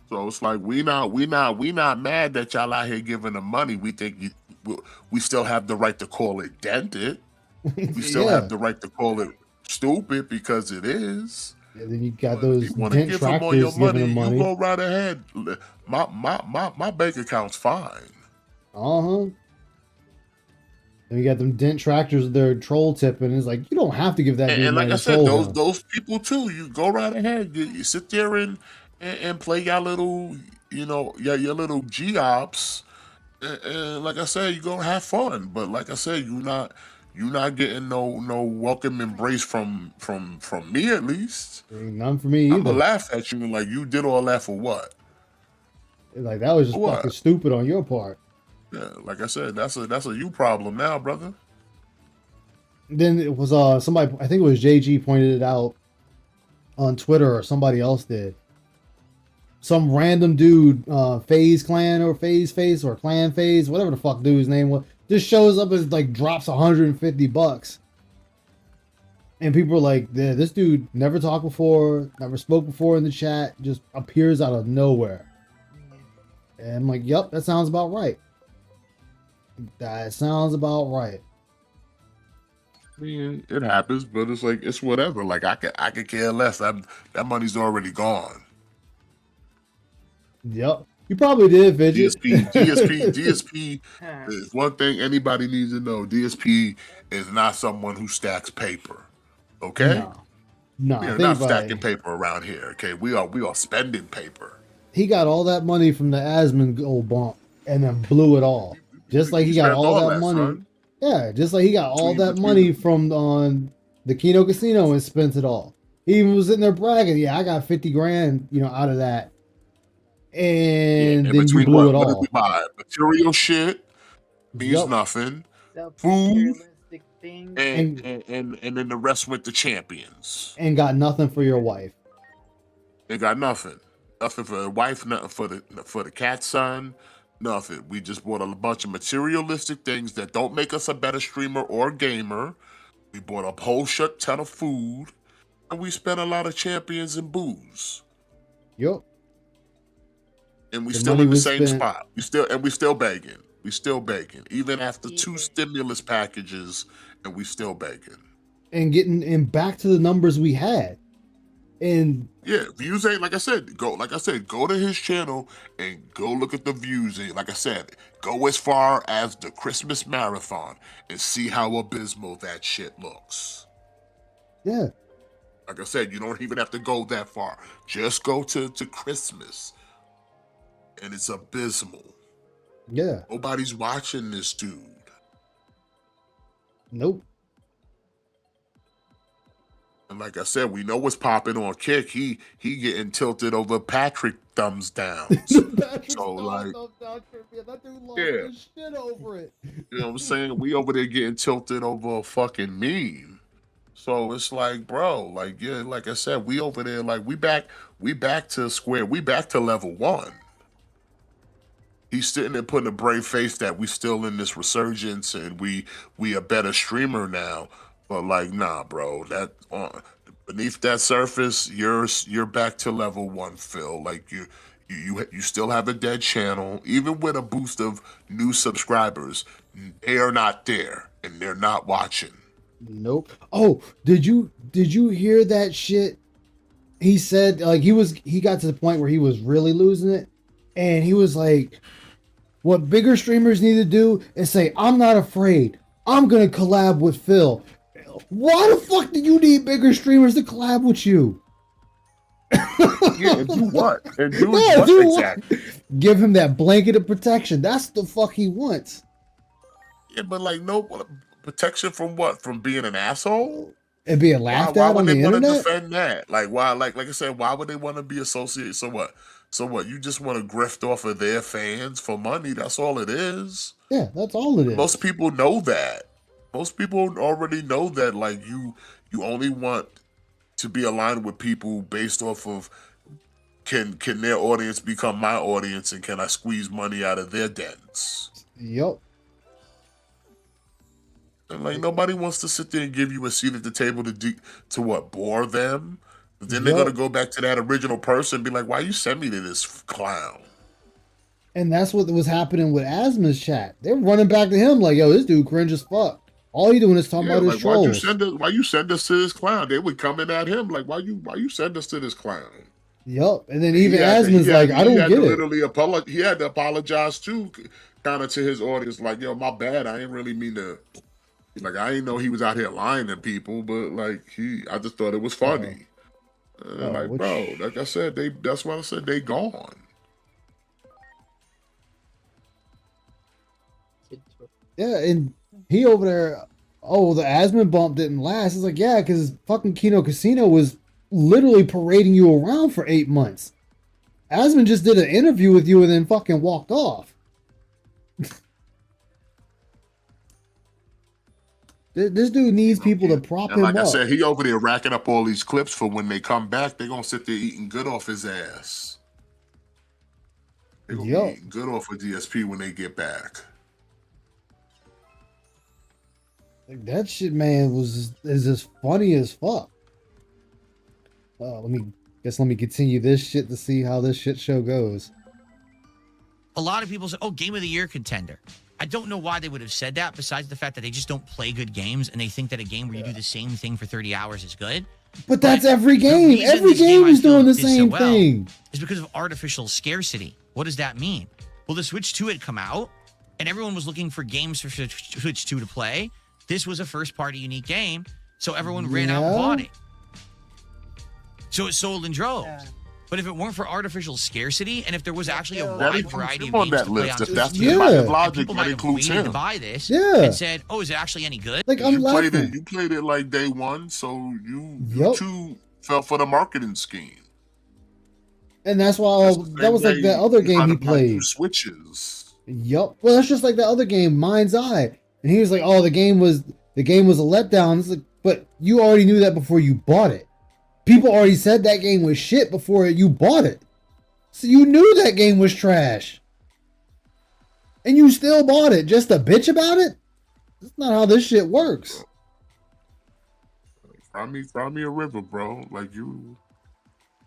So it's like we not mad that y'all out here giving them money. We think we still have the right to call it dented. We still have the right to call it stupid because it is. Yeah, then you got But those if you want to dent give them all your tractors giving them money, money. you go right ahead. My bank account's fine. Uh-huh. And you got them dent tractors with their troll tipping. It's like, you don't have to give that dude And like money I to said, troll him. those people too. You go right ahead. You sit there and play your little, your little G ops. And like I said, you're gonna have fun. But like I said, you're not getting no welcome embrace from me at least. Ain't none for me I'm either. gonna laugh at you and like you did all that for what? Like that was just For fucking what? stupid on your part. Yeah, like I said, that's a you problem now, brother. Then it was somebody, I think it was JG pointed it out on Twitter, or somebody else did. Some random dude, FaZe Clan or FaZe Face or Clan FaZe, whatever the fuck dude's name was, just shows up and like drops $150. And people are like, yeah, this dude never talked before, never spoke before in the chat, just appears out of nowhere. And I'm like, yep, that sounds about right. That sounds about right. I mean, it happens, but it's like it's whatever. Like I could care less. That money's already gone. Yep. You probably did, Fidget. DSP is one thing anybody needs to know. DSP is not someone who stacks paper. Okay? No. We are think not about stacking it. paper around here. Okay, we are spending paper. He got all that money from the Asmon gold bump and then blew it all. Just like he got spent all all that that, money. son. Yeah, just like he got all Between- that money from on the Kino Casino and spent it all. He even was sitting there bragging, yeah, I got 50 grand, out of that. And then you between blew it what did all. we buy? Material shit means Yup. nothing. Some Food materialistic things. and then the rest went to champions. And got nothing for your wife. They got nothing. Nothing for the wife, nothing for the cat's son, nothing. We just bought a bunch of materialistic things that don't make us a better streamer or gamer. We bought a whole shit ton of food, and we spent a lot of champions and booze. Yup. And we The still money in the was same spent. spot. We still begging. We still begging. Even after 2 stimulus packages, and we still begging. And getting back to the numbers we had. And Yeah, views ain't go to his channel and go look at the views. And like I said, go as far as the Christmas marathon and see how abysmal that shit looks. yeah. Like I said, you don't even have to go that far. Just go to Christmas. And it's abysmal. Yeah. Nobody's watching this dude. Nope. And like I said, we know what's popping on Kick. He getting tilted over Patrick thumbs down. So like, that dude lost Yeah. his shit over it. you know what I'm saying? We over there getting tilted over a fucking meme. So it's like, bro, like yeah, like I said, we over there, like we back to square, we back to level 1. He's sitting there putting a brave face that we still in this resurgence and we a better streamer now. But like, nah, bro, that beneath that surface, you're back to level 1, Phil. Like you still have a dead channel, even with a boost of new subscribers. They are not there and they're not watching. Nope. Oh, did you hear that shit? He said like he got to the point where he was really losing it, and he was like, what bigger streamers need to do is say, I'm not afraid. I'm gonna collab with Phil. Why the fuck do you need bigger streamers to collab with you? Yeah, and do what? And do Yeah, what do exactly? what? Give him that blanket of protection. That's the fuck he wants. Yeah, but like no protection from what? From being an asshole? And being laughed Why at on would the they want to internet. defend that? Like why? Like I said, why would they want to be associated? So what? So what? You just want to grift off of their fans for money? That's all it is. Yeah, that's all it is. Most people know that. Most people already know that. Like you only want to be aligned with people based off of can their audience become my audience and can I squeeze money out of their dens? Yup. And like nobody wants to sit there and give you a seat at the table to what, bore them. But then they're gonna go back to that original person and be like, "Why you send me to this clown?" And that's what was happening with Asma's chat. They're running back to him like, "Yo, this dude cringe as fuck. All he doing is talking about his trolls." Why you send us to this clown? They would come in at him like, "Why you send us to this clown?" Yup. And then even Asma's like, "I don't get it." He had to apologize too, kind of to his audience, like, "Yo, my bad. I didn't really mean to. Like, I didn't know he was out here lying to people, but like I just thought it was funny." Bro, like I said, that's why I said they gone. Yeah, and he over there, oh, the asthma bump didn't last. It's like, yeah, because fucking Kino Casino was literally parading you around for 8 months. Asman just did an interview with you and then fucking walked off. This dude needs people to prop him up. Like I said, he over there racking up all these clips for when they come back. They're going to sit there eating good off his ass. They're going to be eating good off of DSP when they get back. Like, that shit, man, is just funny as fuck. Let me continue this shit to see how this shit show goes. A lot of people say, "Oh, Game of the Year contender." I don't know why they would have said that, besides the fact that they just don't play good games and they think that a game where you do the same thing for 30 hours is good. But that's every game. Every game is doing the same thing. It's because of artificial scarcity. What does that mean? Well, the Switch 2 had come out and everyone was looking for games for Switch 2 to play. This was a first-party unique game, so everyone ran out and bought it. So it sold in droves. Yeah. But if it weren't for artificial scarcity, and if there was actually a wide variety of games to play on Switch 2, and people might have waited to buy this and said, "Oh, is it actually any good?" Like, you played it like day one, so you too fell for the marketing scheme. And that's why that was like that other game he played. Switches. Yup. Well, that's just like that other game, Mind's Eye. And he was like, "Oh, the game was a letdown." It's like, but you already knew that before you bought it. People already said that game was shit before you bought it. So you knew that game was trash. And you still bought it just to bitch about it? That's not how this shit works. Find me a river, bro. Like you.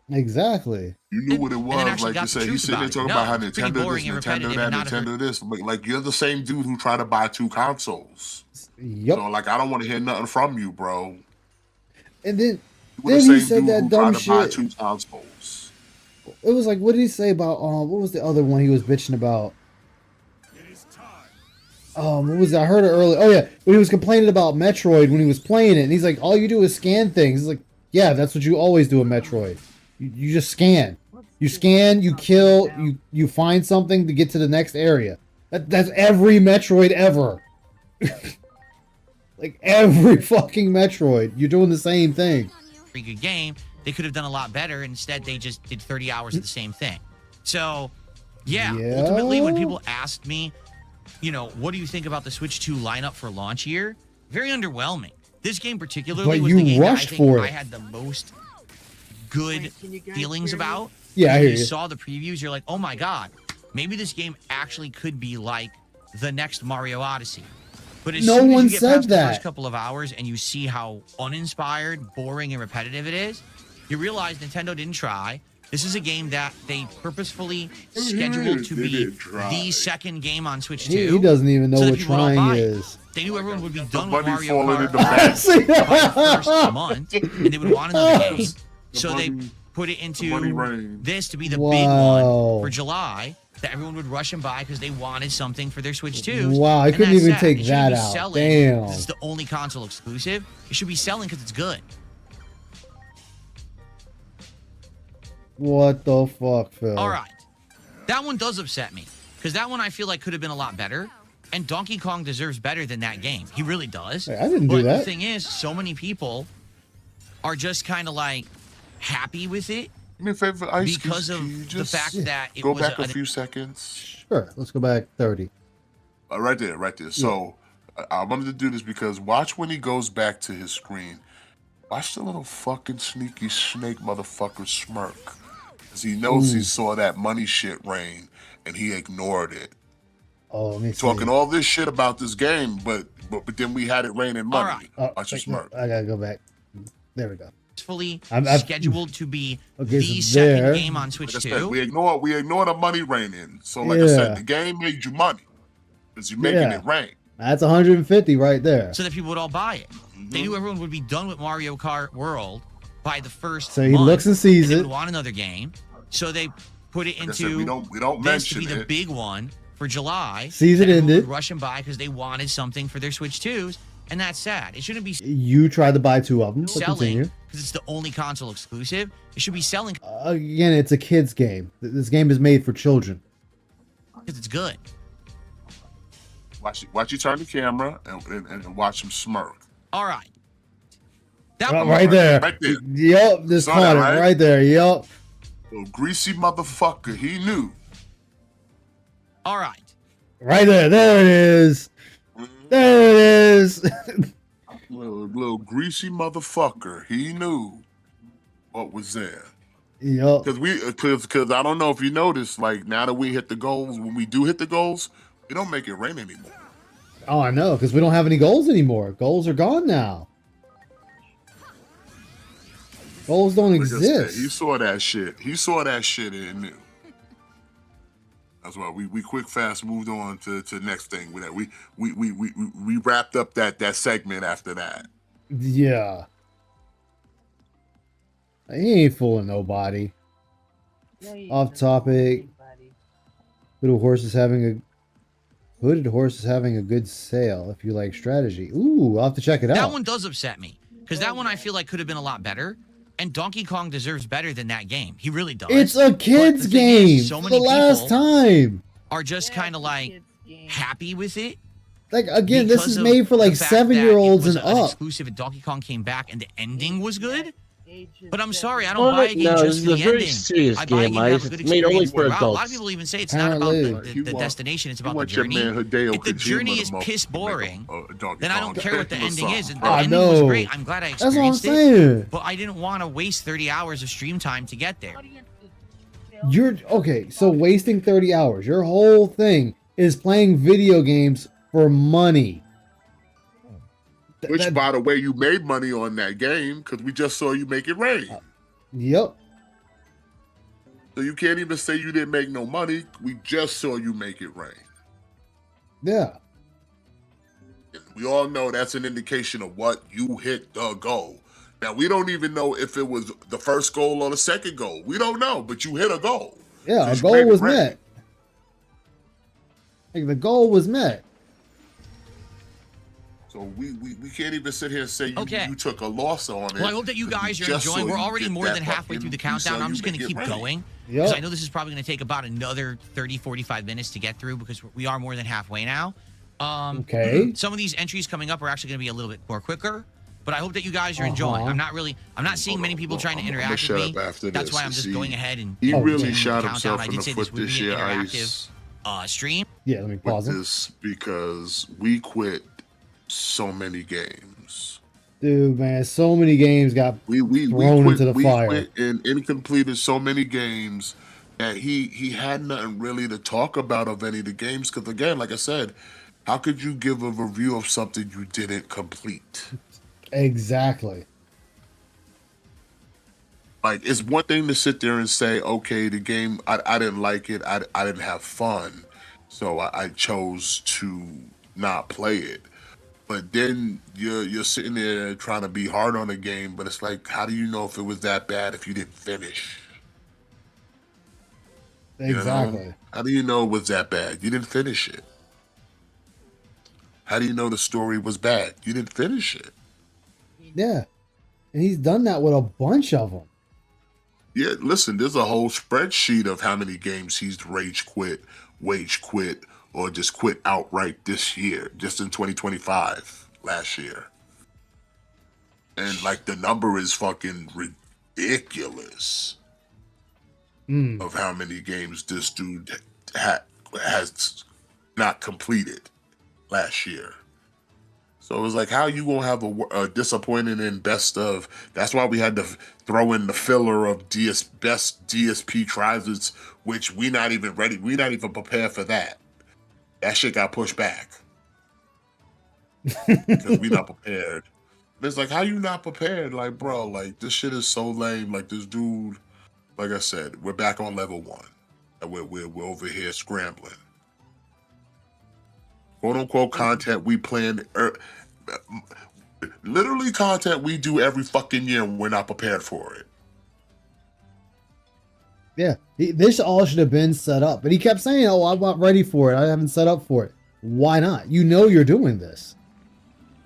Exactly. You knew what it was. Like you said, he's sitting there talking about how Nintendo this, Nintendo that, Nintendo this. But like you're the same dude who tried to buy 2 consoles. Yep. So like I don't want to hear nothing from you, bro. And then he said that dumb shit. Buy 2 consoles. It was like, what did he say about what was the other one he was bitching about? What was it? I heard it earlier. Oh yeah, when he was complaining about Metroid when he was playing it, and he's like, all you do is scan things. He's like, yeah, that's what you always do in Metroid. You just scan. You scan, you kill, you find something to get to the next area. That's every Metroid ever. Like every fucking Metroid, you're doing the same thing. Pretty good game. They could have done a lot better. Instead, they just did 30 hours of the same thing. So, yeah, ultimately, when people asked me, what do you think about the Switch 2 lineup for launch year? Very underwhelming. This game particularly was the game that I think I had the most good feelings about. Yeah, I hear you. You saw the previews, you're like, oh my god, maybe this game actually could be like the next Mario Odyssey. But as soon as you get past the first couple of hours and you see how uninspired, boring, and repetitive it is, you realize Nintendo didn't try. This is a game that they purposefully scheduled to be the second game on Switch 2. He doesn't even know what trying is. They knew everyone would be done with Mario Kart by the first month, and they would want another game. So they put it into this to be the big one for July that everyone would rush and buy because they wanted something for their Switch 2. Wow, I couldn't even take that out. Damn. This is the only console exclusive. It should be selling because it's good. What the fuck, Phil? All right. That one does upset me because that one I feel like could have been a lot better. And Donkey Kong deserves better than that game. He really does. Hey, I didn't do that. The thing is, so many people are just kind of like happy with it because of the fact that it go was back a few seconds. Sure, let's go back 30. Right there. So I wanted to do this because watch when he goes back to his screen. Watch the little fucking sneaky snake motherfucker smirk. Because he knows he saw that money shit rain and he ignored it. Oh, let me talking all this shit about this game, but then we had it raining money. All right. Watch your smirk. I gotta go back. There we go. scheduled to be Okay, the so second there- game on Switch Like I said, 2. we ignore the money raining. So like I Yeah. said, the game made you money because you're making Yeah. it rain. That's 150 right there. So that people would all buy it. They knew everyone would be done with Mario Kart World by the first So he month, looks and sees they it. would want another game. So they put it Like I said, into we don't this to mention be the it. big one for July. Season that everyone ended. would rush and buy because they wanted something for their Switch 2s. And that's sad. It shouldn't be You tried to buy 2 of them. But selling continue. because it's the only console exclusive. It should be selling Again, it's a kid's game. This game is made for children. because it's good. Watch you turn the camera and watch him smirk. All right. That Right, one right there. Right there. Yep, this Saw that, caught it right there. Yep. Little greasy motherfucker. He knew. All right. Right there. There it is. There it is. Little greasy motherfucker. He knew what was there. Yep. Because I don't know if you noticed, like now that we hit the goals, when we do hit the goals, we don't make it rain anymore. Oh, I know, because we don't have any goals anymore. Goals are gone now. Goals don't Like I said, exist. he saw that shit. He saw that shit and knew. That's why we quick fast moved on to the next thing. With that, we wrapped up that segment after that. Yeah. He ain't fooling nobody. Off topic. Hooded horse is having a good sale if you like strategy. Ooh, I'll have to check it That out. one does upset me because that one I feel like could have been a lot better. And Donkey Kong deserves better than that game. He really does. It's a But kid's the thing is, game. so For many the last people time. are just kind of like happy with it. Like again, this because is of made for the like fact that 7-year-olds it was and an up. exclusive and Donkey Kong came back and the ending was good. But I'm sorry, I don't Well, buy a game no, just this for is the a very ending. serious I buy a game, game to have Ice. a good It's made only experience for throughout. A lot of adults. people even say it's not about Apparently. the destination, it's You about the want your journey. man Hideo If the Kojima journey to is mo- piss to make boring, a Donkey then I Kong don't care what the game or ending is. something. The I ending was know. great. I'm glad I That's what I'm experienced it. saying. But I didn't want to waste 30 hours of stream time to get there. You're okay, so wasting 30 hours. Your whole thing is playing video games for money. Which, by the way, you made money on that game because we just saw you make it rain. Yep. So you can't even say you didn't make no money. We just saw you make it rain. Yeah. And we all know that's an indication of what you hit the goal. Now, we don't even know if it was the first goal or the second goal. We don't know, but you hit a goal. Yeah, a Just goal make it was rain. met. Like the goal was met. So we can't even sit here and say you took a loss on it. Well, I hope that you guys are just enjoying. saw We're you already get more that than halfway fucking- through the we saw countdown. I'm you just going to make keep it rain. going. Yep. Because I know this is probably going to take about another 30, 45 minutes to get through because we are more than halfway now. Okay. Some of these entries coming up are actually going to be a little bit more quicker. But I hope that you guys are enjoying. I'm not seeing many people trying to interact shut with me. up after That's this. why I'm just See, going ahead and he really continuing shot the himself countdown. I in did the say foot this would this be an year, interactive Ice. stream. Yeah, let me pause with it. this because we quit so many games. Dude, man, so many games got We thrown quit, into the we fire. quit and completed so many games that he had nothing really to talk about of any of the games. Because again, like I said, how could you give a review of something you didn't complete? Exactly. Like, it's one thing to sit there and say, okay, the game, I didn't like it, I didn't have fun, so I chose to not play it. But then you're sitting there trying to be hard on the game, but it's like, how do you know if it was that bad if you didn't finish? You know? Exactly. How do you know it was that bad? You didn't finish it. How do you know the story was bad? You didn't finish it. Yeah. And he's done that with a bunch of them. Yeah, listen, there's a whole spreadsheet of how many games he's rage quit, wage quit, or just quit outright this year, just in 2025, last year. And like the number is fucking ridiculous of how many games this dude has not completed last year. So it was like, how you gonna have a disappointing in best of? That's why we had to throw in the filler of best DSP tries, which we not even ready. We not even prepared for that. That shit got pushed back because we not prepared It's like, how you not prepared? Like, bro, like this shit is so lame. Like this dude, like I said, we're back on level 1. And we're over here scrambling. Quote unquote content we plan, literally content we do every fucking year and we're not prepared for it. Yeah, this all should have been set up. But he kept saying, oh, I'm not ready for it. I haven't set up for it. Why not? You know you're doing this.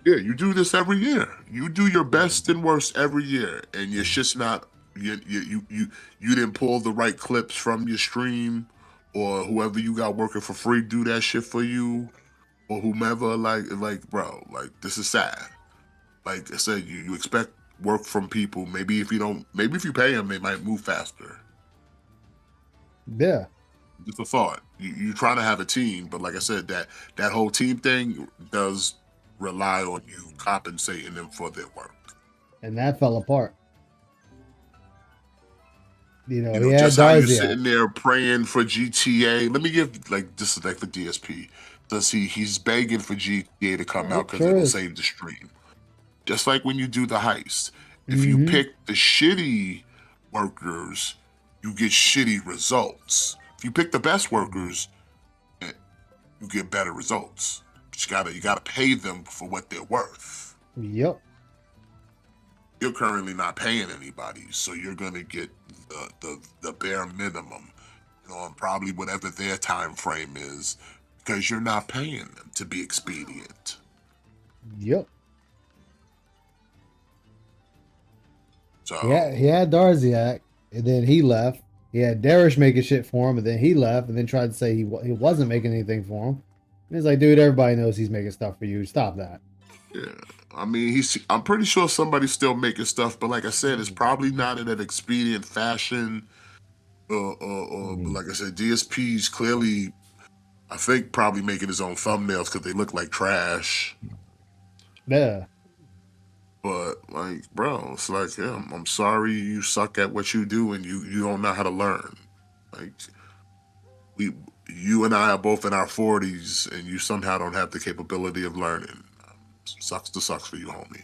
Yeah, you do this every year. You do your best and worst every year, and you're just not. You didn't pull the right clips from your stream, or whoever you got working for free do that shit for you, or whomever. Like, bro, like this is sad. Like I said, you expect work from people. Maybe if you pay them, they might move faster. Yeah. Just a thought. You're trying to have a team, but like I said, that whole team thing does rely on you compensating them for their work. And that fell apart. You know just how you're sitting there praying for GTA. Let me give this is like for DSP. Does he's begging for GTA to come out because it'll save the stream. Just like when you do the heist. If you pick the shitty workers, you get shitty results. If you pick the best workers, you get better results. But you gotta pay them for what they're worth. Yep. You're currently not paying anybody, so you're gonna get the bare minimum, and probably whatever their time frame is, because you're not paying them to be expedient. Yep. So he had Darziak, and then he left. He had Darish making shit for him, and then he left, and then tried to say he wasn't making anything for him. And he's like, dude, everybody knows he's making stuff for you. Stop that. Yeah, I mean, I'm pretty sure somebody's still making stuff, but like I said, it's probably not in an expedient fashion. Like I said, DSP's clearly, I think, probably making his own thumbnails because they look like trash. Yeah. But like, bro, it's like, yeah, I'm sorry you suck at what you do and you don't know how to learn. Like, you and I are both in our 40s and you somehow don't have the capability of learning. Sucks for you, homie.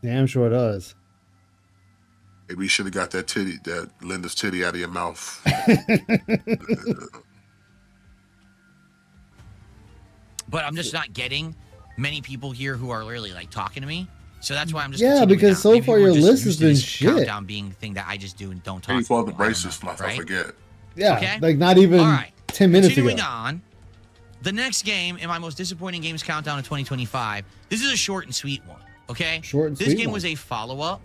Damn sure does. Maybe you should have got that Linda's titty out of your mouth. But I'm just not getting many people here who are literally like talking to me. So that's why I'm just because so far your list has been shit. Countdown being the thing that I just do and don't talk. Hey, for the braces fluff, right? I forget. Yeah, okay? like not even 10 minutes Continuing ago. on, the next game in my most disappointing games countdown of 2025. This is a short and sweet one. Okay, short and this sweet game one. was a follow-up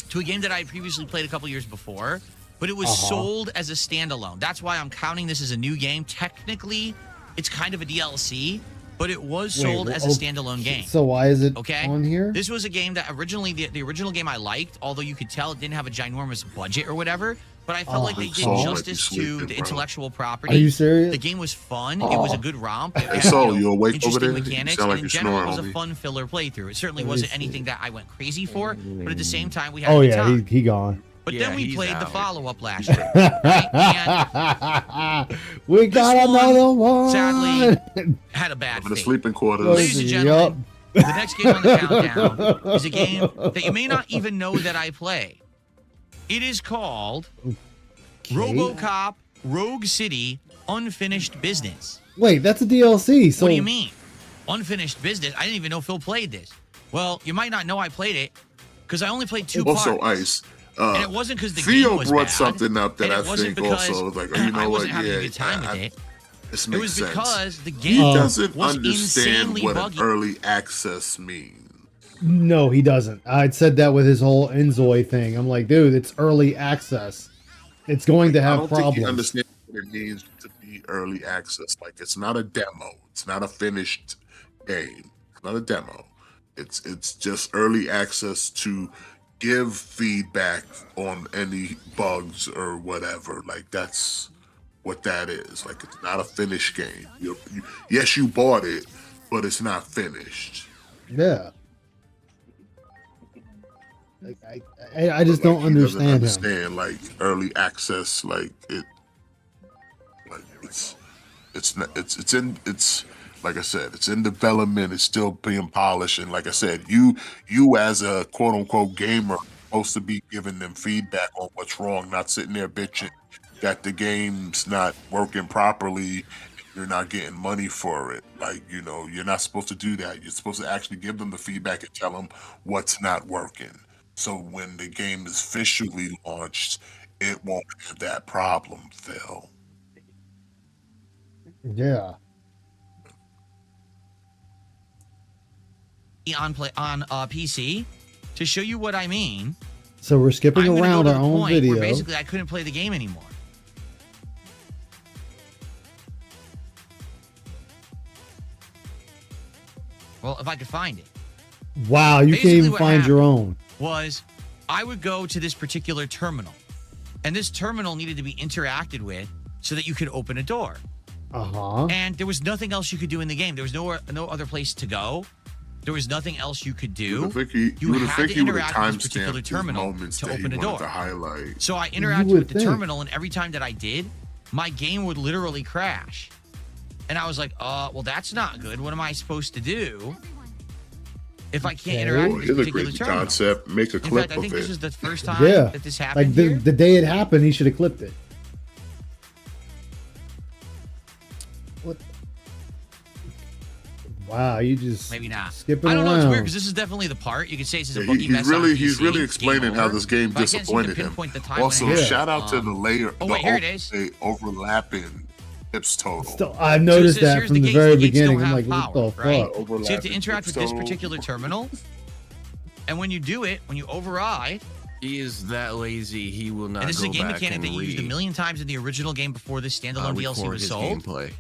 to a game that I had previously played a couple years before, but it was sold as a standalone. That's why I'm counting this as a new game. Technically, it's kind of a DLC, but it was sold as a standalone game. So why is it okay on here? This was a game that originally, the original game I liked, although you could tell it didn't have a ginormous budget or whatever, but I felt like they did justice to the intellectual property. Are you serious? The game was fun. It was a good romp. It Hey, had, Sol, you awake over interesting there? mechanics, You sound like and in you're general, it snoring, was a homie. fun filler playthrough. It certainly wasn't anything that I went crazy for, but at the same time, we had Oh a good yeah, time. he gone. But Yeah, then we he's played the out. follow-up last year. Right? We got This one, another one. Sadly, had a bad In the fate. sleeping quarters. Ladies and gentlemen, the next game on the countdown is a game that you may not even know that I play. It is called RoboCop Rogue City Unfinished Business. Wait, that's a DLC. So What do you mean? Unfinished Business? I didn't even know Phil played this. Well, you might not know I played it because I only played two Also, parts. Ice. And it wasn't because the Theo game was brought bad, something up that and I it wasn't think because also like, you know I what? wasn't having Yeah, a good time with it. This It makes was sense. because the He game doesn't was understand insanely what buggy. an early access means. no, he doesn't. I'd said that with his whole Enzoy thing. I'm like, dude, it's early access. It's going to I have don't think he problems. understands what it means to be early access. Like, it's not a demo. It's not a finished game. It's not a demo. It's just early access to give feedback on any bugs or whatever. Like, that's what that is. Like, it's not a finished game. Yes, you bought it, but it's not finished. Yeah. I just don't He doesn't understand him. understand like early access. Like it's not. It's Like I said, it's in development. It's still being polished. And like I said, you as a quote unquote gamer, supposed to be giving them feedback on what's wrong, not sitting there bitching that the game's not working properly. You're not getting money for it. Like, you know, you're not supposed to do that. You're supposed to actually give them the feedback and tell them what's not working. So when the game is officially launched, it won't have that problem, Phil. Yeah. On PC to show you what I mean. So we're skipping I'm gonna around go to our the own point video. where basically I couldn't play the game anymore. Well, if I could find it. Wow, you Basically can't even what find your happened own. Was I would go to this particular terminal, and this terminal needed to be interacted with so that you could open a door. Uh-huh. And there was nothing else you could do in the game. There was no other place to go. There was nothing else you could do. You had to interact with this particular terminal to open a door. So I interacted with the terminal, and every time that I did, my game would literally crash. And I was like, well, that's not good. What am I supposed to do if I can't interact with this particular terminal? Concept. Make a clip In fact, I of think it. this is the first time Yeah. that this happened Like here. the day it happened, he should have clipped it. What? Wow, you just Maybe not. skipping I don't know. around. It's weird because this is this is definitely the part you could say this is a boogie mess. He's really explaining how this game But I can't seem to disappointed him. pinpoint the time Also, when it shout happened. out to the layer, Oh wait, here it is. the overlapping tips total. Still, I noticed So it says, that here's from the the gates. very The gates beginning. don't I'm like, have what the power, right? fuck? So you have to interact with this particular terminal, and when you do it, when you override, He is that lazy. He will not. and this is a go game back mechanic and that you used a million times in the original game before this standalone DLC record was his sold. gameplay.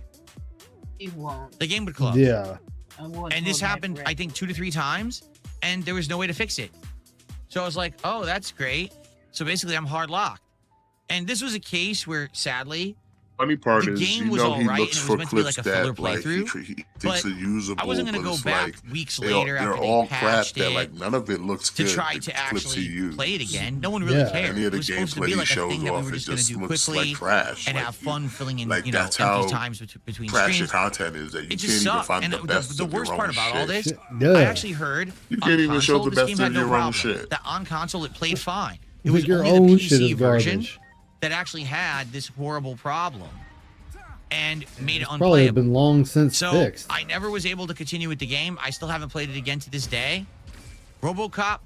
He won't. The game would close. Yeah. And this happened, I think, 2 to 3 times, and there was no way to fix it. So I was like, oh, that's great. So basically, I'm hard locked. And this was a case where, sadly, Funny part the is, game you was know, all he right, looks and it for was meant to be clips like a filler that like he playthrough. thinks But are usable. I wasn't going to but go it's back like, weeks they're later after all they crap patched that it like none of it looks to good. try the to clips he actually used. play it again. No one really Yeah. cared. Any of It the was supposed to gameplay be he like a shows thing that we off, were it just going to just do looks quickly like trash. and Like, have fun filling in, like, you know, that's empty how times between trash your screens. content is that you It can't just even sucked. find And the best the of your worst part own about all shit. this, Yeah. I actually heard You on can't even show console, the this best game of had no your own problem. shit. That on console it played fine. It Like was your only own the shit PC is version garbage. that actually had this horrible problem and made it Probably have unplayable. been long since So fixed. I never was able to continue with the game. I still haven't played it again to this day. RoboCop,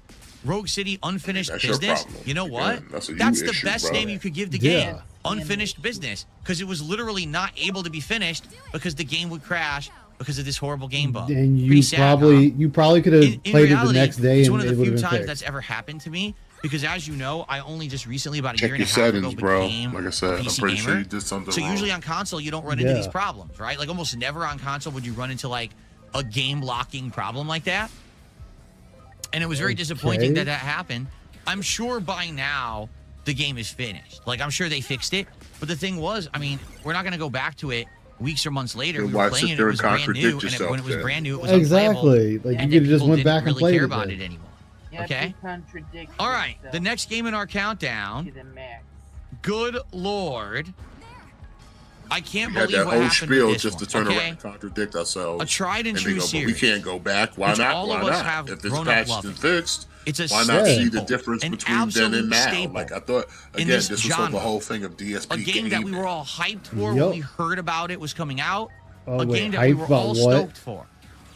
Rogue City, Unfinished That's your Business. problem. You know what? Again, that's a you That's the issue, best bro. name you could give the Yeah. game. Unfinished Business, because it was literally not able to be finished because the game would crash because of this horrible game bug. And Pretty you sad, probably huh? you probably could have In played reality, it the next day it's and one of it the would few have been times fixed. that's ever happened to me because, as you know, I only just recently, about a Check year and your a half ago, settings, bro. became Like I a said, I'm PC pretty gamer. sure you did something So wrong. usually on console, you don't run into these Yeah. problems, right? Like almost never on console would you run into like a game locking problem like that. And it was very disappointing Okay. that that happened. I'm sure by now the game is finished. Like I'm sure they fixed it. But the thing was, I mean, we're not going to go back to it weeks or months later. Then We why were playing sit it. It there was and brand new. contradict And yourself when it was then? brand new, it was Exactly. unplayable, Like you and could have just people went didn't back and really played care it. about then. it anymore. You have Okay. to contradict All right. yourself The next game in our countdown. to the max. Good Lord. I can't We had believe that what whole happened spiel with this just one, to turn okay? around and contradict ourselves. A tried and they true go, but we series, can't go back. Why which not? all Why of us not? have If it's grown up patched loving. and fixed, It's a why not see the staple, difference an between then absolute and now? staple Like I thought, in again, this this was genre. the whole thing of DSP A game that we gaming. were all hyped for Yup. when we heard about it was coming out. Oh, A wait, game that we hyped were about all what? stoked for.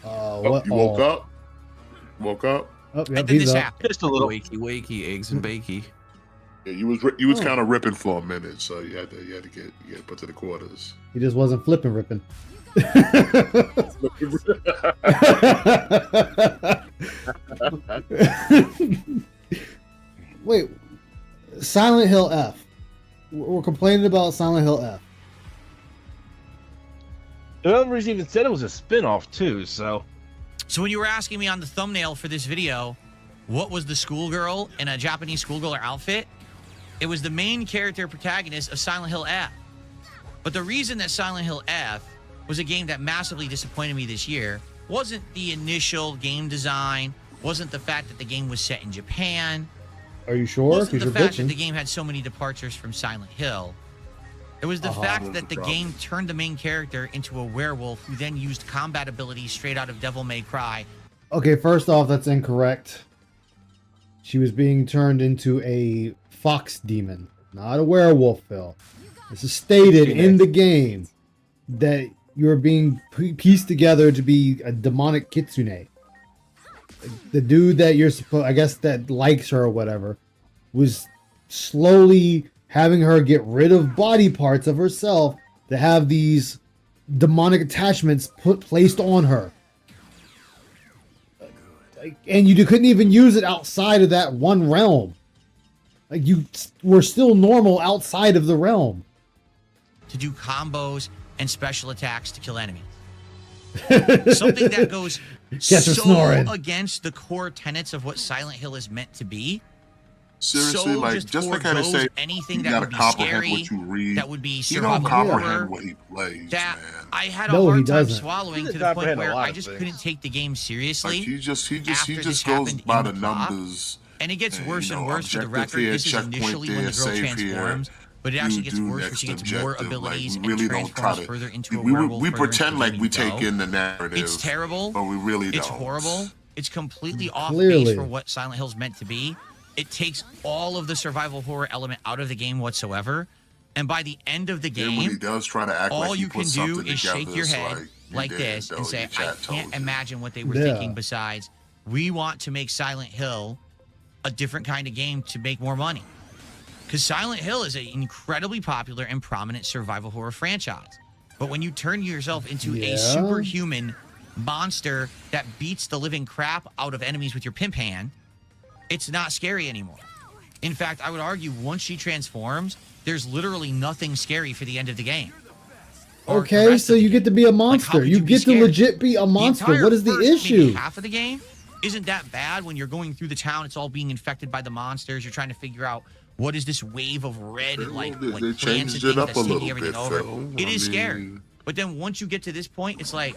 Oh, What? you woke up? Woke up? Oh, And yep, then he's this up. happened. Just a little. Wakey, eggs and bakey. Yeah, you was Oh. kind of ripping for a minute, so you had to get put to the quarters. He just wasn't flipping ripping. Wait, Silent Hill F. We're complaining about Silent Hill F. The developers even said it was a spin-off too, so So when you were asking me on the thumbnail for this video, what was the schoolgirl in a Japanese schoolgirl outfit? It was the main character protagonist of Silent Hill F. But the reason that Silent Hill F was a game that massively disappointed me this year wasn't the initial game design, wasn't the fact that the game was set in Japan, Are you sure? wasn't Because the you're fact that bitching. the game had so many departures from Silent Hill. It was the fact That was that the the problem. game turned the main character into a werewolf who then used combat abilities straight out of Devil May Cry. Okay, first off, that's incorrect. She was being turned into a fox demon, not a werewolf, Phil. This is stated in the game that you're being pieced together to be a demonic kitsune. The dude that you're supposed, I guess, that likes her or whatever, was slowly having her get rid of body parts of herself to have these demonic attachments placed on her. And you couldn't even use it outside of that one realm. Like, you were still normal outside of the realm. To do combos and special attacks to kill enemies. Something that goes Yes, we're so snoring. against the core tenets of what Silent Hill is meant to be. Seriously, So like just just to kind of forgoes say, anything you that gotta would be comprehend scary, what you read. that would be You survival don't comprehend horror, what he plays, that man. I had a No, he hard time doesn't. swallowing He to doesn't the point comprehend a where lot I of just things. couldn't take the game seriously. Like he just after this goes happened by in the the plot. numbers. And it gets and, worse you know, and worse. For the objective record, here, this is checkpoint initially when the there, girl save here. transforms, but it actually You gets do worse next where she gets more objective. abilities Like, we really and don't try transforms to. further into a We werewolf. we further into pretend the like game we you take go. in the narrative. It's terrible. but we really It's don't. horrible. It's completely off Clearly. base for what Silent Hill's meant to be. It takes all of the survival horror element out of the game whatsoever. And by the end of the Then when he game, does try to act all like he you can put do something is together, shake your it's head like, you like did, this though, and say, your I chat told can't you." imagine what they were Yeah. thinking besides, we want to make Silent Hill a different kind of game to make more money. Because Silent Hill is an incredibly popular and prominent survival horror franchise. But when you turn yourself into Yeah. a superhuman monster that beats the living crap out of enemies with your pimp hand, it's not scary anymore. In fact, I would argue once she transforms, there's literally nothing scary for the end of the game. Or the Okay, rest so of the you game. get to be a Like, how monster. could You be get to scared? legit be a The monster. entire What is the first maybe issue? half of the game isn't that bad when you're going through the town. It's all being infected by the monsters. You're trying to figure out what is this wave of red and like They plants and changed things it up that's a taking little everything bit, over. Phil. It I is scary. mean- But then once you get to this point, it's like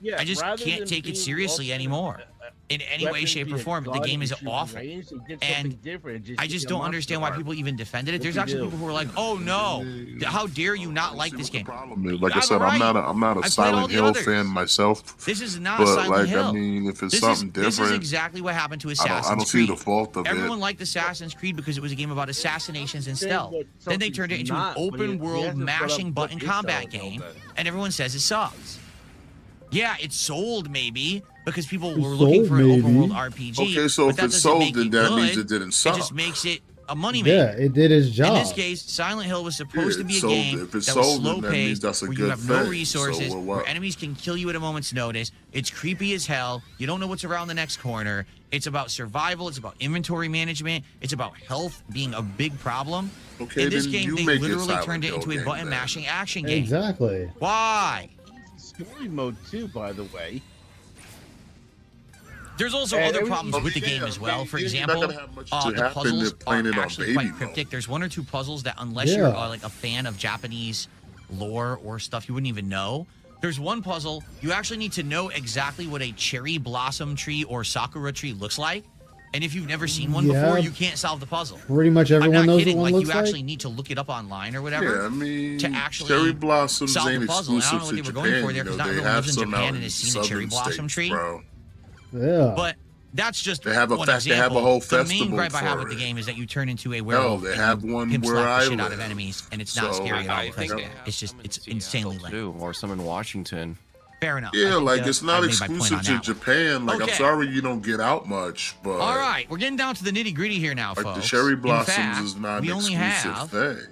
Yeah, I just rather can't than take it being seriously ultimate, anymore. In any way, weapon shape, or being a form. The gun game and is shooting awful. range, they did And something different. I just don't understand why people even defended it. What There's you actually do? people who are like, "Oh no, how dare you not like this game?" Problem is, like I I'm said, right. I'm not a I've played all Silent the Hill others. fan myself. This is not But Silent like, Hill. I mean, if it's This something This is different, exactly what happened to I Assassin's don't see Creed. the fault of Everyone it. liked Assassin's Creed because it was a game about assassinations and Saying stealth. what Then they turned it into something's an not, but he open world hasn't brought up mashing what button is combat Silent Hill game, then. and everyone says it sucks. Yeah, it's sold maybe because people It's were looking sold, for an open world maybe. RPG. Okay, so but if that it's doesn't sold, make then it that means good. it didn't It suck. just makes it a money Yeah, maker. it did its job. In this case, Silent Hill was supposed Yeah, to be a so game if it's that was sold, then slow that means paced, that's a where you good have no thing. resources, So, where enemies can kill you at a moment's notice. It's creepy as hell. You don't know what's around the next corner. It's about survival. It's about inventory management. It's about health being a big problem. Okay, In this then game, you they make it literally Silent turned it Hill into a game button then. mashing action game. Exactly. Why? Story mode too, by the way. There's also And other every- problems with the Yeah, game as well. For you're not example, gonna have much to the happen puzzles if playing are it on actually baby quite mode. cryptic. There's one or two puzzles that, unless Yeah. you're like a fan of Japanese lore or stuff, you wouldn't even know. There's one puzzle you actually need to know exactly what a cherry blossom tree or sakura tree looks like. And if you've never seen one Yeah. before, you can't solve the puzzle. Pretty much I'm everyone not knows kidding. what one Like looks you actually like. need to look it up online or whatever. Yeah, I mean, to actually cherry blossoms solve ain't the puzzle. And I don't know exclusive what to they were Japan. going for there You know, because not they everyone have lives in some Japan out and has in seen a cherry southern blossom states, tree. bro. Yeah. But that's just They have a one they have a example. whole The main festival gripe I have for with the it. game is that you turn into a No, werewolf. they and have you one pimp where slap the I shit out of live. enemies, and it's not So, scary at all. I Because think it's insanely lame. too, or some in Washington. Fair enough. I Yeah, think, like it's not I made my point exclusive on to that one. Japan. Like Okay. I'm sorry you don't get out much, but All right, we're getting down to the nitty gritty here now, like folks. the cherry In blossoms fact, is not we an only exclusive have thing.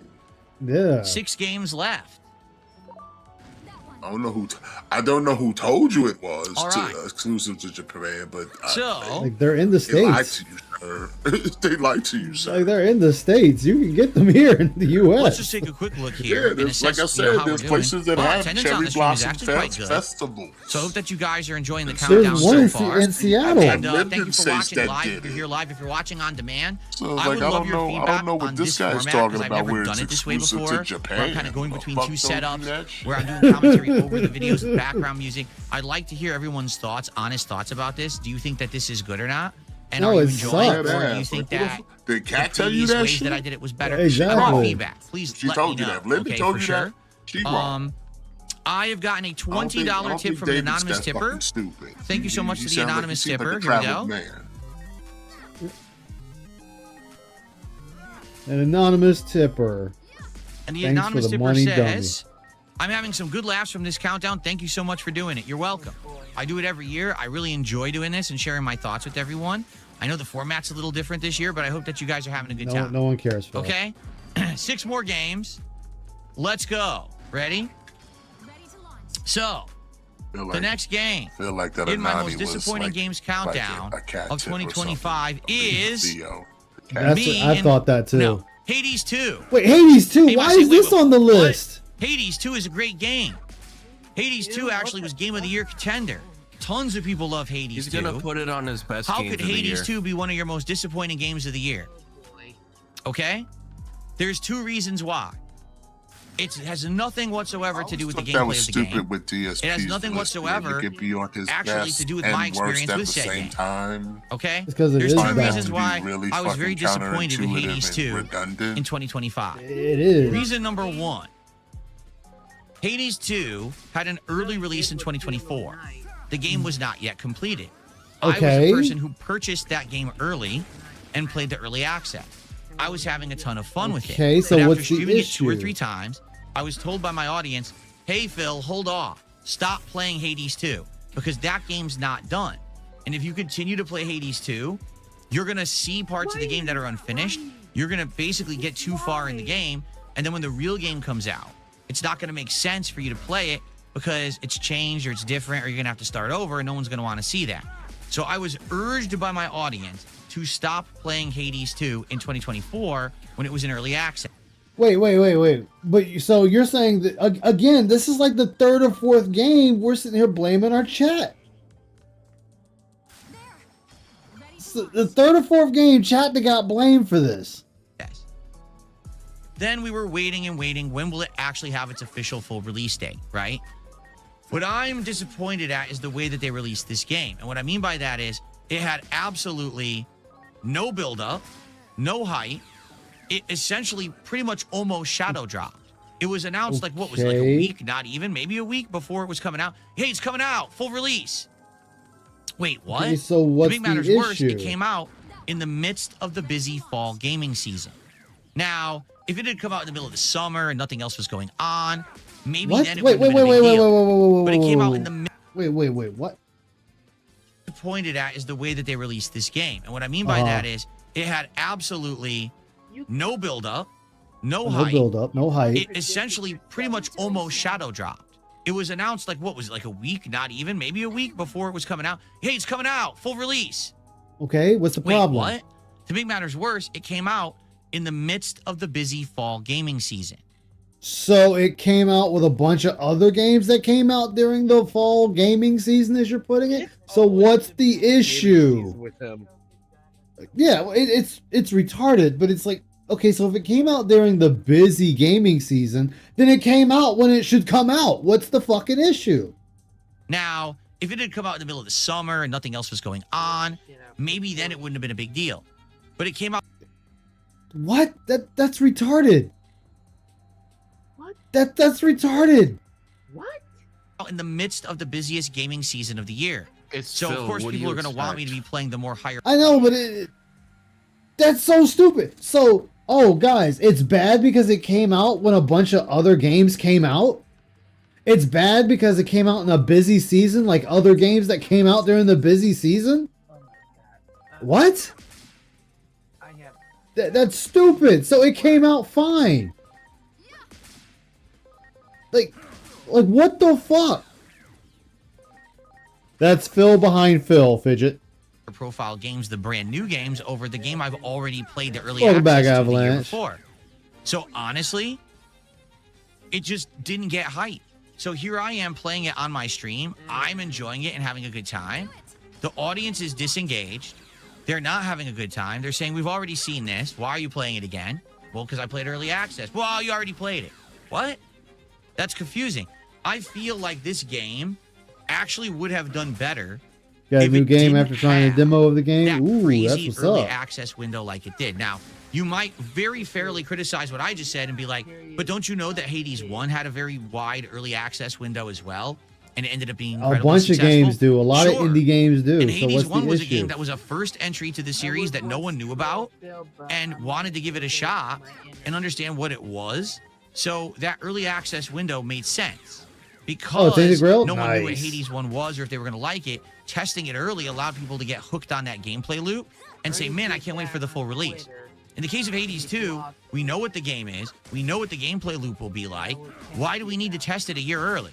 Yeah. 6 games left. I don't know who told you it was All right. exclusive to Japan, but So Like they're in the they lied States. to you, sir. They lied to you, sir. Like they're in the States. You can get them here in the let's U.S. just take a quick look Yeah, here. and there's, like I assess, you know, said, how there's we're places doing. that Well, have attendance on cherry the stream is blossom actually quite good. festivals. So I hope that you guys are enjoying the There's countdown one so in far. Seattle. And Lived thank in you for states watching that live. did If you're it. here live, if you're watching on demand, So I would like love your feedback I don't know what on this this guy's format talking because I've about never where done it's it this way exclusive before. to Where Japan. I'm kind of going The between fuck two don't do setups, that shit. where I'm doing commentary over the videos with background music. I'd like to hear everyone's thoughts, honest thoughts about this. Do you think that this is good or not? And No, are you it enjoying it, sucks. or do you Ass. think Like, who the that Did Kat the tell you previous that ways shit? that I did it was better? Exactly. I want feedback. Please She let told me you know. that. Linda Okay, told for you sure. that. She wrong. I have gotten a I don't think- $20 I don't tip think from an David's anonymous that tipper. fucking stupid. Thank you so much to the sound anonymous you seem tipper. like a Here we go. traveled man. An anonymous tipper. And the Thanks for anonymous the tipper money, says, I'm having some good laughs from this countdown. Thank you so much for doing it. You're welcome. I do it every year. I really enjoy doing this and sharing my thoughts with everyone. I know the format's a little different this year, but I hope that you guys are having a good time. No one cares, Phil. Okay? 6 more games. Let's go. Ready? So, Feel the like- next game feel like that in my Anani most was disappointing like- games like countdown a cat of tip or 2025 something. is Theo. me I and- thought that too. No, Hades 2. Wait, Hades 2? Hey, Why Marcy, is this wait, on the what? list? Hades 2 is a great game. Hades 2 actually was Game of the Year contender. Tons of people love Hades He's 2. gonna put it on his best How games could of the Hades year. 2 be one of your most disappointing games of the year? Okay? There's 2 reasons why. It has nothing whatsoever to do with the That gameplay was of the stupid game. with DSP's It has nothing list, man. whatsoever You could be on his actually best to do with and my worst experience at with the said same game. time. Okay? It's 'cause it There's is 2 bad. reasons To be why really I was very fucking disappointed with counterintuitive Hades and 2 redundant. in 2025. It is. Reason number 1. Hades 2 had an early release in 2024. The game was not yet completed. I was Okay. a person who purchased that game early and played the early access. I was having a ton of fun with it. Okay, so And after what's the streaming it 2 or issue? 3 times, I was told by my audience, hey, Phil, hold off. Stop playing Hades 2 because that game's not done. And if you continue to play Hades 2, you're going to see parts of the game that are unfinished. You're going to basically get too far in the game. And then when the real game comes out, it's not going to make sense for you to play it because it's changed or it's different or you're going to have to start over and no one's going to want to see that. So I was urged by my audience to stop playing Hades 2 in 2024 when it was in early access. Wait. But so you're saying that again? This is like the 3rd or 4th game. We're sitting here blaming our chat. So the 3rd or 4th game, chat that got blamed for this. Yes. Then we were waiting and waiting. When will it actually have its official full release date, right? What I'm disappointed at is the way that they released this game. And what I mean by that is it had absolutely no build-up, no hype. It essentially pretty much almost shadow dropped. It was announced like, what was it, like a Okay. week, not even, maybe a week before it was coming out. Hey, it's coming out, full release. Wait, what? Okay, so what's to make matters the worse, it issue? came out in the midst of the busy fall gaming season. Now, if it had come out in the middle of the summer and nothing else was going on, maybe What? then it Wait, would have been a big deal. But it came out in the Wait, what? pointed at is the way that they released this game. And what I mean by that is it had absolutely no build-up, no No hype. build up, no hype. It essentially pretty much almost shadow dropped. It was announced like, what was it, like a week, not even, maybe a week before it was coming out. Hey, it's coming out, full release. Okay, what's the Wait, problem? what? To make matters worse, it came out in the midst of the busy fall gaming season. So it came out with a bunch of other games that came out during the fall gaming season, as you're putting it. So what's the issue? With them. Yeah, it's retarded, but it's like, okay, so if it came out during the busy gaming season, then it came out when it should come out. What's the fucking issue? Now, if it had come out in the middle of the summer and nothing else was going on, maybe then it wouldn't have been a big deal. But it came out. What? That's retarded. What? That's retarded. Out in the midst of the busiest gaming season of the year. So Phil, of course what do people you are going to want me to expect? be playing the more higher. I know, but that's so stupid. So, oh, guys, it's bad because it came out when a bunch of other games came out. It's bad because it came out in a busy season, like other games that came out during the busy season. What? That's stupid. So it came out fine. Like what the fuck? That's Phil behind Phil, Fidget. Profile games, the brand new games, over the game I've already played the early Welcome back, access to the year Avalanche. before. So honestly, it just didn't get hype. So here I am playing it on my stream. I'm enjoying it and having a good time. The audience is disengaged. They're not having a good time. They're saying, we've already seen this. Why are you playing it again? Well, because I played early access. Well, you already played it. What? That's confusing. I feel like this game actually would have done better Got a if new it game didn't after trying a have demo of the game. that Ooh, crazy that's what's early up. access window like it did. Now, you might very fairly criticize what I just said and be like, but don't you know that Hades 1 had a very wide early access window as well? And it ended up being A bunch of games do. A lot of indie games do. And So Hades what's 1 the was a issue? game that was a first entry to the series that no one knew about and wanted to give it a shot and understand what it was. So that early access window made sense. Because Tainted Grail? no one knew what Nice. Hades 1 was or if they were going to like it, testing it early allowed people to get hooked on that gameplay loop and say, man, I can't wait for the full release. In the case of Hades 2, we know what the game is. We know what the gameplay loop will be like. Why do we need to test it a year early?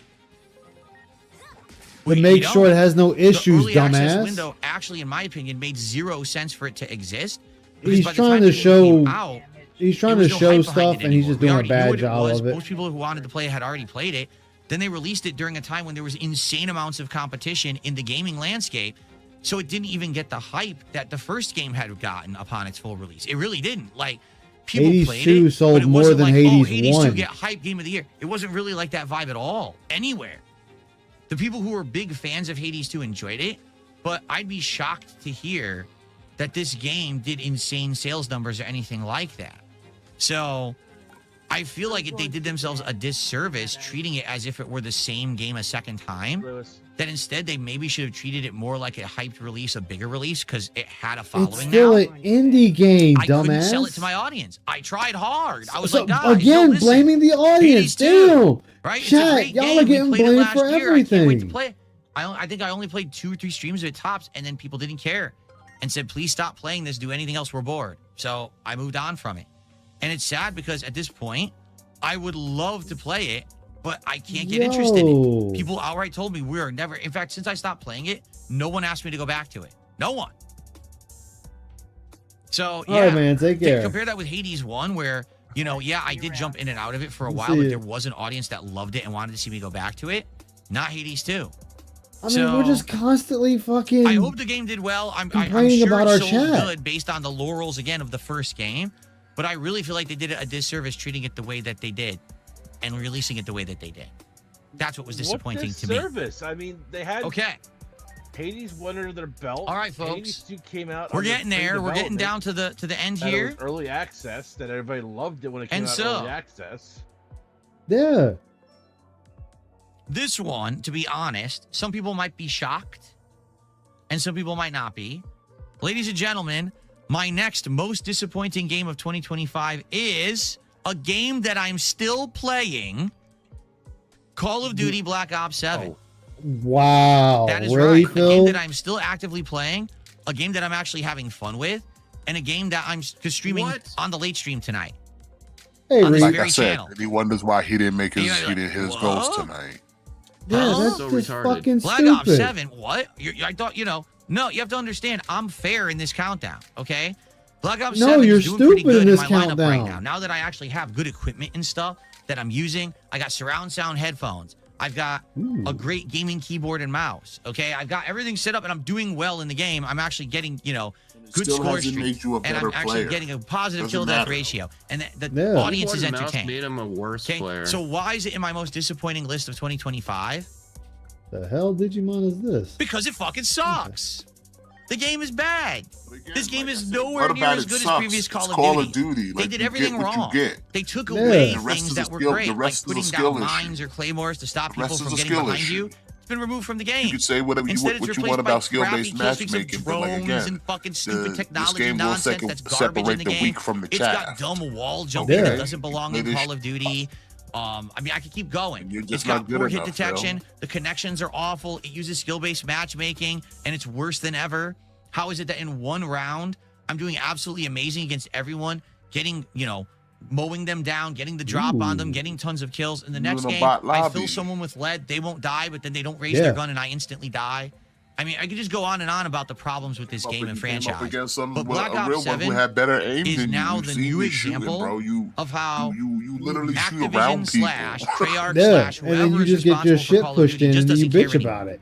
To make sure it has no issues, the early access dumbass. window actually, in my opinion, made zero sense for it to exist. because He's by the trying time to the game show. came out, He's trying there to was no show hype behind stuff, it and he's just anymore. doing We a already knew bad what it job was. of it. Most people who wanted to play it had already played it. Then they released it during a time when there was insane amounts of competition in the gaming landscape. So it didn't even get the hype that the first game had gotten upon its full release. It really didn't. Like, people Hades played 2 it, sold but it more wasn't than like, Hades oh, Hades 1. 2 get hype game of the year. It wasn't really like that vibe at all, anywhere. The people who were big fans of Hades 2 enjoyed it, but I'd be shocked to hear that this game did insane sales numbers or anything like that. So I feel like they did themselves a disservice treating it as if it were the same game a second time. That instead they maybe should have treated it more like a hyped release, a bigger release, because it had a following. It's still now. an indie game, I dumbass. couldn't sell it to my audience. I tried hard. I was So, like, guys, again, yo, listen, blaming the audience. Hades 2, Damn. right? It's a Chat, great y'all game. are We getting played it blamed last for year. I can't wait to everything. play it. I think I only played 2 or 3 streams of it tops, and then people didn't care and said, please stop playing this. Do anything else. We're bored. So I moved on from it. And it's sad because at this point, I would love to play it, but I can't get interested in Yo. it. People outright told me we are never. In fact, since I stopped playing it, no one asked me to go back to it. No one. So, All yeah. right, man. Take care. Compare that with Hades 1, where, you know, yeah, I did jump in and out of it for a Let's while, see but it. there was an audience that loved it and wanted to see me go back to it. Not Hades 2. I mean, we're just constantly fucking. I hope the game did well. I'm complaining sure about it our sold chat. good based on the laurels, again, of the first game. But I really feel like they did it a disservice treating it the way that they did and releasing it the way that they did. That's what was disappointing to me. Service. I mean, they had Okay. Hades 1 under their belt. All right, folks. Hades 2 came out. We're under getting there. We're getting down to the end and it here. was early access that everybody loved it when it came And out so- early access. Yeah. This one, to be honest, some people might be shocked and some people might not be. Ladies and gentlemen, my next most disappointing game of 2025 is a game that I'm still playing, Call of Duty Black Ops 7. Wow. That is really, right. A Phil? game that I'm still actively playing, a game that I'm actually having fun with, and a game that I'm streaming on the late stream tonight. Hey, on this Like very I said, channel. he wonders why he didn't make his Yeah, he didn't hit his goals tonight. Yeah, that's So just retarded. fucking Black stupid. Ops 7, what? I thought, no, you have to understand, I'm fair in this countdown, okay? Black Ops No, 7 you're is doing pretty stupid good in this my lineup right countdown. now. Now that I actually have good equipment and stuff that I'm using, I got surround sound headphones. I've got a great gaming keyboard and mouse, okay? I've got everything set up and I'm doing well in the game. I'm actually getting, good still score hasn't streaks. made you a And I'm better actually player. getting a positive Doesn't kill-death matter. ratio. And the Yeah. audience is Keyboard and mouse entertained. made him a worse Okay, player. so why is it in my most disappointing list of 2025? The hell Digimon is this? Because it fucking sucks. The game is bad. This game is nowhere What near about as it good as sucks? previous It's Call of Duty. Duty. They Like, did you everything get what wrong. you get. They took Yeah. away The rest things is that a were skill- great, the like rest is a putting skill down issue. mines or claymores to stop The rest people is from a getting skill behind issue. you. It's been removed from the game. You could say whatever you, Instead, what it's you replaced want by about skill-based crappy kill streaks of matchmaking, but like drones again, and fucking stupid this technology game will nonsense that's garbage in separate the the game. weak from the It's got chaff. dumb wall jumping Yeah. that doesn't belong in Maybe Call of Duty. I mean, I could keep going. You're It's just got not good poor hit enough, detection. Phil. The connections are awful. It uses skill-based matchmaking, and it's worse than ever. How is it that in one round, I'm doing absolutely amazing against everyone, getting, mowing them down, getting the drop on them, getting tons of kills. In the You next in a game, bot I lobby. fill someone with lead. They won't die, but then they don't raise Yeah. their gun, and I instantly die. I mean, I could just go on and on about the problems with this game and You came up franchise. against some But well, Black a Ops real one 7 who had better aim is than now you. the You've seen new me shooting, example bro. You of how you literally shoot Activision around people. slash Treyarch Yeah, slash and then whoever you is just get responsible your for shit Call of pushed Duty in just and then you doesn't care bitch anymore. about it.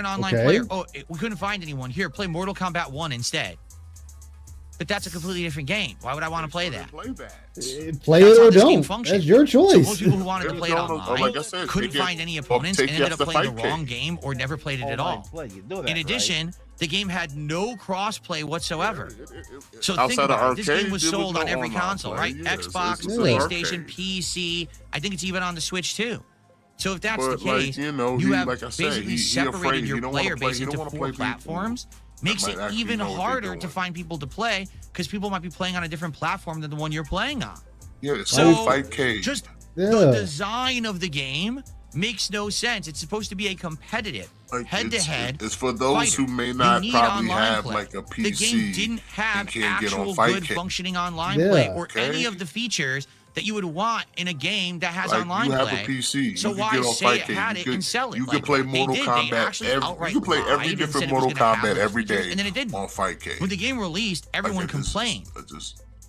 for an online player. Oh, we couldn't find anyone. Here, play Mortal Kombat 1 instead. but that's a completely different game. Why would I want to play that? Play that. Play That's it how or this game don't. functions. That's your So choice. most people who wanted to play it online like I said, couldn't take it- find any or opponents take and you ended up after playing the Fightcade. wrong game or never played it at all. Play, you know that, In addition, the game had no cross-play whatsoever. So think Outside of about it. This game arcade, was there was sold no on every online console, play. right? Yeah, Xbox, it's PlayStation, arcade. PC. I think it's even on the Switch too. So if that's But, the like, case, you know, you he- have like I said, basically he separated afraid. your He don't wanna player play- base he don't into wanna 4 play people platforms. Makes might it actually even know what they're harder to doing. find people to play because people might be playing on a different platform than the one you're playing on. Yeah, it's So, so Fightcade. Just Yeah. the design of the game makes no sense. It's supposed to be a competitive, Like, head-to-head. It's for those fighter. who may You not need probably online have play. like a PC. The game didn't have and can't get on actual good Fightcade. functioning online Yeah. play or Okay. any of the features that you would want in a game that has Like, online you have play. a PC. So you can why get on say it Fightcade. had You it could- and sell it? You like can play that? They Mortal did. They Kombat. actually You outright can play lied every and different said it was Mortal gonna have Kombat those every features, day and then it didn't. on Fightcade. When the game released, everyone Like, it's complained.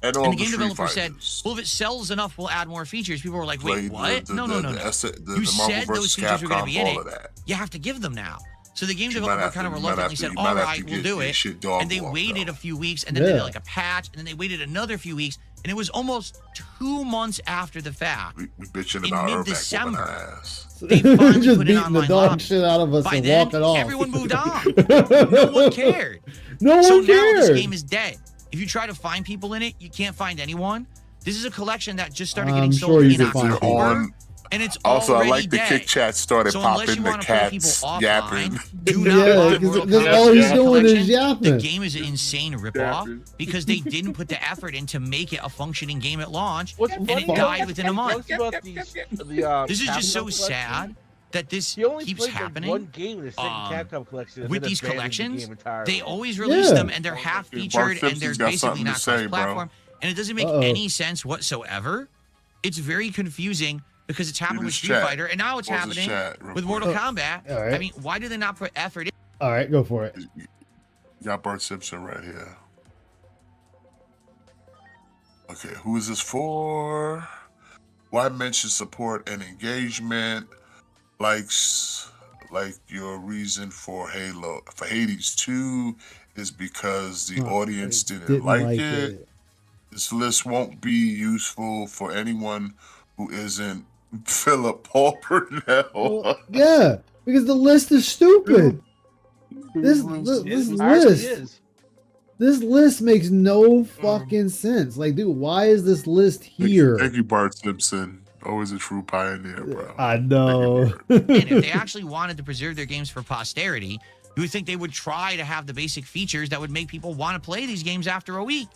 And all And the the game Street developer said, Fighters. well, if it sells enough, we'll add more features. People were like, Play wait, what? the- No. the You Marvel said those vs. features were going to be in Capcom, it. all of that. You have to give them now. So the game You might developer have kind of to- you might have reluctantly to- said, you all might have right, to we'll get do your it. shit dog And they walked waited out. a few weeks, and then they Yeah. did like a patch, and then they waited another few weeks, and it was almost 2 months after the fact. We bitching In about Urbeck mid-December. whooping our ass. They finally Just put beating in the online dog lobby. shit out of us By and then, walking off. everyone moved on. No one cared. No So one now this cared. game is dead. If you try to find people in it, you can't find anyone. This is a collection that just started I'm getting sure sold you in can find October, on. and it's Also, I already like the dead. kick chat started So unless popping. you The want to play people cats offline, yapping. do not Yeah, buy 'cause Mortal that's Kombat all he's Collection. doing is The yapping. game is an insane ripoff because they didn't put the effort in to make it a functioning game at launch, What's and funny it died within a month. about these, This is just so Capcom sad collection, that this he only keeps played like happening. one game in the second Capcom collection. and With then these abandoned the collections, game entirely. they always release Yeah. them and they're half featured and they're Simpson's got basically something to not say, bro. cross-platform, and it doesn't make any sense whatsoever. It's very confusing because it's happened Read with his Street chat. Fighter, and now it's Pause his happening chat real with quick. Mortal Kombat. all right. I mean, why do they not put effort in? All right, go for it. Got Bart Simpson right here. Okay, who is this for? Why mention support and engagement? Like your reason for Hades 2 is because the audience didn't like it. This list won't be useful for anyone who isn't Philip Paul Purnell. Well, yeah, because the list is stupid. This list makes no fucking sense. Like, dude, why is this list here? Thank you, Bart Simpson. Always a true pioneer, bro. I know. And if they actually wanted to preserve their games for posterity, you would think they would try to have the basic features that would make people want to play these games after a week.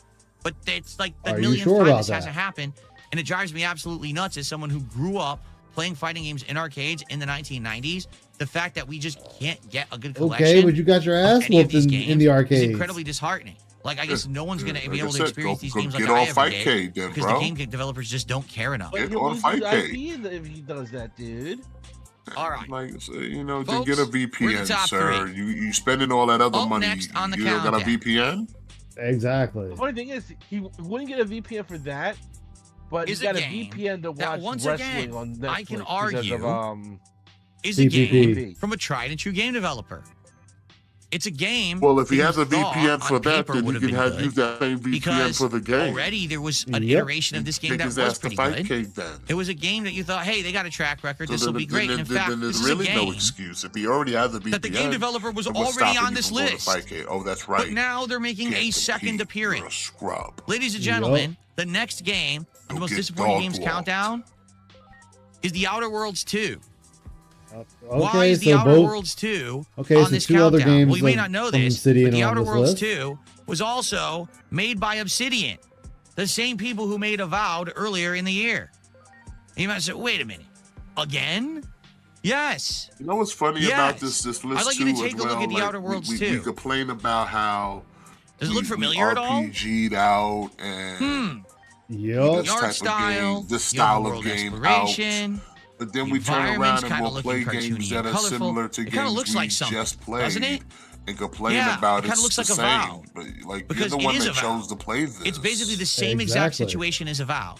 But it's like the Are you millionth sure time about this that? hasn't happened, and it drives me absolutely nuts as someone who grew up playing fighting games in arcades in the 1990s. The fact that we just can't get a good collection. Okay, but you got your ass of any of whooped these in games the is arcades. incredibly disheartening. Like, I guess no one's going to be able to experience these go games like get I on ever did Fightcade then, because bro. the game developers just don't care enough. But Get he'll on lose his Fightcade. IP if he does that, dude. All right. Like, so, you know, Folks, then get a we're the VPN, top sir. three. You spending all that other Up money. next on the You don't got a countdown. VPN? Exactly. The funny thing is, he wouldn't get a VPN for that, but Is he a got a game VPN to that watch once wrestling again, on Netflix I can because argue of, is a PPP. game from a tried and true game developer. It's a game. Well, if he that has you a thought VPN on for that, paper then would you have can been have good use that same VPN because for the game. already there was an Yep. iteration of this game Take that his was ass to pretty good. Fightcade then. It was a game that you thought, hey, they got a track record. So This will then- be great. then- And in then- fact, then this there's is a really no game excuse. If he already has a VPN, that the game developer was then what's already stopping on you this from going to list. Fightcade? Oh, that's right. But now they're making Can't a compete. second You're a appearance. scrub. Ladies and gentlemen, the next game, the Go most get disappointing dog games walked. countdown, is The Outer Worlds 2. Okay, Why is The so Outer both. Worlds 2 Okay, on so this two other countdown? games Well, you may of- not know from this, Obsidian but The on Outer this Worlds list? 2 was also made by Obsidian, the same people who made Avowed earlier in the year. And you might say, wait a minute, again? Yes. You know what's funny Yes. about this list I'd like too you to take as a look well? at The Like, Outer Worlds we 2. complain about how Does it look we familiar at all? RPG'd out and Yup. The this art type style, of game, this the style of world game exploration. But then the we turn environment's around and kinda we'll play looking games cartoony that and are colorful. similar to It kinda games looks we like something, just played, doesn't it? and complain Yeah, about it kinda it's looks the like same. Avowed. But like Because you're the it one is that Avowed. chose to play this. It's basically the same exact Exactly. situation as Avowed.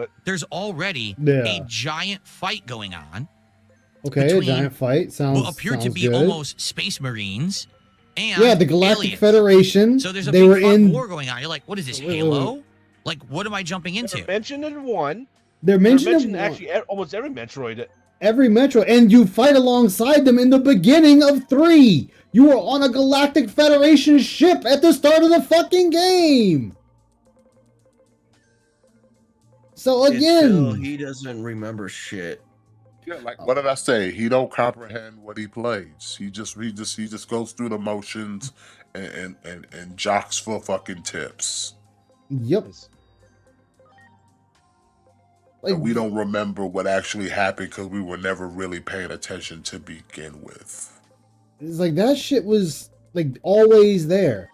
do it. There's already Yeah. a giant fight going on. Okay, between a giant fight sounds what appear to sounds be good. almost space marines and Yeah, the Galactic aliens. Federation. So there's a they big were in. war going on. You're like, what is this, Wait, wait, Halo? Like, what am I jumping into? They're mentioned in one. They're mentioned in actually almost every Metroid. every Metro, and you fight alongside them in the beginning of 3. You are on a Galactic Federation ship at the start of the fucking game. So It's Phil, again, he doesn't remember shit. Yeah, like what did I say? He don't comprehend what he plays. He just goes through the motions and jocks for fucking tips. Yep. Like, And we don't remember what actually happened because we were never really paying attention to begin with. it's like that shit was like always there.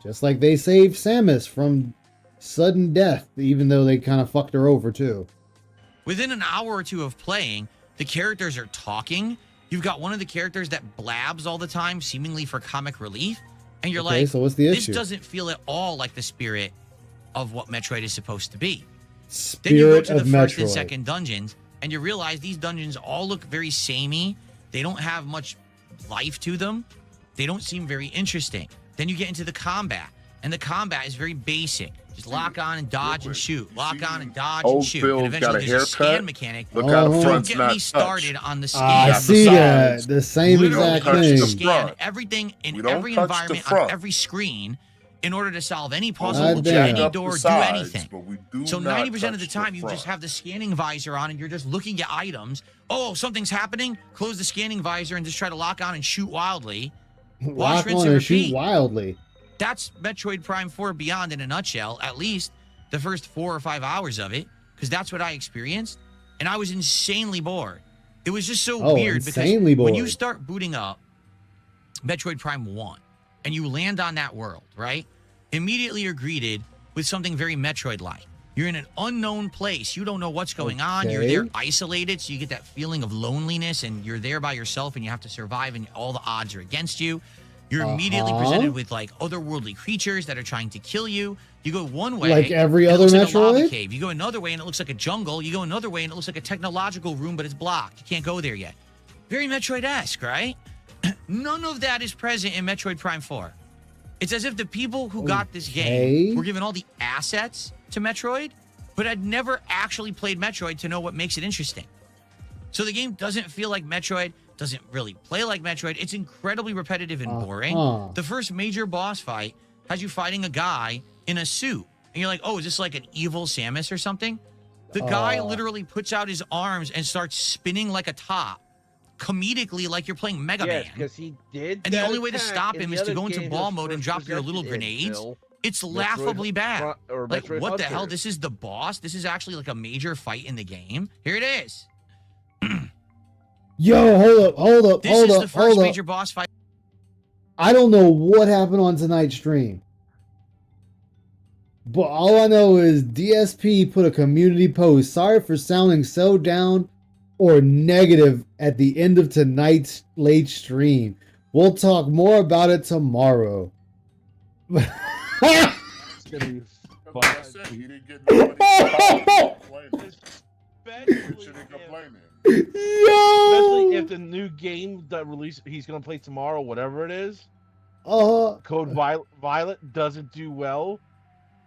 Just like they saved Samus from sudden death, even though they kind of fucked her over too. Within an hour or two of playing, the characters are talking. You've got one of the characters that blabs all the time, seemingly for comic relief. And you're Okay, like, so what's the this issue? doesn't feel at all like the spirit of what Metroid is supposed to be. Then you go Spirit to the of first and Metroid. second dungeons, and you realize these dungeons all look very samey. They don't have much life to them. They don't seem very interesting. Then you get into the combat, and the combat is very basic. Just lock on and dodge and shoot. Lock on and dodge and Old shoot. Phil's And got eventually a there's a scan haircut. mechanic. Look how the Don't front's get not me started touched. on the scan. I see that. The same Literally exact touch the thing. scan front. everything We in don't every touch the environment on front. every screen in order to solve any We'll puzzle, God do damn. any jack up door, the do sides, anything. but we do So not 90% of the touch time, you just front. have the scanning visor on and you're just looking at items. Oh, something's happening. Close the scanning visor and just try to lock on and shoot wildly. Watch, Lock rinse, on and and shoot repeat. wildly. That's Metroid Prime 4 Beyond in a nutshell, at least the first 4 or 5 hours of it, because that's what I experienced. And I was insanely bored. It was just so Oh, weird because insanely when you bored. start booting up Metroid Prime 1 and you land on that world, right? Immediately you're greeted with something very Metroid-like. You're in an unknown place. You don't know what's going on. You're there Okay. isolated, so you get that feeling of loneliness, and you're there by yourself, and you have to survive, and all the odds are against you. You're immediately Uh-huh. presented with like otherworldly creatures that are trying to kill you. You go one way, Like every and it other looks like a lava Metroid? cave. You go another way, and it looks like a jungle. You go another way, and it looks like a technological room, but it's blocked. You can't go there yet. Very Metroid-esque, right? None of that is present in Metroid Prime 4. It's as if the people who got this game Okay. were given all the assets to Metroid, but had never actually played Metroid to know what makes it interesting. So the game doesn't feel like Metroid, doesn't really play like Metroid. It's incredibly repetitive and boring. Uh-huh. The first major boss fight has you fighting a guy in a suit. And you're like, oh, is this like an evil Samus or something? The guy literally puts out his arms and starts spinning like a top, comedically like you're playing Mega Yes, Man. because he did. And the that only way to attack stop in him the is to other go into game ball he was mode and first drop your presented little in, grenades. Phil. It's Metroid laughably bad. or Like, Metroid what the hell? Hunters. This is the boss? This is actually like a major fight in the game? Here it is. Yo, hold up, This is the first major boss fight. I don't know what happened on tonight's stream. But all I know is DSP put a community post. Sorry for sounding so down or negative at the end of tonight's late stream. We'll talk more about it tomorrow. Like I said, he didn't get nobody complaining. Especially if the new game that he's gonna play tomorrow, whatever it is, Code Violet doesn't do well.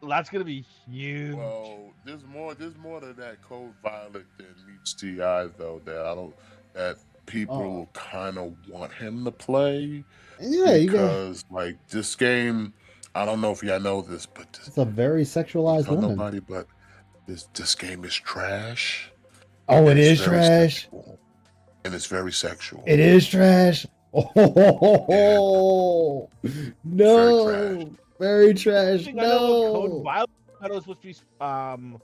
That's gonna be huge. Well, there's more to that Code Violet than meets Ti though. That people kind of want him to play. Yeah, you got. because like this game, I don't know if y'all know this, but It's a very sexualized tell woman. nobody, but this game is trash. Oh, it And is it's very trash. sexual. And it's very sexual. It is trash. Oh, no. Very trash. I know Code No. Violet I know it's supposed to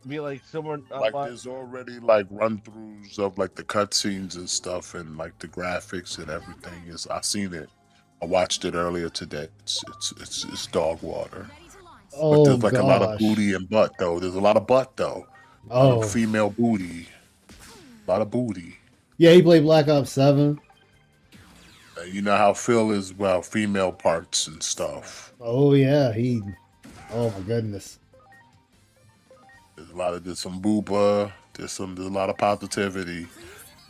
be like somewhere Like there's already like run-throughs of like the cutscenes and stuff, and like the graphics and everything. I seen it. I watched it earlier today. It's dog water. But Oh, there's like a lot of gosh. booty and butt though. There's a lot of butt though. Oh. Female booty. A lot of booty. Yeah, he played Black Ops 7. You know how Phil is about female parts and stuff. Oh, yeah. Oh, my goodness. There's some booba. There's a lot of positivity.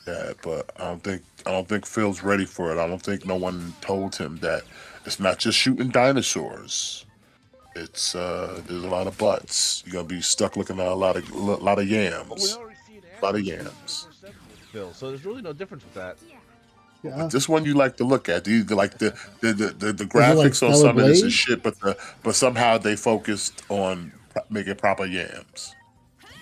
Yeah, but I don't think Phil's ready for it. I don't think no one told him that it's not just shooting dinosaurs. It's there's a lot of butts. You're gonna be stuck looking at a lot of yams. A lot of yams. Phil, so there's really no difference with that. Yeah. This one you like to look at. The like graphics on Stellar some of this Blade? is shit, but somehow they focused on making proper yams.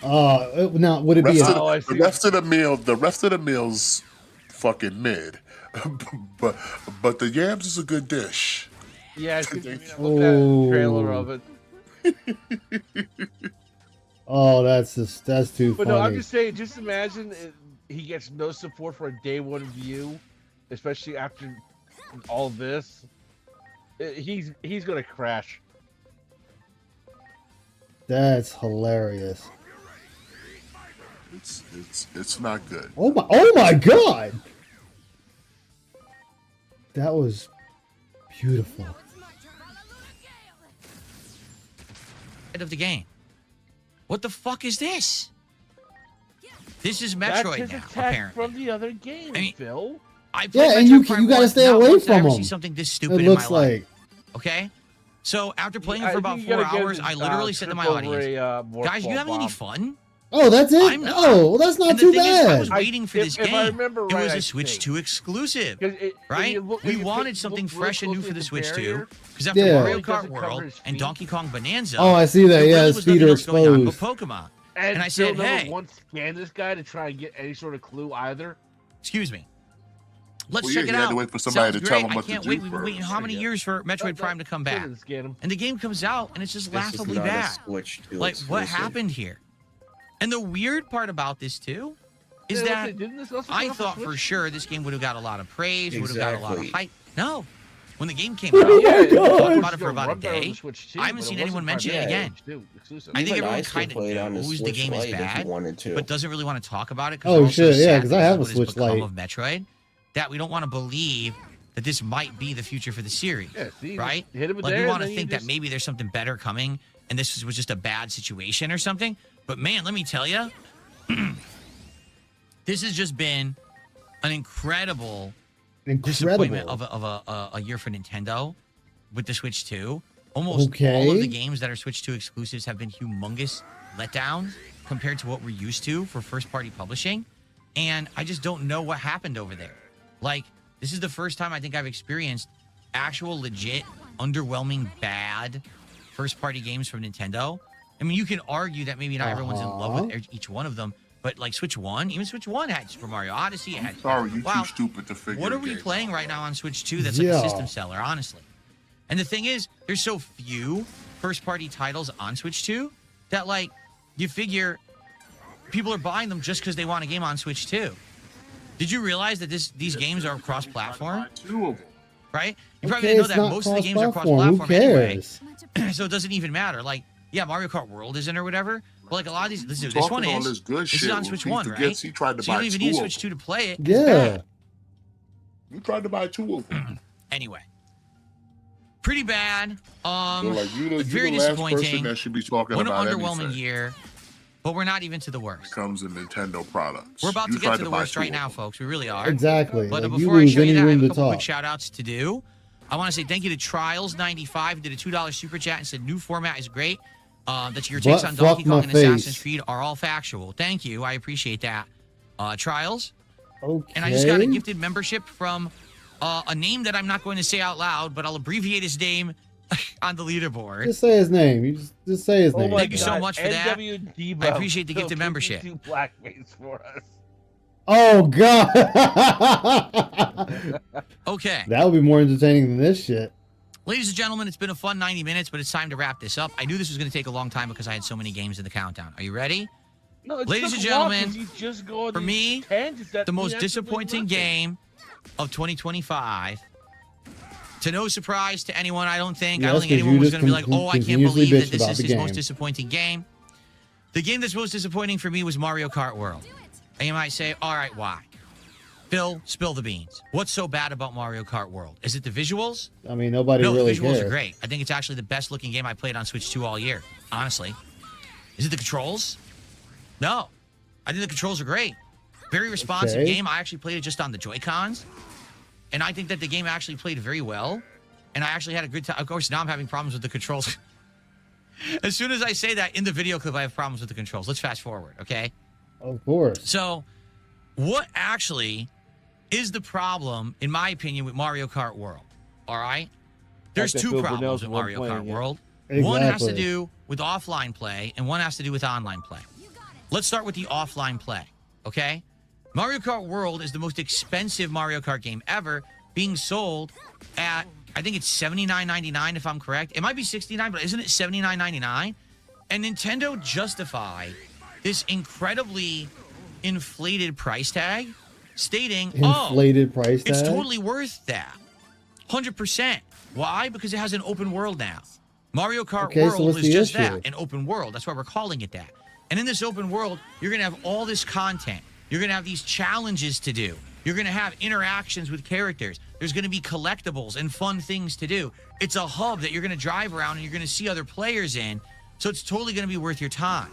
Now would it be? The rest of the meal's fucking mid, but the yams is a good dish. Yeah, look at that trailer of it. Oh, that's too But funny. no, I'm just saying. Just imagine he gets no support for a day one view, especially after all this. He's gonna crash. That's hilarious. It's not good. Oh my god! That was beautiful. Of the game. What the fuck is this? This is That's Metroid his now, attack apparently. from the other game, Phil. I played Yeah, and Metroid Prime you gotta 1, stay not away once did I from ever see him. something this It stupid in looks my life. like. Okay? So after playing it I for about think you 4 gotta get hours, his, I literally said to my trip over audience, a, guys, you Morphball having any bomb. fun? Oh, that's it. I'm not. Oh, well, that's not And the too thing is, I bad. was waiting for this if game. I remember It was right, I a Switch think. 2 exclusive, 'Cause right? when We you wanted look something real fresh and new closely for the at Switch 2. barrier, Because after Yeah. Mario it doesn't Kart cover World his and feet. Donkey Kong Bonanza, Oh, I see that. there Yeah, really his was feet nothing are else going on but exposed. Pokemon. And I said, Phil never hey. once scanned this guy to try and get any sort of clue either. Excuse me. Let's Well, check yeah, it you had out. to wait for somebody Sounds to tell great. him what I to can't do wait. We've been first. waiting how many years for Metroid Prime to come back? Didn't scan him. And the game comes out and it's just laughably bad. Like, what happened here? And the weird part about this, too, is Yeah, that listen, didn't this also I come off the thought for Switch? sure this game would have got a lot of praise, would have got a lot of Exactly. hype. No. When the game came out, Yeah, we talked was about it for gonna about a run better on day. the Switch too, I haven't but it seen anyone wasn't mention it primarily again. Switch 2 exclusive. I think Even everyone still kind of play it on the knows the Switch game is Lite if bad, you wanted to. but doesn't really want to talk about it. Oh, shit, yeah, sad 'cause I this have is a what Switch has become Lite. of Metroid, that we don't want to believe that this might be the future for the series, Yeah, see, right? hit it with Like we there, want to and then think you that maybe there's something better coming, and this was just a bad situation or something. But man, let me tell you, this has just been an incredible disappointment of a year for Nintendo with the Switch 2. Almost all of Okay. the games that are Switch 2 exclusives have been humongous letdowns compared to what we're used to for first-party publishing. And I just don't know what happened over there. Like, this is the first time I think I've experienced actual legit, underwhelming, bad first-party games from Nintendo. I mean, you can argue that maybe not everyone's in love with each one of them, but like Switch 1, even Switch 1 had Super Mario Odyssey. It had, Sorry, you wow, too stupid to figure. what are a we game playing out. right now on Switch 2 that's like Yeah. a system seller, honestly? And the thing is, there's so few first-party titles on Switch 2 that, like, you figure people are buying them just because they want a game on Switch 2. Did you realize that these games are cross-platform? Two of them. Right? You probably Okay, didn't know it's that not most of the games are cross-platform. cross-platform Who anyway. cares? So it doesn't even matter. Like, yeah, Mario Kart World isn't or whatever. But like a lot of these, this Talking one all is. this good This shit is on when Switch he 1, forgets right? he tried to So you buy don't even two need a of Switch them. 2 to play it. It's Yeah. bad. You tried to buy two of them. Anyway, pretty bad. So like you very the last person disappointing. that should be talking What an about underwhelming anything. year. But we're not even to the worst. Comes in Nintendo products. We're about You to get tried to the buy worst two right of now, them. folks. We really are. Exactly. But Like, you before I lose show you any that, I have room a to couple quick talk. shout outs to do. I want to say thank you to Trials95, who did a $2 super chat and said new format is great. That your takes But on fuck Donkey Kong my and Assassin's face. Creed are all factual. Thank you. I appreciate that. Trials. Okay. And I just got a gifted membership from a name that I'm not going to say out loud, but I'll abbreviate his name on the leaderboard. Just say his name. You just say his name. Thank you so much for that. NWD I appreciate the gifted membership. Blackface for us. Oh god. Okay. That would be more entertaining than this shit. Ladies and gentlemen, it's been a fun 90 minutes, but it's time to wrap this up. I knew this was going to take a long time because I had so many games in the countdown. Are you ready? No, it Ladies took and long gentlemen, 'cause you just go on for these me, tangents that the mean most absolutely disappointing nothing. game of 2025. To no surprise to anyone, I don't think. I Yes, don't think 'cause anyone you was just going to be like, oh, I can't continuously believe that bitch this about is the his most game. disappointing game. The game that's most disappointing for me was Mario Kart World. And you might say, all right, why? Phil, spill the beans. What's so bad about Mario Kart World? Is it the visuals? I mean, nobody No, really the visuals cares. are great. I think it's actually the best looking game I played on Switch 2 all year, honestly. Is it the controls? No. I think the controls are great. Very responsive Okay. game. I actually played it just on the Joy-Cons. And I think that the game actually played very well. And I actually had a good time. Of course, now I'm having problems with the controls. As soon as I say that in the video clip, I have problems with the controls. Let's fast forward, okay? Of course. So, what actually is the problem, in my opinion, with Mario Kart World? All right? There's Like that two Phil problems Burnell's with one Mario playing, Kart yeah. World. One has to Exactly. do with offline play, and one has to do with online play. let's start with the offline play, okay? Mario Kart World is the most expensive Mario Kart game ever, being sold at, I think it's $79.99 if I'm correct. It might be $69, but isn't it $79.99? And Nintendo justify this incredibly inflated price tag, stating, Inflated price tag? it's totally worth that. 100%. Why? Because it has an open world now. Mario Kart World is just that, an open world. That's why we're calling it that. And in this open world, you're going to have all this content. You're going to have these challenges to do. You're going to have interactions with characters. There's going to be collectibles and fun things to do. It's a hub that you're going to drive around and you're going to see other players in. So it's totally going to be worth your time.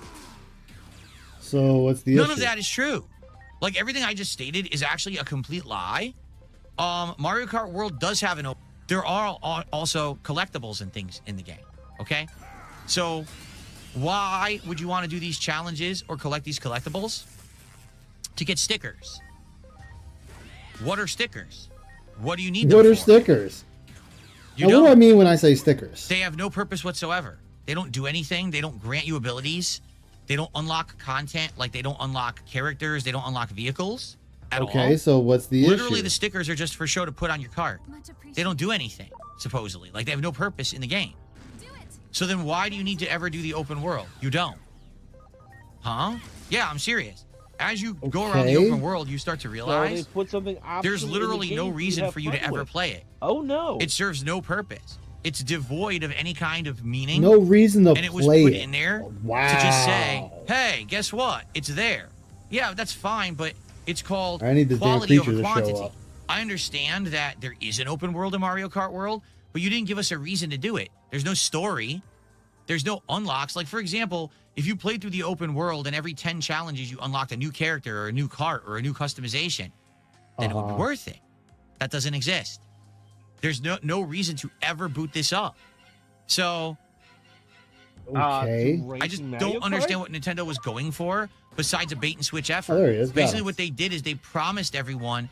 So what's the issue? None of that is true. Like, everything I just stated is actually a complete lie. Mario Kart World does have an open. There are also collectibles and things in the game. Okay? So why would you want to do these challenges or collect these collectibles? To get stickers. What are stickers? What do you need them What are for? stickers? You Now, what don't. do I mean when I say stickers? They have no purpose whatsoever. They don't do anything. They don't grant you abilities. They don't unlock content. Like, they don't unlock characters. They don't unlock vehicles at all. Okay, so what's the Literally, issue? the stickers are just for show to put on your cart. They don't do anything, supposedly. Like, they have no purpose in the game. So then why do you need to ever do the open world? You don't. Huh? Yeah, I'm serious. As you go around the open world, you start to realize So they put something there's optional in the literally no game for you reason have for you to fun ever with. play it. Oh no. It serves no purpose. It's devoid of any kind of meaning. No reason to and it was play put it. in there Wow. to just say, hey, guess what? It's there. Yeah, that's fine, but it's called I need this damn quality over creature to show quantity. up. I understand that there is an open world in Mario Kart World, but you didn't give us a reason to do it. There's no story. There's no unlocks. Like, for example, if you played through the open world and every 10 challenges you unlocked a new character or a new cart or a new customization, then it would be worth it. That doesn't exist. There's no reason to ever boot this up. So Okay. I just don't understand what Nintendo was going for besides a bait and switch effort. Oh, there he is. Got Basically, him. what they did is they promised everyone,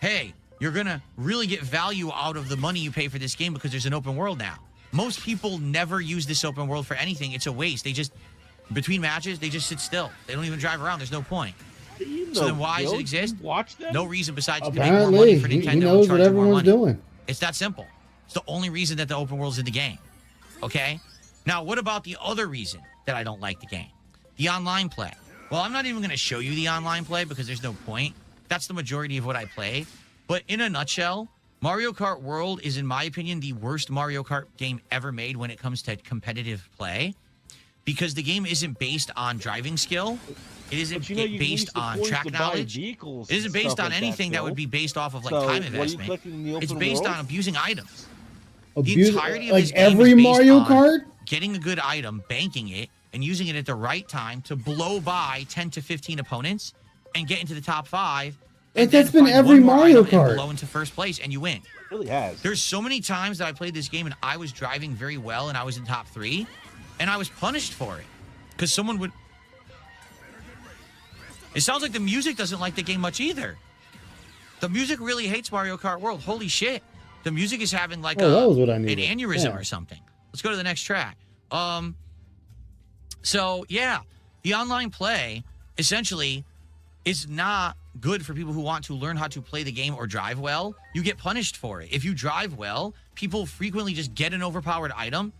hey, you're going to really get value out of the money you pay for this game because there's an open world now. Most people never use this open world for anything. It's a waste. They just, between matches, they just sit still. They don't even drive around. There's no point. So then why does it exist? Watch them? No reason besides to make more Apparently, money for he Nintendo knows and what charge you more everyone's money. doing. It's that simple. It's the only reason that the open world's in the game. Okay? Now, what about the other reason that I don't like the game? The online play. Well, I'm not even going to show you the online play because there's no point. That's the majority of what I play. But in a nutshell, Mario Kart World is, in my opinion, the worst Mario Kart game ever made when it comes to competitive play because the game isn't based on driving skill. It isn't based on track knowledge. It isn't based on anything that would be based off of, like, time investment. It's based on abusing items. The entirety of like this game every is based Mario on Kart? getting a good item, banking it, and using it at the right time to blow by 10 to 15 opponents and get into the top 5. And Like, that's then been find every one more Mario item and Kart. blow into first place, and you win. It really has. There's so many times that I played this game and I was driving very well and I was in top 3, and I was punished for it because someone would. It sounds like the music doesn't like the game much either. The music really hates Mario Kart World. Holy shit. The music is having like that was what I an needed. aneurysm Yeah. or something. Let's go to the next track. So yeah, the online play essentially is not good for people who want to learn how to play the game or drive well. You get punished for it. If you drive well, people frequently just get an overpowered item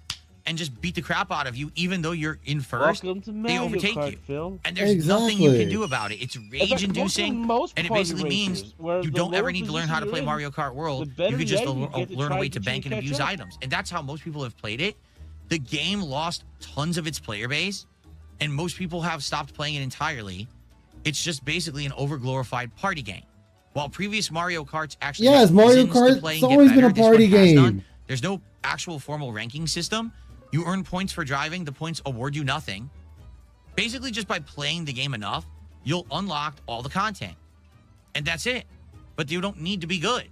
and just beat the crap out of you, even though you're in first. Welcome to They Mario overtake Kart, you. Phil. And there's nothing you can Exactly. do about it. It's In fact, rage-inducing, most and it party basically means races, where you the don't ever lower need to learn position how to you're play in, Mario Kart the World. better You can just yet you get to learn a try way to to bank and catch abuse up. items. And that's how most people have played it. The game lost tons of its player base, and most people have stopped playing it entirely. It's just basically an overglorified party game. While previous Mario Karts actually Yes, have Mario reasons to Kart's play and get always been better, a this one party has none. game. There's no actual formal ranking system. You earn points for driving. The points award you nothing. Basically, just by playing the game enough, you'll unlock all the content. And that's it. But you don't need to be good.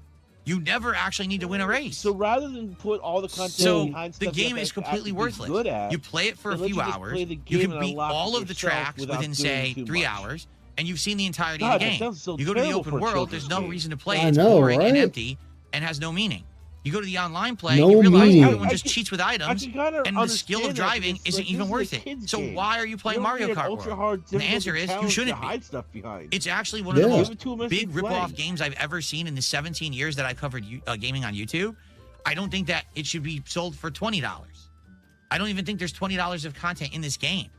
You never actually need to win a race. So rather than put all the content So behind the stuff you game have is to completely actually be worthless. good at, You play it for a they let few you just hours. play the You game can and beat unlock all it of the yourself tracks without within, doing say, too 3 much. hours, and you've seen the entirety God, of the that game. sounds so You go to the terrible open for a world, children's there's no game. reason to play I it. It's know, boring and right? empty and has no meaning. You go to the online play, No you realize meaning. everyone just cheats with items, kinda and the skill of understand that, driving but isn't like, even this worth is a it. kid's So game. why are you playing You don't Mario need an Kart ultra World? hard, And the difficult answer is you challenge shouldn't to be. hide stuff behind. It's actually one of the Yeah. most Give it to 'em as big they play. rip-off games I've ever seen in the 17 years that I covered gaming on YouTube. I don't think that it should be sold for $20. I don't even think there's $20 of content in this game.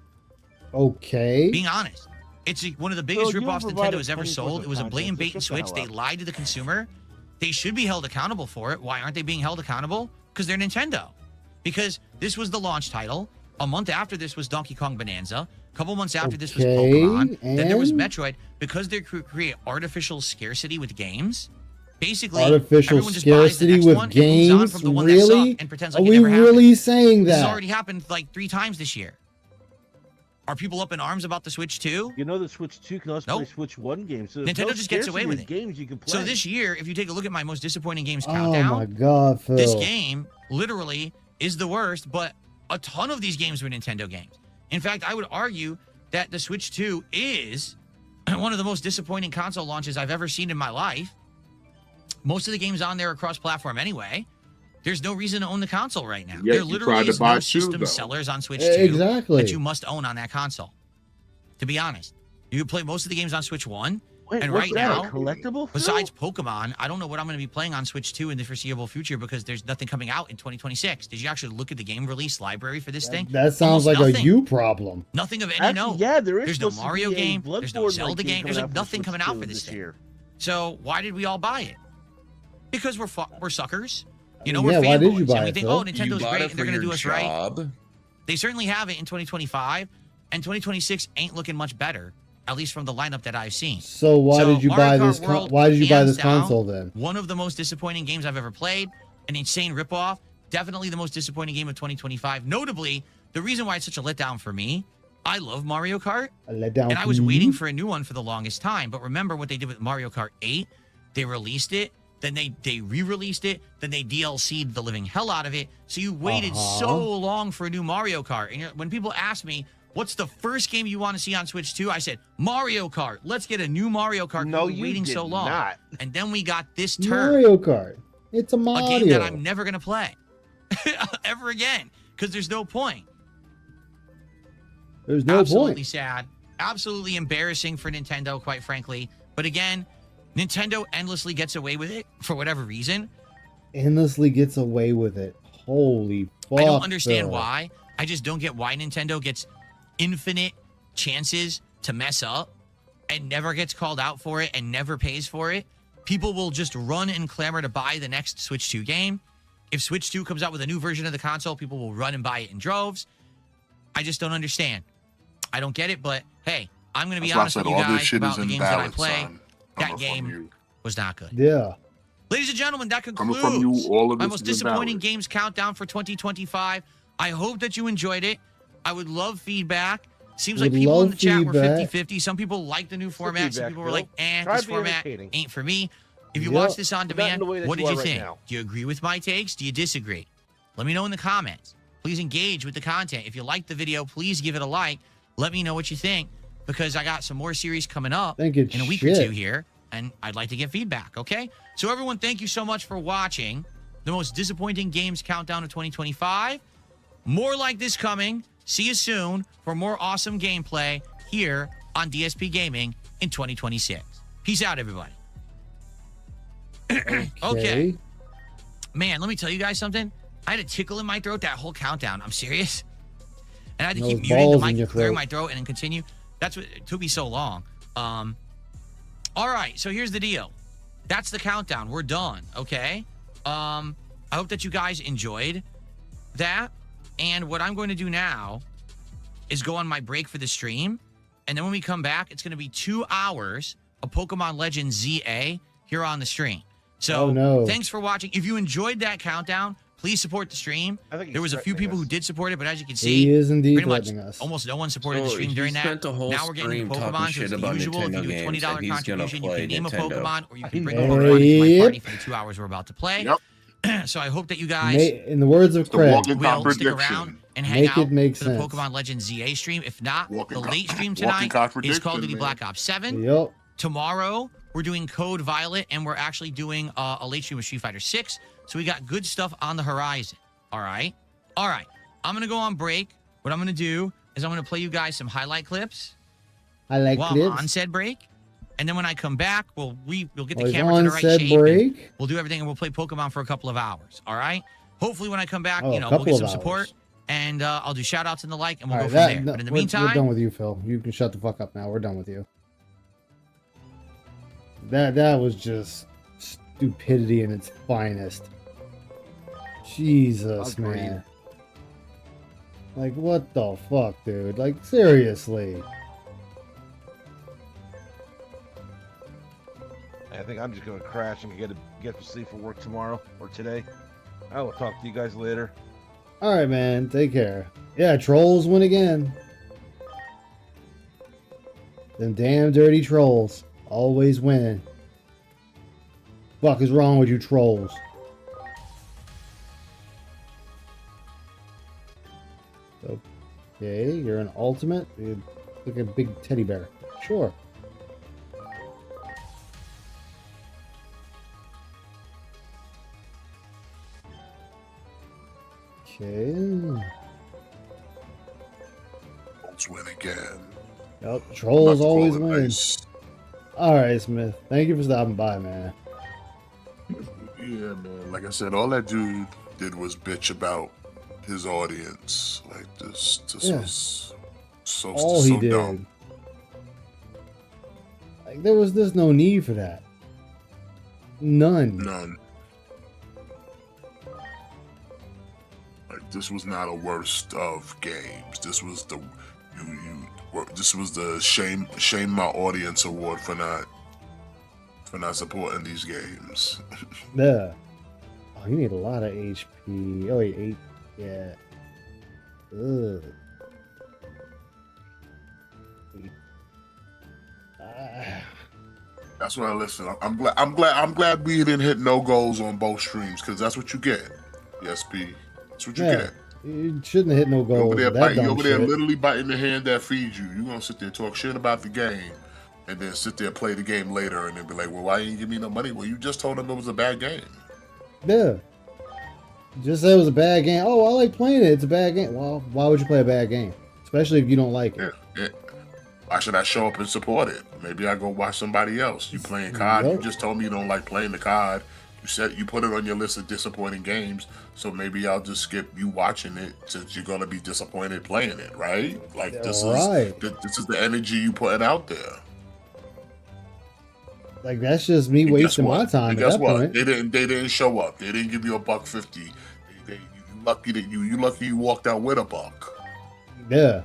Okay. Being honest, it's one of the biggest you rip-offs provided Nintendo has ever 20 sold. worth It of was a content, blatant so bait and shut the switch. hell They up. lied to the consumer. They should be held accountable for it. Why aren't they being held accountable? Because they're Nintendo. Because this was the launch title. A month after this was Donkey Kong Bonanza. A couple months after this was Okay, Pokemon. Then there was and? Metroid. Because they create artificial scarcity with games. Basically, Artificial everyone just buys the scarcity next with one and moves on games? from the one that Really? sucked and pretends Are like it we never happened. really saying This has that? already happened like 3 times this year. Are people up in arms about the Switch 2? You know the Switch 2 can also play Nope. Switch 1 games. So there's Nintendo no just gets away scarcity with of it. games you can play. So this year, if you take a look at my most disappointing games Oh countdown, my God, Phil. this game literally is the worst, but a ton of these games were Nintendo games. In fact, I would argue that the Switch 2 is one of the most disappointing console launches I've ever seen in my life. Most of the games on there are cross-platform anyway. There's no reason to own the console right now. Yet There you literally tried to is buy no two, system though. sellers on Switch 2 Exactly. that you must own on that console. To be honest, you can play most of the games on Switch 1. Wait, and what's right that, a now, collectible? Phil? besides Pokemon, I don't know what I'm going to be playing on Switch 2 in the foreseeable future because there's nothing coming out in 2026. Did you actually look at the game release library for this thing? That sounds Almost like a nothing. you problem. Nothing of any Actually, note. yeah, there is There's no supposed to Mario be a game. There's no Bloodborne-like Zelda game. There's coming like out for nothing Switch coming out 2 for this thing. year. So why did we all buy it? Because we're suckers. You know, Yeah, we're why did you fanboys. buy And we it, think, Phil? oh, Nintendo's great and they're going to do us right. job. They certainly have it in 2025, and 2026 ain't looking much better, at least from the lineup that I've seen. So why did you Mario buy Kart this? World, Why did you buy hands this down, console then? One of the most disappointing games I've ever played, an insane ripoff, definitely the most disappointing game of 2025. Notably, the reason why it's such a letdown for me, I love Mario Kart, A letdown. and I for was you? waiting for a new one for the longest time. But remember what they did with Mario Kart 8? They released it, then they re-released it, then they DLC'd the living hell out of it. So you waited so long for a new Mario Kart. And when people ask me, what's the first game you want to see on Switch 2? I said, Mario Kart. Let's get a new Mario Kart. No, We were you waiting did so long. not. And then we got this turd. Mario Kart. It's a Mario. A game that I'm never going to play ever again because there's no point. There's no Absolutely point. sad. Absolutely embarrassing for Nintendo, quite frankly. But again, Nintendo endlessly gets away with it for whatever reason. Endlessly gets away with it. Holy fuck. I don't understand Phil. why. I just don't get why Nintendo gets infinite chances to mess up and never gets called out for it and never pays for it. People will just run and clamor to buy the next Switch 2 game. If Switch 2 comes out with a new version of the console, people will run and buy it in droves. I just don't understand. I don't get it, but hey, I'm going to be That's why I honest with said you all this guys shit about is the games that I invalid, play. son. That Coming from game you. was not good. Yeah. Ladies and gentlemen, that Coming concludes from you, all of my this most is disappointing invalid. games countdown for 2025. I hope that you enjoyed it. I would love feedback. Seems like Would people in love the chat were feedback. 50-50. Some people like the new format. Some feedback, people were Bill. like, Try this to be format entertaining. ain't for me. If you Yep. watch this on But not in demand, the way that what you did are you right think? now. Do you agree with my takes? Do you disagree? Let me know in the comments. Please engage with the content. If you like the video, please give it a like. Let me know what you think because I got some more series coming up Think it's in a week or shit. two here, and I'd like to get feedback, okay? So everyone, thank you so much for watching the most disappointing games countdown of 2025. More like this coming. See you soon for more awesome gameplay here on DSP Gaming in 2026. Peace out, everybody. Okay. Man, let me tell you guys something. I had a tickle in my throat that whole countdown. I'm serious. And I had to Those keep muting the balls in mic your and clearing throat. my throat and then continue. That's what it took me so long. All right, so here's the deal. That's the countdown. We're done, okay? I hope that you guys enjoyed that. And what I'm going to do now is go on my break for the stream. And then when we come back, it's going to be 2 hours of Pokemon Legends ZA here on the stream. So Oh, no. thanks for watching. If you enjoyed that countdown, please support the stream. I think There was he's a few threatening people who us. did support it, but as you can see, He is indeed pretty much threatening us. almost no one supported the So stream he during that. spent the whole Now we're getting stream into talking Pokemon, so shit it's the about usual. If you Nintendo do a games $20 that he's gonna contribution, you play can name a Nintendo. Pokemon, or you can I bring a know. Pokemon into my Yep. party for the 2 hours we're about to play. Yep. So I hope that you guys In the words of The Craig, walking will stick around contradiction. and hang Make out it make for the sense. Pokemon Legends ZA stream. If not, Walking the con- late stream walking tonight is contradiction, Call of Duty man. Black Ops 7. yep. Tomorrow, we're doing Code Violet, and we're actually doing a late stream with Street Fighter 6. So we got good stuff on the horizon. All right. I'm gonna go on break. What I'm gonna do is I'm gonna play you guys some highlight clips. Highlight while clips. I'm on said break. And then when I come back, we'll get the He's camera to on the right said shape. break. We'll do everything, and we'll play Pokemon for a couple of hours. All right. Hopefully, when I come back, Oh, you a know, we'll couple get of some support, hours. and I'll do shout outs and the like, and we'll All go right, from there. But in the we're meantime, done with you, Phil. You can shut the fuck up now. We're done with you. That was just stupidity in its finest. Jesus, Agreed. man. Like, what the fuck, dude? Like, seriously. I think I'm just gonna crash and get to sleep for work tomorrow or today. I will talk to you guys later. All right, man. Take care. Yeah, trolls win again. Them damn dirty trolls. Always winning. Fuck is wrong with you trolls? Okay, you're an ultimate. You look like a big teddy bear. Sure. Okay. Trolls win again. Yep, trolls Not to always call it win. nice. All right, Smith. Thank you for stopping by, man. Yeah, man. Like I said, all that dude did was bitch about his audience. Like this Yeah. was so All so he did. dumb. Like there's no need for that. None. None. Like this was not a worst of games. This was the this was the shame my audience award for not supporting these games. Yeah. Oh, you need a lot of HP. Oh, wait, 8. Yeah. Ugh. That's why I listen. I'm glad we didn't hit no goals on both streams because that's what you get. Yes, P. That's what you Yeah. get. You shouldn't have hit no You goals. over there, with that biting, dumb you over there shit. literally biting the hand that feeds you. You gonna sit there and talk shit about the game, and then sit there play the game later, and then be like, "Well, why you didn't give me no money?" Well, you just told them it was a bad game. Yeah. Just said it was a bad game. Oh, I like playing it. It's a bad game. Well, why would you play a bad game? Especially if you don't like it. Yeah. Why should I show up and support it? Maybe I go watch somebody else. You playing COD? Yep. You just told me you don't like playing the COD. You said you put it on your list of disappointing games, so maybe I'll just skip you watching it since you're gonna be disappointed playing it, right? Like this Right. this is the energy you putting out there. Like that's just me And guess wasting my what? time And at guess that what? point. They didn't show up. They didn't give you $1.50. You lucky that you lucky you walked out with $1. Yeah.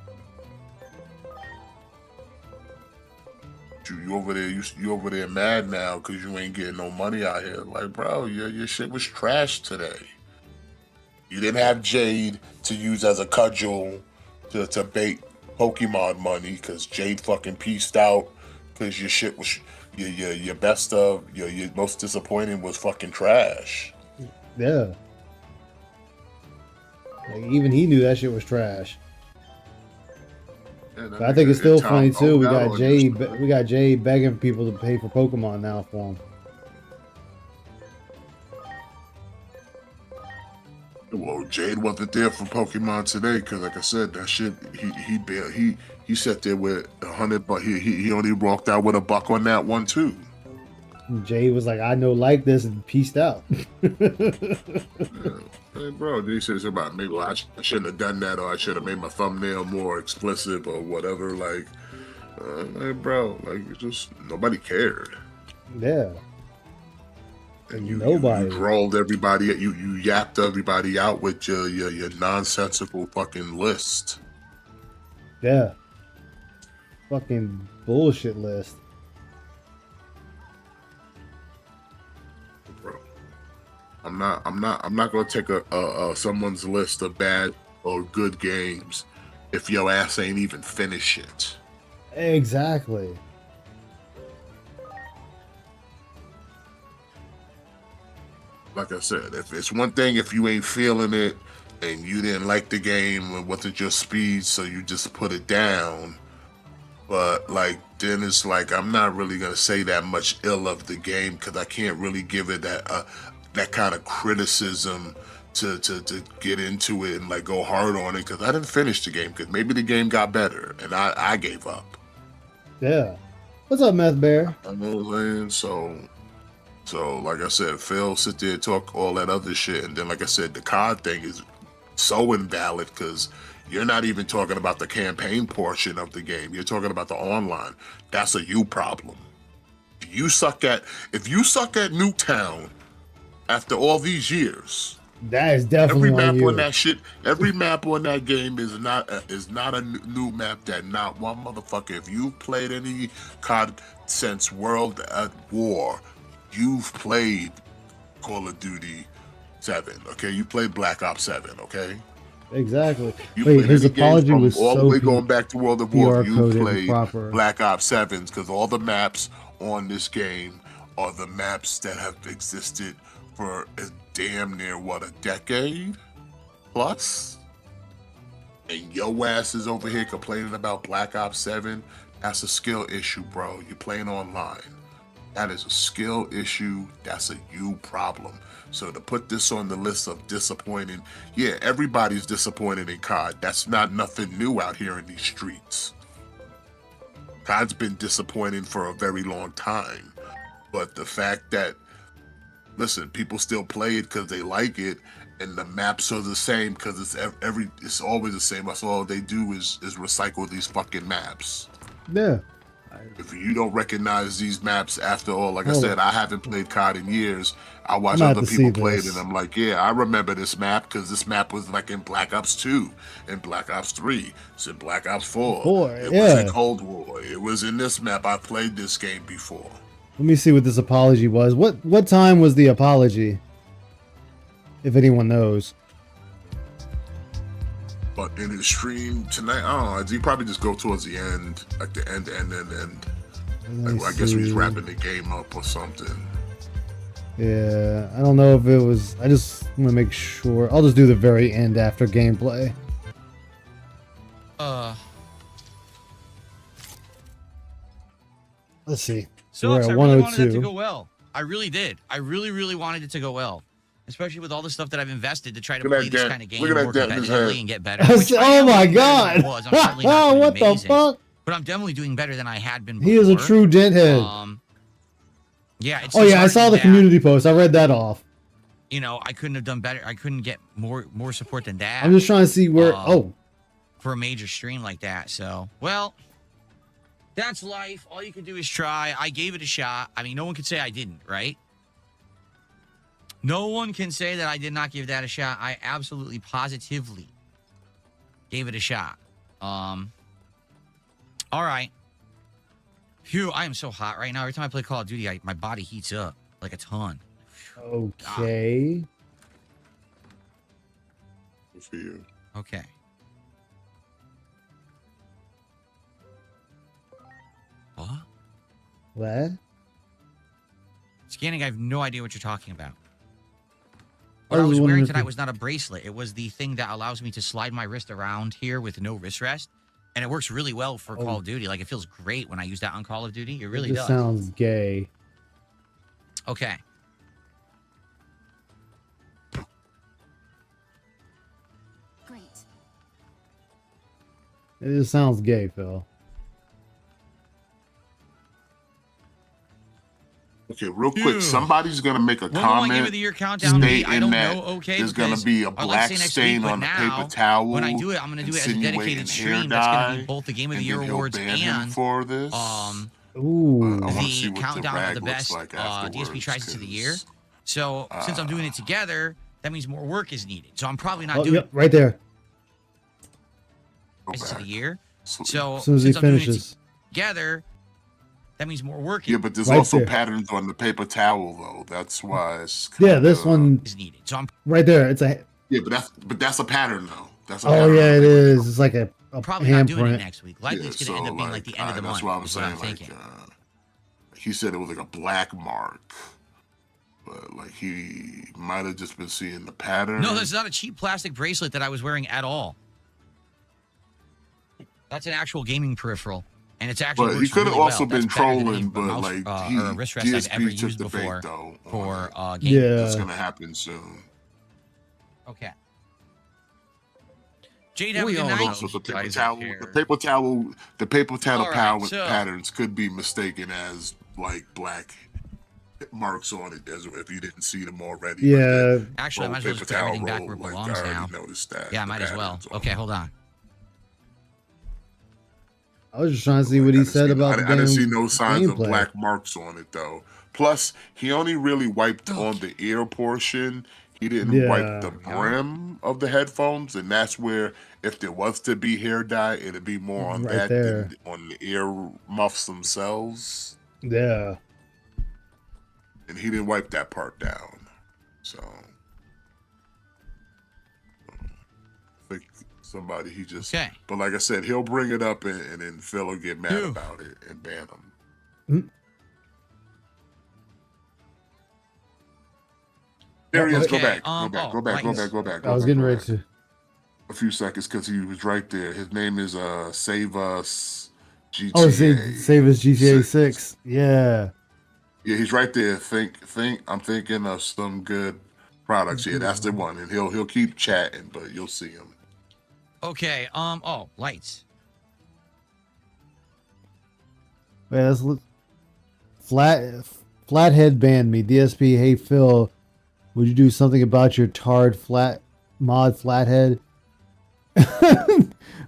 You over there, you over there mad now because you ain't getting no money out here. Like, bro, your shit was trash today. You didn't have Jade to use as a cudgel to bait Pokemon money because Jade fucking pieced out because your shit was your best of your most disappointing was fucking trash. Yeah. Like even he knew that shit was trash. Yeah, that But I think it's still Tom funny too. We got O'Donnell Jay. just- We got Jay begging people to pay for Pokemon now for him. Well, Jade wasn't there for Pokemon today because, like I said, that shit he sat there with $100, but he only walked out with $1 on that one too. And Jay was like, "I know like this," and peaced out. Hey, bro, he said something about maybe I shouldn't have done that, or I should have made my thumbnail more explicit, or whatever. Like, hey, bro, like it's just nobody cared. Yeah. And you Nobody. rolled everybody. You yapped everybody out with your nonsensical fucking list. Yeah. Fucking bullshit list. I'm not gonna take a someone's list of bad or good games if your ass ain't even finish it. Exactly. Like I said, if it's one thing if you ain't feeling it and you didn't like the game or wasn't your speed, so you just put it down. But like then it's like I'm not really gonna say that much ill of the game because I can't really give it that kind of criticism to get into it and like go hard on it because I didn't finish the game because maybe the game got better and I gave up. Yeah. What's up, Meth Bear? You know what I'm saying? So like I said, Phil sit there and talk all that other shit, and then like I said, the COD thing is so invalid because you're not even talking about the campaign portion of the game. You're talking about the online. That's a you problem. If you suck at Nuketown after all these years, that is definitely every map on you. on that shit. Every map on that game is not a new map that not one motherfucker. If you've played any COD since World at War, you've played Call of Duty 7. Okay, you played Black Ops 7. Okay. Exactly. You Wait, played his any games apology from was all so the way going back to World of War. PR You coded and played proper. Black Ops 7s because all the maps on this game are the maps that have existed for a damn near a decade plus. And your ass is over here complaining about Black Ops 7. That's a skill issue, bro. You're playing online. That is a skill issue. That's a you problem. So to put this on the list of disappointing, yeah, everybody's disappointed in COD. That's not nothing new out here in these streets. COD's been disappointing for a very long time. But the fact that, listen, people still play it because they like it, and the maps are the same because it's always the same. That's all they do is recycle these fucking maps. Yeah. If you don't recognize these maps after all, like I said, I haven't played COD in years. I watch I'm gonna other have to people see play it, this. and I'm like, yeah, I remember this map because this map was like in Black Ops 2, in Black Ops 3, it's in Black Ops 4. It was in Cold War. It was in this map. I played this game before. Let me see what this apology was. What time was the apology? If anyone knows. But in his stream tonight, I don't know. He probably just go towards the end, like the end. Like, I guess he's wrapping the game up or something. Yeah, I don't know if it was. I just want to make sure. I'll just do the very end after gameplay. Let's see. So We're I at really wanted it to 102. go well. I really did. I really, really wanted it to go well. Especially with all the stuff that I've invested to try to Look at play that this dent. kind of game Look at more that dent in his competitively head. and get better. which I Oh am my doing better than god! I was. I'm certainly not doing What the amazing, fuck? But I'm definitely doing better than I had been before. He is a true denthead. Yeah. It's Oh yeah, I saw disheartening the that, community post. I read that off. You know, I couldn't have done better. I couldn't get more support than that. I'm just trying to see where. For a major stream like that. So, well, that's life. All you can do is try. I gave it a shot. I mean, no one could say I didn't, right? No one can say that I did not give that a shot. I absolutely, positively gave it a shot. All right. Phew, I am so hot right now. Every time I play Call of Duty, my body heats up like a ton. Okay. Good for you. Okay. What? What? Scanning, I have no idea what you're talking about. I What I was was wondering wearing if tonight you- was not a bracelet. It was the thing that allows me to slide my wrist around here with no wrist rest. And it works really well for Call of Duty. Like, it feels great when I use that on Call of Duty. It really It does. just sounds gay. Okay. Great. It just sounds gay, Phil. Okay, real quick, somebody's gonna make a When will my comment. Game of the Year countdown be? I stating don't that know. Okay, there's gonna because be a I'd like to black say next stain week, but on the now, paper towel. when I do it, I'm going to do it as a insinuating dedicated hair stream. That's going to dye, be both the Game of the and Year then he'll awards ban him and for this. Ooh. I wanna see the what countdown rag of the looks best like DSP afterwards, tries of the year. 'cause, So since I'm doing it together, that means more work is needed. So I'm probably not Oh, doing yep, right there. Prices of the year. So So As soon as he since I'm doing it finishes. together, that means more work Yeah, but there's Right also there. patterns on the paper towel though. That's why it's Yeah, this one is needed. So I'm right there. It's a. yeah, but that's a pattern though. That's a Oh pattern yeah, on it the paper is. It's like a probably not doing it handprint. next week. Likely it's going to end up being like the end of the that's month. what I'm is what I'm saying. thinking. He said it was like a black mark, but like he might have just been seeing the pattern. No, that's not a cheap plastic bracelet that I was wearing at all. That's an actual gaming peripheral. And it's actually But he works could have really also well. been That's better than trolling, any but mouse, like or wrist rest I've ever GSP took used the before bait though. for gaming. That's Yeah. gonna happen soon. Okay. Jade, have a We good all night. know Also, the paper guys towel, care. the paper towel All right, so- patterns could be mistaken as like black marks on it, as if you didn't see them already. Yeah. Actually, I might as well just put everything back where it belongs now. Noticed that. Yeah, I the might as well. patterns on Okay, it. hold on. I was just trying to see what he said about the I didn't see damn no signs of gameplay. black marks on it though. Plus, he only really wiped on the ear portion. He didn't wipe the brim of the headphones, and that's where, if there was to be hair dye, it'd be more on Right that there. than on the ear muffs themselves. Yeah. And he didn't wipe that part down. So I think somebody he just Okay. But like I said, he'll bring it up and then Phil will get mad about it and ban him. There he is. Go Okay, back. Go oh, back. Go back. Go right. back. Go back. I was getting ready to. A few seconds because he was right there. His name is Save Us GTA. Oh, save us GTA 6. Yeah. Yeah, he's right there. I'm thinking of some good products. Yeah, that's the one. And he'll keep chatting, but you'll see him. Okay. Oh, lights. Wait, let's look. Flathead banned me. DSP, hey Phil, would you do something about your tarred Flathead?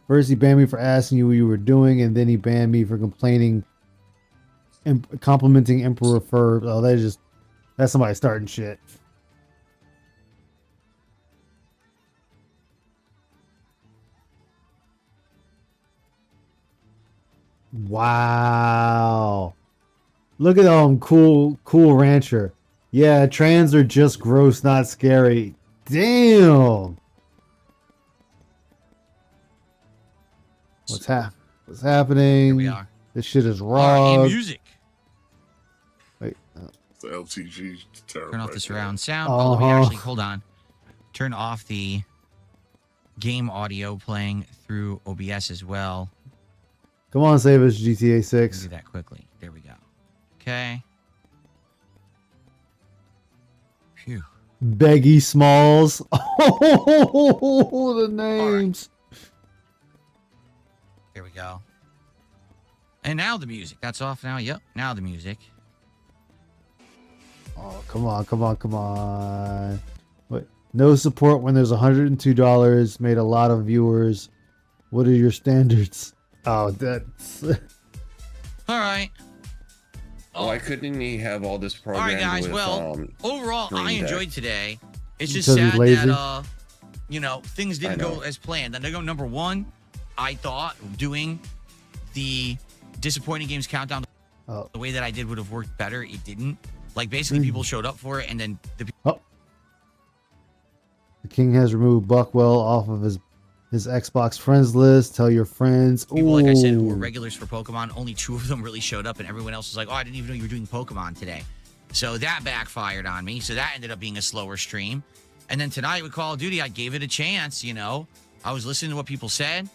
First, he banned me for asking you what you were doing, and then he banned me for complaining and complimenting Emperor Fur. Oh, that's somebody starting shit. Wow. Look at them, cool rancher. Yeah, trans are just gross, not scary. Damn. What's happening? Here we are. This shit is All right, and raw. music. Wait. It's the LTG term. Turn off right the there. surround sound. Oh, let me Uh-huh. actually hold on. Turn off the game audio playing through OBS as well. Come on, save us GTA Let me 6. do that quickly. There we go. Okay. Phew. Beggy Smalls. Oh, the names. There we go. And now the music. That's off now. Yep. Now the music. Oh, come on. Wait. No support when there's $102. Made a lot of viewers. What are your standards? Oh, that's... All right. Why couldn't he have all this All programmed right, guys. with, Well, overall, I Green Deck? enjoyed today. It's just Because he's sad lazy? that things didn't I know. go as planned. And I go number one. I thought doing the disappointing games countdown Oh. the way that I did would have worked better. It didn't. Like Mm. basically, people showed up for it, and then the The king has removed Buckwell off of his Xbox friends list. Tell your friends. people, like I said, who were Ooh. regulars for Pokemon, only 2 of them really showed up, and everyone else was like, "Oh, I didn't even know you were doing Pokemon today." So that backfired on me. So that ended up being a slower stream. And then tonight with Call of Duty, I gave it a chance. I was listening to what people said.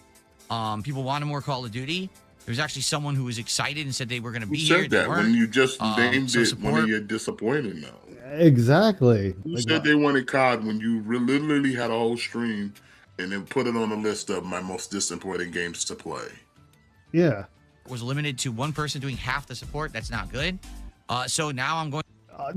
People wanted more Call of Duty. There was actually someone who was excited and said they were going to Who be here. said They that when weren't. you just named so it support- when you're disappointed now? Exactly. Who Like, said they wanted COD when you literally had a whole stream and then put it on the list of my most disappointing games to play? yeah. was limited to one person doing half the support. That's not good. So now I'm going.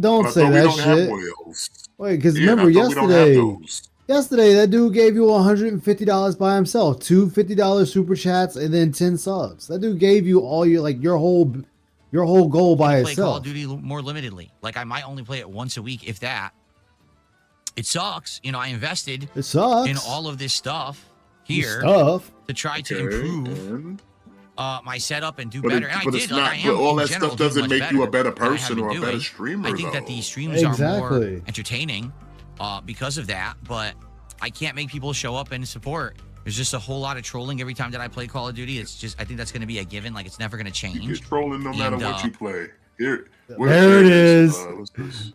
Don't But I say thought we that don't have shit. whales. Wait, because Yeah, remember I thought we don't have those. yesterday that dude gave you $150 by himself, 2 $50 super chats, and then 10 subs. That dude gave you all your whole goal by Play Call of itself. Duty more limitedly. Like I might only play it once a week, if that. It sucks. I invested It sucks. in all of this stuff This here stuff. to try to Okay, improve and- my setup and do But, better. And I but did. it's Like, not. I am, But all in that general, stuff doing doesn't much make you a better than I have person been or a better doing. streamer. I think that though. these streams are more Exactly. entertaining because of that. But I can't make people show up and support. There's just a whole lot of trolling every time that I play Call of Duty. It's just I think that's going to be a given. Like it's never going to You change. get trolling no matter And, what you play. Here, There it is. What's this?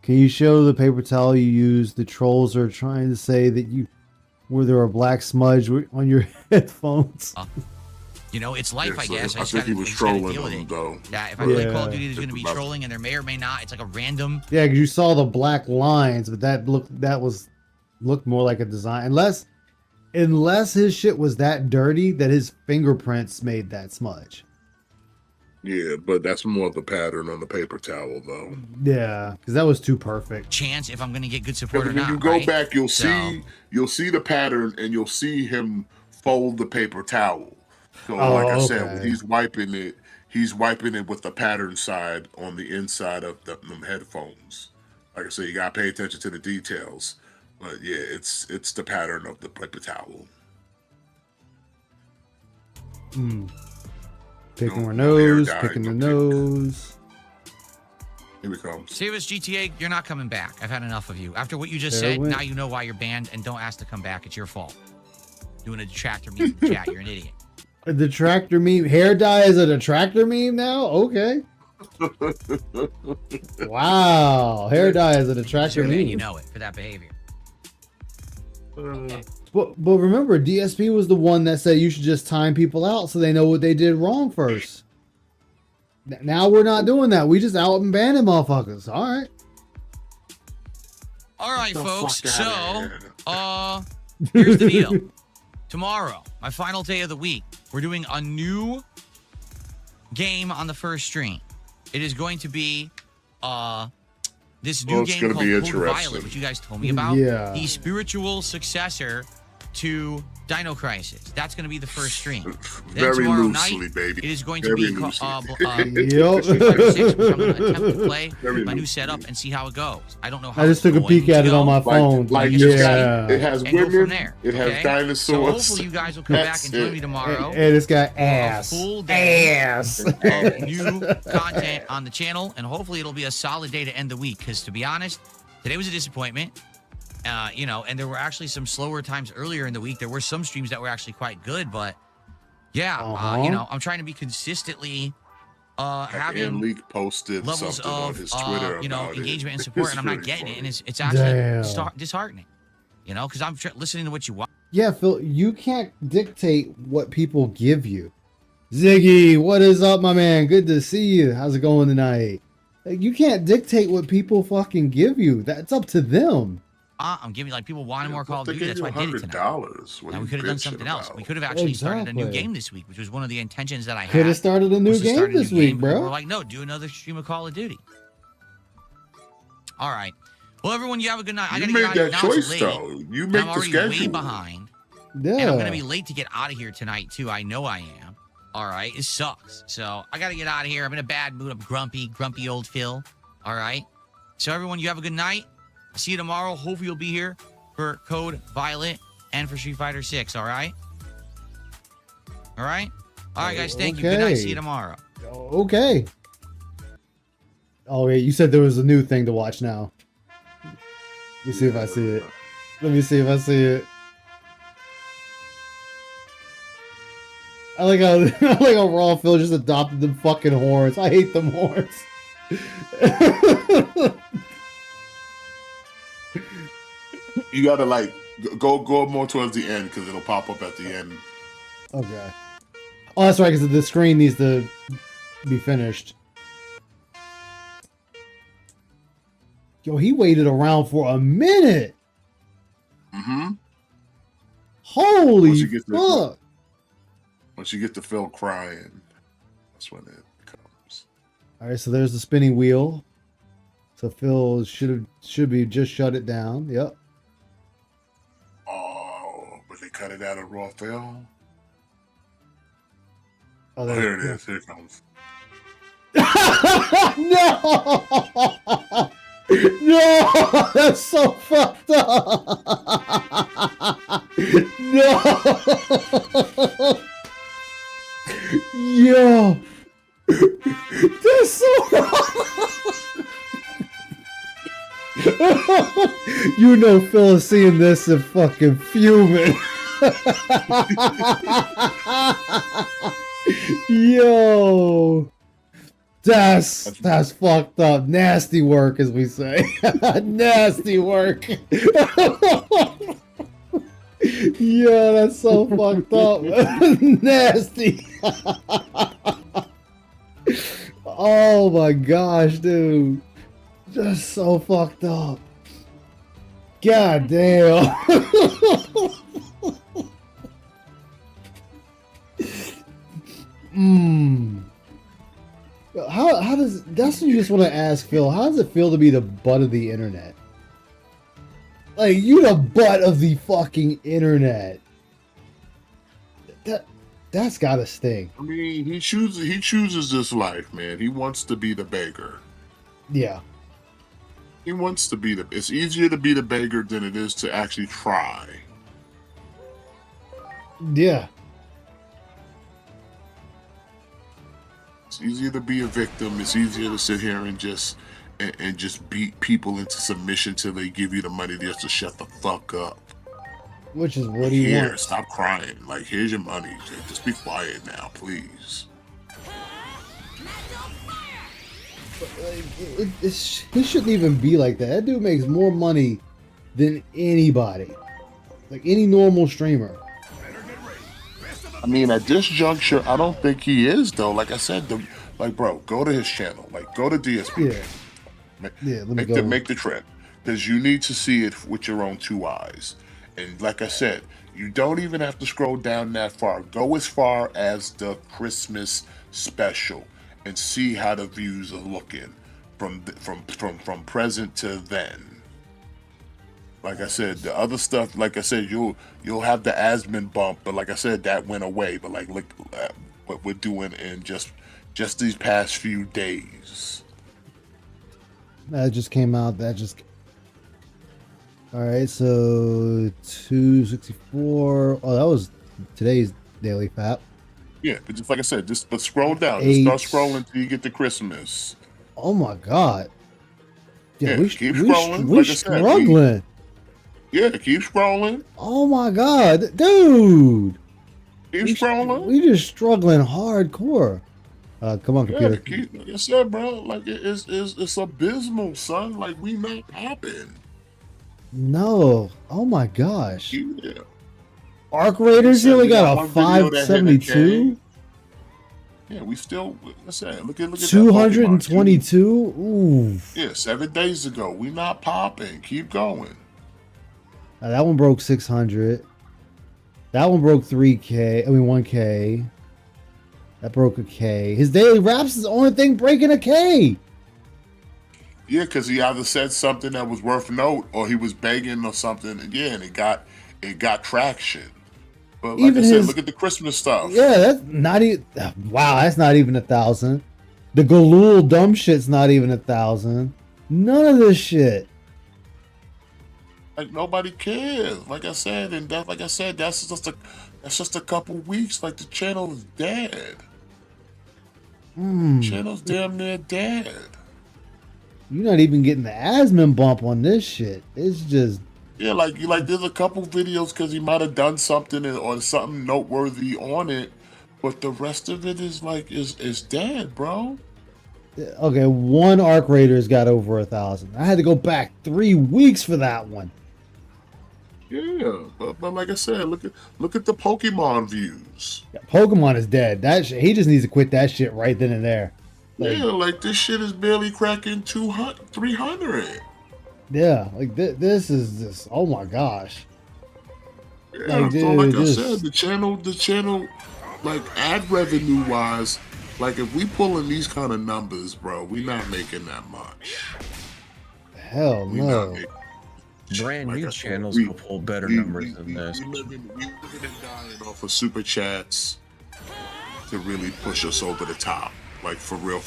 Can you show the paper towel you used? The trolls are trying to say that you were there a black smudge on your headphones. You know, it's life, Yeah, I so guess. I just think gotta- he was I just gotta trolling deal with them, it. though. Yeah, if I play Yeah. Call of Duty, there's gonna be It's about- trolling, and there may or may not. It's like a random. Yeah, because you saw the black lines, but that looked more like a design. Unless his shit was that dirty that his fingerprints made that smudge. Yeah, but that's more the pattern on the paper towel, though. Yeah, because that was too perfect. Chance if I'm gonna get good support or When not. you go right? back, you'll So- see the pattern, and you'll see him fold the paper towel. So, Oh, like I said, when okay. he's wiping it with the pattern side on the inside of them headphones. Like I said, you gotta pay attention to the details. But yeah, it's the pattern of the paper towel. Picking her No hair nose, dye, picking the no nose. Here it comes. Samus GTA, you're not coming back. I've had enough of you. After what you just There it said, went. now you know why you're banned, and don't ask to come back. It's your fault. Doing a detractor meme in the chat, you're an idiot. A detractor meme. Hair dye is a detractor meme now? Okay. Wow. Hair dye is a detractor Sure, man, meme. you know it for that behavior. But remember, DSP was the one that said you should just time people out so they know what they did wrong first. Now we're not doing that. We just out and banning motherfuckers. All right. All right, The folks. fuck So, outta here's the deal. Tomorrow, my final day of the week, we're doing a new game on the first stream. It is going to be this new Well, it's game gonna called be Code interesting. Violet, which you guys told me about. Yeah. The spiritual successor to Dino Crisis. That's going to be the first stream. Then Very tomorrow loosely, night, baby. it is going to Very be loosely. Yup. Street Fighter 6, which I'm going to attempt to play Very with my new loosely. setup and see how it goes. I don't know how I just it's took a going peek at to it on my go. phone. Like it's yeah. it has and go from women, there. it has okay? dinosaurs. So hopefully you guys will come back and join me tomorrow. And it's got for a ass. full day Ass. of new content on the channel, and hopefully it'll be a solid day to end the week. Because to be honest, today was a disappointment. You know, and there were actually some slower times earlier in the week. There were some streams that were actually quite good, but yeah, you know, I'm trying to be consistently And having Leak posted levels something on of his Twitter you know, about engagement and it. support, It's and I'm not really getting it, funny. and it's actually Damn. disheartening. You know, because I'm listening to what you want. Yeah, Phil, you can't dictate what people give you. Ziggy, what is up, my man? Good to see you. How's it going tonight? Like, you can't dictate what people fucking give you. That's up to them. I'm giving like people wanted more Call of They Duty. gave That's why I you did it tonight. $100. What And are we you could have done bitching something else. about? We could have actually started a new Exactly. game this week, which was one of the intentions that I had. Could have started a new was to game start a new this week, game, but bro. We're like, no, do another stream of Call of Duty. All right. Well, everyone, you have a good night. I You gotta made get out of here. that Now it's choice, late. though. You And make I'm the already way schedule. behind. Yeah. And I'm gonna be late to get out of here tonight too. I know I am. All right, it sucks. So I gotta get out of here. I'm in a bad mood. I'm grumpy old Phil. All right. So everyone, you have a good night. I'll see you tomorrow. Hopefully you'll be here for Code Violet and for Street Fighter 6. All right. All right. All right, guys. Thank you. Good night. See you tomorrow. Okay. Oh, wait, you said there was a new thing to watch now. Let me see if I see it. Let me see if I see it. I like how I like how Raw Phil just adopted them fucking horns. I hate them horns. You gotta like go more towards the end because it'll pop up at the end. Okay. Oh, that's right, because the screen needs to be finished. Yo, he waited around for a minute. Mm-hmm. Holy Once you get to- fuck. Once you get to Phil crying, that's when it comes. All right, so there's the spinning wheel. So Phil should be just shut it down. Yep. Oh, but they cut it out of Raw Phil. Oh, Oh, here it is. Here it comes. No! No! That's so fucked up! No! Yo! That's so You know Phil is seeing this and fucking fuming. Yo! That's fucked up. Nasty work, as we say. Nasty work. Yeah, that's so fucked up. Nasty. Oh my gosh, dude. Just so fucked up. God damn. How does that's what you just want to ask Phil? How does it feel to be the butt of the internet? Like you the butt of the fucking internet. That's gotta sting. I mean, he chooses this life, man. He wants to be the beggar. Yeah. He wants to be the. It's easier to be the beggar than it is to actually try. Yeah. It's easier to be a victim. It's easier to sit here and just beat people into submission till they give you the money just to shut the fuck up. Which is what he Here, wants. stop crying. Like, here's your money. Just be quiet now, please. He shouldn't even be like that. That dude makes more money than anybody. Like any normal streamer. I mean, at this juncture, I don't think he is, though. Like I said, bro, go to his channel. Like, go to DSP. Yeah, let me go. Make the trip. Because you need to see it with your own two eyes. And like I said, you don't even have to scroll down that far. Go as far as the Christmas special and see how the views are looking from present to then. Like I said, the other stuff, like I said, you'll have the Asmon bump, but like I said, that went away. But like, look at what we're doing in just these past few days. That just came out. All right, so 264. Oh, that was today's daily FAP. Yeah, but just like I said, but scroll down. Just start scrolling till you get to Christmas. Oh my God. Yeah, keep scrolling. We're struggling. Keep scrolling. Oh my God, dude. Keep scrolling. We just struggling hardcore. Come on, computer. Like I said, bro, like it's abysmal, son. Like we not popping. No. Oh my gosh. Yeah. Arc Raiders, he only got a 572. Yeah, we still. Let's say, look at 222. Ooh. Yeah, 7 days ago, we not popping. Keep going. That one broke 600. That one broke 3K. I mean 1K. That broke a K. His daily raps is the only thing breaking a K. Yeah, because he either said something that was worth note, or he was begging or something. Yeah, and it got traction. But like I said, look at the Christmas stuff. Yeah, that's not even. Wow, that's not even 1,000. The Galul dumb shit's not even 1,000. None of this shit. Like nobody cares. Like I said, that's just a couple weeks. Like the channel is dead. Channel's damn near dead. You're not even getting the Asmon bump on this shit. It's just like there's a couple videos because he might have done something or something noteworthy on it, but the rest of it is is dead, bro. Okay, one Arc Raider's got over 1,000. I had to go back 3 weeks for that one. Yeah, but like I said, look at the Pokemon views. Yeah, Pokemon is dead. That shit, he just needs to quit that shit right then and there. Like this shit is barely cracking 200, 300. Yeah, like this is just, oh my gosh. Yeah, like, dude, I said, the channel, like ad revenue wise, like if we pulling these kind of numbers, bro, we not making that much. Hell no. Brand new channels will pull better numbers than this. We living and dying off of super chats to really push us over the top. Like for real.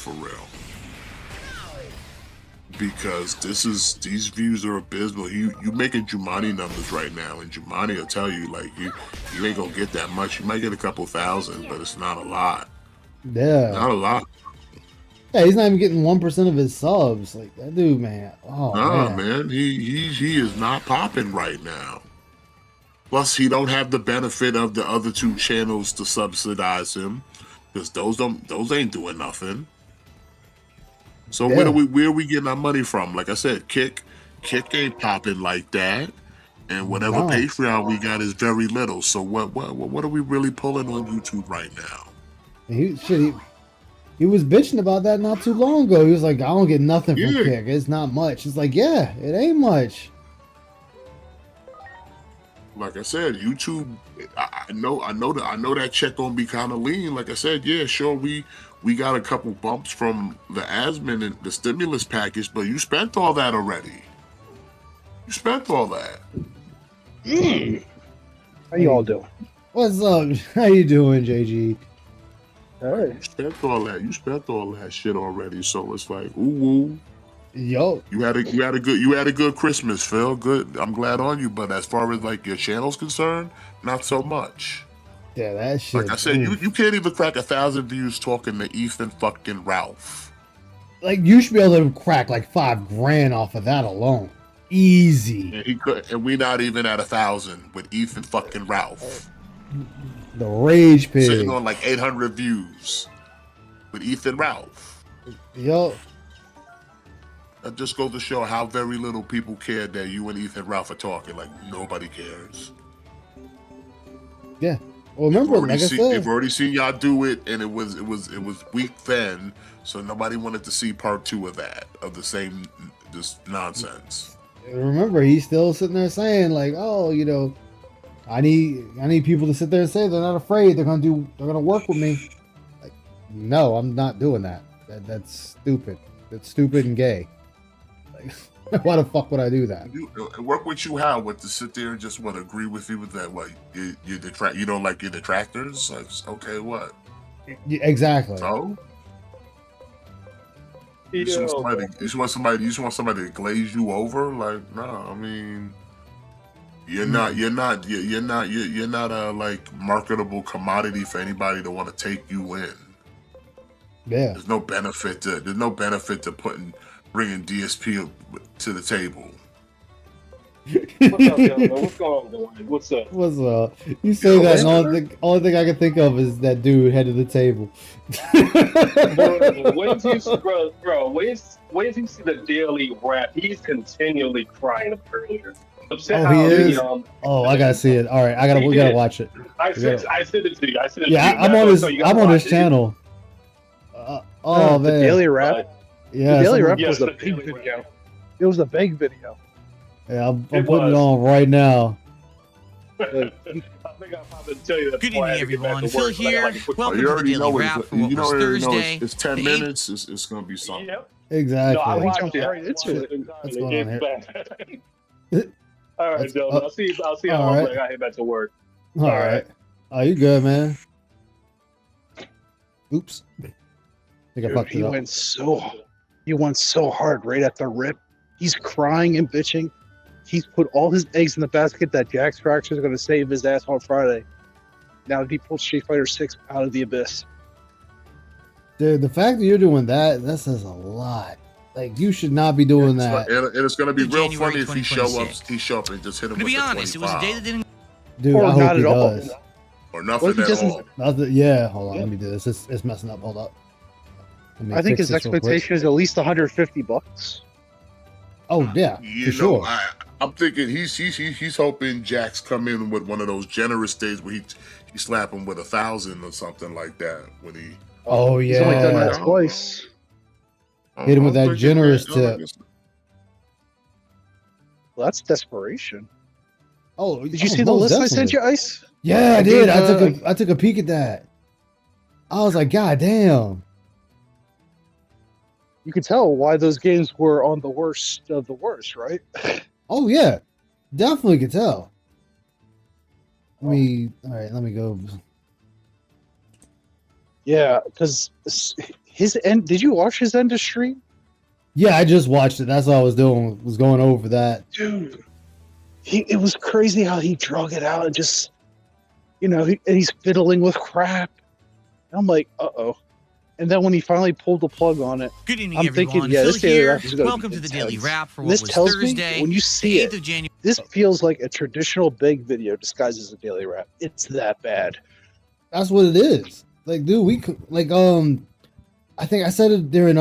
Because these views are abysmal. You making Jumanji numbers right now, and Jumanji will tell you like you ain't gonna get that much. You might get a couple thousand, but it's not a lot. Yeah. Not a lot. Yeah, he's not even getting 1% of his subs. Like that dude, man. Oh man. He is not popping right now. Plus, he don't have the benefit of the other two channels to subsidize him, because those ain't doing nothing. So where are we getting our money from? Like I said, Kick ain't popping like that. and whatever No. Patreon we got is very little. So what are we really pulling on YouTube right now? He was bitching about that not too long ago. He was like, I don't get nothing from Yeah. Kick. It's not much. It's like, yeah, it ain't much. Like I said, YouTube. I know that check gonna be kind of lean. Like I said, yeah, sure, we got a couple bumps from the admin and the stimulus package, but you spent all that already. You spent all that. How you all doing? What's up? How you doing, JG? All right. You spent all that. You spent all that shit already. So it's like, ooh. Yo, you had a good Christmas, Phil. Good. I'm glad on you. But as far as like your channel's concerned, not so much. Yeah, that shit. Like I said, you can't even crack 1,000 views talking to Ethan fucking Ralph. Like you should be able to crack like $5,000 off of that alone. Easy. And he could, and we not even at 1,000 with Ethan fucking Ralph. The Rage Pig. Sitting on like 800 views with Ethan Ralph. Yo. That just goes to show how very little people cared that you and Ethan Ralph are talking. Like nobody cares. Yeah. Well, remember, like I said, they've already seen y'all do it, and it was weak then. So nobody wanted to see part 2 of that, of the same just nonsense. remember, he's still sitting there saying like, oh, you know, I need people to sit there and say they're not afraid. They're gonna work with me. Like, no, I'm not doing that. That's stupid. That's stupid and gay. Like, why the fuck would I do that? Work with you how? What, to sit there and just agree with you with that? What, you don't like your detractors? Like, okay, what? Yeah, exactly. So you just want somebody to glaze you over? Like, no, I mean, you're not a like marketable commodity for anybody to want to take you in. Yeah. There's no benefit to bringing DSP to the table. What's up, gentlemen? What's going on? What's up? What's up? You say that, and only thing I can think of is that dude head of the table. Wait till you see the daily rap. He's continually crying up earlier. Oh, he is. Oh, I gotta see it. All right, we gotta watch it. I sent it to you. Yeah, I'm on his channel. Oh man, the daily rap. Yeah, the daily rap was a big video. It was a big video. Yeah, I'm putting it on right now. I think I'll probably tell you that. Good evening, everyone. Phil here. Welcome You to the already Daily know Wrap for what was Thursday. it's 10 minutes. It's gonna be something. Yep. Exactly. No, I watched it. What's going on here? All right, gentlemen. I'll see you All on right. Monday. I gotta head back to work. All right. Oh, you good, man? Oops. I think I fucked it up. He went so hard right at the rip. He's crying and bitching. He's put all his eggs in the basket that Jax Fracture is going to save his ass on Friday. Now he pulled Street Fighter 6 out of the abyss. Dude, the fact that you're doing that says a lot. Like, you should not be doing that. And it's gonna be real January funny if he show 2026. up and just hit him To with be the honest, it was a day that 25. didn't. Dude, Or I not hope he at all. does. Or What nothing if he at doesn't- all. Yeah, hold on. Let me do this. It's messing up. Hold up. Let me I think fix his this real quick. expectation is at least $150. Oh, yeah, You for know, sure. I'm thinking he's hoping Jax come in with one of those generous days where he slap him with 1,000 or something like that when he. Oh, He's only done yeah. that twice. Hit him with that I'm thinking generous that- tip. Well, that's desperation. Oh, Did you see the list I sent you, Ice? Yeah, I I did. gave, I took a peek at that. I was like, God damn. You can tell why those games were on the worst of the worst, right? Oh yeah, definitely could tell. All right, let me go. Yeah, because his end. Did you watch his end of stream? Yeah, I just watched it. That's all I was doing. Was going over that. Dude, it was crazy how he drug it out and just, and he's fiddling with crap. And I'm like, uh-oh. And then when he finally pulled the plug on it, Good evening, I'm everyone. thinking, yeah, Phil this daily here. rap is going Welcome to the Daily Wrap for what This was tells Thursday. me when you see the it, 8th of January. this feels like a traditional big video disguised as a daily rap. It's that bad. That's what it is. Like, dude, we could like I think I said it during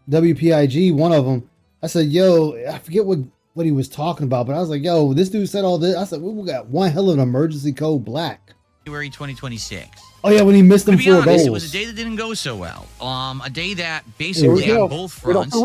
WPIG, one of them. I said, yo, I forget what what he was talking about, but I was like, yo, this dude said all this. I said, we got one hell of an emergency code black. January 2026. Oh yeah, when he missed them To be 4 honest, goals. it was a day that didn't go so well. A day that basically go. on both fronts,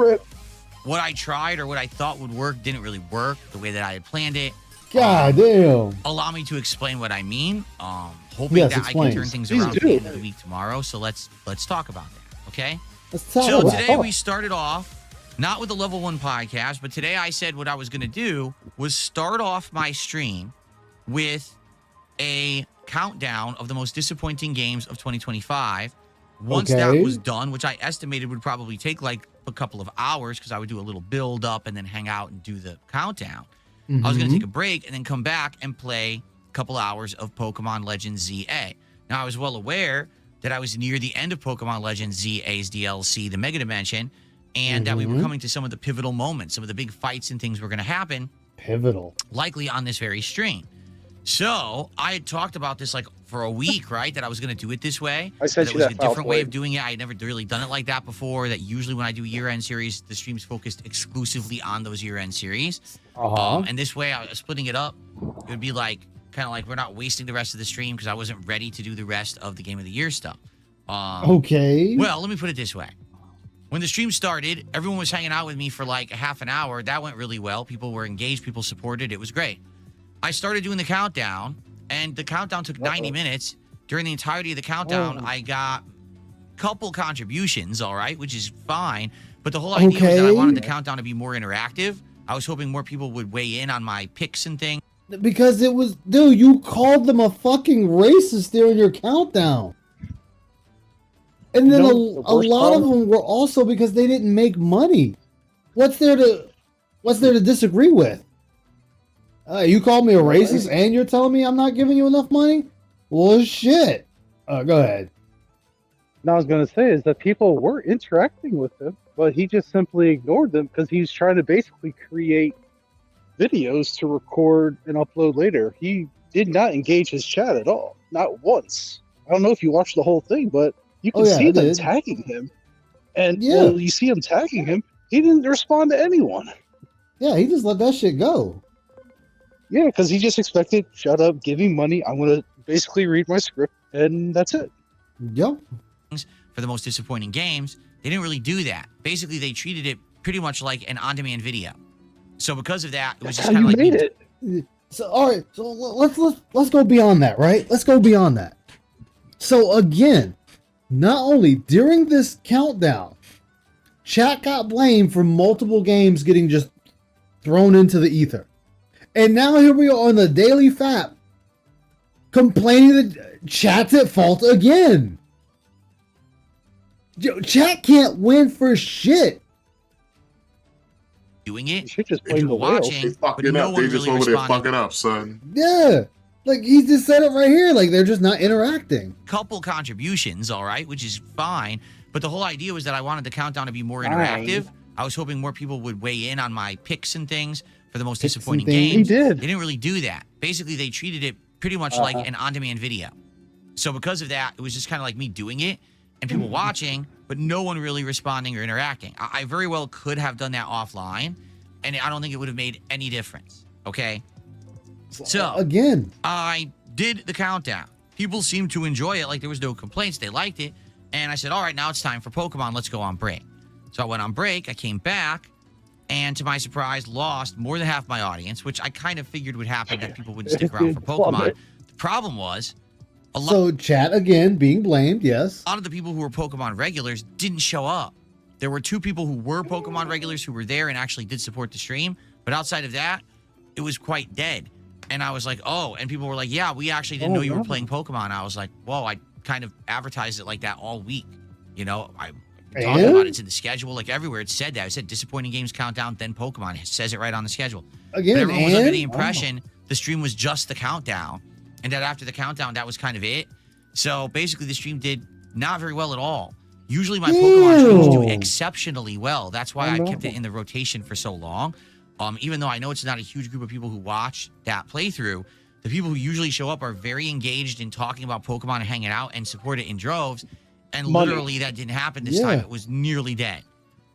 what I tried or what I thought would work didn't really work the way that I had planned it. God damn. Allow me to explain what I mean. Hoping Yes, that explain. I can turn things Please around do. at the end of the week tomorrow. So let's talk about that. Okay. Let's talk So about today it. we started off not with the level 1 podcast, but today I said what I was going to do was start off my stream with a countdown of the most disappointing games of 2025. Once that Okay. was done, which I estimated would probably take like a couple of hours because I would do a little build up and then hang out and do the countdown. I was going to take a break and then come back and play a couple hours of Pokemon Legends ZA. Now, I was well aware that I was near the end of Pokemon Legends ZA's DLC, the Mega Dimension, and that we were coming to some of the pivotal moments, some of the big fights and things were going to happen, Pivotal. likely on this very stream. So I had talked about this like for a week, right? That I was going to do it this way. I sent that you it was that a file different for way it. of doing it. I had never really done it like that before. That usually when I do year-end series, the stream's focused exclusively on those year-end series. And this way, I was splitting it up. It would be like kind of like we're not wasting the rest of the stream because I wasn't ready to do the rest of the Game of the Year stuff. Okay. Well, let me put it this way. When the stream started, everyone was hanging out with me for like a half an hour. That went really well. People were engaged. People supported. It was great. I started doing the countdown, and the countdown took 90 minutes. During the entirety of the countdown, I got a couple contributions, all right, which is fine. But the whole idea was that I wanted the countdown to be more interactive. I was hoping more people would weigh in on my picks and things. Because it was, dude, you called them a fucking racist during your countdown. And then No, a the worst lot of part- them were also because they didn't make money. What's there to disagree with? You called me a racist and you're telling me I'm not giving you enough money? Well, shit. Go ahead. Now, I was going to say is that people were interacting with him, but he just simply ignored them because he's trying to basically create videos to record and upload later. He did not engage his chat at all, not once. I don't know if you watched the whole thing, but you can see them tagging him. And when you see him tagging him, he didn't respond to anyone. Yeah, he just let that shit go. Yeah, because he just expected, shut up, give me money. I'm going to basically read my script, and that's it. Yep. For the most disappointing games, they didn't really do that. Basically, they treated it pretty much like an on-demand video. So because of that, it was just kind of like made it. So all right, so let's go beyond that, right? Let's go beyond that. So again, not only during this countdown, chat got blamed for multiple games getting just thrown into the ether. And now here we are on the Daily Fap complaining that chat's at fault again. Yo, chat can't win for shit. doing it. should just and people watching, They but fucking no up. one They just really over there responded. fucking up, son. Yeah. Like he just said it right here. Like they're just not interacting. Couple contributions, all right, which is fine. But the whole idea was that I wanted the countdown to be more interactive. I was hoping more people would weigh in on my picks and things for the most disappointing things. games. He did. They didn't really do that. Basically, they treated it pretty much like an on-demand video. So because of that, it was just kind of like me doing it and people watching, but no one really responding or interacting. I very well could have done that offline, and I don't think it would have made any difference. Okay. So Again. I did the countdown. People seemed to enjoy it. Like there was no complaints. They liked it. And I said, all right, now it's time for Pokemon. Let's go on break. So I went on break. I came back. And to my surprise, lost more than half my audience, which I kind of figured would happen, that people wouldn't stick around for Pokemon. The problem was, So chat again being blamed, yes. a lot of the people who were Pokemon regulars didn't show up. There were 2 people who were Pokemon regulars who were there and actually did support the stream. But outside of that, it was quite dead. And I was like, oh, and people were like, yeah, we actually didn't know you were playing Pokemon. I was like, whoa, I kind of advertised it like that all week. You know, I talking about it's in the schedule, like everywhere. It said that. It said disappointing games countdown, then Pokemon. It says it right on the schedule. Again, but everyone was under the and- impression the stream was just the countdown, and that after the countdown, that was kind of it. So basically, the stream did not very well at all. Usually, my Pokemon streams do exceptionally well. That's why I kept it in the rotation for so long. Even though I know it's not a huge group of people who watch that playthrough, the people who usually show up are very engaged in talking about Pokemon and hanging out and support it in droves. And literally, that didn't happen this time. It was nearly dead.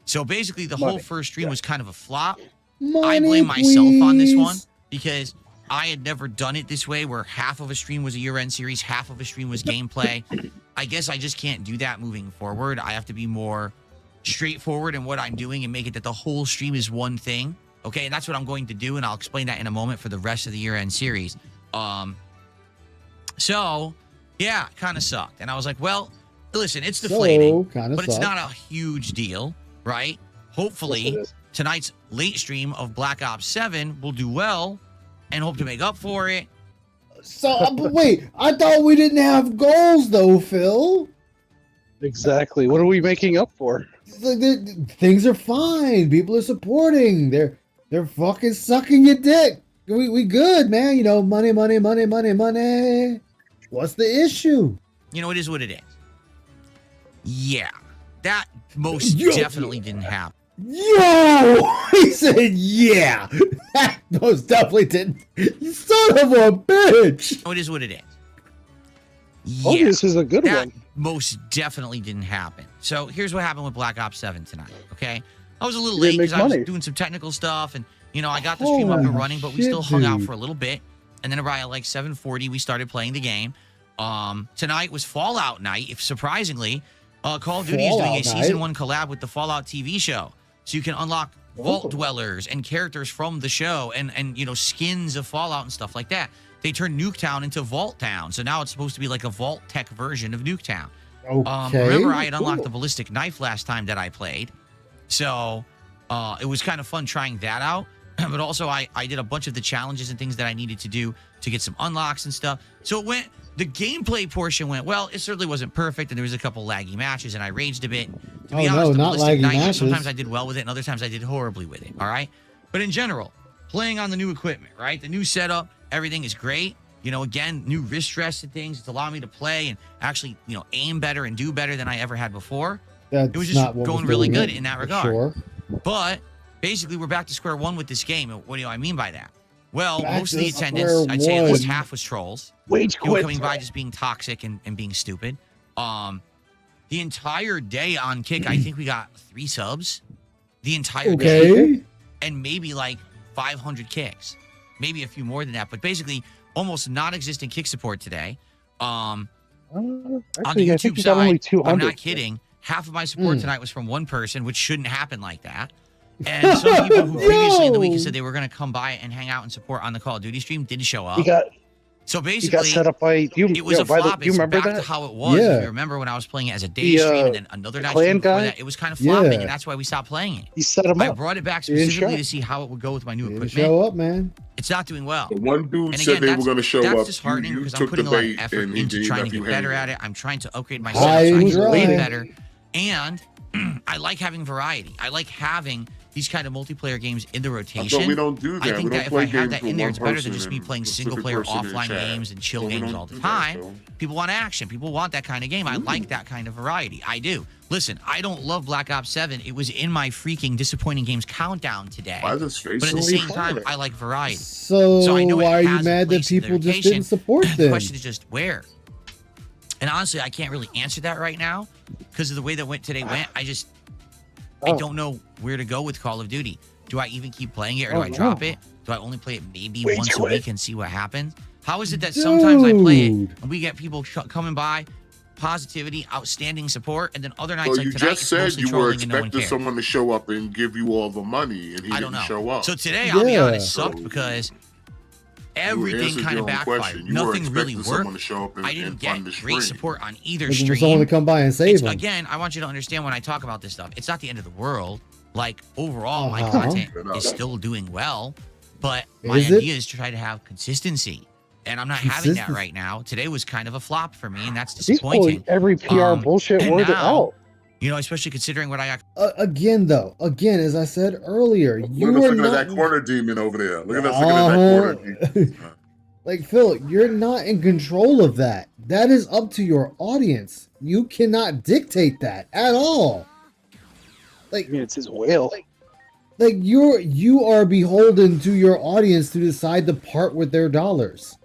So basically, the whole first stream was kind of a flop. Money, I blame myself on this one please. because I had never done it this way where half of a stream was a year-end series, half of a stream was gameplay. I guess I just can't do that moving forward. I have to be more straightforward in what I'm doing and make it that the whole stream is one thing. Okay, and that's what I'm going to do, and I'll explain that in a moment for the rest of the year-end series. So, yeah, kind of sucked. And I was like, well, listen, it's deflating, but it's not a huge deal, right? Hopefully, tonight's late stream of Black Ops 7 will do well and hope to make up for it. So, but wait, I thought we didn't have goals, though, Phil. Exactly. What are we making up for? Things are fine. People are supporting. They're fucking sucking your dick. We good, man. You know, money. What's the issue? You know, it is what it is. Yeah, that most definitely didn't happen. Yo! He said, yeah. That most definitely didn't. You son of a bitch. Oh, it is what it is. Oh, this is a good that one. Most definitely didn't happen. So here's what happened with Black Ops 7 tonight, okay? I was a little You late didn't make because I was money. doing some technical stuff, and, you know, I got the stream up and running, but we still hung out for a little bit. And then around like 7:40, we started playing the game. Tonight was Fallout night, if surprisingly. Call of Duty is doing a Season 1 collab with the Fallout TV show. So you can unlock vault dwellers and characters from the show and you know, skins of Fallout and stuff like that. They turned Nuketown into Vault Town. So now it's supposed to be like a Vault Tech version of Nuketown. Okay. Remember, I had unlocked the ballistic knife last time that I played. So it was kind of fun trying that out. But also, I did a bunch of the challenges and things that I needed to do to get some unlocks and stuff. So the gameplay portion went well. It certainly wasn't perfect, and there was a couple laggy matches, and I raged a bit. To be honest, the not ballistic laggy knife, matches. sometimes I did well with it, and other times I did horribly with it, all right? But in general, playing on the new equipment, right? The new setup, everything is great. You know, again, new wrist rests and things. It's allowing me to play and actually, you know, aim better and do better than I ever had before. That's it was just not what going was really doing good it, in that for regard. sure. But basically, we're back to square one with this game. And what do I mean by that? Well, Back most of to the attendance, square I'd say at least one. half was trolls. Wage People quit. coming by just being toxic and being stupid. The entire day on Kick, I think we got 3 subs. The entire day. Okay. And maybe like 500 kicks. Maybe a few more than that. But basically, almost non-existent kick support today. On the Actually, I think YouTube you got only side, 200. I'm not kidding. Half of my support tonight was from one person, which shouldn't happen like that. And some people who previously in the week said they were going to come by and hang out and support on the Call of Duty stream didn't show up. He got So he basically, got set up by you. it was a by flop. the, you It's remember back that? to how it was. Yeah. If you remember when I was playing it as a day The, stream and then another night clan stream before guy? that, it was kind of flopping, Yeah. and that's why we stopped playing it. He set him I up. brought it back He didn't specifically show. to see how it would go with my new Didn't equipment. show up, man. It's not doing well. The one dude And said again, they were that's- going to show that's up. disheartening You because I'm took putting the a lot of bait effort and he into did trying to left get you better hanging. at it. I'm trying to upgrade myself I so I can try. play better. And I like having variety. I like having these kind of multiplayer games in the I rotation. thought we don't do that. I think we don't that if play I have games that with in there, one it's better than person just me and playing a single specific player person in offline chat. games and chill So we games don't all the do that, time. so. People want action. People want that kind of game. I like that kind of variety. I do. Listen, I don't love Black Ops 7. It was in my freaking disappointing games countdown today. Why is his face But at the so same time, fire? I like variety. So, I know it why are you has a mad that place in the people just rotation. didn't support The them? question is just where. And honestly, I can't really answer that right now because of the way that today went. I don't know where to go with Call of Duty. Do I even keep playing it or do I drop it? Do I only play it maybe Wait, once a quit. week and see what happens? How is it that sometimes I play it Dude. and we get people coming by, positivity, outstanding support, and then other nights So like you tonight, just it's said mostly you were trolling and no one expecting cares. someone to show up and give you all the money, and he I don't didn't know. show up. So today, I'll be Yeah. honest, sucked because everything answered kind of your own backfired. question. You were Nothing really expecting someone worked. to show up and- I didn't and fund get the great stream. support on either Looking for stream. someone to come by and save them. Again, I want you to understand when I talk about this stuff, it's not the end of the world. Like, overall, my Uh-huh. content is still doing well, but my Is it? idea is to try to have consistency. And I'm not having that Consistency. right now. Today was kind of a flop for me, and that's He's disappointing. pulling every PR bullshit and word now, out. You know, especially considering what I got. Again, as I said earlier, you Look are at not that corner demon over there. Look at that corner demon. like Phil. You're not in control of that. That is up to your audience. You cannot dictate that at all. I mean, it's his whale. Like you are beholden to your audience to decide to part with their dollars.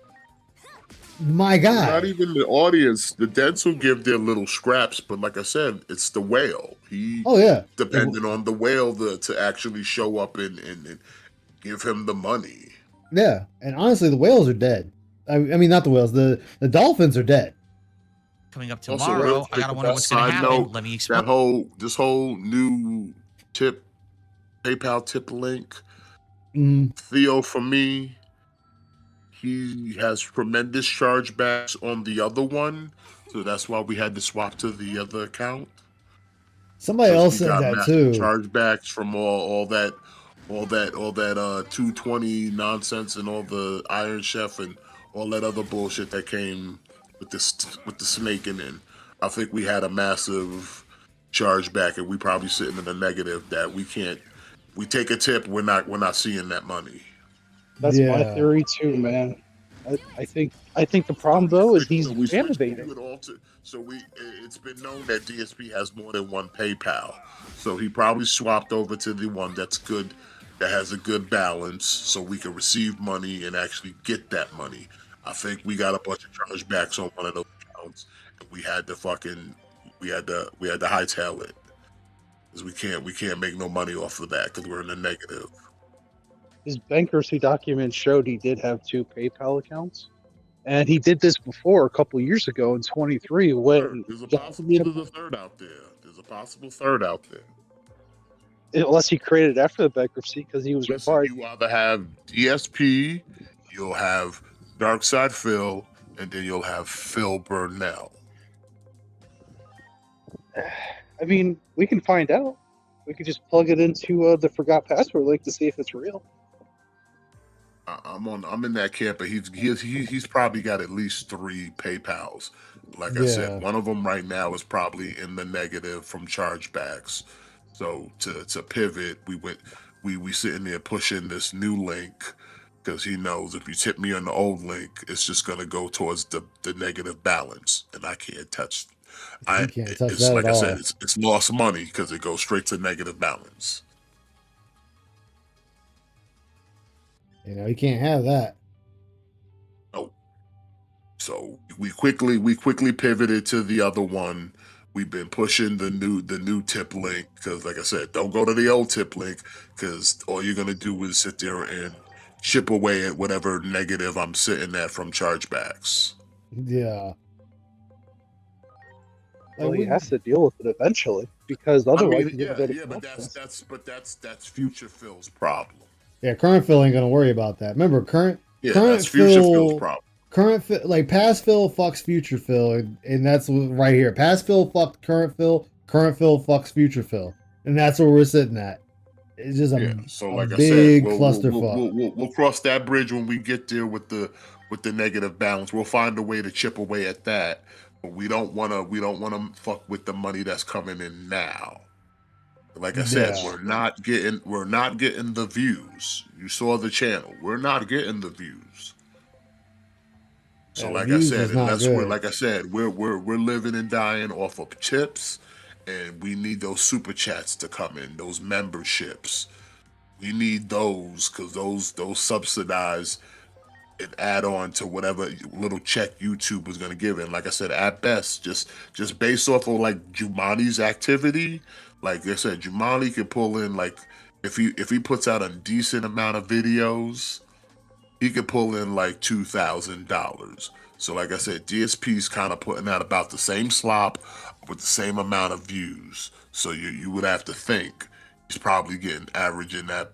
My God. Not even the audience. The Deads will give their little scraps, but like I said, it's the whale. He Oh, yeah. depended on the whale to actually show up and give him the money. Yeah, and honestly, the whales are dead. I mean, not the whales. The dolphins are dead. Coming up Also, tomorrow, real I gotta quick, wonder what's gonna side happen. note, Let me explain. this whole new tip, PayPal tip link. Theo, for me, he has tremendous chargebacks on the other one, so that's why we had to swap to the other account. Somebody else said got that massive too. Chargebacks from all that 220 nonsense and all the Iron Chef and all that other bullshit that came with the snaking in. I think we had a massive chargeback, and we probably sitting in the negative that we can't. We take a tip, we're not seeing that money. That's my theory too, man. I think the problem though is he's innovating. It's been known that DSP has more than one PayPal, so he probably swapped over to the one that's good, that has a good balance, so we can receive money and actually get that money. I think we got a bunch of chargebacks on one of those accounts, and we had to hightail it, because we can't make no money off of that because we're in the negative. His bankruptcy documents showed he did have 2 PayPal accounts, and he did this before a couple years ago in 23 when There's a possible third out there. Unless he created after the bankruptcy because he was required. You either have DSP, you'll have Darkside Phil, and then you'll have Phil Burnell. I mean, we can find out. We could just plug it into the forgot password link to see if it's real. I'm in that camp, but he's probably got at least 3 PayPals. Like I said, one of them right now is probably in the negative from chargebacks. So to pivot, we sitting there pushing this new link because he knows if you tip me on the old link, it's just gonna go towards the negative balance, and I can't touch. You can't touch It's that like at I all. said, it's lost money because it goes straight to negative balance. You know, you can't have that. So we quickly pivoted to the other one. We've been pushing the new tip link because, like I said, don't go to the old tip link because all you're gonna do is sit there and chip away at whatever negative I'm sitting at from chargebacks. Yeah. Well, he has to deal with it eventually because otherwise, he's gonna go to but that's future Phil's problem. Yeah, current Phil ain't gonna worry about that. Remember, current that's future Phil's problem. Like past Phil fucks future Phil, and that's right here. Past Phil fucked current Phil fucks future Phil, and that's where we're sitting at. It's just a big clusterfuck. We'll cross that bridge when we get there with the negative balance. We'll find a way to chip away at that, but we don't want to fuck with the money that's coming in now. Like I said, we're not getting the views. You saw the channel. We're not getting the views. So like I said, we're living and dying off of chips, and we need those super chats to come in, those memberships. We need those because those subsidize and add on to whatever little check YouTube was gonna give. And like I said, at best, just based off of like Jumani's activity, like I said, Jumani can pull in like if he puts out a decent amount of videos, he could pull in like $2,000. So like I said, DSP's kind of putting out about the same slop with the same amount of views. So you would have to think he's probably getting averaging that,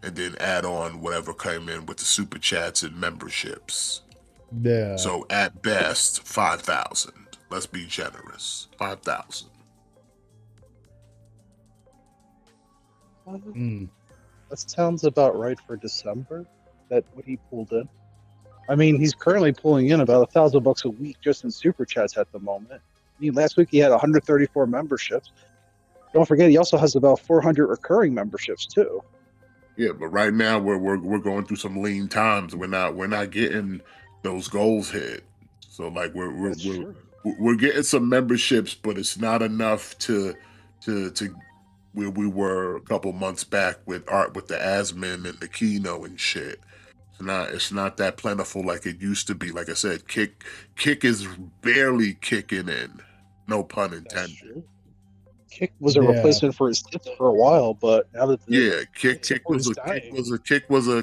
and then add on whatever came in with the super chats and memberships. Yeah. So at best, 5,000. Let's be generous. 5,000. That sounds about right for December. That what he pulled in. I mean, he's currently pulling in about $1,000 a week just in super chats at the moment. I mean, last week he had 134 memberships. Don't forget, he also has about 400 recurring memberships too. Yeah, but right now we're going through some lean times. We're not getting those goals hit. So like we're getting some memberships, but it's not enough to where we were a couple months back with the Asmin and the Kino and shit. It's not that plentiful like it used to be. Like I said, kick is barely kicking in. No pun intended. Kick was a replacement for his tips for a while, but now that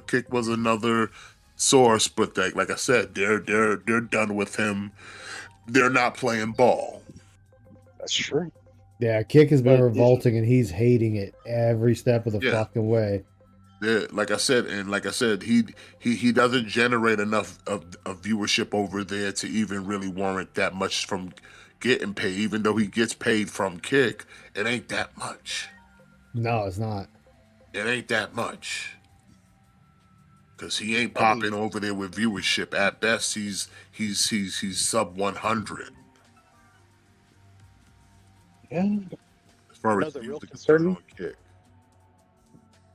Kick was another source, but like I said, they're done with him. They're not playing ball. That's true. Yeah, Kick has been revolting, and he's hating it every step of the fucking way. Yeah, like I said, he doesn't generate enough of viewership over there to even really warrant that much from getting paid. Even though he gets paid from Kick, it ain't that much. No, it's not. It ain't that much. Because he ain't popping over there with viewership. At best, he's sub 100. Yeah. As far as real concern.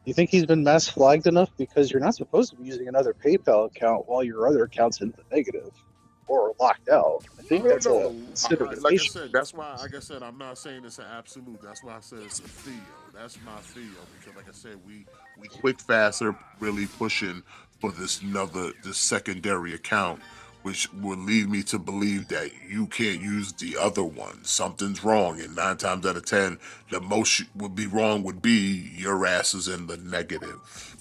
You think he's been mass flagged enough? Because you're not supposed to be using another PayPal account while your other account's in the negative or locked out. I think that's a consideration. Like I said, that's why, like I said, I'm not saying it's an absolute. That's why I said it's a Theo. That's my Theo. Because like I said, we quick fast are really pushing for this secondary account, which would lead me to believe that you can't use the other one. Something's wrong, and 9 times out of 10, the most would be wrong would be your ass is in the negative.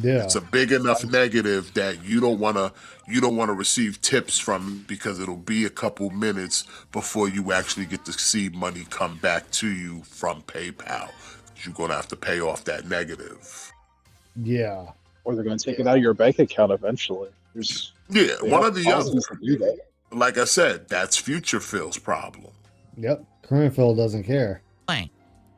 Yeah, it's a big enough negative that you don't want to receive tips from, because it'll be a couple minutes before you actually get to see money come back to you from PayPal. You're gonna have to pay off that negative. Yeah, or they're gonna take it out of your bank account eventually. One or the other. Like I said, that's Future Phil's problem. Yep, current Phil doesn't care.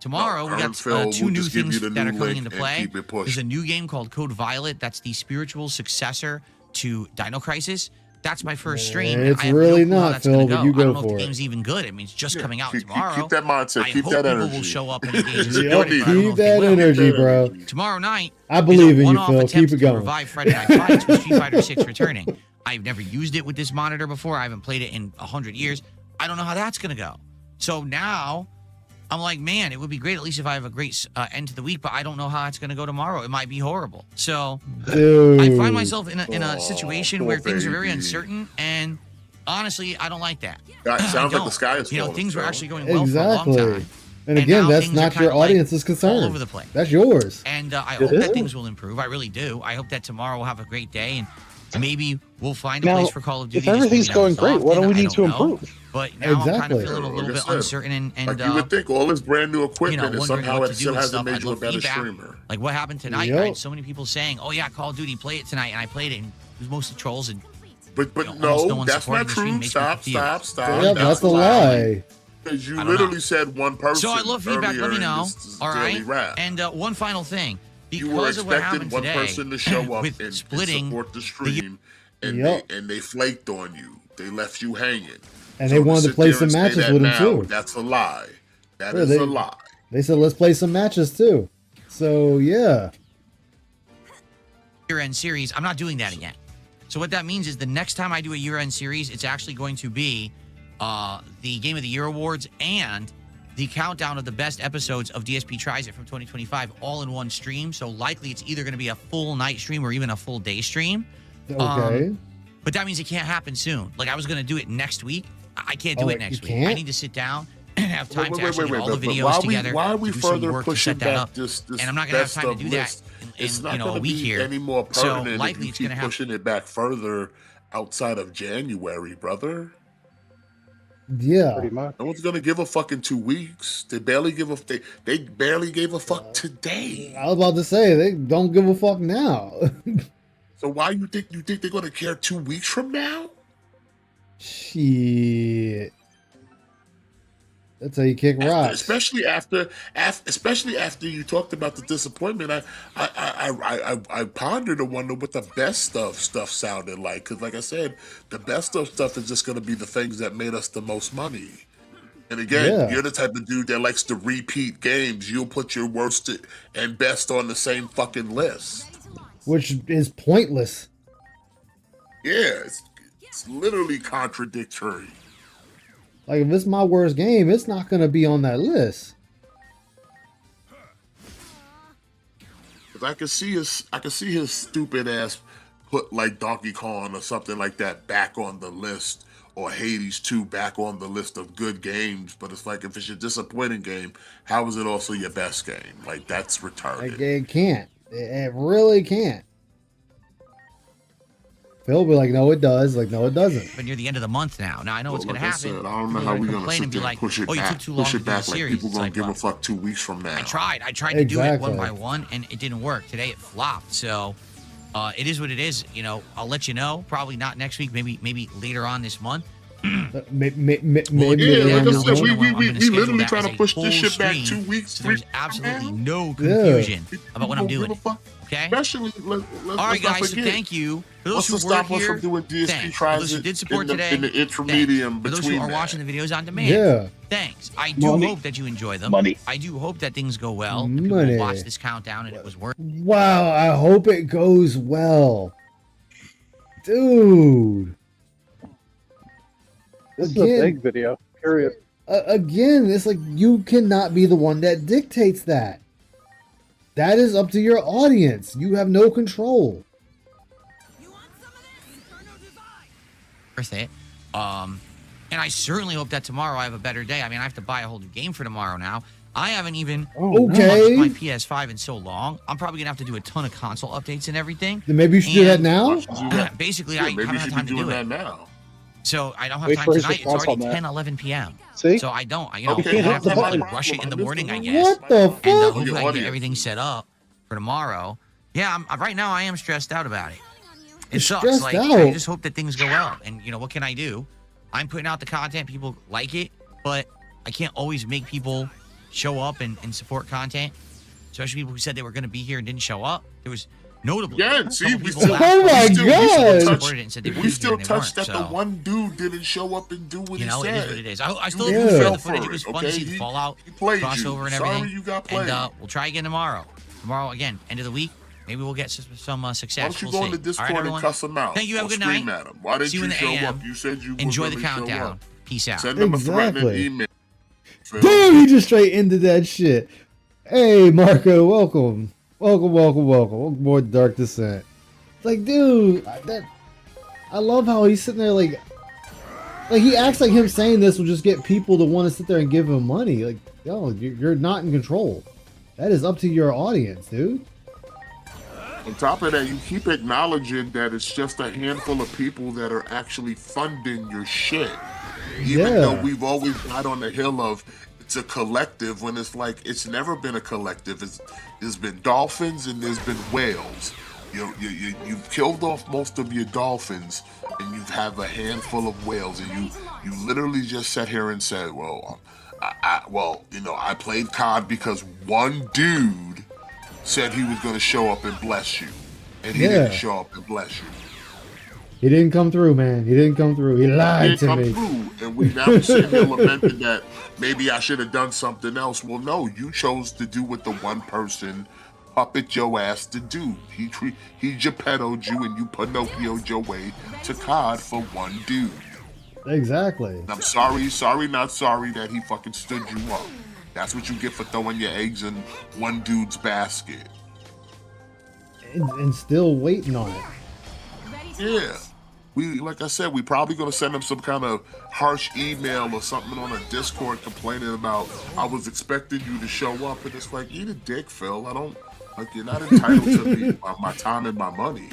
Tomorrow, we got 2 new things that are coming into play. There's a new game called Code Violet. That's the spiritual successor to Dino Crisis. That's my first stream. It's I have really no clue how not, that's Phil, gonna but go. you go I don't know for if the it. game's even good. I mean, it's just coming out tomorrow. Keep that mindset. I Keep hope that people energy. will show up and engage and support it, Yep, but I don't know keep if they that will. energy, bro. Tomorrow night, I believe in you, one-off Phil. attempt Keep it to going. revive Friday Night Fights with Street Fighter 6 returning. I've never used it with this monitor before. I haven't played it in 100 years. I don't know how that's going to go. So now I'm like, man, it would be great at least if I have a great end to the week, but I don't know how it's going to go tomorrow. It might be horrible. So I find myself in a situation where things are very uncertain, and honestly, I don't like that. Sounds like the sky is falling. Things were actually going well Exactly. for a long time. And again, now that's things are not kinda your like audience's concern. all over the place. That's yours. And I hope that things will improve. I really do. I hope that tomorrow we'll have a great day, and maybe we'll find a place for Call of Duty. If everything's going great, why don't we need to improve? But now I'm kind of feeling a little bit uncertain, and like you would think all this brand new equipment, and somehow it still hasn't made you a better feedback. streamer. Like what happened tonight? Yep. I had so many people saying, "Oh yeah, Call of Duty, play it tonight," and I played it, and it was mostly trolls and. But almost no one that's supporting not the stream true. makes me confused. Stop. Yeah, that's a lie. Because you I don't literally know. said one person. So I love feedback. Let me earlier in know. this All daily right. rap. And one final thing, You were because of what expecting happened one today, person to show up with and splitting support the stream, and Yep. they flaked on you. They left you hanging. And So they wanted to sit play there some and say matches that with him now, too. That's a lie. That Yeah, is they- a lie. They said let's play some matches too. So yeah. year-end series, I'm not doing that again. So what that means is the next time I do a year-end series, it's actually going to be the Game of the Year awards and the countdown of the best episodes of DSP Tries It from 2025 all in one stream. So likely it's either going to be a full night stream or even a full day stream. Okay. But that means it can't happen soon. Like I was going to do it next week. I can't do Oh, it you next week. can't? I need to sit down and have time Wait, to actually get all the but videos together. Why are we to do some further work to pushing set that back up. this And I'm not going to have best time to of do that list? It's in not a going to week be here. any more So permanent likely if it's you going keep to have. pushing it back further outside of January, brother. Yeah. Pretty much. No one's gonna give a fuck in 2 weeks. They barely give a they barely gave a fuck today. I was about to say they don't give a fuck now. So why you think they're gonna care 2 weeks from now? Shit. That's how you kick rocks. Especially after you talked about the disappointment. I pondered and wonder what the best of stuff sounded like. Because like I said, the best of stuff is just gonna be the things that made us the most money. And again, Yeah. you're the type of dude that likes to repeat games. You'll put your worst and best on the same fucking list. Which is pointless. Yeah, it's literally contradictory. Like if it's my worst game, it's not gonna be on that list. Cause I can see his stupid ass put like Donkey Kong or something like that back on the list or Hades 2 back on the list of good games, but it's like if it's your disappointing game, how is it also your best game? Like that's retarded. It can't. It really can't. Phil will be like, no, it does. Like, no, it doesn't. But near the end of the month now. Now I know what's Well, going to like I happen. said, I don't know People how are we're gonna gonna complain sit and be there like, and push it "Oh, you back, took too long push to it do the back like series." people It's gonna like, give well, a fuck 2 weeks from now. I tried to do it one Exactly. by one, and it didn't work. Today it flopped. So it is what it is. You know, I'll let you know. Probably not next week. Maybe later on this month. Maybe Yeah, like I I'm said, we schedule literally that trying as to a push whole this shit back stream, 2 weeks. So there's absolutely no Yeah. confusion about what I'm People doing. give a fuck. Okay. Especially, let's All right, not guys. So forget. thank you. For What's those to who were stop us here, from doing DSP thanks. For tries those who did support in today, the intermedium thanks. For those between who are that? watching the videos on demand, Yeah. thanks. I do Money. hope that you enjoy them. Money. I do hope that things go well. And people Money. watch this countdown and it was worth. Wow, I hope it goes well. Dude. This is a big video. Period. Again, it's like you cannot be the one that dictates that. That is up to your audience. You have no control. Worth it. And I certainly hope that tomorrow I have a better day. I mean, I have to buy a whole new game for tomorrow now. I haven't even Okay. launched my PS5 in so long. I'm probably gonna have to do a ton of console updates and everything. Then maybe you should do that now. Basically, Yeah, I maybe haven't you had should time be to doing do that it. now. So I don't have Wait time for his tonight. It's response already on that. 10, 11 p.m. See? So I don't. You Okay, know, I'm hit gonna have the to button. rush it in the morning, I guess. What the And fuck? hopefully Your I can get audience. everything set up for tomorrow. Yeah, right now I am stressed out about it. It You're sucks. stressed Like out. I just hope that things go well. And you know what can I do? I'm putting out the content. People like it, but I can't always make people show up and support content. Especially people who said they were going to be here and didn't show up. There was notably. Yeah, a see, couple we people still, last Oh week my we still, we God. still supported touched, it and said they we would be still here and they touched weren't, that the so. one dude didn't show up and do what You he know, said. it is what it is. I still You appreciate Yeah. the fell footage. for It was it, fun to okay? see the Fallout He played crossover you. and Sorry everything. you got played. And we'll try again tomorrow. Tomorrow, again, end of the week. Maybe we'll get some success. Why don't you We'll go see. on the All Discord right, and everyone. cuss him out? Thank you. Have a or good scream night. at him. Why didn't See you you in the show AM. up? You said you Enjoy were the gonna show countdown. up. Peace out. Send him a threatening Exactly. email. Phil. Damn, he just straight into that shit. Hey, Marco, welcome. Welcome aboard Dark Descent. It's like, dude, I love how he's sitting there like he acts like him saying this will just get people to want to sit there and give him money. Like, yo, you're not in control. That is up to your audience, dude. On top of that, you keep acknowledging that it's just a handful of people that are actually funding your shit. Even though we've always got on the hill of it's a collective, when it's like it's never been a collective. There's been dolphins and there's been whales. You've killed off most of your dolphins and you have a handful of whales, and you literally just sat here and said, well, I played COD because one dude said he was going to show up and bless you, and he didn't show up and bless you. He didn't come through, man. He didn't come through. He lied to me. Through, and we now sit here lamenting that maybe I should have done something else. Well, no, you chose to do what the one person puppet your ass to do. He Geppetto'd you and you Pinocchio'd your way to COD for one dude. Exactly. And I'm sorry, not sorry that he fucking stood you up. That's what you get for throwing your eggs in one dude's basket. And still waiting on it. Yeah. Like I said, we probably gonna send him some kind of harsh email or something on a Discord complaining about I was expecting you to show up, and it's like, eat a dick, Phil. You're not entitled to me my time and my money.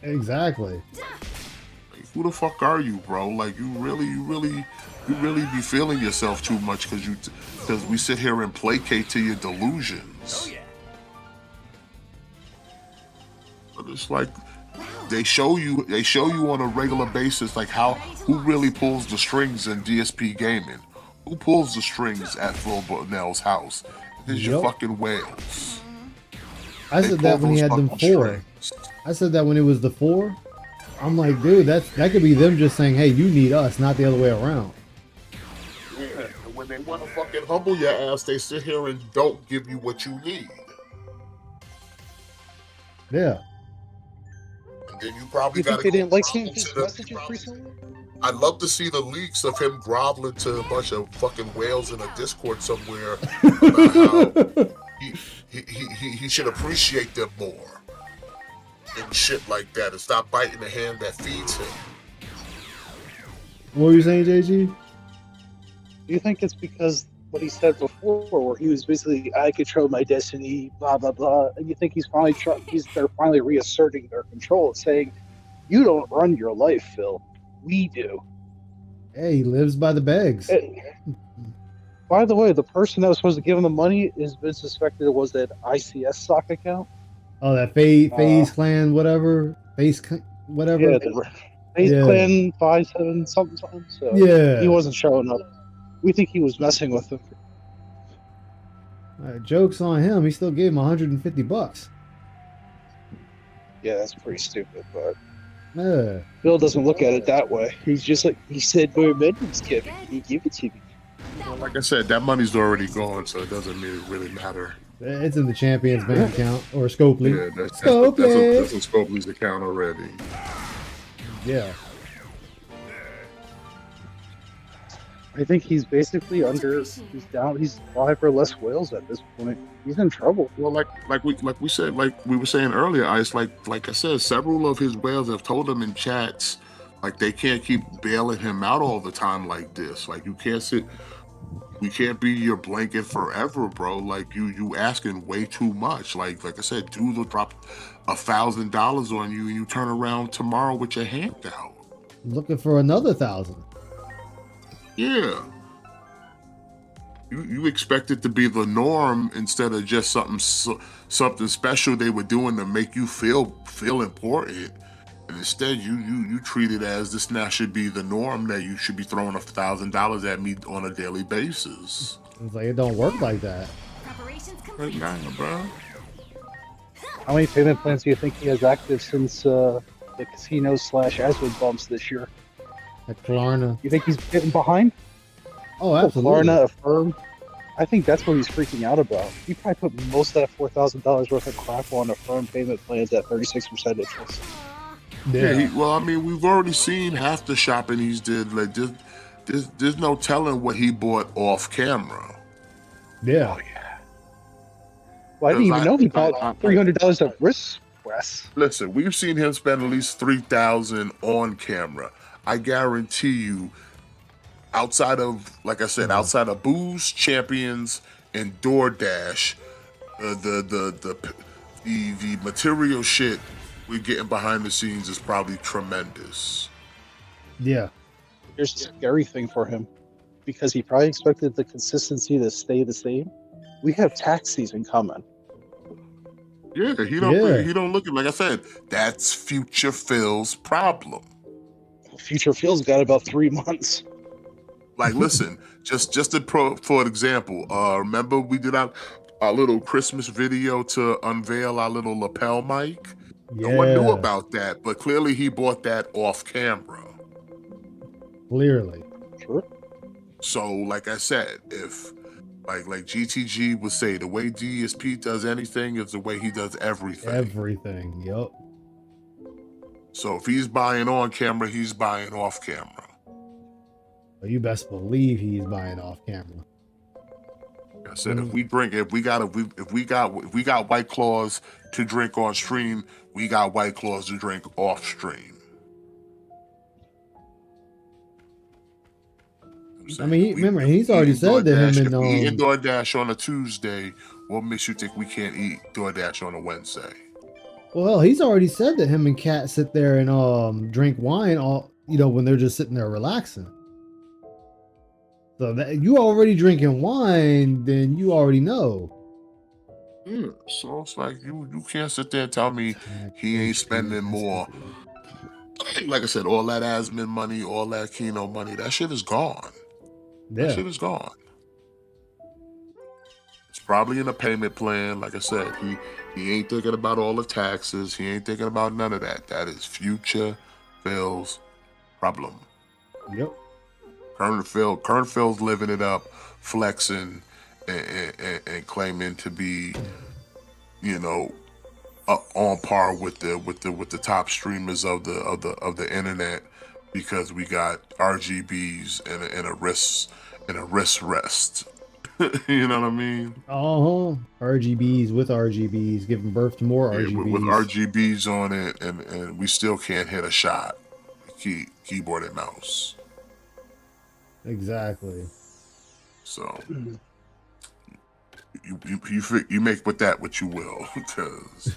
Exactly. Like, who the fuck are you, bro? Like, you really be feeling yourself too much because we sit here and placate to your delusions. But it's like they show you on a regular basis like who really pulls the strings in DSP gaming. Who pulls the strings at Phil Burnell's house? It's your fucking whales. I said that when he had them 4. I said that when it was the 4. I'm like, dude, that could be them just saying, hey, you need us, not the other way around. Yeah, and when they want to fucking humble your ass, they sit here and don't give you what you need. Yeah. And then you probably You think got they didn't like seeing his messages recently? I'd love to see the leaks of him groveling to a bunch of fucking whales in a Discord somewhere about how he should appreciate them more and shit like that and stop biting the hand that feeds him. What were you saying, JG? Do you think it's because what he said before, where he was basically, I control my destiny, blah blah blah, and you think he's finally they're finally reasserting their control, saying, "You don't run your life, Phil. We do." Hey, he lives by the bags. By the way, the person that was supposed to give him the money has been suspected was that ICS stock account. Oh, that FaZe Clan, whatever. Whatever. Yeah, the FaZe Clan 57 something. So yeah, he wasn't showing up. We think he was messing with him. Joke's on him. He still gave him $150. Yeah, that's pretty stupid, but Yeah. Bill doesn't look at it that way. He's just like, he said, "We're Midlands, Kevin. He give it to me." Well, like I said, that money's already gone, so it doesn't really matter. It's in the Champions bank account or Scopely. Yeah, that's Scopely. in Scopely's account already. Yeah. I think he's basically he's down, he's 5 or less whales at this point. He's in trouble. Well, like we were saying earlier, Ice, like I said, several of his whales have told him in chats, like they can't keep bailing him out all the time like this. Like we can't be your blanket forever, bro. Like you asking way too much. Like I said, dude will drop $1,000 on you and you turn around tomorrow with your hand out. Looking for another 1,000. Yeah. You expect it to be the norm instead of just something special they were doing to make you feel important. And instead you treat it as this now should be the norm, that you should be throwing $1,000 at me on a daily basis. It's like it don't work like that. Nah, bro. How many payment plans do you think he has active since the casino / Aswood bumps this year? At Klarna. You think he's getting behind? Oh, absolutely. Klarna, Affirm. I think that's what he's freaking out about. He probably put most of that $4,000 worth of crap on Affirm payment plans at 36% interest. Yeah. Well, I mean, we've already seen half the shopping he's did. Like, there's no telling what he bought off camera. Yeah. Oh, yeah. Well, I didn't even know he bought $300 of wrist rests. Listen, we've seen him spend at least $3,000 on camera. I guarantee you, outside of, like I said, outside of Booze, Champions, and DoorDash, the material shit we're getting behind the scenes is probably tremendous. Yeah. Here's the scary thing for him, because he probably expected the consistency to stay the same. We have tax season coming. Yeah, he don't look at, like I said, that's Future Phil's problem. Future Phil's got about 3 months. Like, listen, just for an example, remember we did our little Christmas video to unveil our little lapel mic? Yeah. No one knew about that, but clearly he bought that off camera. Clearly. Sure. So, like I said, if like GTG would say, the way DSP does anything is the way he does everything. Everything, yup. So if he's buying on camera, he's buying off camera. Well, you best believe he's buying off camera. Like I said, if we got White Claws to drink on stream, we got White Claws to drink off stream. I mean, remember, he's already said that him and if we eat DoorDash on a Tuesday, what makes you think we can't eat DoorDash on a Wednesday? Well, he's already said that him and Kat sit there and drink wine when they're just sitting there relaxing. So that you already drinking wine, then you already know. Yeah, so it's like you can't sit there and tell me he ain't spending more. Like I said, all that Asmin money, all that Kino money, that shit is gone. Yeah. That shit is gone. It's probably in a payment plan. Like I said, he ain't thinking about all the taxes. He ain't thinking about none of that. That is Future Phil's problem. Yep. Current Phil's living it up, flexing and claiming to be, on par with the top streamers of the internet, because we got RGBs and a wrist rest. You know what I mean? RGBs with RGBs, giving birth to more RGBs. With RGBs on it, and we still can't hit a shot. Keyboard and mouse. Exactly. So you make with that what you will, because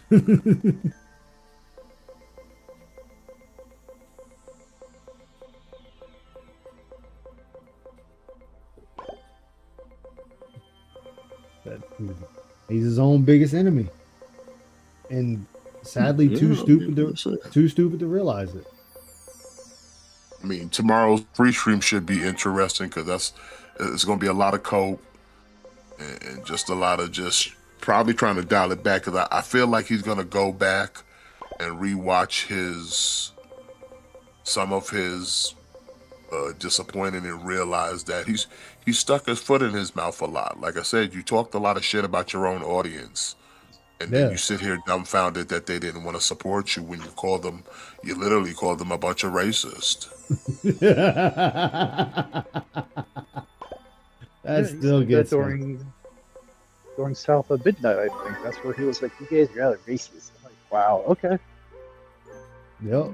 he's his own biggest enemy, and sadly too stupid to realize it. I mean, tomorrow's free stream should be interesting because it's going to be a lot of cope and just a lot of just probably trying to dial it back, because I feel like he's going to go back and rewatch some of his disappointing and realize that he's stuck his foot in his mouth a lot. Like I said, you talked a lot of shit about your own audience, and then you sit here dumbfounded that they didn't want to support you when you literally called them a bunch of racists. That still gets during South of Midnight, I think. That's where he was like, "You guys are rather racist." I'm like, wow, okay. Yep.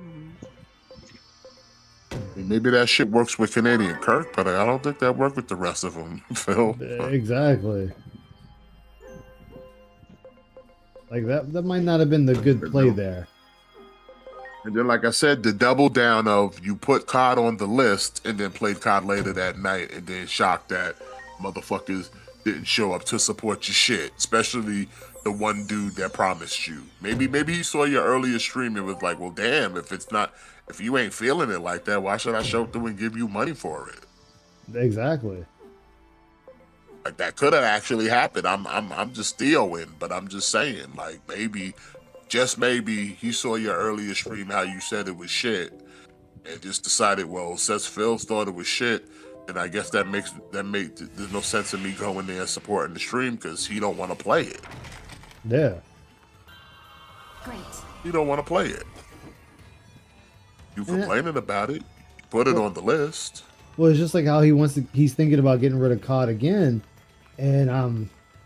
Maybe that shit works with Canadian Kirk, but I don't think that worked with the rest of them, Phil. Exactly. Like that might not have been the good play there. And then, like I said, the double down of you put COD on the list and then played COD later that night and then shocked that motherfuckers didn't show up to support your shit, especially the one dude that promised you. Maybe he saw your earlier stream and was like, well, damn, if you ain't feeling it like that, why should I show through and give you money for it? Exactly. Like, that could have actually happened. I'm just theoing, but I'm just saying, like, maybe, just maybe, he saw your earlier stream how you said it was shit, and just decided, well, since Phil thought it was shit, then I guess there's no sense in me going there and supporting the stream because he don't want to play it. Yeah. Great. He don't want to play it. You complaining about it, put it on the list. Well, it's just like how he's thinking about getting rid of COD again. And I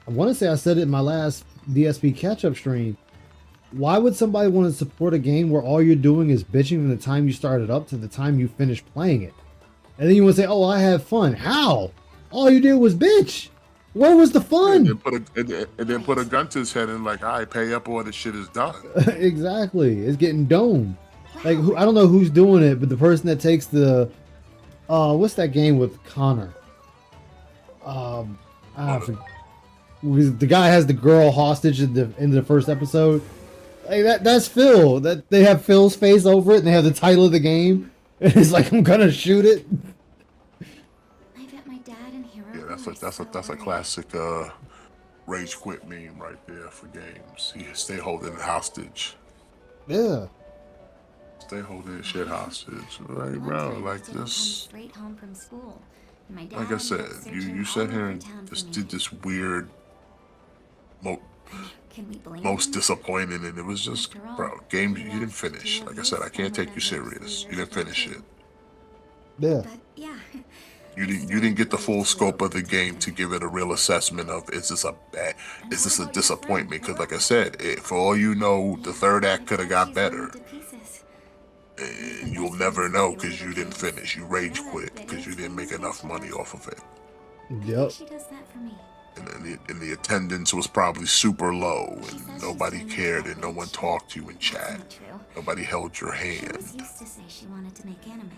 want to say I said it in my last DSP catch-up stream. Why would somebody want to support a game where all you're doing is bitching from the time you started up to the time you finish playing it? And then you want to say, oh, I have fun. How? All you did was bitch. Where was the fun? And then put a gun to his head and like, all right, pay up or this shit is done. Exactly. It's getting domed. Like, I don't know who's doing it, but the person that takes the... what's that game with Connor? The guy has the girl hostage in the first episode. Like that's Phil. That they have Phil's face over it, and they have the title of the game. And it's like, I'm gonna shoot it. I bet my dad and Hero. Yeah, that's a classic rage quit meme right there for games. He stay holding it hostage. Yeah. Stay holding shit hostage. Like, bro, like this. Straight home from school. My dad Like I said, you sat here and just did this weird, most disappointing, and it was just, bro, game you didn't finish. Like I said, I can't take you serious. You didn't finish it. Yeah. You didn't get the full scope of the game to give it a real assessment of is this a disappointment? Because like I said, for all you know, the third act could have got better. And you'll never know because you didn't finish. You rage quit because you didn't make enough money off of it. Yep. She does that for me. And the attendance was probably super low, and nobody cared, and no one talked to you in chat. Nobody held your hand. She used to say she wanted to make anime.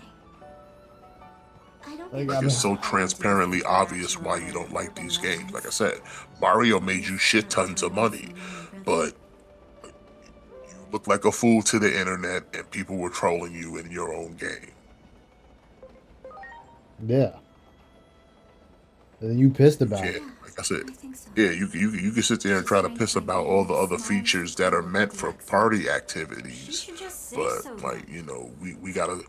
Like, it's so transparently obvious why you don't like these games. Like I said, Mario made you shit tons of money, but you looked like a fool to the internet, and people were trolling you in your own game. Yeah. And you pissed about it. Like I said, yeah, you can sit there and try to piss about all the other features that are meant for party activities, but like, you know, we gotta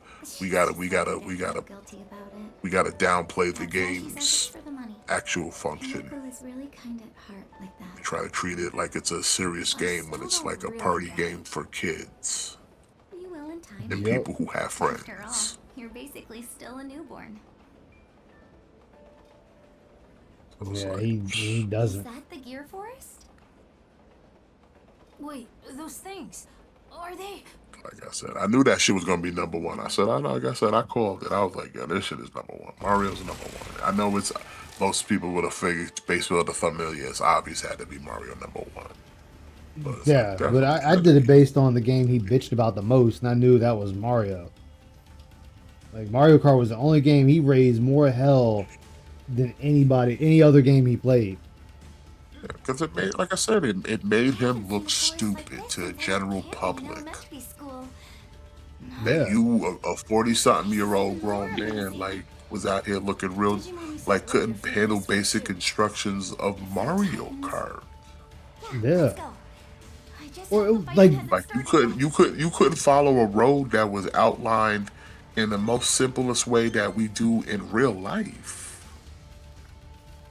downplay the game's actual function. We try to treat it like it's a serious game when it's like a party game for kids and people who have friends. After all, you're basically still a newborn. Yeah, he doesn't. Is that the Gear Forest? Wait, those things. Are they? Like I said, I knew that shit was gonna be number one. I said, like I said, I called it. I was like, yeah, this shit is number one. Mario's number one. I know it's most people would have figured based on the familiar, it's obvious had to be Mario number one. But yeah, but I did it based on the game he bitched about the most, and I knew that was Mario. Like Mario Kart was the only game he raised more hell than any other game he played. Because it made, like I said, it made him look stupid to the general public. That you, a 40-something-year-old grown man, like, was out here looking real, like, couldn't handle basic instructions of Mario Kart. Yeah. Or like you couldn't follow a road that was outlined in the most simplest way that we do in real life.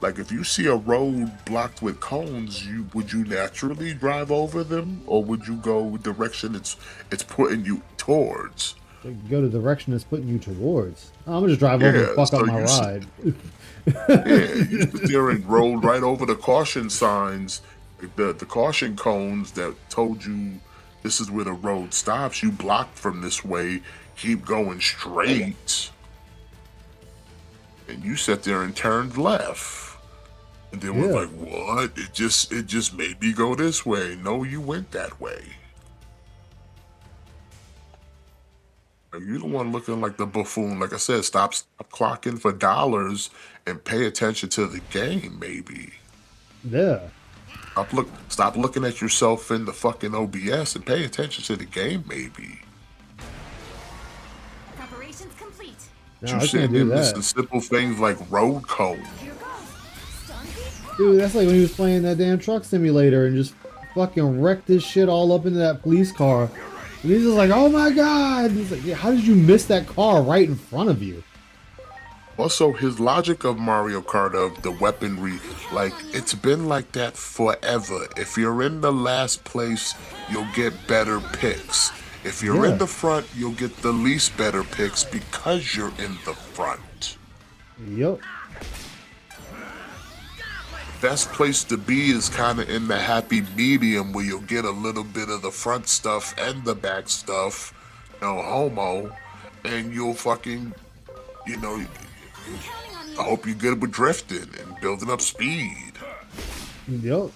Like if you see a road blocked with cones, would you naturally drive over them, or would you go direction it's putting you towards? Go the direction it's putting you towards. I'm gonna just drive over and fuck up my ride. You sit there and rolled right over the caution signs, the caution cones that told you this is where the road stops. You blocked from this way, keep going straight, and you sat there and turned left. And then we're like, what? It just made me go this way. No, you went that way. Like, you don't want to looking like the buffoon. Like I said, stop clocking for dollars and pay attention to the game, maybe. Yeah. Stop looking at yourself in the fucking OBS and pay attention to the game, maybe. Preparations complete. No, You sitting there missing simple things like road code. Dude, that's like when he was playing that damn truck simulator and just fucking wrecked this shit all up into that police car. And he's just like, oh my god! He's like, yeah, how did you miss that car right in front of you? Also, his logic of Mario Kart, of the weaponry, like, it's been like that forever. If you're in the last place, you'll get better picks. If you're in the front, you'll get the least better picks because you're in the front. Yup. Best place to be is kind of in the happy medium where you'll get a little bit of the front stuff and the back stuff, no homo, and you'll fucking, I hope you're good with drifting and building up speed. Yup.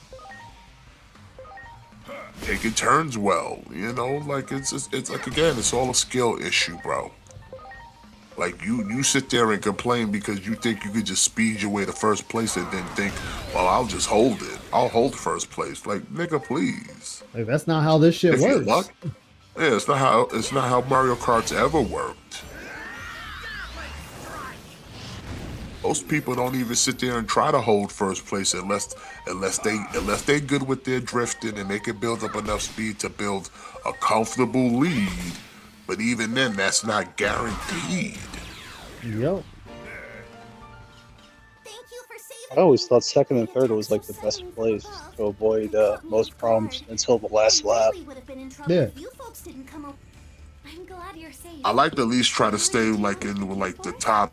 Taking turns well, like it's like, again, it's all a skill issue, bro. Like you sit there and complain because you think you could just speed your way to first place and then think, well, I'll just hold it. I'll hold first place. Like, nigga, please. Like, that's not how this shit works. Yeah, it's not how Mario Kart's ever worked. Most people don't even sit there and try to hold first place unless they good with their drifting and they can build up enough speed to build a comfortable lead. But even then, that's not guaranteed. Yep. I always thought second and third was like the best place to avoid most problems until the last lap. Yeah. I like to at least try to stay like in like the top,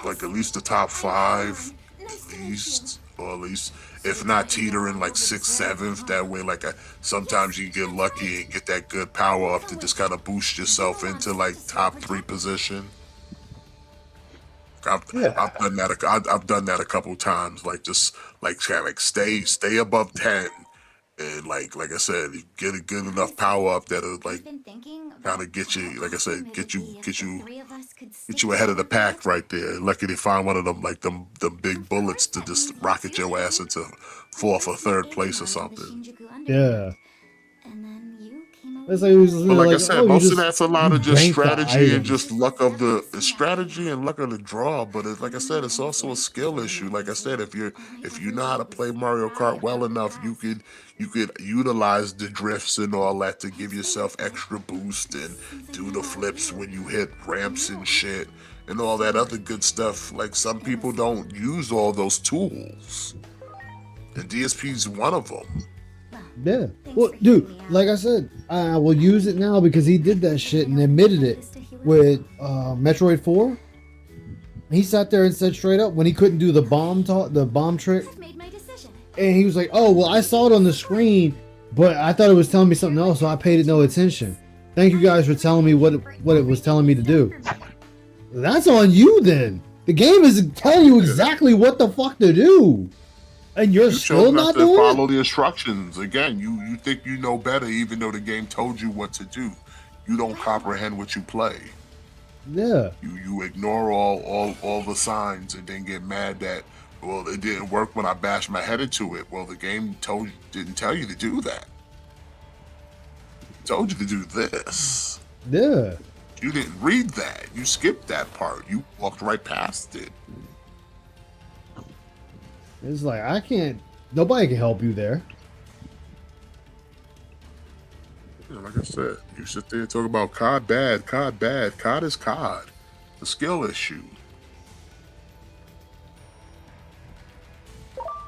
like at least the top 5, at least, or at least if not teetering like 6th, 7th. That way, like sometimes you get lucky and get that good power up to just kind of boost yourself into like top 3 position. I've done that. I've done that a couple times. Like just like kind of stay above 10, and like I said, you get a good enough power up that'll like kind of get you. Like I said, get you ahead of the pack right there. Lucky to find one of them like them big bullets to just rocket your ass into 4th or 3rd place or something. Yeah. It's like, like I said, most of that's a lot of just strategy and just luck of the strategy and luck of the draw. But like I said, it's also a skill issue. Like I said, if you know how to play Mario Kart well enough, you could utilize the drifts and all that to give yourself extra boost and do the flips when you hit ramps and shit and all that other good stuff. Like some people don't use all those tools, and DSP's one of them. Yeah. Well, dude, like I said, I will use it now because he did that shit and admitted it with Metroid 4. He sat there and said straight up when he couldn't do the bomb trick. And he was like, oh, well, I saw it on the screen, but I thought it was telling me something else, so I paid it no attention. Thank you guys for telling me what it was telling me to do. That's on you then. The game is telling you exactly what the fuck to do, and you're still not doing it. Follow the instructions. Again, you think you know better, even though the game told you what to do. You don't comprehend what you play. Yeah. You ignore all the signs and then get mad that, well, it didn't work when I bashed my head into it. Well, the game didn't tell you to do that. It told you to do this. Yeah. You didn't read that. You skipped that part. You walked right past it. It's like, I can't, nobody can help you there. Yeah, like I said, you sit there and talk about COD bad, COD bad. COD is COD. The skill issue.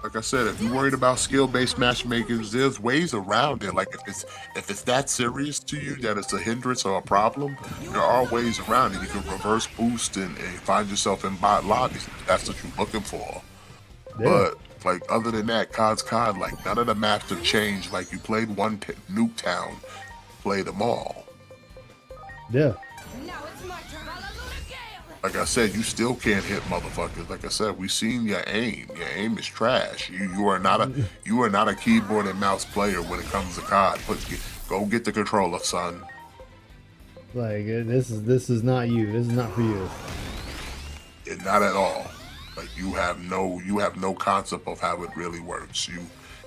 Like I said, if you're worried about skill-based matchmakers, there's ways around it. Like if it's that serious to you that it's a hindrance or a problem, there are ways around it. You can reverse boost and find yourself in bot lobbies if that's what you're looking for. Yeah. But like other than that, COD's COD. Like none of the maps have changed. Like you played one Nuketown, play them all. Yeah. Like I said, you still can't hit motherfuckers. Like I said, we seen your aim. Your aim is trash. You are not a keyboard and mouse player when it comes to COD. Go get the controller, son. Like this is not you. This is not for you. Not at all. Like you have no concept of how it really works.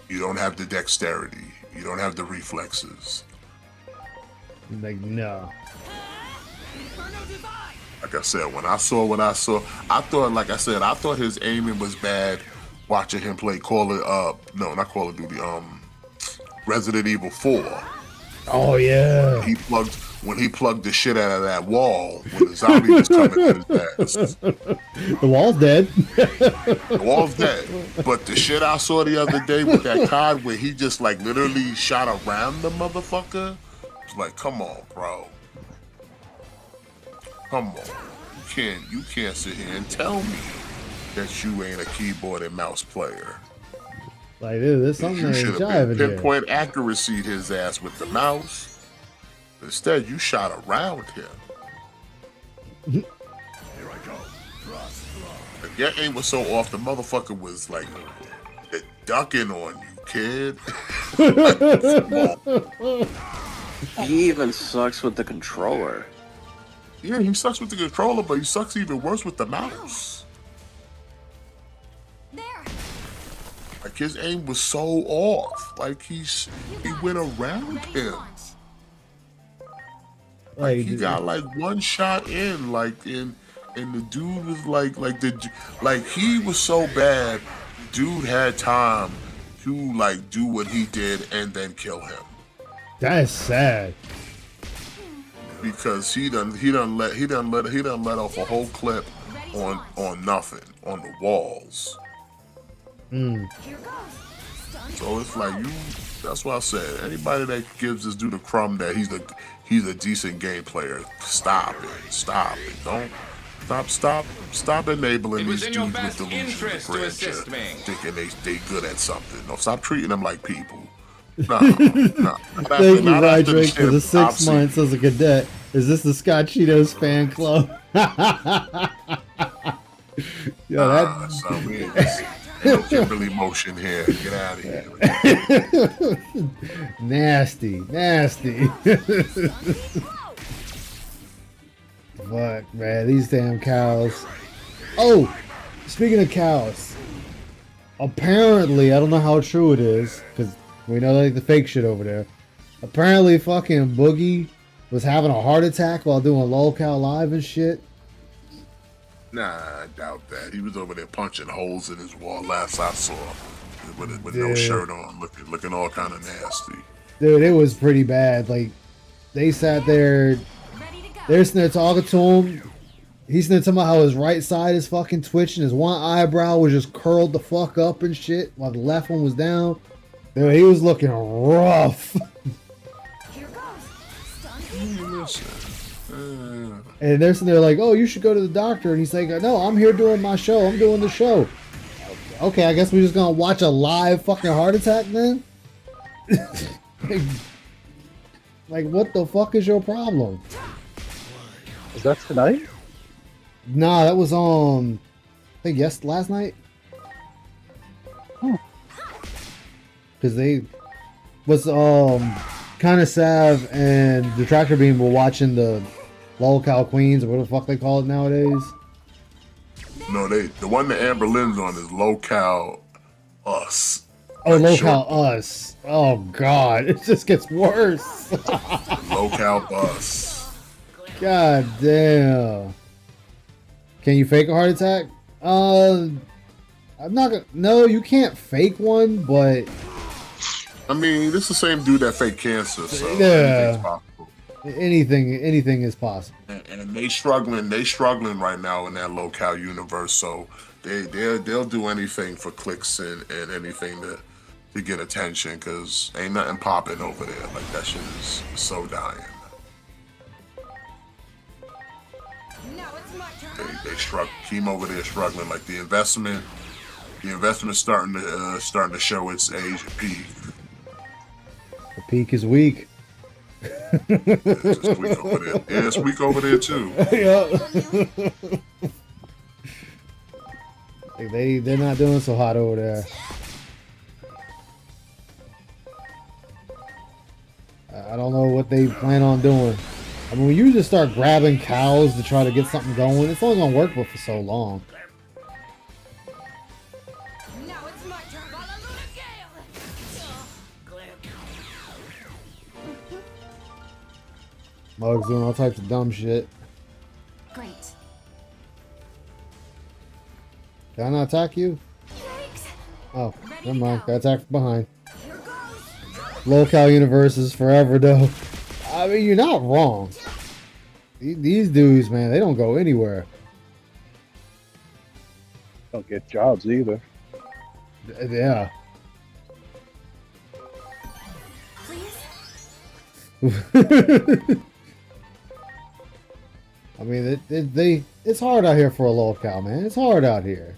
You don't have the dexterity. You don't have the reflexes. Like no. Like I said, when I saw I thought his aiming was bad watching him play not Call of Duty, Resident Evil 4. Oh yeah. When he plugged the shit out of that wall when the zombie was coming at his ass. The wall's dead. The wall's dead. But the shit I saw the other day with that COD where he just like literally shot around the motherfucker, it's like, come on, bro. Come on. You can't sit here and tell me that you ain't a keyboard and mouse player. Like, dude, there's something you should have been pinpoint accuracy his ass with the mouse. Instead, you shot around him. Here I go. Like, your aim was so off, the motherfucker was like ducking on you, kid. He even sucks with the controller. Yeah, he sucks with the controller, but he sucks even worse with the mouse. There. Like his aim was so off. Like he went around him. Like he got like one shot in, and the dude was like he was so bad. Dude had time to like do what he did and then kill him. That's sad. Because he done let off a whole clip on nothing on the walls. So it's like that's why I said anybody that gives this dude a crumb that he's a decent game player, stop it. Don't stop enabling these dudes with delusions of grandeur, thinking they good at something. No, stop treating them like people. No. Thank you, Roderick, for the 6 months as a cadet. Is this the Scott Cheetos fan club? Yo, that's not weird. No Kimberly motion here. Get out of here. Nasty. Fuck, man, these damn cows. Oh, speaking of cows, apparently, I don't know how true it is, because we know like the fake shit over there. Apparently, fucking Boogie was having a heart attack while doing LOLcow Live and shit. Nah, I doubt that. He was over there punching holes in his wall last I saw, with no shirt on, looking all kind of nasty. Dude, it was pretty bad. Like, they sat there, they're sitting there talking to him. He's sitting there talking about how his right side is fucking twitching. His one eyebrow was just curled the fuck up and shit, while the left one was down. Dude, he was looking rough. And they're sitting there like, oh, you should go to the doctor. And he's like, no, I'm here doing my show. I'm doing the show. Okay, I guess we're just going to watch a live fucking heart attack then? Like, what the fuck is your problem? Is that tonight? Nah, that was I think last night. Because they was kind of Sav and the Tractor Beam were watching the Lolcow Queens or what the fuck they call it nowadays. No, the one that Amber Lynn's on is Lolcow Us. Oh, Like Lolcow Us. Oh god, it just gets worse. Lolcow Us. God damn. Can you fake a heart attack? I'm not gonna. No, you can't fake one, but I mean, this is the same dude that faked cancer, so yeah, anything's possible. anything is possible. And they struggling right now in that Lolcow universe, so they'll do anything for clicks and anything to get attention, because ain't nothing popping over there. Like, that shit is so dying. They struggle. Keem over there struggling. Like, the investment starting to show its age at peak. The peak is weak. It's weak over there. Yeah, it's weak over there too. They're not doing so hot over there. I don't know what they plan on doing. I mean, when you just start grabbing cows to try to get something going, it's only gonna work for so long. Mug's doing all types of dumb shit. Great. Can I not attack you? Oh, never mind. Got attacked from behind. Lolcow universe is forever, though. I mean, you're not wrong. These dudes, man, they don't go anywhere. Don't get jobs either. Yeah. I mean, it's hard out here for a Lolcow, man. It's hard out here.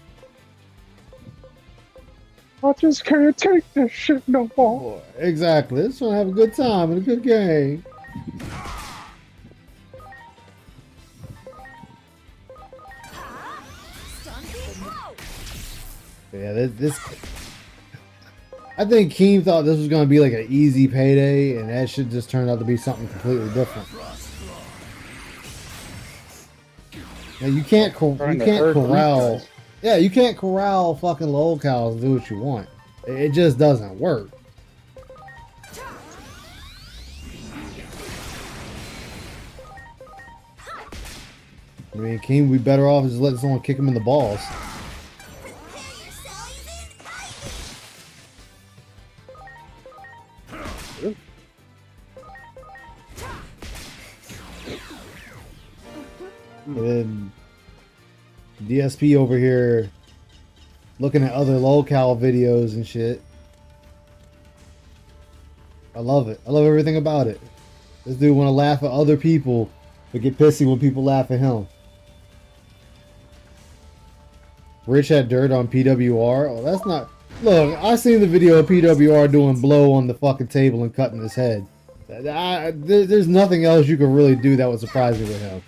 I just can't take this shit no more. Exactly. Just want to have a good time and a good game. Yeah, this. I think Keem thought this was going to be like an easy payday, and that shit just turned out to be something completely different. Now, you can't corral. Yeah, you can't corral fucking Lolcows and do what you want. It just doesn't work. I mean, Keem would be better off just letting someone kick him in the balls. And then DSP over here looking at other Lolcow videos and shit. I love it. I love everything about it. This dude want to laugh at other people, but get pissy when people laugh at him. Rich had dirt on PWR. Oh, that's not... Look, I seen the video of PWR doing blow on the fucking table and cutting his head. There's nothing else you could really do that would surprise me with him.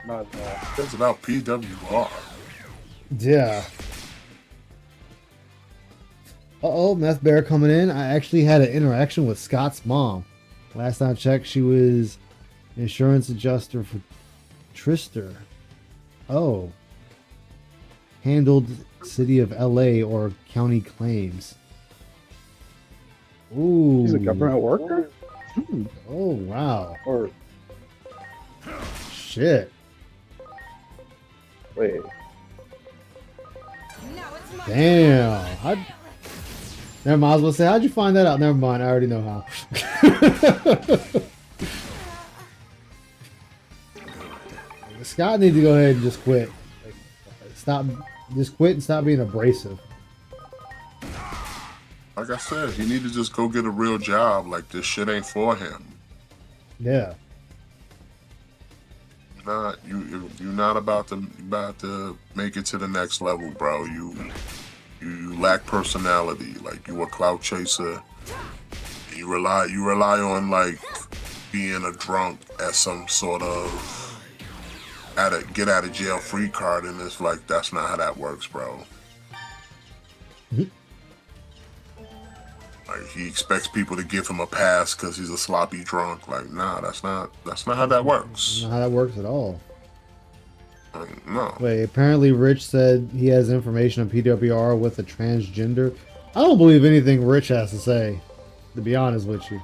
Not It's about PWR. Yeah. Uh-oh, Meth Bear coming in. I actually had an interaction with Scott's mom. Last time I checked, she was insurance adjuster for Trister. Oh. Handled city of LA or county claims. Ooh. He's a government worker? Oh, wow. Or shit. Wait. Damn. Never mind. I was going to say, how'd you find that out? Never mind. I already know how. Scott needs to go ahead and just quit. Like, just quit and stop being abrasive. Like I said, he need to just go get a real job. Like, this shit ain't for him. Yeah. You're not about to make it to the next level, bro. You lack personality. Like, you a clout chaser. You rely on like being a drunk as some sort of get out of jail free card, and it's like that's not how that works, bro. Like he expects people to give him a pass because he's a sloppy drunk. Like, nah, that's not how that works. Not how that works at all. Like, no. Wait, apparently Rich said he has information on PWR with a transgender. I don't believe anything Rich has to say, to be honest with you.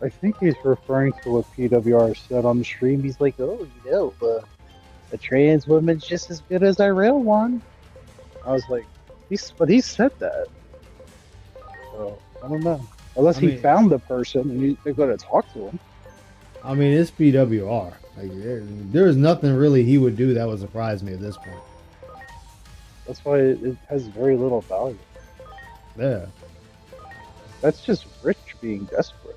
I think he's referring to what PWR said on the stream. He's like, oh, you know, a trans woman's just as good as a real one. I was like, he said that. So, I don't know. Unless he found the person and they're going to talk to him. I mean, it's PWR. Like, there's nothing really he would do that would surprise me at this point. That's why it has very little value. Yeah. That's just Rich being desperate.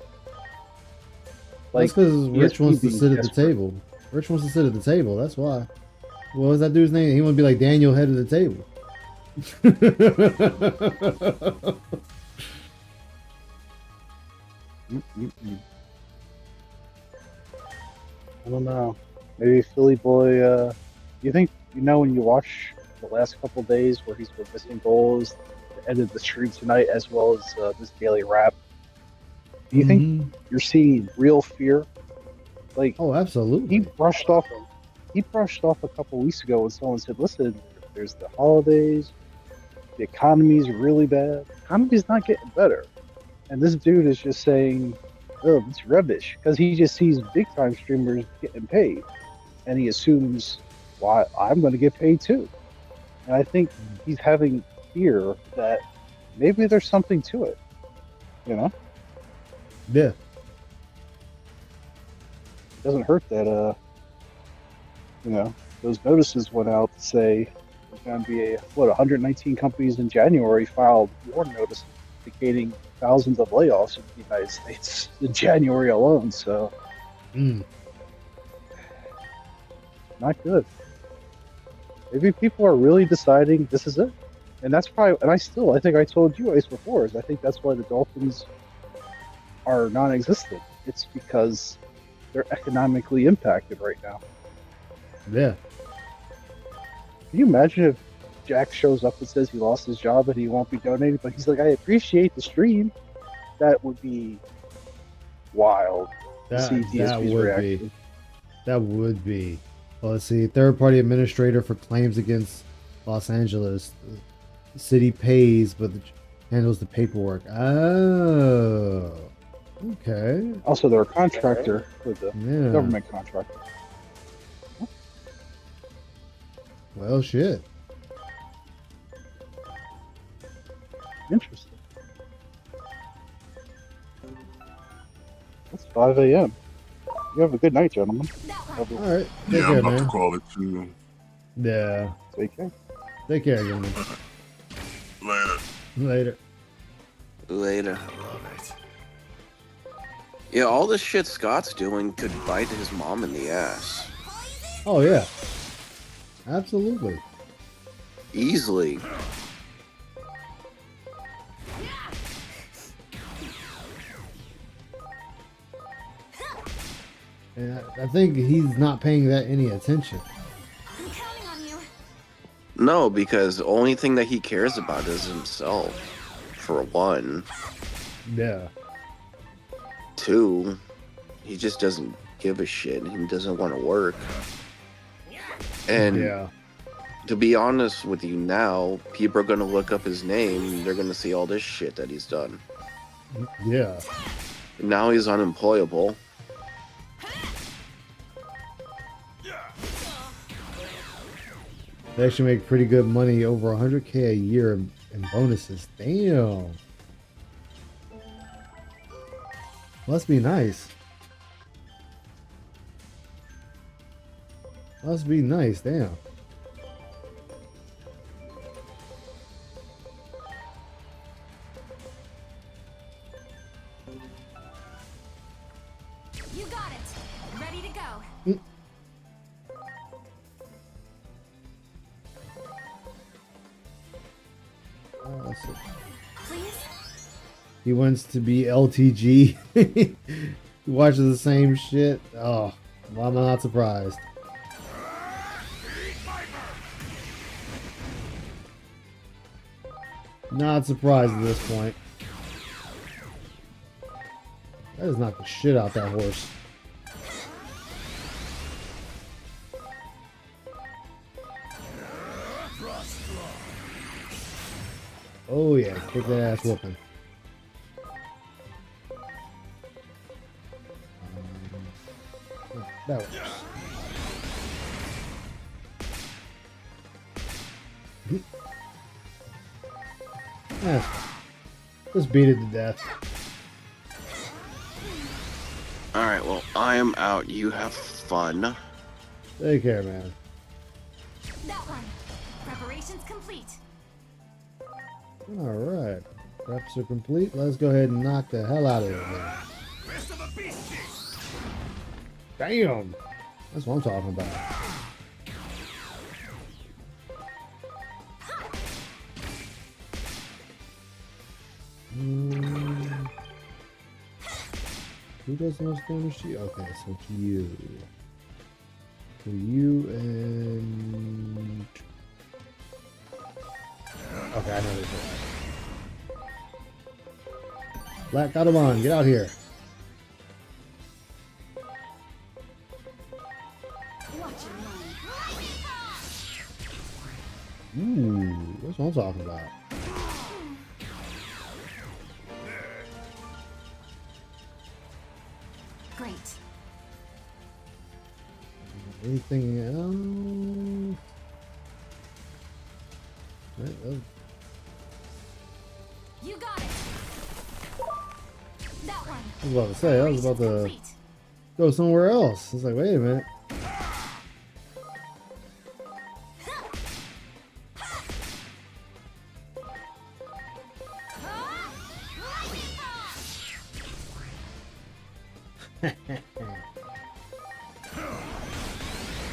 That's because Rich wants to sit at the table. Rich wants to sit at the table. That's why. What was that dude's name? He wants to be like Daniel, head of the table. I don't know. Maybe Philly Boy. You think when you watch the last couple days where he's been missing goals, the end of the stream tonight, as well as this daily rap? Do you think you're seeing real fear? Like, oh, absolutely. He brushed off a couple weeks ago when someone said, "Listen, there's the holidays, the economy's really bad. The economy's not getting better," and this dude is just saying, "Oh, it's rubbish," because he just sees big time streamers getting paid, and he assumes, "Well, I'm going to get paid too." And I think he's having fear that maybe there's something to it, you know? Yeah. It doesn't hurt that those notices went out to say there's going to be 119 companies in January filed warn notices indicating thousands of layoffs in the United States in January alone. So, not good. Maybe people are really deciding this is it, and that's probably. And I think I told you Ace before. I think that's why the Dolphins are non-existent. It's because they're economically impacted right now. Yeah. Can you imagine if Jack shows up and says he lost his job and he won't be donating, but he's like, I appreciate the stream? That would be wild to see DSP's reaction. That would be. Well, let's see. Third-party administrator for claims against Los Angeles. The city pays, but handles the paperwork. Oh. Okay. Also, they're a contractor for the government contractor. Well, shit. Interesting. It's 5 a.m. You have a good night, gentlemen. All right. Take Yeah, care, I'm about man. to call it too. Yeah. Take care. Take care, gentlemen. Later. Later. Yeah, all this shit Scott's doing could bite his mom in the ass. Oh, yeah. Absolutely. Easily. And I think he's not paying that any attention. No, because the only thing that he cares about is himself, for one. Yeah. Two, he just doesn't give a shit. He doesn't want to work. And to be honest with you now, people are going to look up his name and they're going to see all this shit that he's done. Yeah. Now he's unemployable. They actually make pretty good money, over 100K a year in bonuses. Damn. Must be nice. Must be nice, damn. You got it. Ready to go. Let's see. Please? He wants to be LTG. He watches the same shit. Oh, why am I not surprised? Not surprised at this point. That just knocked the shit out that horse. Oh yeah, kick that ass whooping. That works. Yeah, just beat it to death. Alright, well, I am out. You have fun. Take care, man. That one. Preparations complete. Alright. Preps are complete. Let's go ahead and knock the hell out of it, man. Damn! That's what I'm talking about. Who does the most damage to you? Okay, so to you. To you and... Okay, I know this one. Black Gatomon, get out here. Ooh, that's what I'm talking about. Great. Anything else? Right, You got it. That one. I was about to say, I was about to go somewhere else. It's like, wait a minute.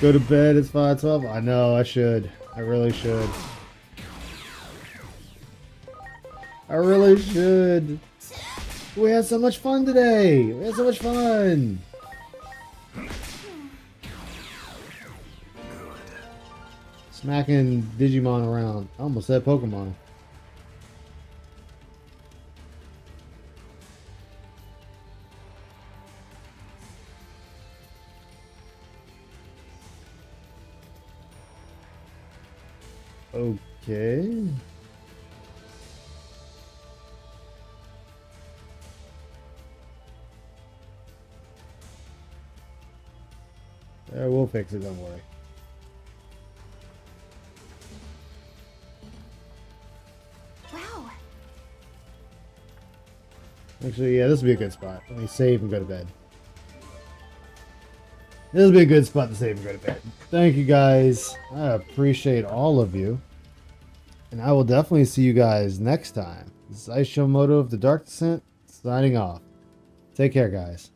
Go to bed, it's 5:12. I know, I should. I really should. I really should. We had so much fun today. We had so much fun. Smacking Digimon around. I almost said Pokemon. Okay. We'll fix it, don't worry. Wow. Actually, yeah, this will be a good spot. Let me save and go to bed. This will be a good spot to save and go to bed. Thank you guys. I appreciate all of you. And I will definitely see you guys next time. This is Aishomoto of the Dark Descent, signing off. Take care, guys.